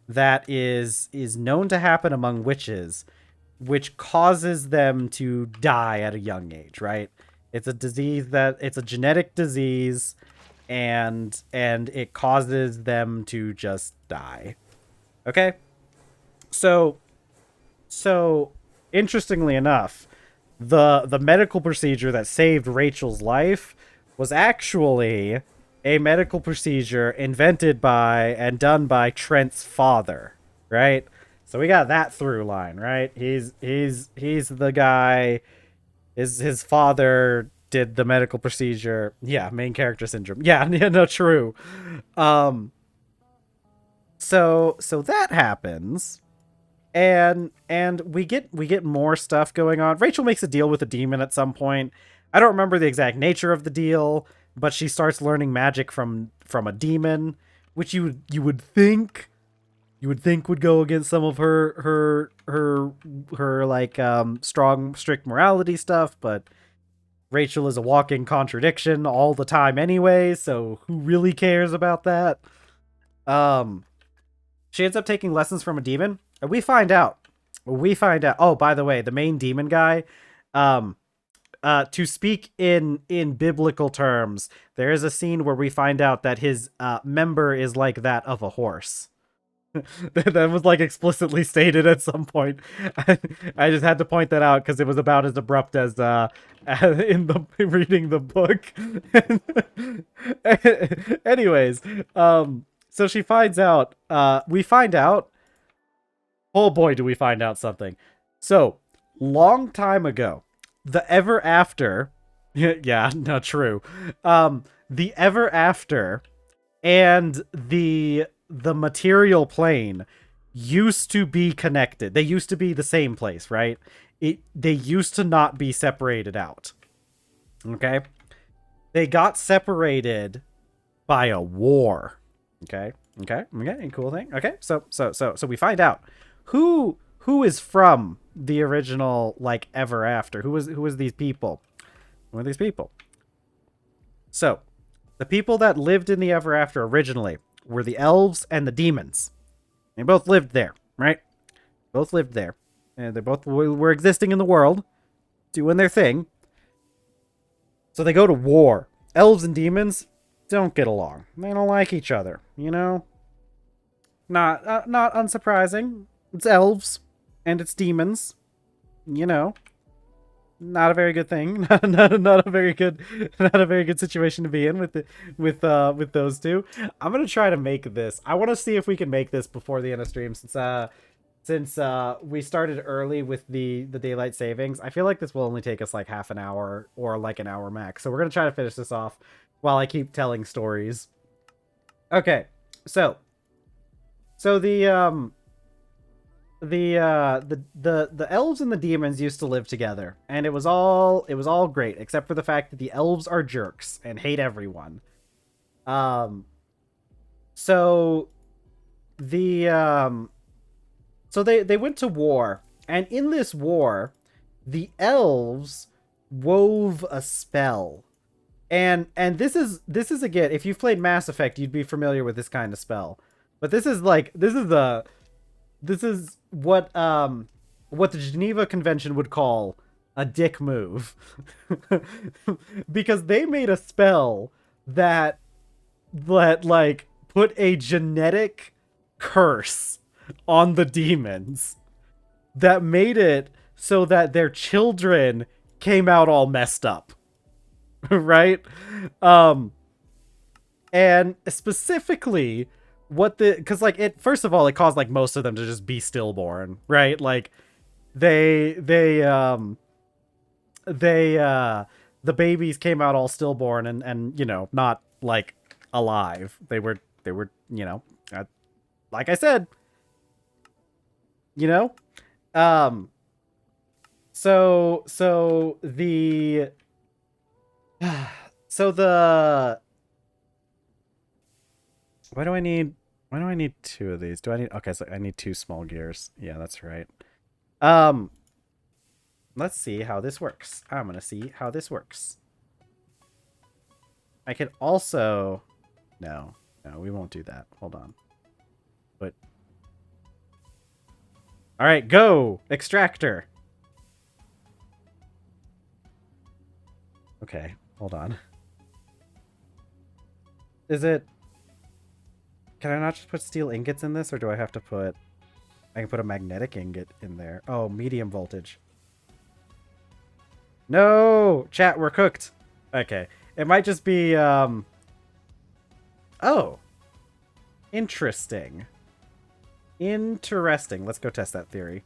that is known to happen among witches, which causes them to die at a young age, right? It's a genetic disease, and it causes them to just die. Okay? So interestingly enough, the medical procedure that saved Rachel's life was actually a medical procedure invented by and done by Trent's father, right? So we got that through line, right? He's the guy. His father did the medical procedure. Yeah, main character syndrome. Yeah, no, true. So that happens, and we get more stuff going on. Rachel makes a deal with a demon at some point. I don't remember the exact nature of the deal, but she starts learning magic from a demon, which you would think would go against some of her like strong, strict morality stuff, but Rachel is a walking contradiction all the time anyway, so who really cares about that? She ends up taking lessons from a demon, and we find out. Oh, by the way, the main demon guy, to speak in biblical terms, there is a scene where we find out that his member is like that of a horse. That was like explicitly stated at some point. I just had to point that out because it was about as abrupt as in the reading the book. Anyways, so she finds out. We find out. Oh boy, do we find out something! So long time ago, the Ever After. Yeah, not true. The Ever After and the material plane used to be connected. They used to be the same place, right? They used to not be separated out. Okay? They got separated by a war. Okay? Cool thing. Okay? So we find out who is from the original like Ever After. Who is these people? Who are these people? So, the people that lived in the Ever After originally were the elves and the demons. They both lived there, right? Both lived there. And they both were existing in the world, doing their thing. So they go to war. Elves and demons don't get along. They don't like each other, you know? Not unsurprising. It's elves and it's demons, you know? Not a very good thing. Not a very good situation to be in with those two. I'm gonna try to make this. I want to see if we can make this before the end of stream, since we started early with the daylight savings. I feel like this will only take us like half an hour or like an hour max. So we're gonna try to finish this off while I keep telling stories. Okay, so the elves and the demons used to live together, and it was all great, except for the fact that the elves are jerks and hate everyone. So they went to war, and in this war, the elves wove a spell. And this is again, if you've played Mass Effect, you'd be familiar with this kind of spell. But this is what the Geneva Convention would call a dick move. Because they made a spell that like put a genetic curse on the demons that made it so that their children came out all messed up. Right? And specifically what the, because like it, first of all, it caused like most of them to just be stillborn, right? Like they the babies came out all stillborn and you know, not like alive. They were you know, like I said, you know. um so the so the why do I need two of these? Do I need, okay, so I need two small gears. Yeah, that's right. um let's see how this works. I'm gonna see how this works. I could also, no, we won't do that. Hold on. But all right, go extractor. Okay, hold on. Is it, can I not just put steel ingots in this, or do I have to put, I can put a magnetic ingot in there. Oh, medium voltage. No, chat, we're cooked. Okay, it might just be oh, interesting. Let's go test that theory.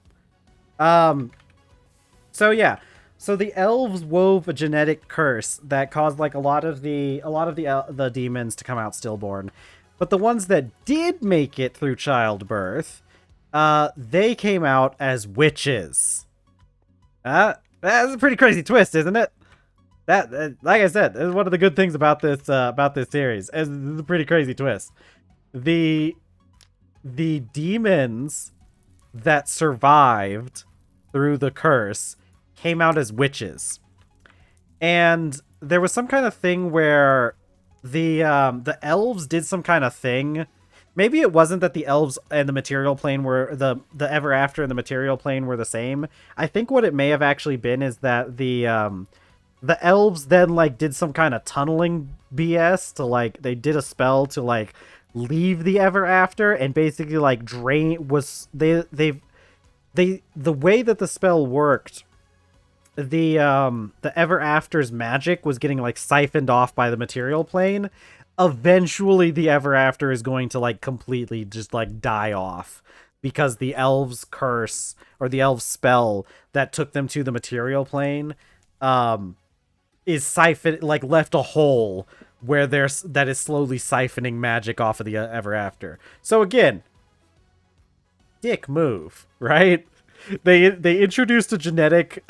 So yeah, so the elves wove a genetic curse that caused like a lot of the demons to come out stillborn, but the ones that did make it through childbirth, they came out as witches. That's a pretty crazy twist, isn't it? That, like I said, is one of the good things about this series. It's a pretty crazy twist. The demons that survived through the curse came out as witches, and there was some kind of thing where the elves did some kind of thing. Maybe it wasn't that the elves and the material plane were the ever after and the material plane were the same. I think what it may have actually been is that the elves then like did some kind of tunneling BS to like, they did a spell to like leave the ever after and basically like drain, was the way that the spell worked, the ever after's magic was getting like siphoned off by the material plane. Eventually the ever after is going to like completely just like die off because the elves curse, or the elves spell that took them to the material plane, is siphoned, like left a hole where there's, that is slowly siphoning magic off of the ever after. So again, dick move, right? They introduced a genetic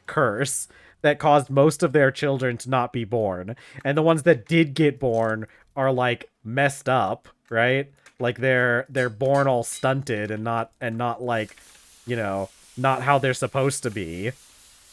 curse that caused most of their children to not be born, and the ones that did get born are like messed up, right? Like they're born all stunted and not like, you know, not how they're supposed to be.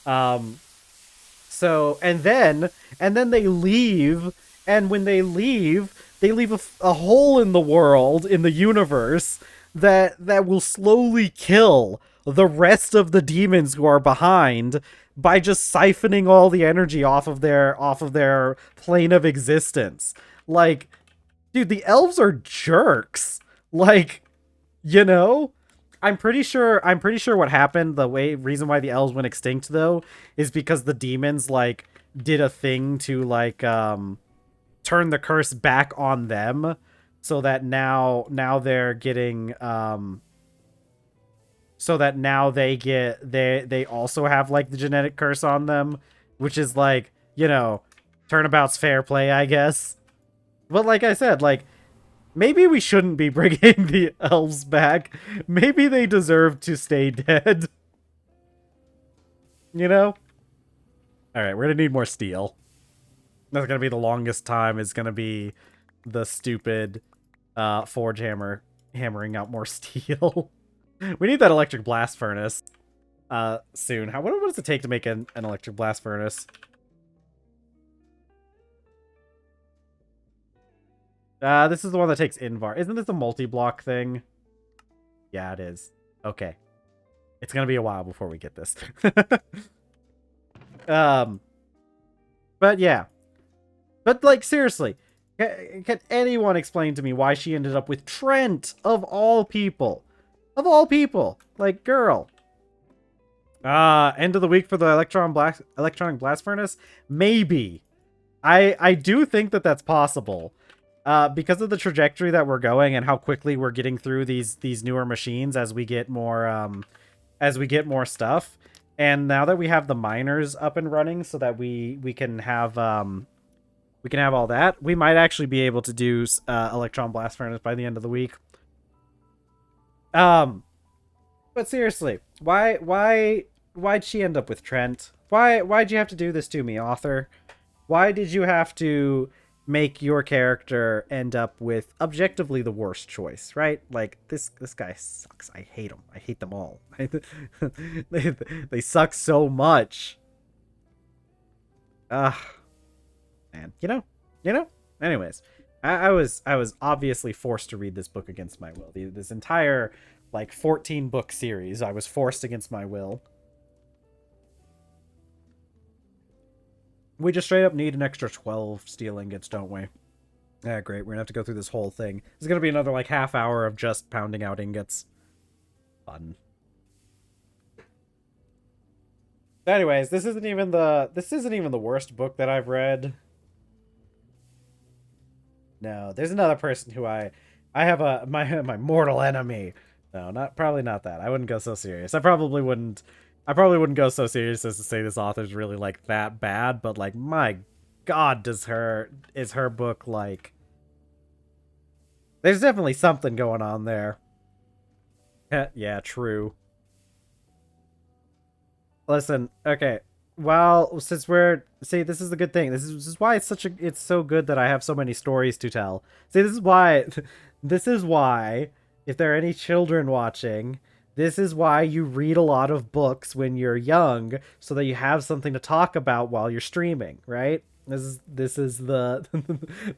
So and then they leave, and when they leave a hole in the world, in the universe, that will slowly kill the rest of the demons who are behind by just siphoning all the energy off of their plane of existence. Like, dude, the elves are jerks. Like, you know, I'm pretty sure what happened, reason why the elves went extinct though, is because the demons like did a thing to like turn the curse back on them, so that now they're getting so that now they also have like the genetic curse on them, which is like, you know, turnabout's fair play, I guess. But like I said, like, maybe we shouldn't be bringing the elves back. Maybe they deserve to stay dead. You know? Alright, we're gonna need more steel. That's gonna be the longest time. Is gonna be the stupid forge hammer hammering out more steel. We need that electric blast furnace soon. What does it take to make an electric blast furnace? This is the one that takes Invar. Isn't this a multi-block thing? Yeah, it is. Okay. It's gonna be a while before we get this. But yeah. But like, seriously, Can anyone explain to me why she ended up with Trent, of all people? Of all people. Like, girl. End of the week for the electronic blast furnace? Maybe. I do think that that's possible. Because of the trajectory that we're going and how quickly we're getting through these newer machines as we get more stuff. And now that we have the miners up and running so that we can have all that, we might actually be able to do electron blast furnace by the end of the week. But seriously, why'd she end up with Trent? Why'd you have to do this to me, author? Why did you have to make your character end up with objectively the worst choice, right? Like, this guy sucks. I hate him. I hate them all. They suck so much. Man, you know. Anyways, I was obviously forced to read this book against my will. This entire like 14 book series, I was forced against my will. We just straight up need an extra 12 steel ingots, don't we? Yeah, great. We're gonna have to go through this whole thing. It's gonna be another like half hour of just pounding out ingots. Fun. Anyways, this isn't even the worst book that I've read. No, there's another person who I have my mortal enemy. No, probably not that. I wouldn't go so serious. I probably wouldn't go so serious as to say this author's really like that bad, but like, my God, is her book like, there's definitely something going on there. Yeah, true. Listen, okay. Well, since see, this is the good thing. This is why it's so good that I have so many stories to tell. See, this is why if there are any children watching, this is why you read a lot of books when you're young, so that you have something to talk about while you're streaming, right? This is the,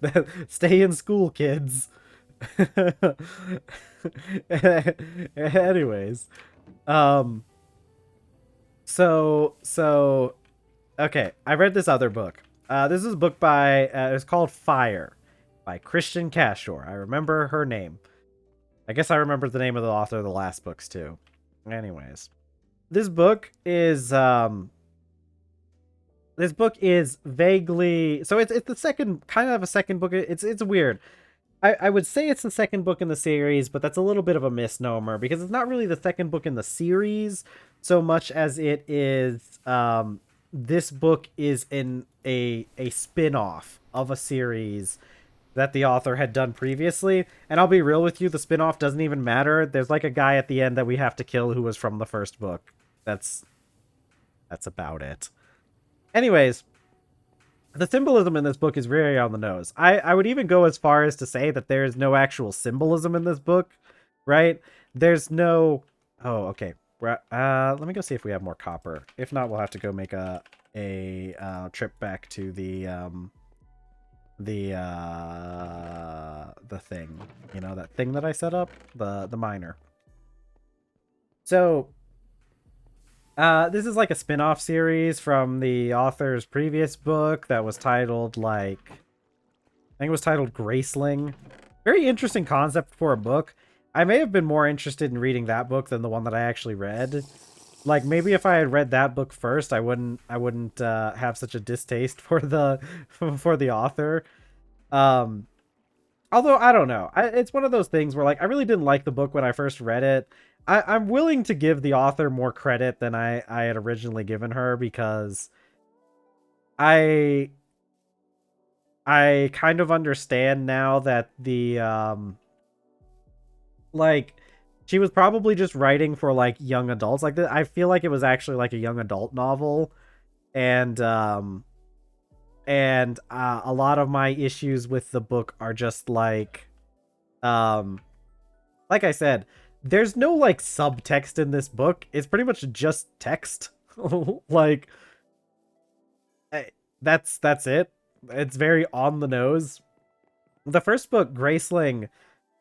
the stay in school, kids. Anyways, so okay, I read this other book. This is a book by it's called Fire by Christian Cashore. I remember her name. I guess I remember the name of the author of the last books too. Anyways, this book is vaguely, so it's the second, kind of a second book. It's weird. I would say it's the second book in the series, but that's a little bit of a misnomer because it's not really the second book in the series so much as it is this book is in a spin-off of a series that the author had done previously. And I'll be real with you, the spin-off doesn't even matter. There's like a guy at the end that we have to kill who was from the first book. That's about it. Anyways, the symbolism in this book is very on the nose. I would even go as far as to say that there's no actual symbolism in this book, right? There's no... Oh, okay. Let me go see if we have more copper. If not, we'll have to go make a trip back to the thing. You know, that thing that I set up? The miner. So... this is like a spin-off series from the author's previous book that was titled, like... I think it was titled Graceling. Very interesting concept for a book. I may have been more interested in reading that book than the one that I actually read. Like, maybe if I had read that book first, I wouldn't have such a distaste for the author. Although, I don't know. It's one of those things where, like, I really didn't like the book when I first read it. I'm willing to give the author more credit than I had originally given her, because I kind of understand now that like, she was probably just writing for like young adults. Like, I feel like it was actually like a young adult novel, and a lot of my issues with the book are just like I said, there's no like subtext in this book. It's pretty much just text. Like, that's it. It's very on the nose. The first book, Graceling,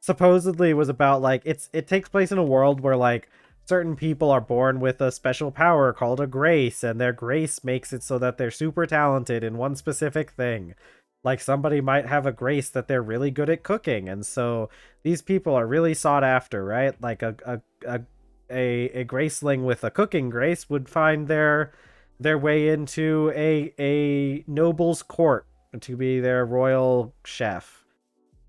supposedly was about like it takes place in a world where like certain people are born with a special power called a grace, and their grace makes it so that they're super talented in one specific thing. Like somebody might have a grace that they're really good at cooking, and so these people are really sought after, right? Like a graceling with a cooking grace would find their way into a noble's court to be their royal chef.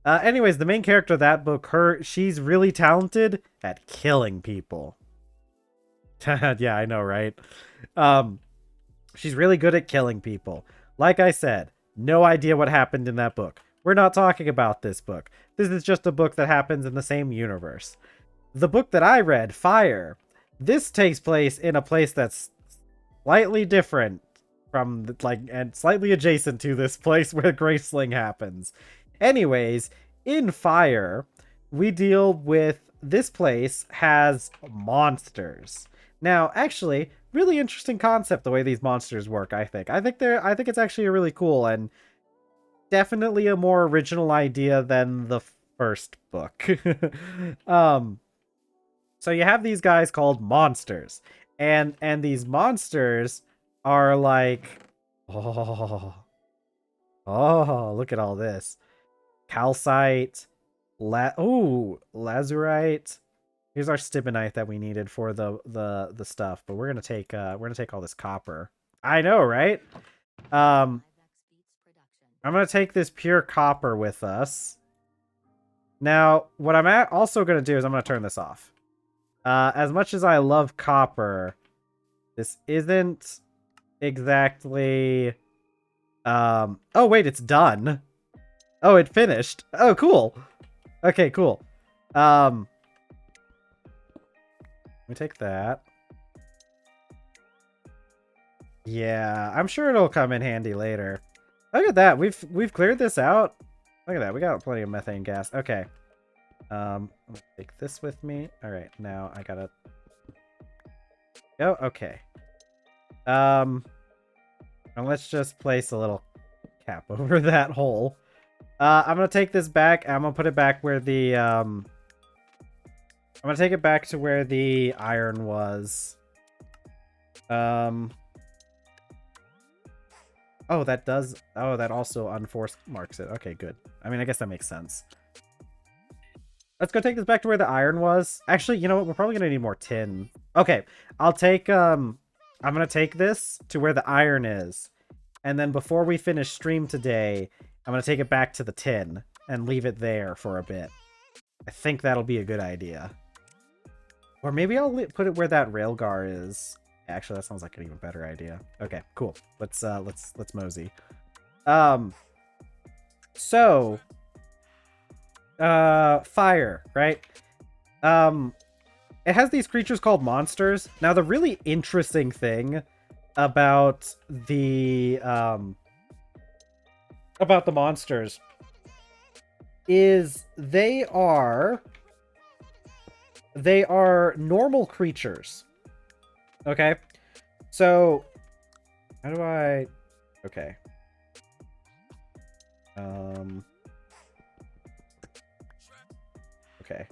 Anyways, the main character of that book, she's really talented at killing people. Yeah, I know, right? She's really good at killing people. Like I said, no idea what happened in that book. We're not talking about this book. This is just a book that happens in the same universe. The book that I read, Fire, this takes place in a place that's slightly different from, and slightly adjacent to this place where Graceling happens. Anyways, in Fire, we deal with, this place has monsters. Now, actually, really interesting concept the way these monsters work, I think. I think it's actually really cool and definitely a more original idea than the first book. So you have these guys called monsters. And these monsters are like, oh, look at all this. Calcite, lazurite. Here's our stibonite that we needed for the stuff, but we're gonna take all this copper. I know, right? I'm gonna take this pure copper with us. Now, what I'm also gonna do is I'm gonna turn this off. As much as I love copper, this isn't exactly. Oh wait, it's done. Oh, it finished. Oh, cool. Okay, cool. Let me take that. Yeah, I'm sure it'll come in handy later. Look at that. We've cleared this out. Look at that. We got plenty of methane gas. Okay. I'm gonna take this with me. All right, now I gotta. Oh, okay. And let's just place a little cap over that hole. I'm gonna take this back. I'm gonna put it back where the I'm gonna take it back to where the iron was. Oh, that does. Oh, that also unforced marks it. Okay, good. I mean, I guess that makes sense. Let's go take this back to where the iron was. Actually, you know what? We're probably gonna need more tin. Okay, I'll take. I'm gonna take this to where the iron is, and then before we finish stream today, I'm gonna take it back to the tin and leave it there for a bit. I think that'll be a good idea. Or maybe I'll put it where that railgar is. Actually, that sounds like an even better idea. Okay, cool. Let's mosey. So fire, right? It has these creatures called monsters. Now, the really interesting thing about the monsters is they are normal creatures. Okay, so how do I? Okay. Okay.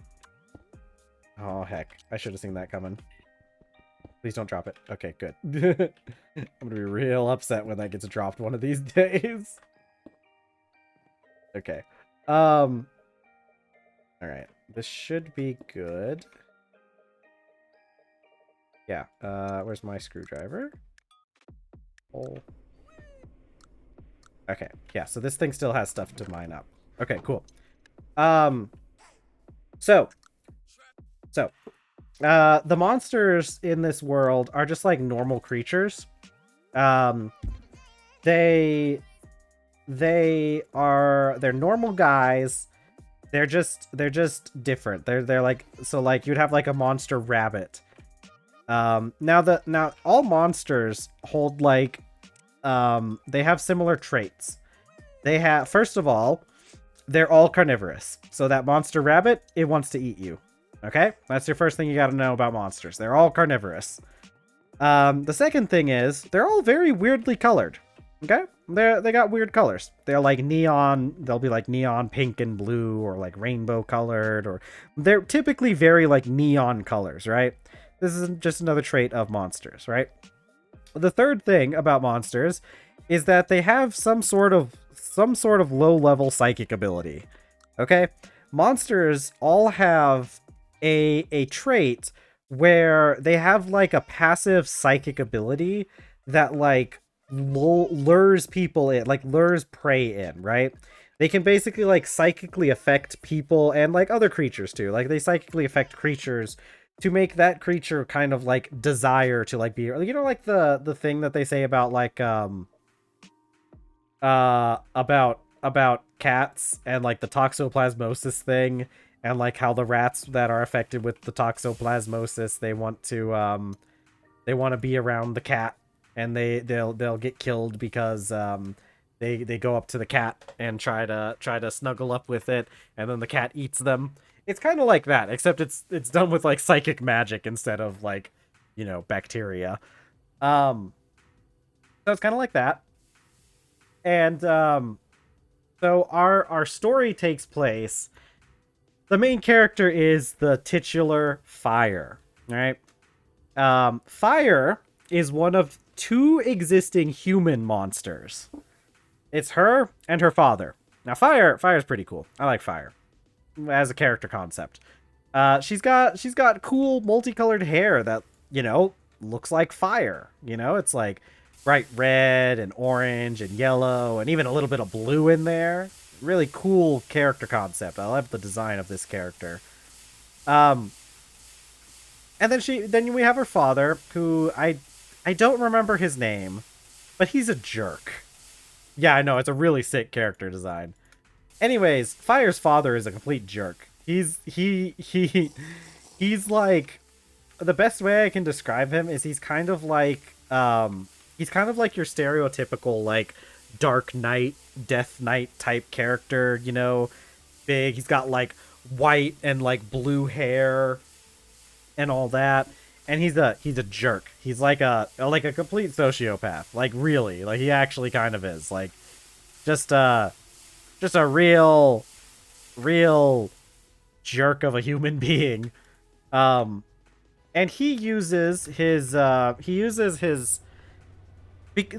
Oh heck, I should have seen that coming. Please don't drop it. Okay, good. I'm gonna be real upset when that gets dropped one of these days. Okay. All right. This should be good. Yeah. Where's my screwdriver? Oh. Okay. Yeah. So this thing still has stuff to mine up. Okay. Cool. So. The monsters in this world are just like normal creatures. They're normal guys. They're just different. They're like, so like you'd have like a monster rabbit. Now all monsters hold like they have similar traits. They have, first of all, they're all carnivorous. So that monster rabbit, it wants to eat you. Okay? That's your first thing you got to know about monsters. They're all carnivorous. The second thing is they're all very weirdly colored. Okay? They got weird colors. They're like neon, they'll be like neon pink and blue or like rainbow colored, or they're typically very like neon colors, right? This is just another trait of monsters, right? The third thing about monsters is that they have some sort of some sort of low-level psychic ability. Okay? Monsters all have a trait where they have like a passive psychic ability that like lures people in, like lures prey in, right? They can basically like psychically affect people and like other creatures too. Like they psychically affect creatures to make that creature kind of like desire to like be, you know, like the thing that they say about like about cats and like the toxoplasmosis thing, and like how the rats that are affected with the toxoplasmosis, they want to be around the cat, and they'll get killed because they go up to the cat and try to snuggle up with it, and then the cat eats them. It's kind of like that, except it's done with like psychic magic instead of like, you know, bacteria. So it's kind of like that. And so our story takes place. The main character is the titular Fire, right? Fire is one of two existing human monsters. It's her and her father. Now, Fire's pretty cool. I like Fire as a character concept. She's got cool multicolored hair that, you know, looks like fire. You know, it's like bright red and orange and yellow and even a little bit of blue in there. Really cool character concept. I love the design of this character. And then we have her father, who I don't remember his name, but he's a jerk. Yeah, I know, it's a really sick character design. Anyways, Fire's father is a complete jerk. He's like, the best way I can describe him is he's kind of like your stereotypical like Dark Knight, Death Knight type character, you know, big. He's got like white and like blue hair and all that. And he's a jerk. He's like a complete sociopath. Like really, like he actually kind of is. Like just a real jerk of a human being. And he uses his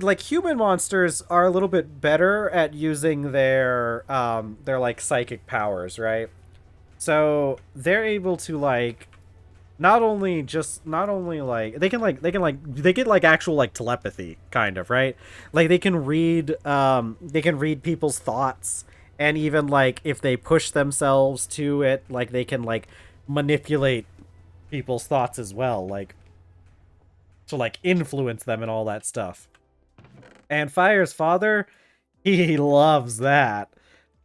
like, human monsters are a little bit better at using their like psychic powers, right? So they're able to like not only like they get like actual like telepathy kind of, right? Like they can read people's thoughts, and even like if they push themselves to it, like they can like manipulate people's thoughts as well, like to like influence them and all that stuff. And Fire's father, he loves that.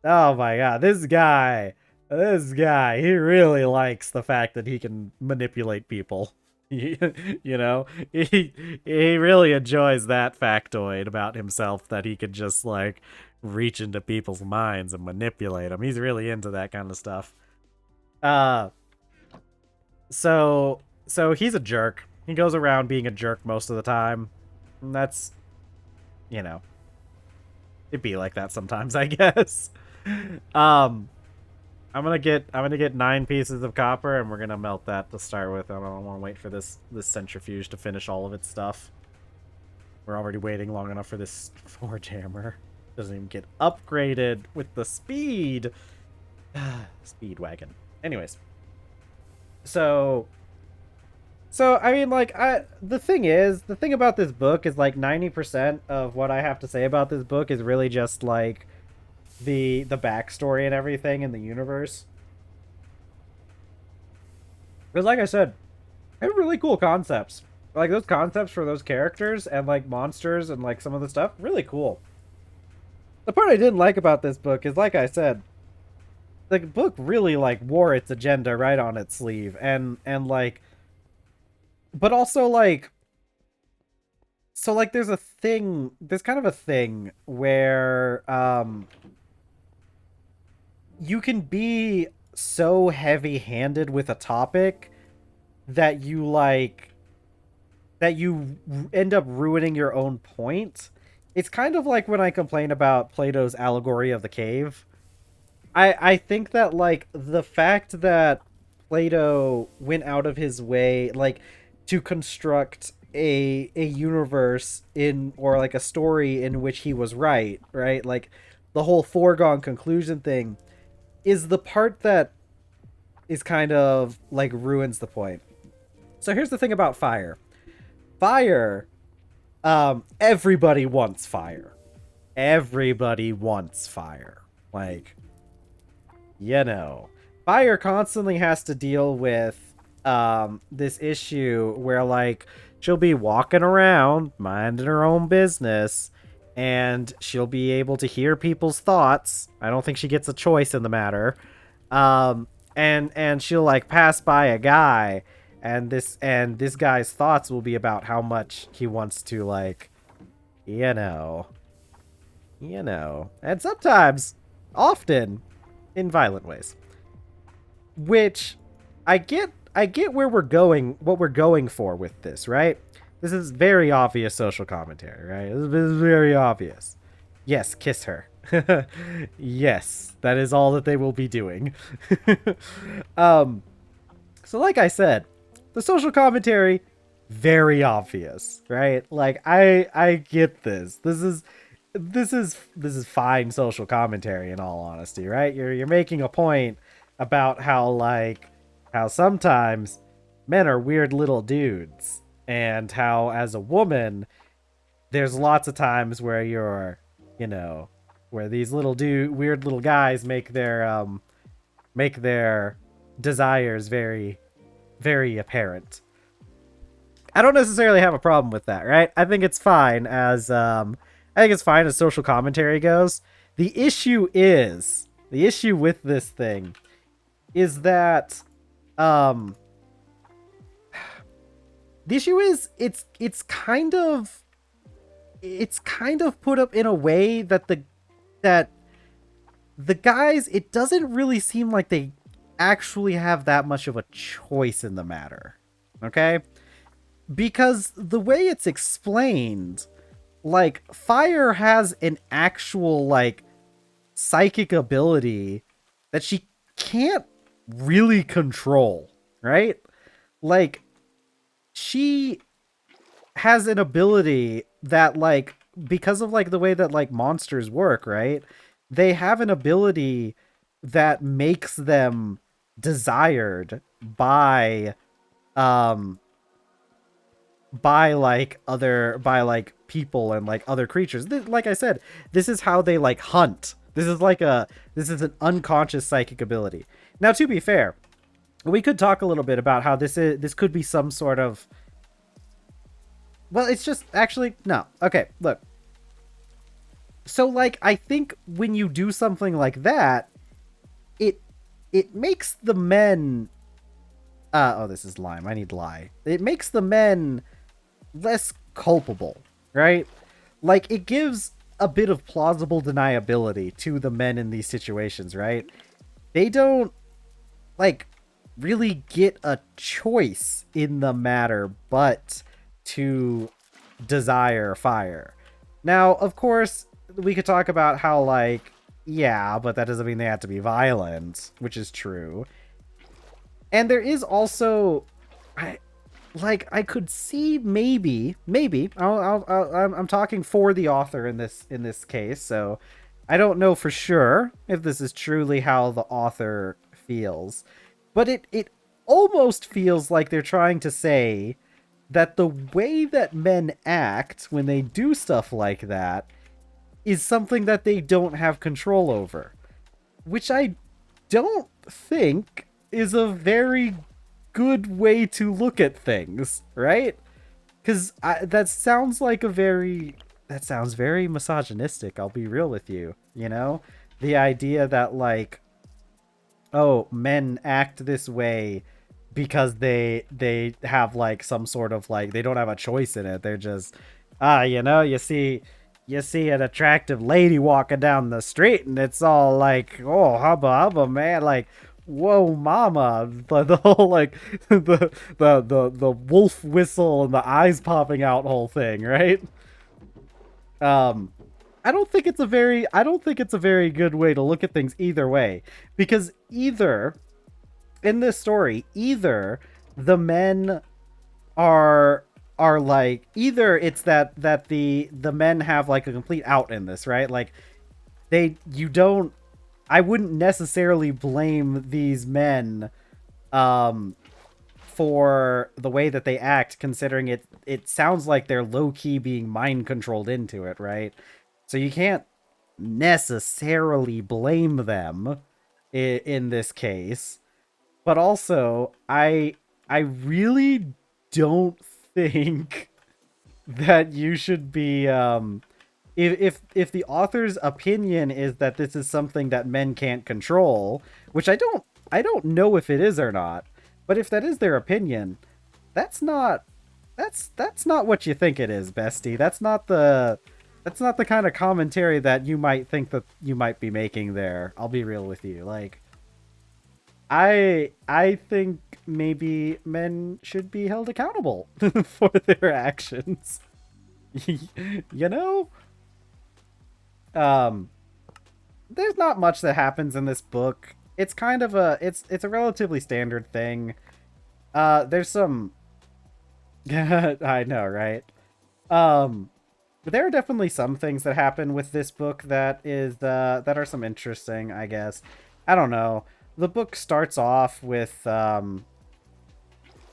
Oh my god, this guy, he really likes the fact that he can manipulate people. You know, he really enjoys that factoid about himself, that he could just like reach into people's minds and manipulate them. He's really into that kind of stuff. So he's a jerk. He goes around being a jerk most of the time. And that's, you know, it'd be like that sometimes, I guess. I'm gonna get 9 pieces of copper, and we're gonna melt that to start with. I don't want to wait for this centrifuge to finish all of its stuff. We're already waiting long enough for this forge hammer. Doesn't even get upgraded with the speed. Speed wagon. Anyways, so I mean, like, the thing about this book is like 90% of what I have to say about this book is really just like the backstory and everything in the universe. Because like I said, they have really cool concepts. Like those concepts for those characters and like monsters and like some of the stuff, really cool. The part I didn't like about this book is, like I said, the book really like wore its agenda right on its sleeve, and like, but also like, so like there's kind of a thing where you can be so heavy-handed with a topic that you end up ruining your own point. It's kind of like when I complain about Plato's allegory of the cave. I think that like the fact that Plato went out of his way like to construct a universe in, or like a story in which he was right, like the whole foregone conclusion thing is the part that is kind of like ruins the point. So here's the thing about fire. Fire, everybody wants fire. Everybody wants fire. Like, you know, fire constantly has to deal with this issue where like she'll be walking around minding her own business and she'll be able to hear people's thoughts. I don't think she gets a choice in the matter. And she'll like pass by a guy and this guy's thoughts will be about how much he wants to like, you know, and sometimes, often, in violent ways. Which I get where we're going, what we're going for with this, right? This is very obvious social commentary, right? This is very obvious. Yes, kiss her. Yes, that is all that they will be doing. um so like I said, the social commentary very obvious, right? Like I get this. This is fine social commentary in all honesty, right? You're making a point about how sometimes men are weird little dudes and how as a woman there's lots of times where you're, you know, where these weird little guys make their desires very very apparent. I don't necessarily have a problem with that, right? I think it's fine as social commentary goes. The issue with this thing is that um the issue is it's kind of put up in a way that the guys, it doesn't really seem like they actually have that much of a choice in the matter. Okay? Because the way it's explained, like fire has an actual like psychic ability that she can't really control, right? Like she has an ability that like, because of like the way that like monsters work, right? They have an ability that makes them desired um by like people and like other creatures. Like I said, this is how they like hunt. This is an unconscious psychic ability. Now, to be fair, we could talk a little bit about how this could be some sort of, well, it's just actually no. Okay, look. So like I think when you do something like that, it makes the men oh, this is lime. I need lie. It makes the men less culpable, right? Like it gives a bit of plausible deniability to the men in these situations, right? They don't like really get a choice in the matter but to desire fire. Now, of course, we could talk about how like, yeah, but that doesn't mean they have to be violent, which is true. And there is also, I could see maybe I'm talking for the author in this case, so I don't know for sure if this is truly how the author feels, but it almost feels like they're trying to say that the way that men act when they do stuff like that is something that they don't have control over, which I don't think is a very good way to look at things, right? Because that sounds very misogynistic. I'll be real with you. You know, the idea that like, oh, men act this way because they have like some sort of like, they don't have a choice in it. They're just you know, you see an attractive lady walking down the street and it's all like, oh, hubba hubba, man, like, whoa mama, the whole like the wolf whistle and the eyes popping out whole thing, right? I don't think it's a very good way to look at things either way, because either in this story, either the men are like, either it's that the men have like a complete out in this, right? Like you don't, I wouldn't necessarily blame these men for the way that they act, considering it sounds like they're low-key being mind controlled into it, right? So you can't necessarily blame them in this case. But also, I really don't think that you should be if the author's opinion is that this is something that men can't control, which I don't know if it is or not, but if that is their opinion, that's not that's not what you think it is, bestie. That's not the kind of commentary that you might think that you might be making there. I'll be real with you. Like, I think maybe men should be held accountable for their actions. You know? Um there's not much that happens in this book. It's kind of it's a relatively standard thing. There's some I know, right? But there are definitely some things that happen with this book that that are some interesting, I guess. I don't know. The book starts off with like,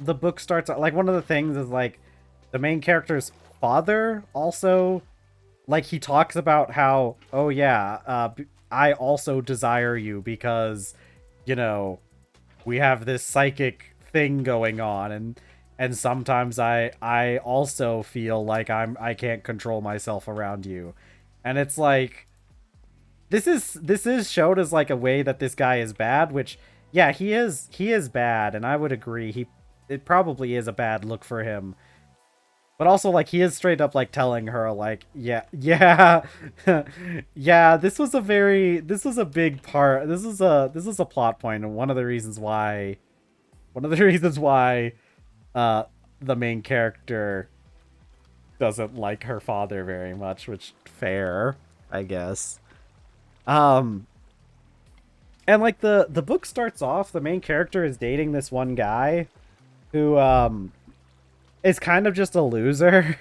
one of the things is like the main character's father also, like, he talks about how, oh yeah, I also desire you because, you know, we have this psychic thing going on, and sometimes I also feel like I can't control myself around you. And it's like, this is showed as like a way that this guy is bad, which, yeah, he is bad, and I would agree it probably is a bad look for him. But also, like, he is straight up like telling her, like, yeah, yeah, this was a big part. This is a plot point, and one of the reasons why uh the main character doesn't like her father very much, which, fair, I guess. Um and like the book starts off, the main character is dating this one guy who is kind of just a loser.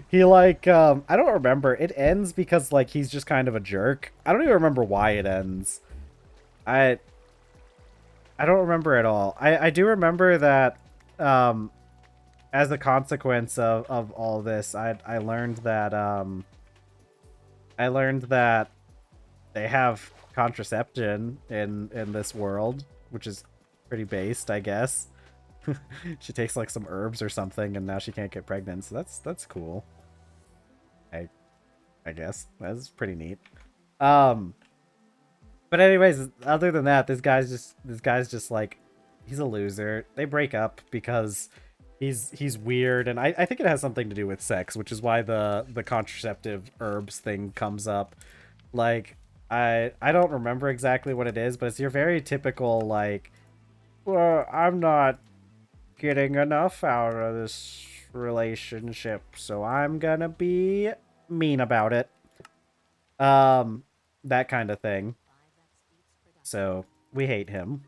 He, like, I don't remember. It ends because, like, he's just kind of a jerk. I don't even remember why it ends. I don't remember at all. I do remember that as a consequence of all this, I learned that they have contraception in this world, which is pretty based, I guess. She takes like some herbs or something, and now she can't get pregnant. So that's cool. I guess that's pretty neat. But anyways, other than that, this guy's just like, he's a loser. They break up because he's weird, and I think it has something to do with sex, which is why the contraceptive herbs thing comes up. Like, I don't remember exactly what it is, but it's your very typical, like, well, I'm not getting enough out of this relationship, so I'm gonna be mean about it. That kind of thing. So we hate him.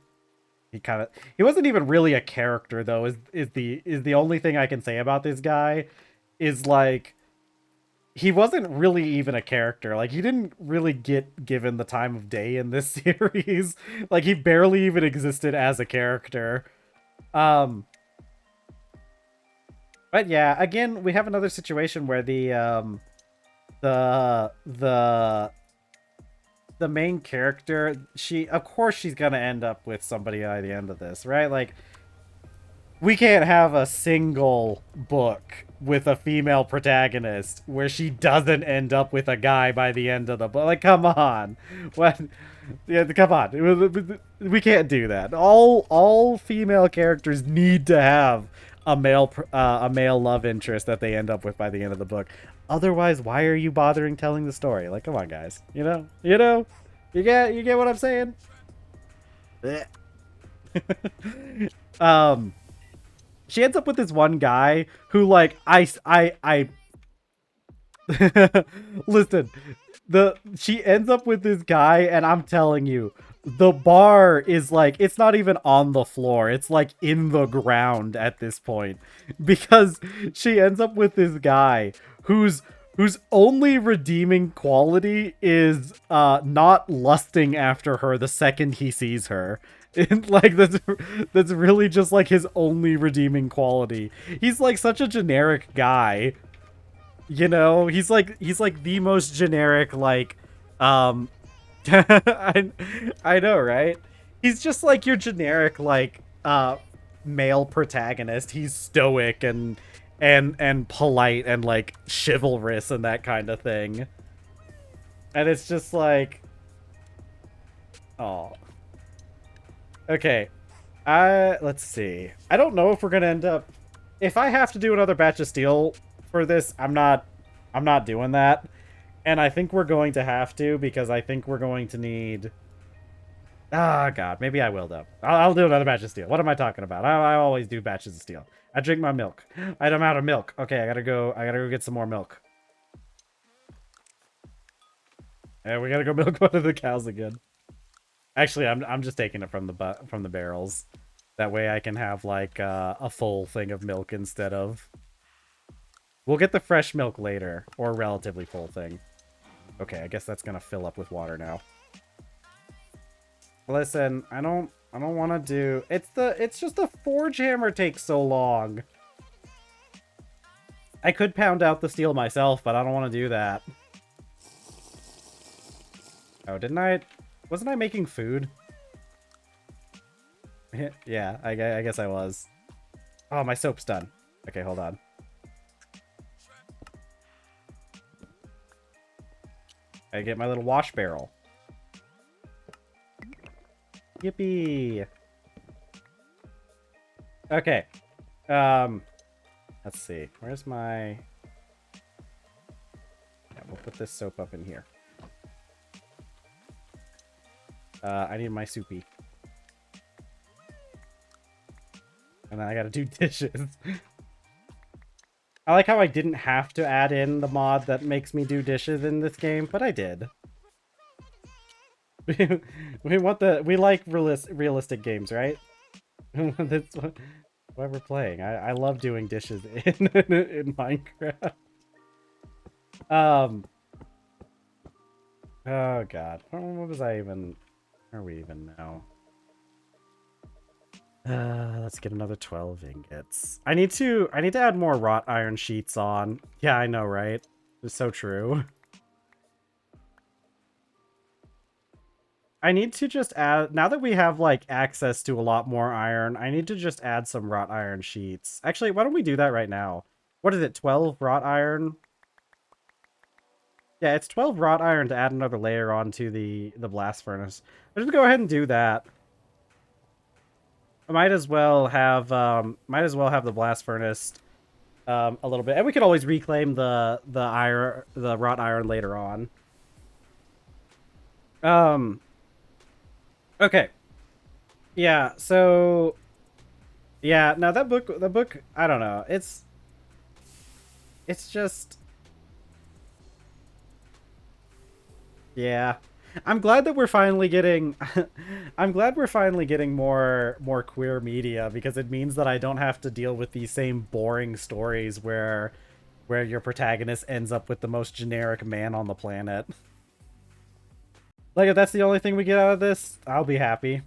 He wasn't even really a character, though, is the only thing I can say about this guy. Is like, he wasn't really even a character. Like, he didn't really get given the time of day in this series. Like, he barely even existed as a character. But yeah, again, we have another situation where the main character, of course she's gonna end up with somebody by the end of this, right? Like, we can't have a single book with a female protagonist where she doesn't end up with a guy by the end of the book. Like, come on. What? Yeah, come on. We can't do that. All female characters need to have a male love interest that they end up with by the end of the book. Otherwise, why are you bothering telling the story? Like, come on, guys. You know, you get what I'm saying? She ends up with this one guy who, like, listen, she ends up with this guy, and I'm telling you, the bar is like, it's not even on the floor, it's like in the ground at this point, because she ends up with this guy who's whose only redeeming quality is not lusting after her the second he sees her. Like that's really just like his only redeeming quality. He's like such a generic guy. You know, he's like the most generic like I know, right? He's just like your generic like male protagonist. He's stoic and polite and like chivalrous and that kind of thing. And it's just like, oh. Okay. Let's see. I don't know if we're going to end up, if I have to do another batch of steel for this, I'm not doing that. And I think we're going to have to, because I think we're going to need... Ah, God. Maybe I will, though. I'll do another batch of steel. What am I talking about? I always do batches of steel. I drink my milk. I'm out of milk. Okay, I gotta go get some more milk. And we gotta go milk one of the cows again. Actually, I'm just taking it from the barrels. That way I can have, like, a full thing of milk instead of... We'll get the fresh milk later. Or a relatively full thing. Okay, I guess that's gonna fill up with water now. Listen, I don't want to do... It's just the forge hammer takes so long. I could pound out the steel myself, but I don't want to do that. Oh, didn't I... Wasn't I making food? Yeah, I guess I was. Oh, my soap's done. Okay, hold on. I get my little wash barrel. Yippee! Okay. Let's see. Where's my... Yeah, we'll put this soap up in here. I need my soupy. And then I gotta do dishes. I like how I didn't have to add in the mod that makes me do dishes in this game, but I did. We like realistic games, right? That's why we're playing. I love doing dishes in Minecraft. Oh God, what was I even? Where are we even now? Let's get another 12 ingots. I need to add more wrought iron sheets on. Yeah, I know, right? It's so true. I need to just add, now that we have like access to a lot more iron, I need to just add some wrought iron sheets. Actually, why don't we do that right now? What is it, 12 wrought iron? Yeah, it's 12 wrought iron to add another layer onto the blast furnace. I'll just go ahead and do that. I might as well have the blast furnace a little bit. And we could always reclaim the wrought iron later on. Okay. Yeah, so yeah, now the book, I don't know. It's just, yeah. I'm glad that we're finally getting I'm glad we're finally getting more queer media, because it means that I don't have to deal with these same boring stories where your protagonist ends up with the most generic man on the planet. Like, if that's the only thing we get out of this, I'll be happy.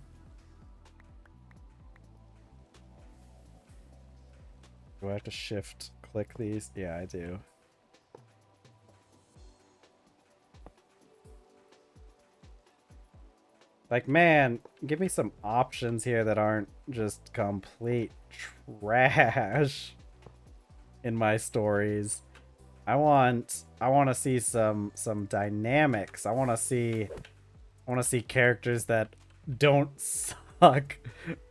Do I have to shift click these? Yeah, I do. Like, man, give me some options here that aren't just complete trash in my stories. I want to see some dynamics. I want to see characters that don't suck,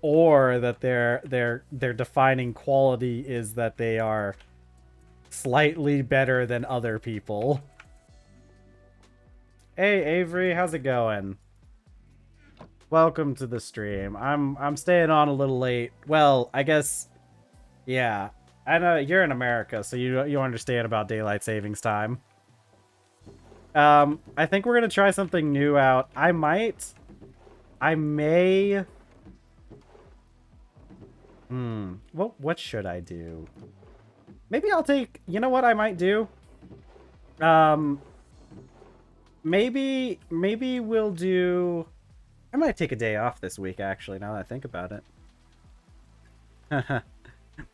or that their defining quality is that they are slightly better than other people. Hey Avery, how's it going? Welcome to the stream. I'm staying on a little late. Well, I guess, yeah. I know you're in America, so you understand about daylight savings time. I think we're gonna try something new out. I may. What should I do? Maybe I'll take. You know what I might do? Um, maybe we'll do. I might take a day off this week, actually. Now that I think about it.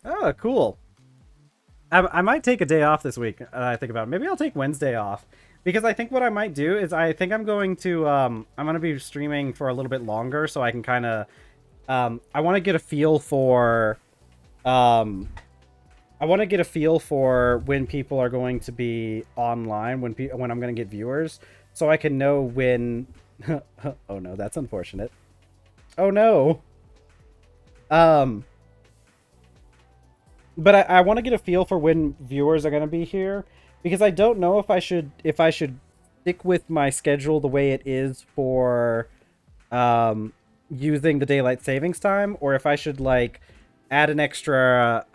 Oh, cool. I might take a day off this week. I think about it. Maybe I'll take Wednesday off because I think what I might do is I think I'm going to I'm gonna be streaming for a little bit longer so I can kind of I want to get a feel for um I want to get a feel for when people are going to be online, when I'm going to get viewers, so I can know when. Oh no, that's unfortunate. Oh no. Um. But I want to get a feel for when viewers are going to be here because I don't know if I should stick with my schedule the way it is for using the daylight savings time, or if I should like add an extra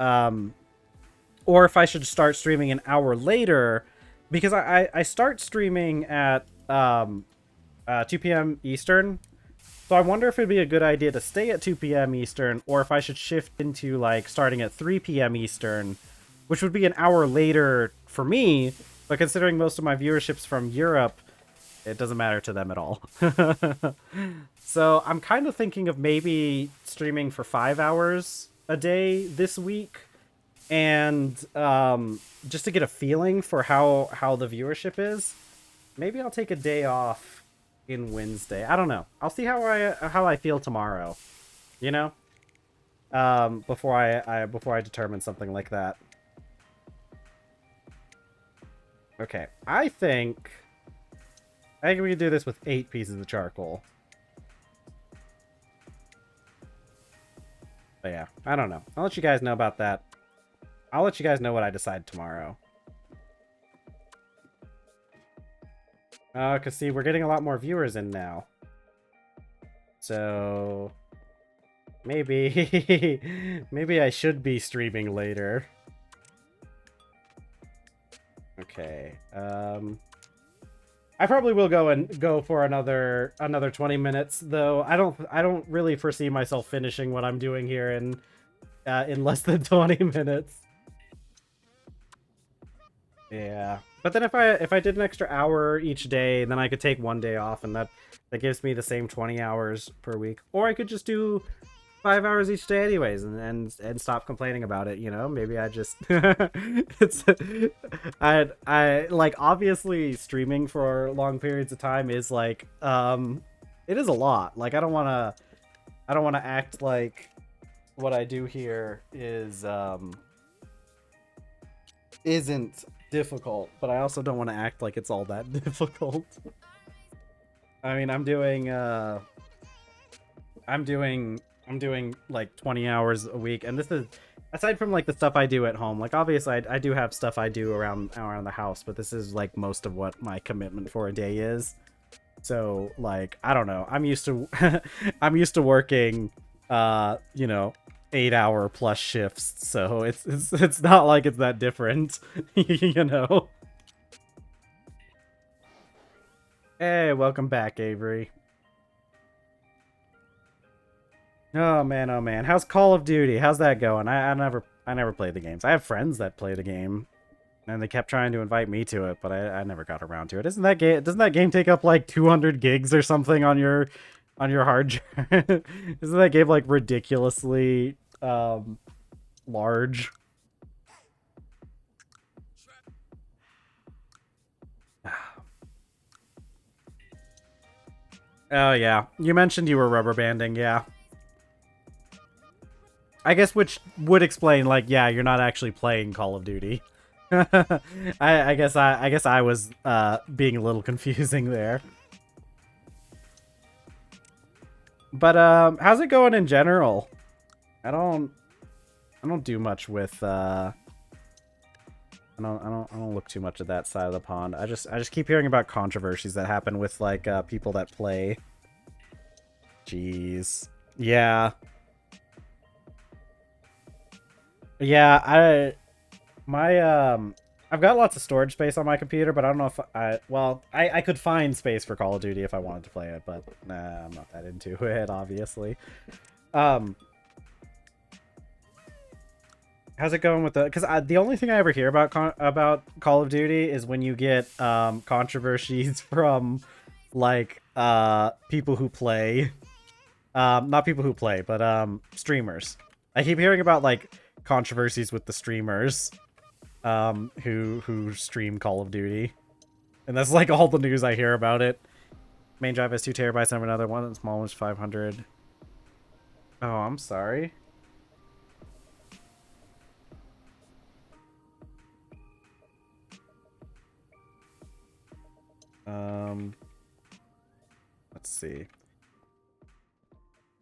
or if I should start streaming an hour later because I start streaming at 2 p.m. Eastern. So I wonder if it'd be a good idea to stay at 2 p.m. Eastern, or if I should shift into like starting at 3 p.m. Eastern, which would be an hour later for me, but considering most of my viewership's from Europe, it doesn't matter to them at all. So I'm kind of thinking of maybe streaming for 5 hours a day this week, and just to get a feeling for how the viewership is. Maybe I'll take a day off in Wednesday. I don't know. I'll see how I feel tomorrow. You know? Before I determine something like that. Okay. I think we can do this with 8 pieces of charcoal. But yeah, I don't know. I'll let you guys know about that. I'll let you guys know what I decide tomorrow. Cause see, we're getting a lot more viewers in now. So maybe maybe I should be streaming later. Okay. I probably will go for another 20 minutes though. I don't really foresee myself finishing what I'm doing here in less than 20 minutes. Yeah. But then if I did an extra hour each day, then I could take one day off, and that gives me the same 20 hours per week. Or I could just do 5 hours each day anyways, and stop complaining about it, you know? Maybe I just it's I like, obviously streaming for long periods of time is like it is a lot. Like I don't want to act like what I do here is isn't difficult, but I also don't want to act like it's all that difficult. I mean, I'm doing like 20 hours a week, and this is aside from like the stuff I do at home. Like obviously I do have stuff I do around the house, but this is like most of what my commitment for a day is. So like, I don't know, I'm used to I'm used to working 8-hour plus shifts, so it's not like it's that different. You know. Hey, welcome back, Avery. Oh man, how's Call of Duty? How's that going? I never played the games. I have friends that play the game, and they kept trying to invite me to it, but I never got around to it. Doesn't that game take up like 200 gigs or something on your hard drive? Isn't that game like ridiculously large? Oh yeah, you mentioned you were rubber banding, yeah. I guess which would explain, like, yeah, you're not actually playing Call of Duty. I guess I was being a little confusing there. But how's it going in general? I don't do much with I don't look too much at that side of the pond. I just keep hearing about controversies that happen with like people that play. Jeez. Yeah. Yeah, I've got lots of storage space on my computer, but I don't know if I could find space for Call of Duty if I wanted to play it, but nah, I'm not that into it, obviously. How How's it going with the? Because the only thing I ever hear about about Call of Duty is when you get controversies from like people who play, not people who play, but streamers. I keep hearing about like controversies with the streamers who stream Call of Duty, and that's like all the news I hear about it. Main drive has 2 terabytes, and another one, and small one's 500. Oh, I'm sorry. Let's see.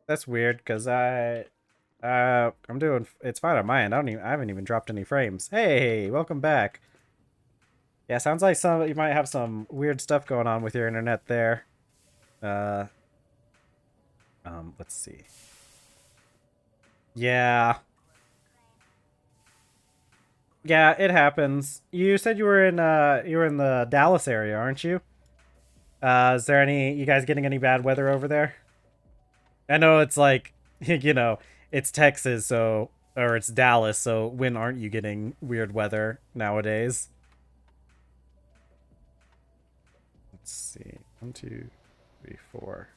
That's weird because I'm doing, it's fine on my end. I haven't even dropped any frames. Hey, welcome back. Yeah, sounds like you might have some weird stuff going on with your internet there. Let's see. Yeah. Yeah, it happens. You said you were in the Dallas area, aren't you? Is there you guys getting any bad weather over there? I know it's like, you know, it's Texas, so, or it's Dallas, so when aren't you getting weird weather nowadays? Let's see. 1, 2, 3, 4.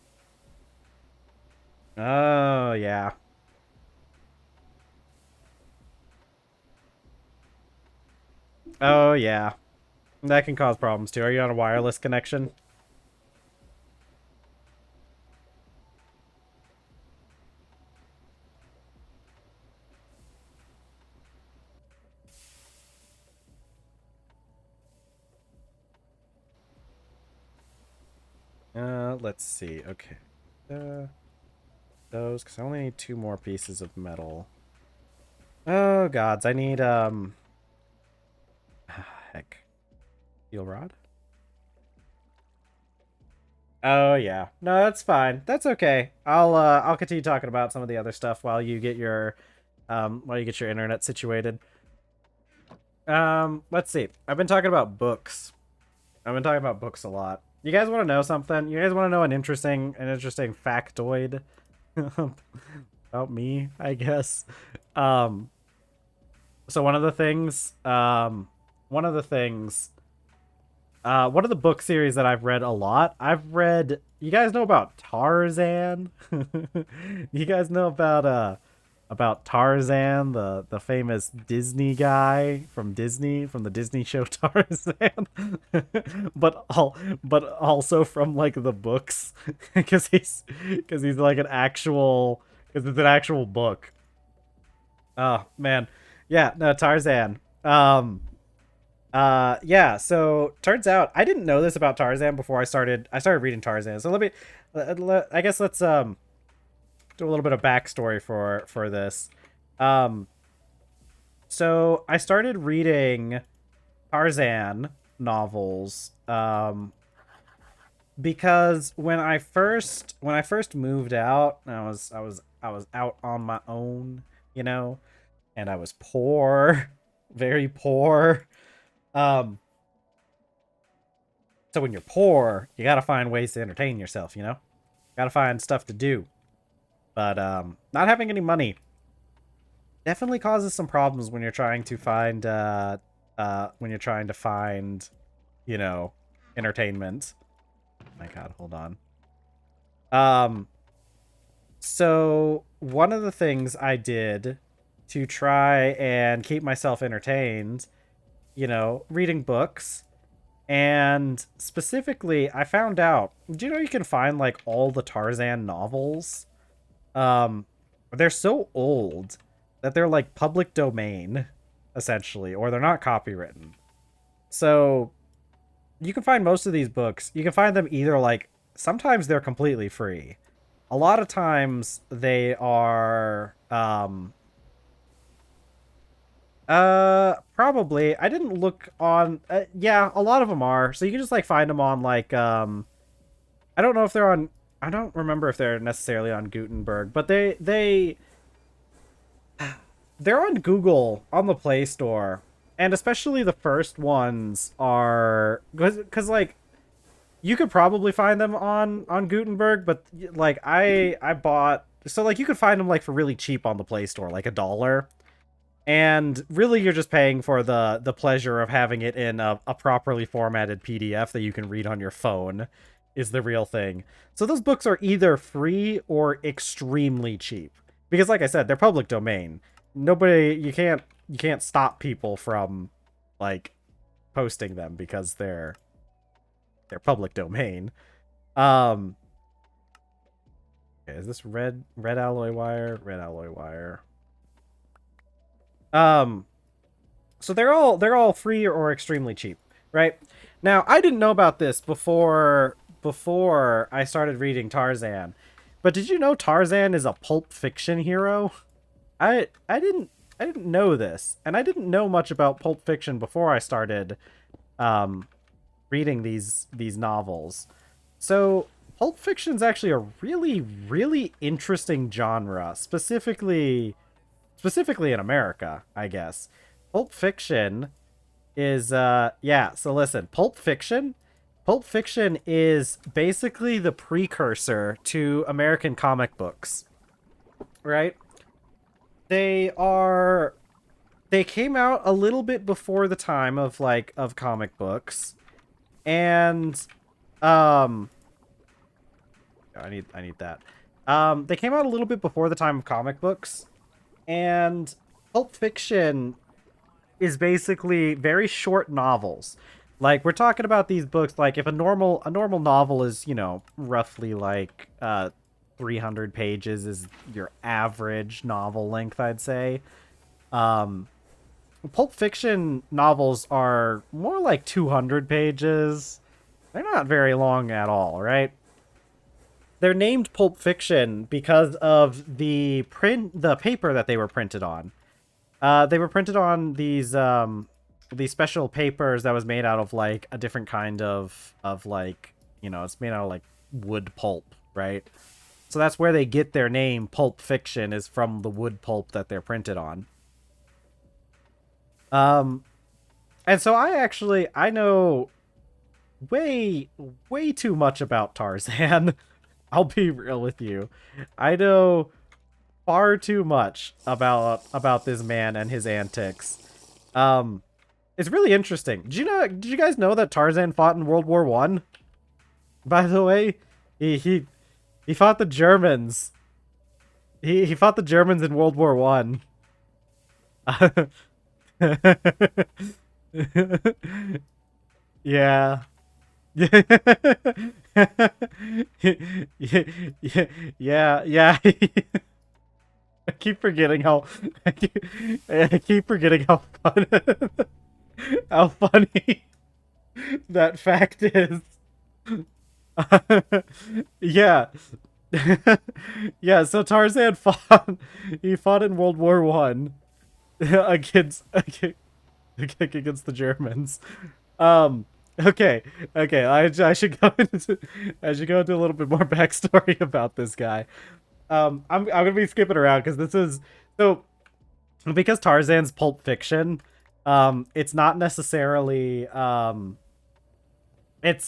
Oh, yeah. Oh, yeah. That can cause problems, too. Are you on a wireless connection? Let's see. Okay. Those, because I only need 2 more pieces of metal. Oh, gods. I need, heck. Steel rod? Oh, yeah. No, that's fine. That's okay. I'll continue talking about some of the other stuff while you get your internet situated. Let's see. I've been talking about books. I've been talking about books a lot. You guys want to know something? You guys want to know an interesting factoid about me, I guess? So one of the book series that I've read a lot, you guys know about Tarzan? You guys know about Tarzan, the famous Disney guy from the Disney show Tarzan, but also from like the books, because he's like because it's an actual book. Oh man, yeah, no, Tarzan. Yeah, so turns out I didn't know this about Tarzan before I started reading Tarzan. So I guess let's do a little bit of backstory for this. So I started reading Tarzan novels because when I first moved out, I was out on my own, you know, and I was poor, very poor. So when you're poor, you gotta find ways to entertain yourself, you know? Gotta find stuff to do. But not having any money definitely causes some problems when you're trying to find you know, entertainment. My god, hold on. So one of the things I did to try and keep myself entertained, you know, reading books, and specifically I found out, do you know you can find like all the Tarzan novels? They're so old that they're like public domain, essentially, or they're not copywritten. So you can find most of these books. You can find them either like, sometimes they're completely free. A lot of times they are, probably. I didn't look on, yeah, a lot of them are. So you can just like find them on like, I don't know if they're on, I don't remember if they're necessarily on Gutenberg, but they're on Google, on the Play Store, and especially the first ones are, because like you could probably find them on Gutenberg, but like I bought, so like you could find them like for really cheap on the Play Store, like $1. And really, you're just paying for the pleasure of having it in a properly formatted PDF that you can read on your phone is the real thing. So those books are either free or extremely cheap. Because like I said, they're public domain. Nobody you can't stop people from like posting them because they're public domain. Um okay, is this red alloy wire? Red alloy wire. Um So they're all free or extremely cheap, right? Now, I didn't know about this before I started reading Tarzan. But did you know Tarzan is a Pulp Fiction hero? I didn't know this, and I didn't know much about Pulp Fiction before I started um reading these novels. So, Pulp Fiction's actually a really interesting genre, specifically in America, I guess. Pulp Fiction is yeah, so listen, Pulp Fiction is basically the precursor to American comic books, right? They are they came out a little bit before the time of comic books, and um I need that. They came out a little bit before the time of comic books, and Pulp Fiction is basically very short novels. Like, we're talking about these books, like if a normal novel is, roughly like 300 pages is your average novel length, I'd say. Um Pulp Fiction novels are more like 200 pages. They're not very long at all, right? They're named Pulp Fiction because of the paper that they were printed on. They were printed on these special papers that was made out of like a different kind of like, it's made out of like wood pulp, right? So that's where they get their name Pulp Fiction, is from the wood pulp that they're printed on. Um and so I know way too much about Tarzan. I'll be real with you. I know far too much about this man and his antics. Um, it's really interesting. Did you guys know that Tarzan fought in World War One? By the way, he fought the Germans. He fought the Germans in World War One. Yeah. Yeah. I keep forgetting how I keep forgetting how fun how funny that fact is. Yeah. Yeah, so Tarzan fought in World War One against the Germans. Um okay. Okay, I should go into a little bit more backstory about this guy. I'm gonna be skipping around because this is so because Tarzan's Pulp Fiction. It's not necessarily it's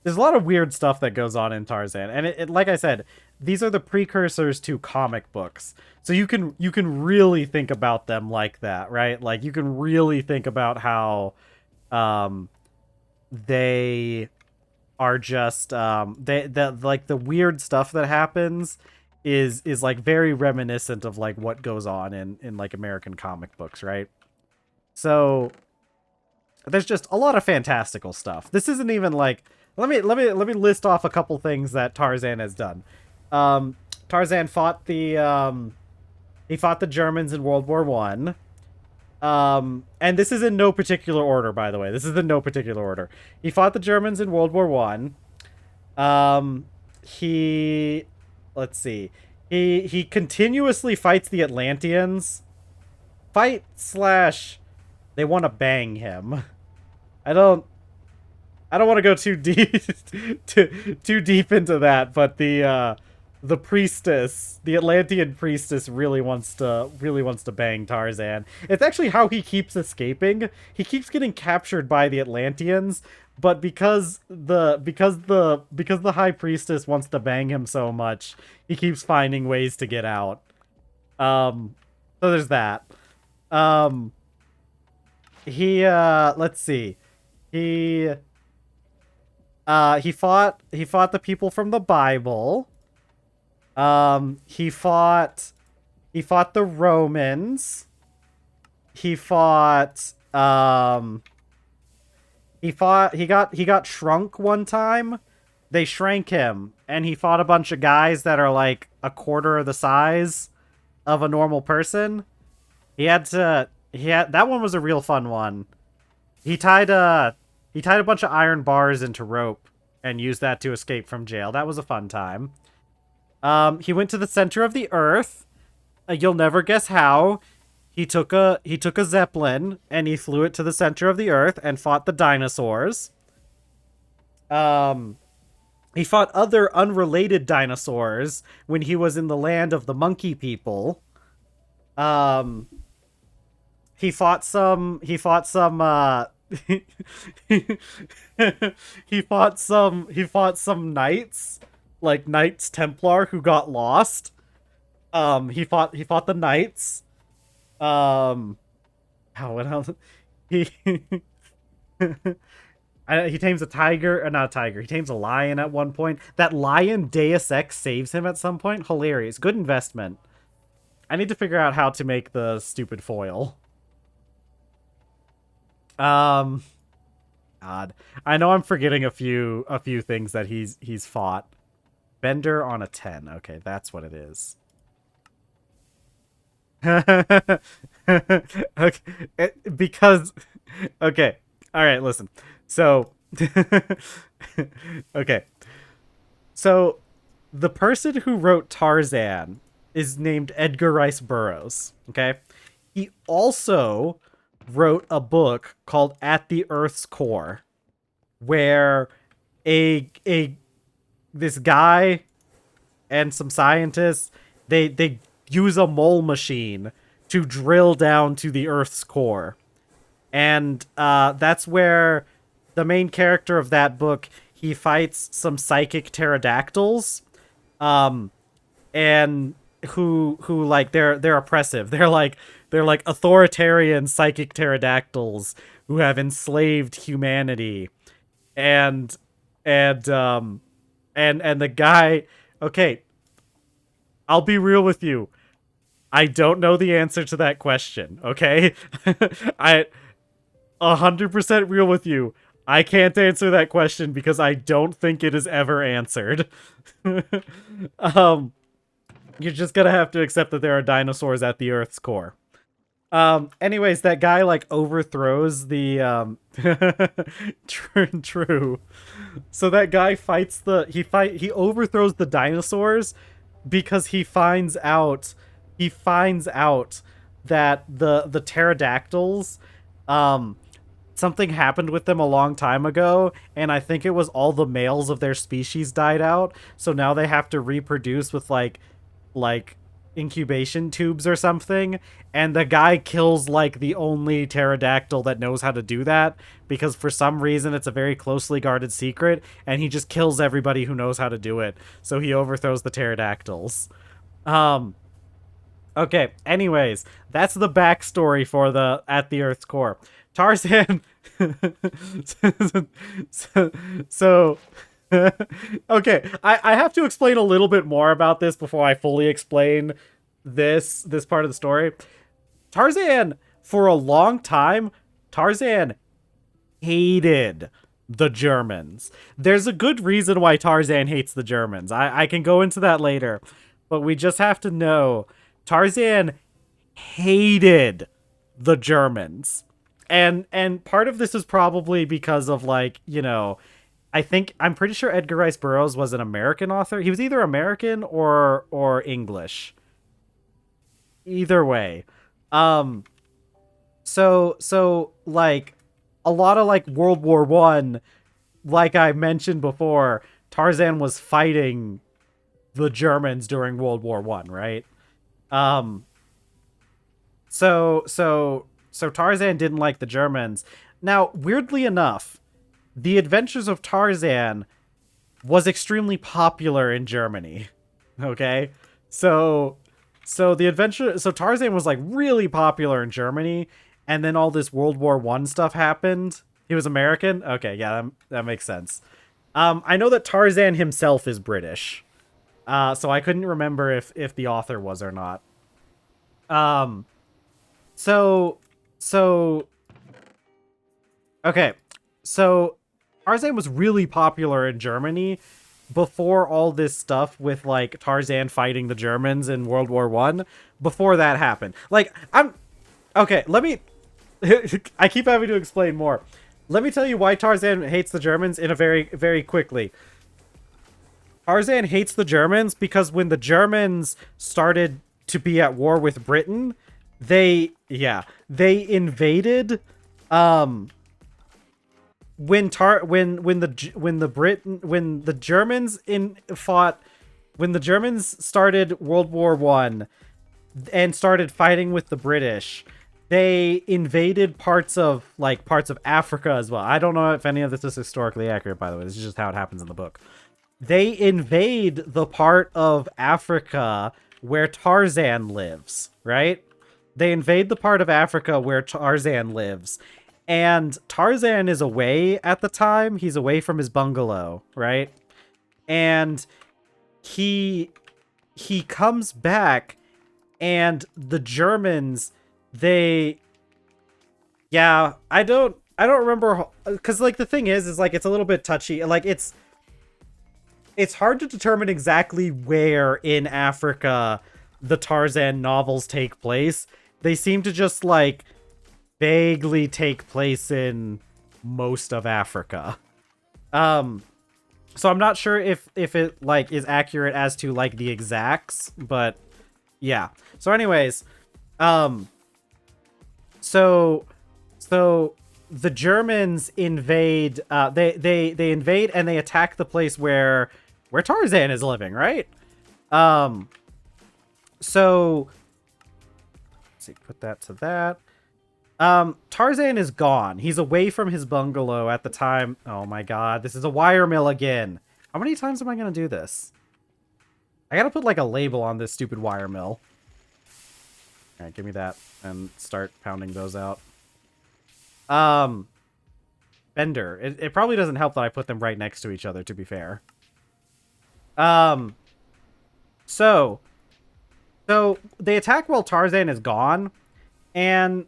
there's a lot of weird stuff that goes on in Tarzan, and it like I said, these are the precursors to comic books. So you can really think about them like that, right? Like, you can really think about how um they are just like the weird stuff that happens is like very reminiscent of like what goes on in like American comic books, right? So there's just a lot of fantastical stuff. This isn't even like, let me list off a couple things that Tarzan has done. Tarzan fought he fought the Germans in World War One. And this is in no particular order, by the way. This is in no particular order. He fought the Germans in World War One. He, let's see. He continuously fights the Atlanteans. Fight slash, they want to bang him. I don't want to go too deep, too deep into that, but the priestess, the Atlantean priestess, really wants to bang Tarzan. It's actually how he keeps escaping. He keeps getting captured by the Atlanteans, but because the high priestess wants to bang him so much, he keeps finding ways to get out. So there's that. Um, let's see. He he fought the people from the Bible. He fought the Romans. He fought he got shrunk one time. They shrank him, and he fought a bunch of guys that are like a quarter of the size of a normal person. That one was a real fun one. He tied a bunch of iron bars into rope and used that to escape from jail. That was a fun time. He went to the center of the earth. You'll never guess how. He took a zeppelin and he flew it to the center of the earth and fought the dinosaurs. He fought other unrelated dinosaurs when he was in the land of the monkey people. He fought some he fought some knights, like Knights Templar who got lost. He fought the knights. How what else? He he tames a tiger, not a tiger. He tames a lion at one point. That lion Deus Ex saves him at some point. Hilarious. Good investment. I need to figure out how to make the stupid foil. God. I know I'm forgetting a few things that he's fought. Bender on a 10. Okay, that's what it is. Okay, because okay. All right, listen. So okay. So the person who wrote Tarzan is named Edgar Rice Burroughs, okay? He also wrote a book called At the Earth's Core, where this guy and some scientists they use a mole machine to drill down to the Earth's core. And that's where the main character of that book, he fights some psychic pterodactyls, and who like they're oppressive. They're like authoritarian psychic pterodactyls who have enslaved humanity. And the guy, okay, I'll be real with you. I don't know the answer to that question, okay? 100% real with you. I can't answer that question because I don't think it is ever answered. You're just gonna have to accept that there are dinosaurs at the Earth's core. Anyways, that guy like overthrows the true. So that guy fights he overthrows the dinosaurs because he finds out that the pterodactyls, something happened with them a long time ago, and I think it was all the males of their species died out, so now they have to reproduce with like incubation tubes or something, and the guy kills like the only pterodactyl that knows how to do that, because for some reason it's a very closely guarded secret, and he just kills everybody who knows how to do it, so he overthrows the pterodactyls. Okay, anyways, that's the backstory for the At the Earth's Core. Tarzan so okay, I have to explain a little bit more about this before I fully explain this part of the story. Tarzan, for a long time, Tarzan hated the Germans. There's a good reason why Tarzan hates the Germans. I can go into that later, but we just have to know Tarzan hated the Germans. And part of this is probably because of, like, you know, I'm pretty sure Edgar Rice Burroughs was an American author. He was either American or English. Either way. So like a lot of like World War I, like I mentioned before, Tarzan was fighting the Germans during World War I, right? So Tarzan didn't like the Germans. Now, weirdly enough, The Adventures of Tarzan was extremely popular in Germany. Okay? So So Tarzan was like really popular in Germany, and then all this World War One stuff happened. He was American. Okay, yeah, that makes sense. I know that Tarzan himself is British, so I couldn't remember if the author was or not. Um, so so okay, so Tarzan was really popular in Germany before all this stuff with like Tarzan fighting the Germans in World War One. Before that happened, like I'm okay. Let me. I keep having to explain more. Let me tell you why Tarzan hates the Germans in a very quickly. Tarzan hates the Germans because when the Germans started to be at war with Britain, they invaded when the Germans when the Germans started World War One and started fighting with the British, they invaded parts of Africa as well. I don't know if any of this is historically accurate, by the way. This is just how it happens in the book. They invade the part of Africa where Tarzan lives, right? They invade the part of Africa where Tarzan lives. And Tarzan is away at the time. He's away from his bungalow, right? And he comes back, and the Germans, I don't remember, because like the thing is like it's a little bit touchy. Like it's hard to determine exactly where in Africa the Tarzan novels take place. They seem to just like vaguely take place in most of Africa. So I'm not sure if it like is accurate as to like the exacts, but yeah. So anyways, so the Germans invade, they invade and they attack the place where Tarzan is living, right? So let's see, put that to that. Tarzan is gone. He's away from his bungalow at the time. Oh my god, this is a wire mill again. How many times am I gonna do this? I gotta put like a label on this stupid wire mill. Alright, give me that and start pounding those out. Bender. It probably doesn't help that I put them right next to each other, to be fair. So they attack while Tarzan is gone, and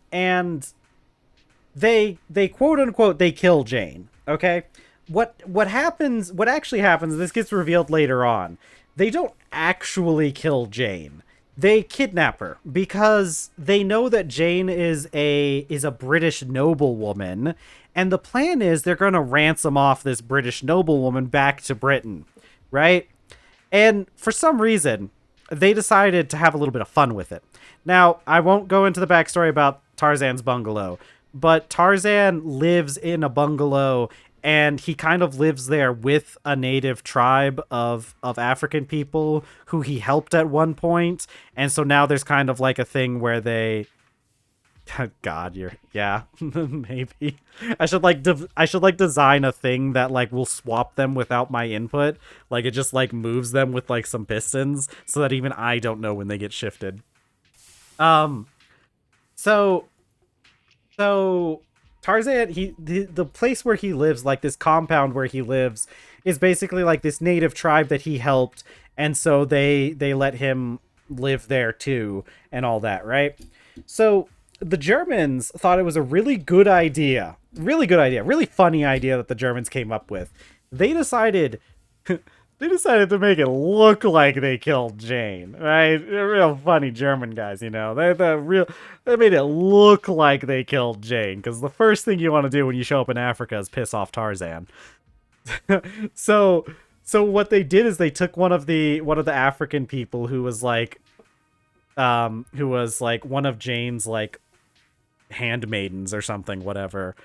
they quote unquote they kill Jane. Okay, what actually happens? This gets revealed later on. They don't actually kill Jane. They kidnap her because they know that Jane is a British noblewoman, and the plan is they're going to ransom off this British noblewoman back to Britain, right? And for some reason, they decided to have a little bit of fun with it. Now, I won't go into the backstory about Tarzan's bungalow, but Tarzan lives in a bungalow, and he kind of lives there with a native tribe of African people who he helped at one point. And so now there's kind of like a thing where they... God, yeah, maybe. I should design a thing that like will swap them without my input. Like it just like moves them with like some pistons so that even I don't know when they get shifted. So Tarzan, the place where he lives, like this compound where he lives, is basically like this native tribe that he helped, and so they let him live there too, and all that, right? So the Germans thought it was a really good idea, really funny idea that the Germans came up with. They decided to make it look like they killed Jane, right? They're real funny German guys, you know. They made it look like they killed Jane, because the first thing you want to do when you show up in Africa is piss off Tarzan. So what they did is they took one of the African people who was like one of Jane's like handmaidens or something, whatever.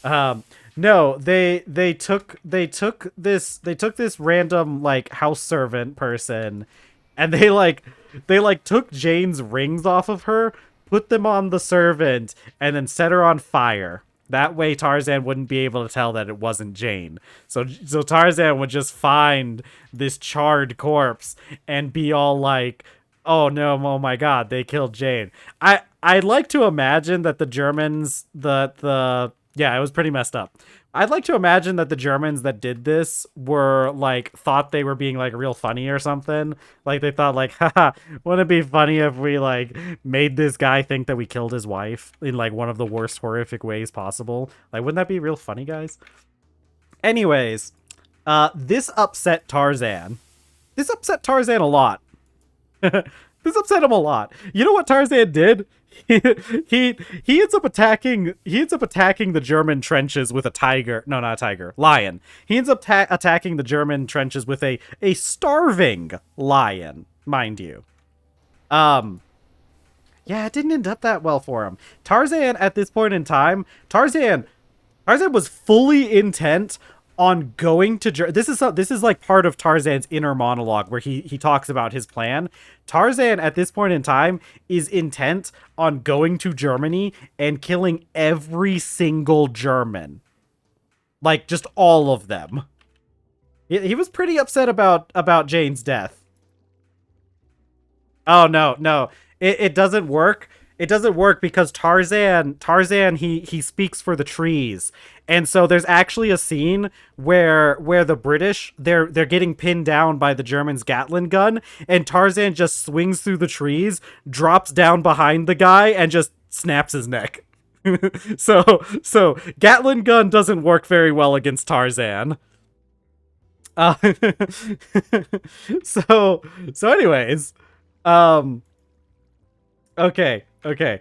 No, they took this random like house servant person, and they took Jane's rings off of her, put them on the servant, and then set her on fire. That way Tarzan wouldn't be able to tell that it wasn't Jane. So Tarzan would just find this charred corpse and be all like, Oh no, oh my god, they killed Jane. I'd like to imagine that the Germans the yeah, it was pretty messed up. I'd like to imagine that the Germans that did this were like thought they were being like real funny or something. Like they thought like, haha, wouldn't it be funny if we like made this guy think that we killed his wife in like one of the worst horrific ways possible? Like wouldn't that be real funny, guys? Anyways, this upset Tarzan. This upset Tarzan a lot. This upset him a lot. You know what Tarzan did? He, he ends up attacking the German trenches with a tiger. No, not a tiger. Lion. He ends up attacking the German trenches with a starving lion, mind you. Yeah, it didn't end up that well for him. Tarzan at this point in time, Tarzan was fully intent on going to this is like part of Tarzan's inner monologue where he talks about his plan. Tarzan at this point in time is intent on going to Germany and killing every single German. Like just all of them. He was pretty upset about Jane's death. Oh no, no. It doesn't work. It doesn't work because Tarzan he speaks for the trees. And so there's actually a scene where the British they're getting pinned down by the Germans' Gatling gun, and Tarzan just swings through the trees, drops down behind the guy, and just snaps his neck. so Gatling gun doesn't work very well against Tarzan. Uh, so anyways, okay. Okay.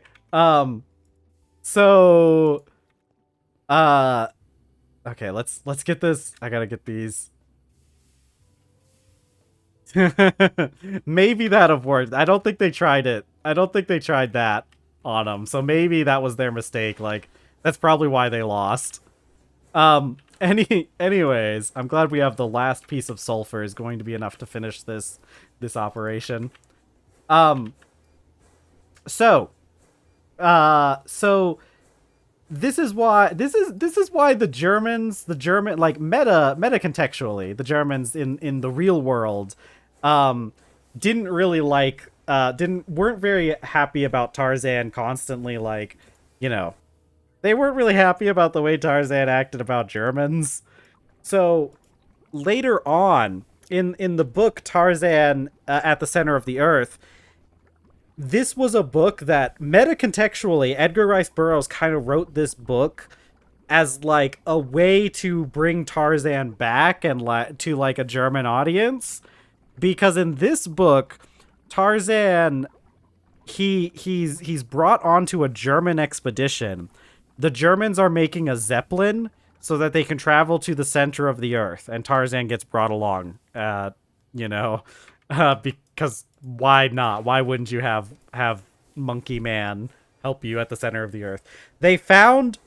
So okay, let's get this. I gotta get these. Maybe that'd have worked. I don't think they tried it. I don't think they tried that on them. So maybe that was their mistake. Like, that's probably why they lost. Anyways, I'm glad we have the last piece of sulfur is going to be enough to finish this operation. So this is why the German like meta contextually, the Germans in the real world didn't really like weren't very happy about Tarzan constantly, like, you know, they weren't really happy about the way Tarzan acted about Germans. So later on in the book Tarzan at the Center of the Earth, this was a book that meta-contextually, Edgar Rice Burroughs kind of wrote this book as like a way to bring Tarzan back and to like a German audience, because in this book Tarzan he's brought onto a German expedition. The Germans are making a Zeppelin so that they can travel to the center of the Earth, and Tarzan gets brought along. Because why not? Why wouldn't you have Monkey Man help you at the center of the Earth? They found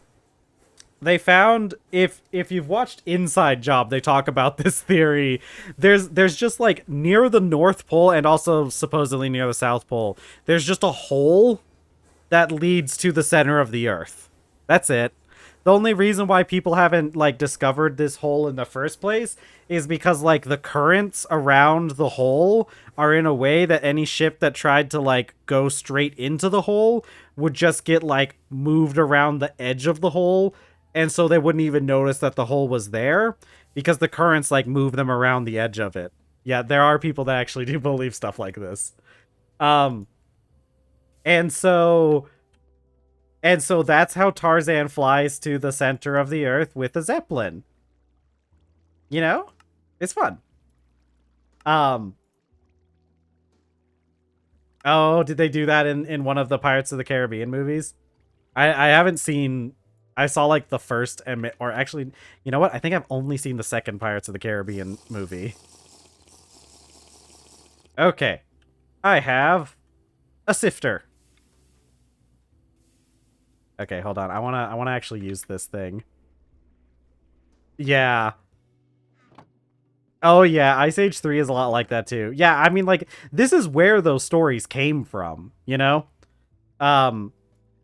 if you've watched Inside Job, they talk about this theory. There's just like near the North Pole and also supposedly near the South Pole, there's just a hole that leads to the center of the Earth. That's it. The only reason why people haven't like discovered this hole in the first place is because like the currents around the hole are in a way that any ship that tried to like go straight into the hole would just get like moved around the edge of the hole, and so they wouldn't even notice that the hole was there because the currents like move them around the edge of it. Yeah, there are people that actually do believe stuff like this. And so that's how Tarzan flies to the center of the Earth with a Zeppelin. You know? It's fun. Oh, did they do that in one of the Pirates of the Caribbean movies? I haven't seen... I saw like the first, or actually, you know what? I think I've only seen the second Pirates of the Caribbean movie. Okay. I have a sifter. Okay, hold on. I wanna actually use this thing. Yeah. Oh yeah, Ice Age 3 is a lot like that too. Yeah, I mean, like, this is where those stories came from, you know?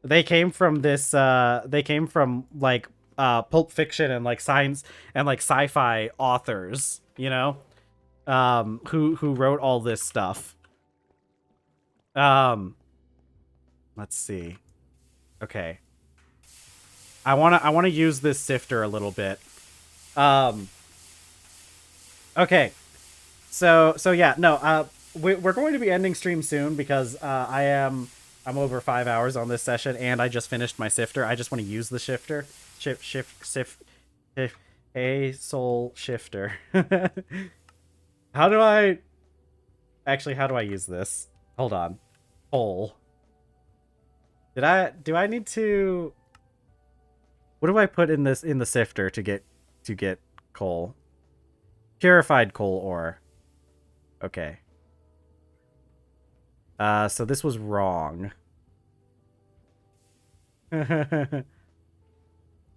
They came from this, they came from, like, Pulp Fiction and, like, science and, like, sci-fi authors, you know? Who wrote all this stuff. Let's see. Okay. I wanna use this sifter a little bit. Okay. So yeah, no, we're going to be ending stream soon because I'm over 5 hours on this session and I just finished my sifter. I just want to use the shifter. Shift. Hey, soul shifter. How do I use this? Hold on. Coal. Do I need to what do I put in the sifter to get coal? Purified coal ore. Okay. So this was wrong.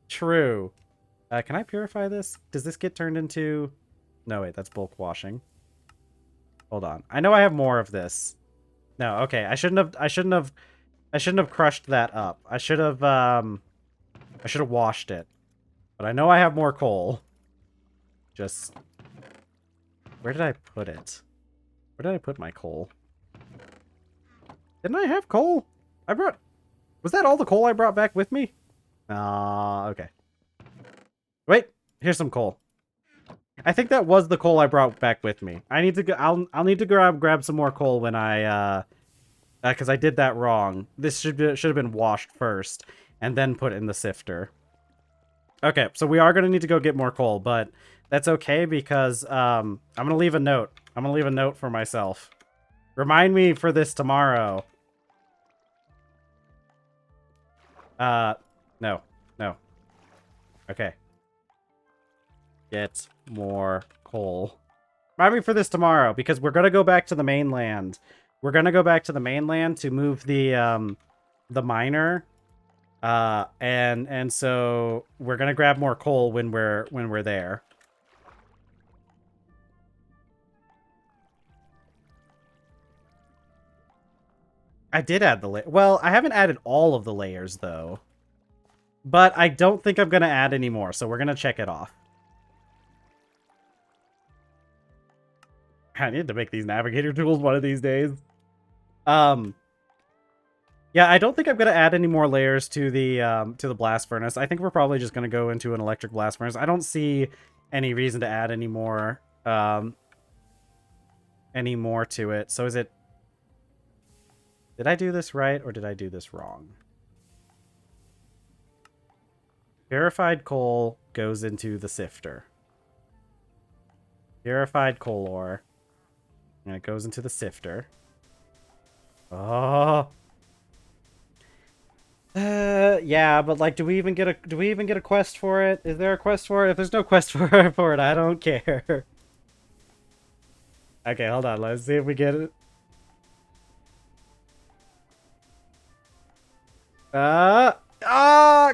True. Can I purify this? Does this get turned into... No, wait, that's bulk washing. Hold on. I know I have more of this. No, okay. I shouldn't have crushed that up. I should have washed it. But I know I have more coal. Just... Where did I put it? Where did I put my coal? Didn't I have coal? Was that all the coal I brought back with me? Okay. Wait, here's some coal. I think that was the coal I brought back with me. I need to go. I'll need to grab some more coal when I because I did that wrong. This should have been washed first and then put in the sifter. Okay, so we are gonna need to go get more coal, but that's okay because I'm gonna leave a note. I'm gonna leave a note for myself. Remind me for this tomorrow. No. Okay. Get more coal. Remind me for this tomorrow, because we're gonna go back to the mainland. We're gonna go back to the mainland to move the miner. And so we're gonna grab more coal when we're there. I did add the well, I haven't added all of the layers though. But I don't think I'm gonna add any more, so we're gonna check it off. I need to make these navigator tools one of these days. Yeah, I don't think I'm gonna add any more layers to the blast furnace. I think we're probably just gonna go into an electric blast furnace. I don't see any reason to add any more to it. So is it... Did I do this right or did I do this wrong? Purified coal goes into the sifter. Purified coal ore. And it goes into the sifter. Oh. Yeah, but like, do we even get a quest for it? Is there a quest for it? If there's no quest for it, I don't care. Okay, hold on. Let's see if we get it.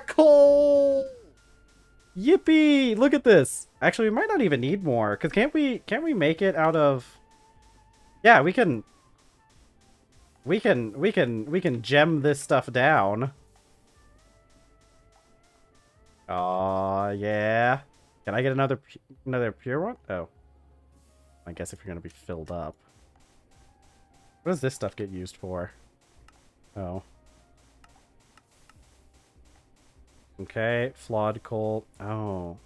Coal! Yippee! Look at this. Actually, we might not even need more, because can't we make it out of... Yeah, we can gem this stuff down. Oh, yeah. Can I get another pure one? Oh. I guess if you're going to be filled up. What does this stuff get used for? Oh. Okay, flawed coal. Oh.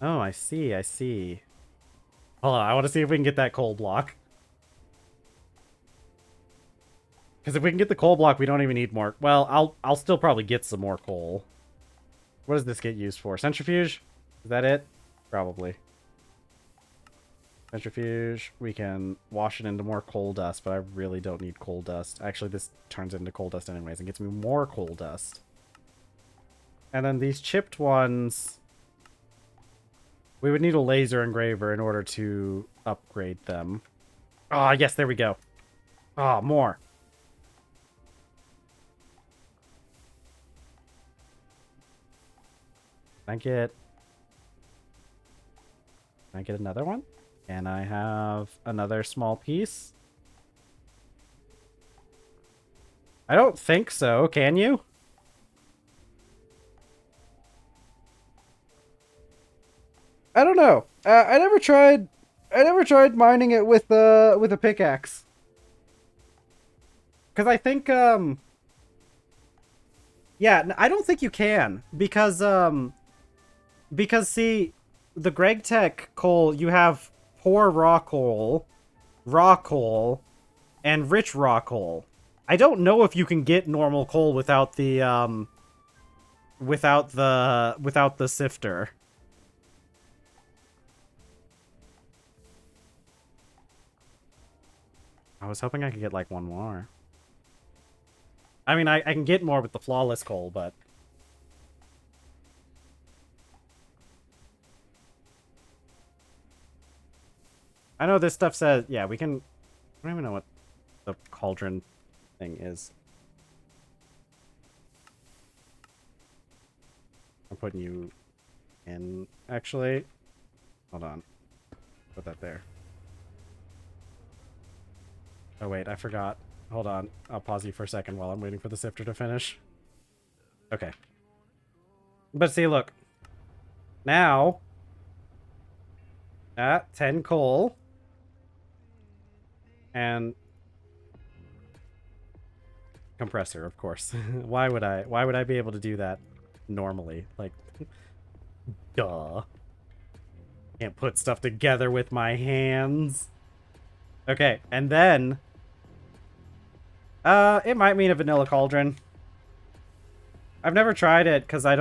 Oh, I see. Hold on, I want to see if we can get that coal block. Because if we can get the coal block, we don't even need more. Well, I'll still probably get some more coal. What does this get used for? Centrifuge? Is that it? Probably. Centrifuge. We can wash it into more coal dust, but I really don't need coal dust. Actually, this turns into coal dust anyways and gets me more coal dust. And then these chipped ones... We would need a laser engraver in order to upgrade them. Oh, yes, there we go. Oh, more. Can I get another one? Can I have another small piece? I don't think so. Can you? I don't know. I never tried mining it with a pickaxe. Because I think, yeah, I don't think you can. Because see, the Greg Tech coal, you have poor raw coal, and rich raw coal. I don't know if you can get normal coal without the, without the sifter. I was hoping I could get like one more. I mean, I can get more with the flawless coal, but I know this stuff says, yeah, we can. I don't even know what the cauldron thing is. I'm putting you in, actually. Hold on. Put that there. Oh, wait, I forgot. Hold on. I'll pause you for a second while I'm waiting for the sifter to finish. Okay. But see, look. Now, at 10 coal. And compressor, of course. Why would I be able to do that normally? Like, duh. Can't put stuff together with my hands. Okay, and then it might mean a vanilla cauldron. I've never tried it because I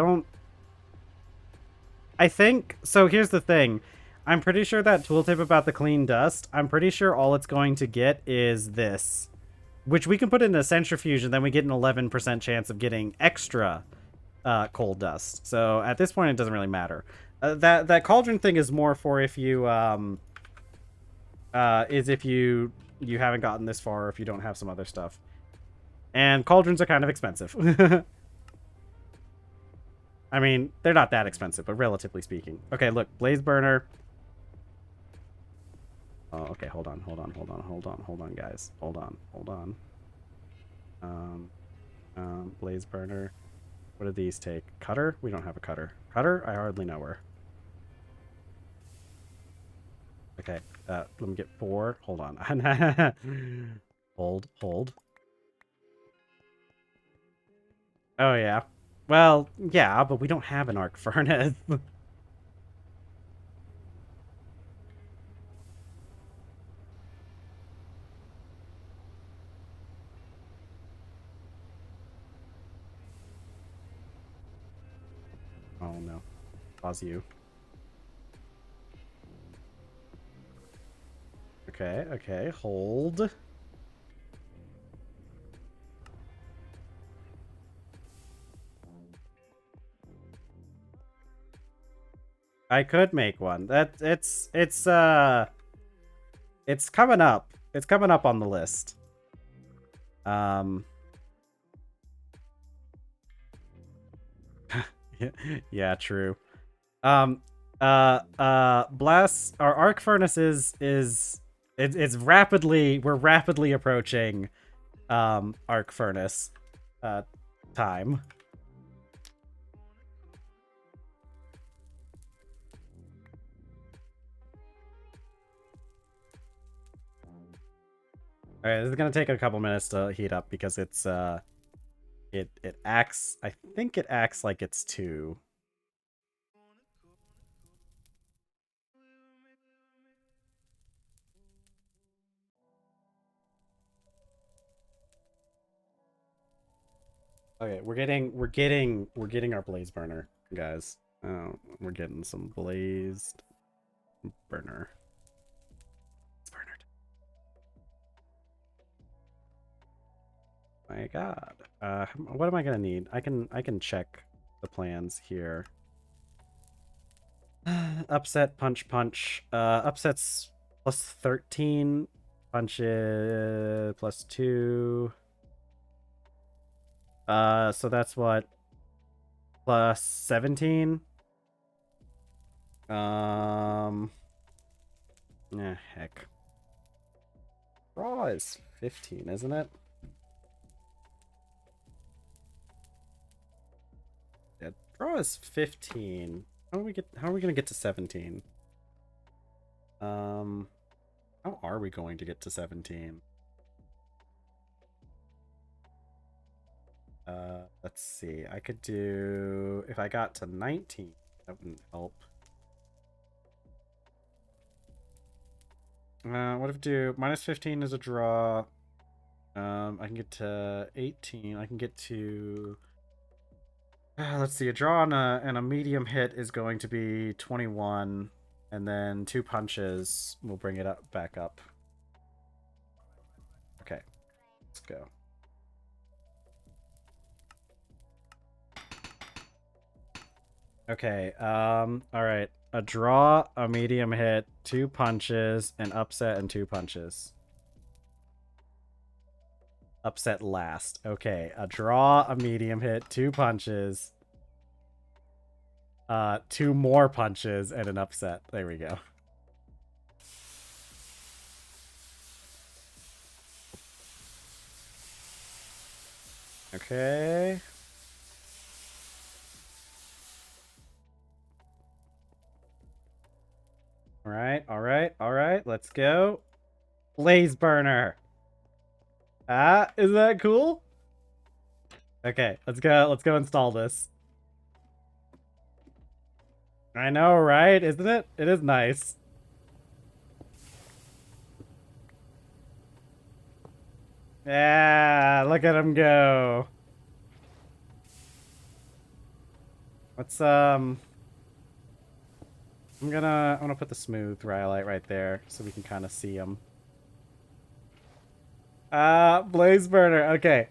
think, so here's the thing. I'm pretty sure that tooltip about the clean dust, I'm pretty sure all it's going to get is this. Which we can put in a centrifuge and then we get an 11% chance of getting extra coal dust. So at this point it doesn't really matter. That cauldron thing is more for if you, if you haven't gotten this far or if you don't have some other stuff. And cauldrons are kind of expensive. I mean, they're not that expensive, but relatively speaking. Okay, look, blaze burner. Oh, okay, hold on, guys. Hold on. Blaze burner. What do these take? Cutter? We don't have a cutter. Cutter? I hardly know her. Okay, let me get 4. Hold on. Hold. Oh, yeah. Well, yeah, but we don't have an arc furnace. Oh, no. Pause you. Okay, hold. I could make one. It's coming up. It's coming up on the list. Yeah, true. Blast our arc furnace it's rapidly, we're rapidly approaching arc furnace time. Alright, this is gonna take a couple minutes to heat up because it's it acts, I think it acts like it's 2. Okay, we're getting our blaze burner, guys. We're getting some blazed burner. It's burnered. My God. What am I gonna need? I can check the plans here. Upset, punch. Upsets plus 13. Punch plus 2. So that's what? Plus 17? Heck. Raw is 15, isn't it? Yeah, draw is 15. How are we gonna get to 17? How are we going to get to 17? Let's see. I could do... If I got to 19, that wouldn't help. What if I do... Minus 15 is a draw. I can get to 18. I can get to... let's see. A draw and a medium hit is going to be 21. And then 2 punches will bring it up back up. Okay. Let's go. Okay, alright. A draw, a medium hit, 2 punches, an upset, and 2 punches. Upset last. Okay, a draw, a medium hit, 2 punches, 2 more punches, and an upset. There we go. Okay. Alright. Let's go. Blaze burner. Ah, isn't that cool? Okay, let's go install this. I know, right? Isn't it? It is nice. Yeah, look at him go. Let's I'm gonna put the smooth highlight right there so we can kind of see him. Blaze burner. Okay.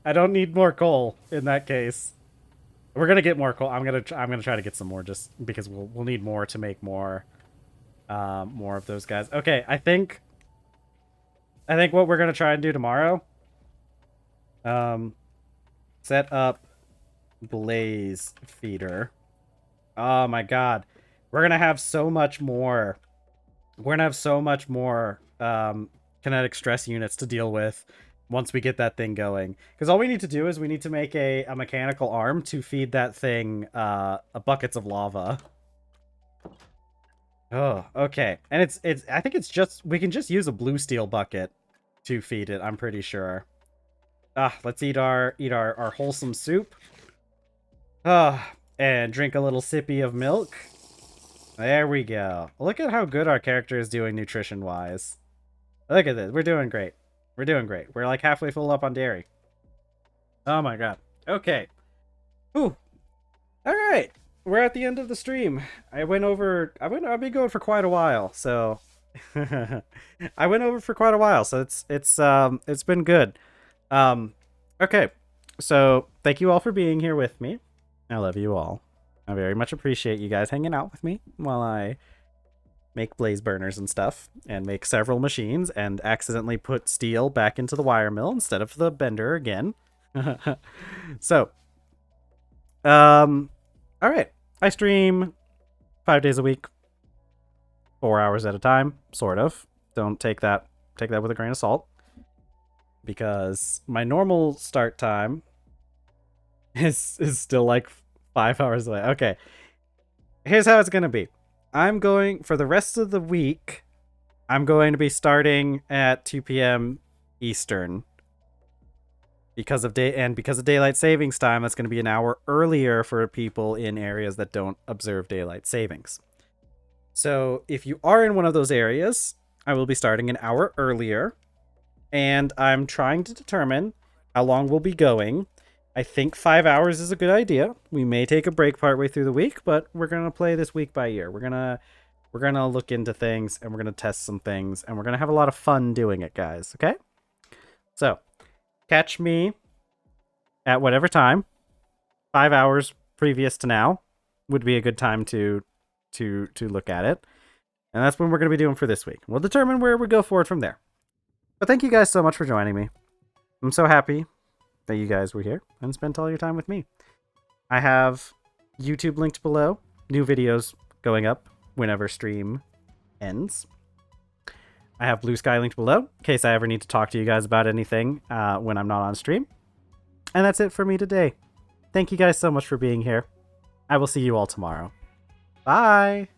I don't need more coal in that case. We're gonna get more coal. I'm gonna try to get some more just because we'll need more to make more of those guys. Okay, I think what we're gonna try and do tomorrow, set up blaze feeder. Oh my god. We're gonna have so much more. We're gonna have so much more kinetic stress units to deal with once we get that thing going. Because all we need to do is we need to make a mechanical arm to feed that thing buckets of lava. Oh, okay. And it's I think it's just we can just use a blue steel bucket to feed it, I'm pretty sure. Let's eat our wholesome soup. And drink a little sippy of milk. There we go. Look at how good our character is doing nutrition-wise. Look at this. We're doing great. We're like halfway full up on dairy. Oh my god. Okay. Ooh. Alright. We're at the end of the stream. I've been going for quite a while, so... I went over for quite a while, so it's been good. Okay. So, thank you all for being here with me. I love you all. I very much appreciate you guys hanging out with me while I make blaze burners and stuff and make several machines and accidentally put steel back into the wire mill instead of the bender again. So, all right. I stream 5 days a week, 4 hours at a time, sort of. Don't take that with a grain of salt because my normal start time is still like 5 hours away. Okay. Here's how it's going to be. I'm going, for the rest of the week, I'm going to be starting at 2 p.m. Eastern. Because of daylight savings time, that's going to be an hour earlier for people in areas that don't observe daylight savings. So if you are in one of those areas, I will be starting an hour earlier. And I'm trying to determine how long we'll be going. I think 5 hours is a good idea. We may take a break partway through the week, but we're gonna play this week by ear. We're gonna look into things and we're gonna test some things and we're gonna have a lot of fun doing it, guys. Okay? So, catch me at whatever time. 5 hours previous to now would be a good time to look at it, and that's when we're gonna be doing for this week. We'll determine where we go forward from there. But thank you guys so much for joining me. I'm so happy that you guys were here and spent all your time with me. I have YouTube linked below, new videos going up whenever stream ends. I have Blue Sky linked below in case I ever need to talk to you guys about anything when I'm not on stream. And that's it for me today. Thank you guys so much for being here. I will see you all tomorrow. Bye!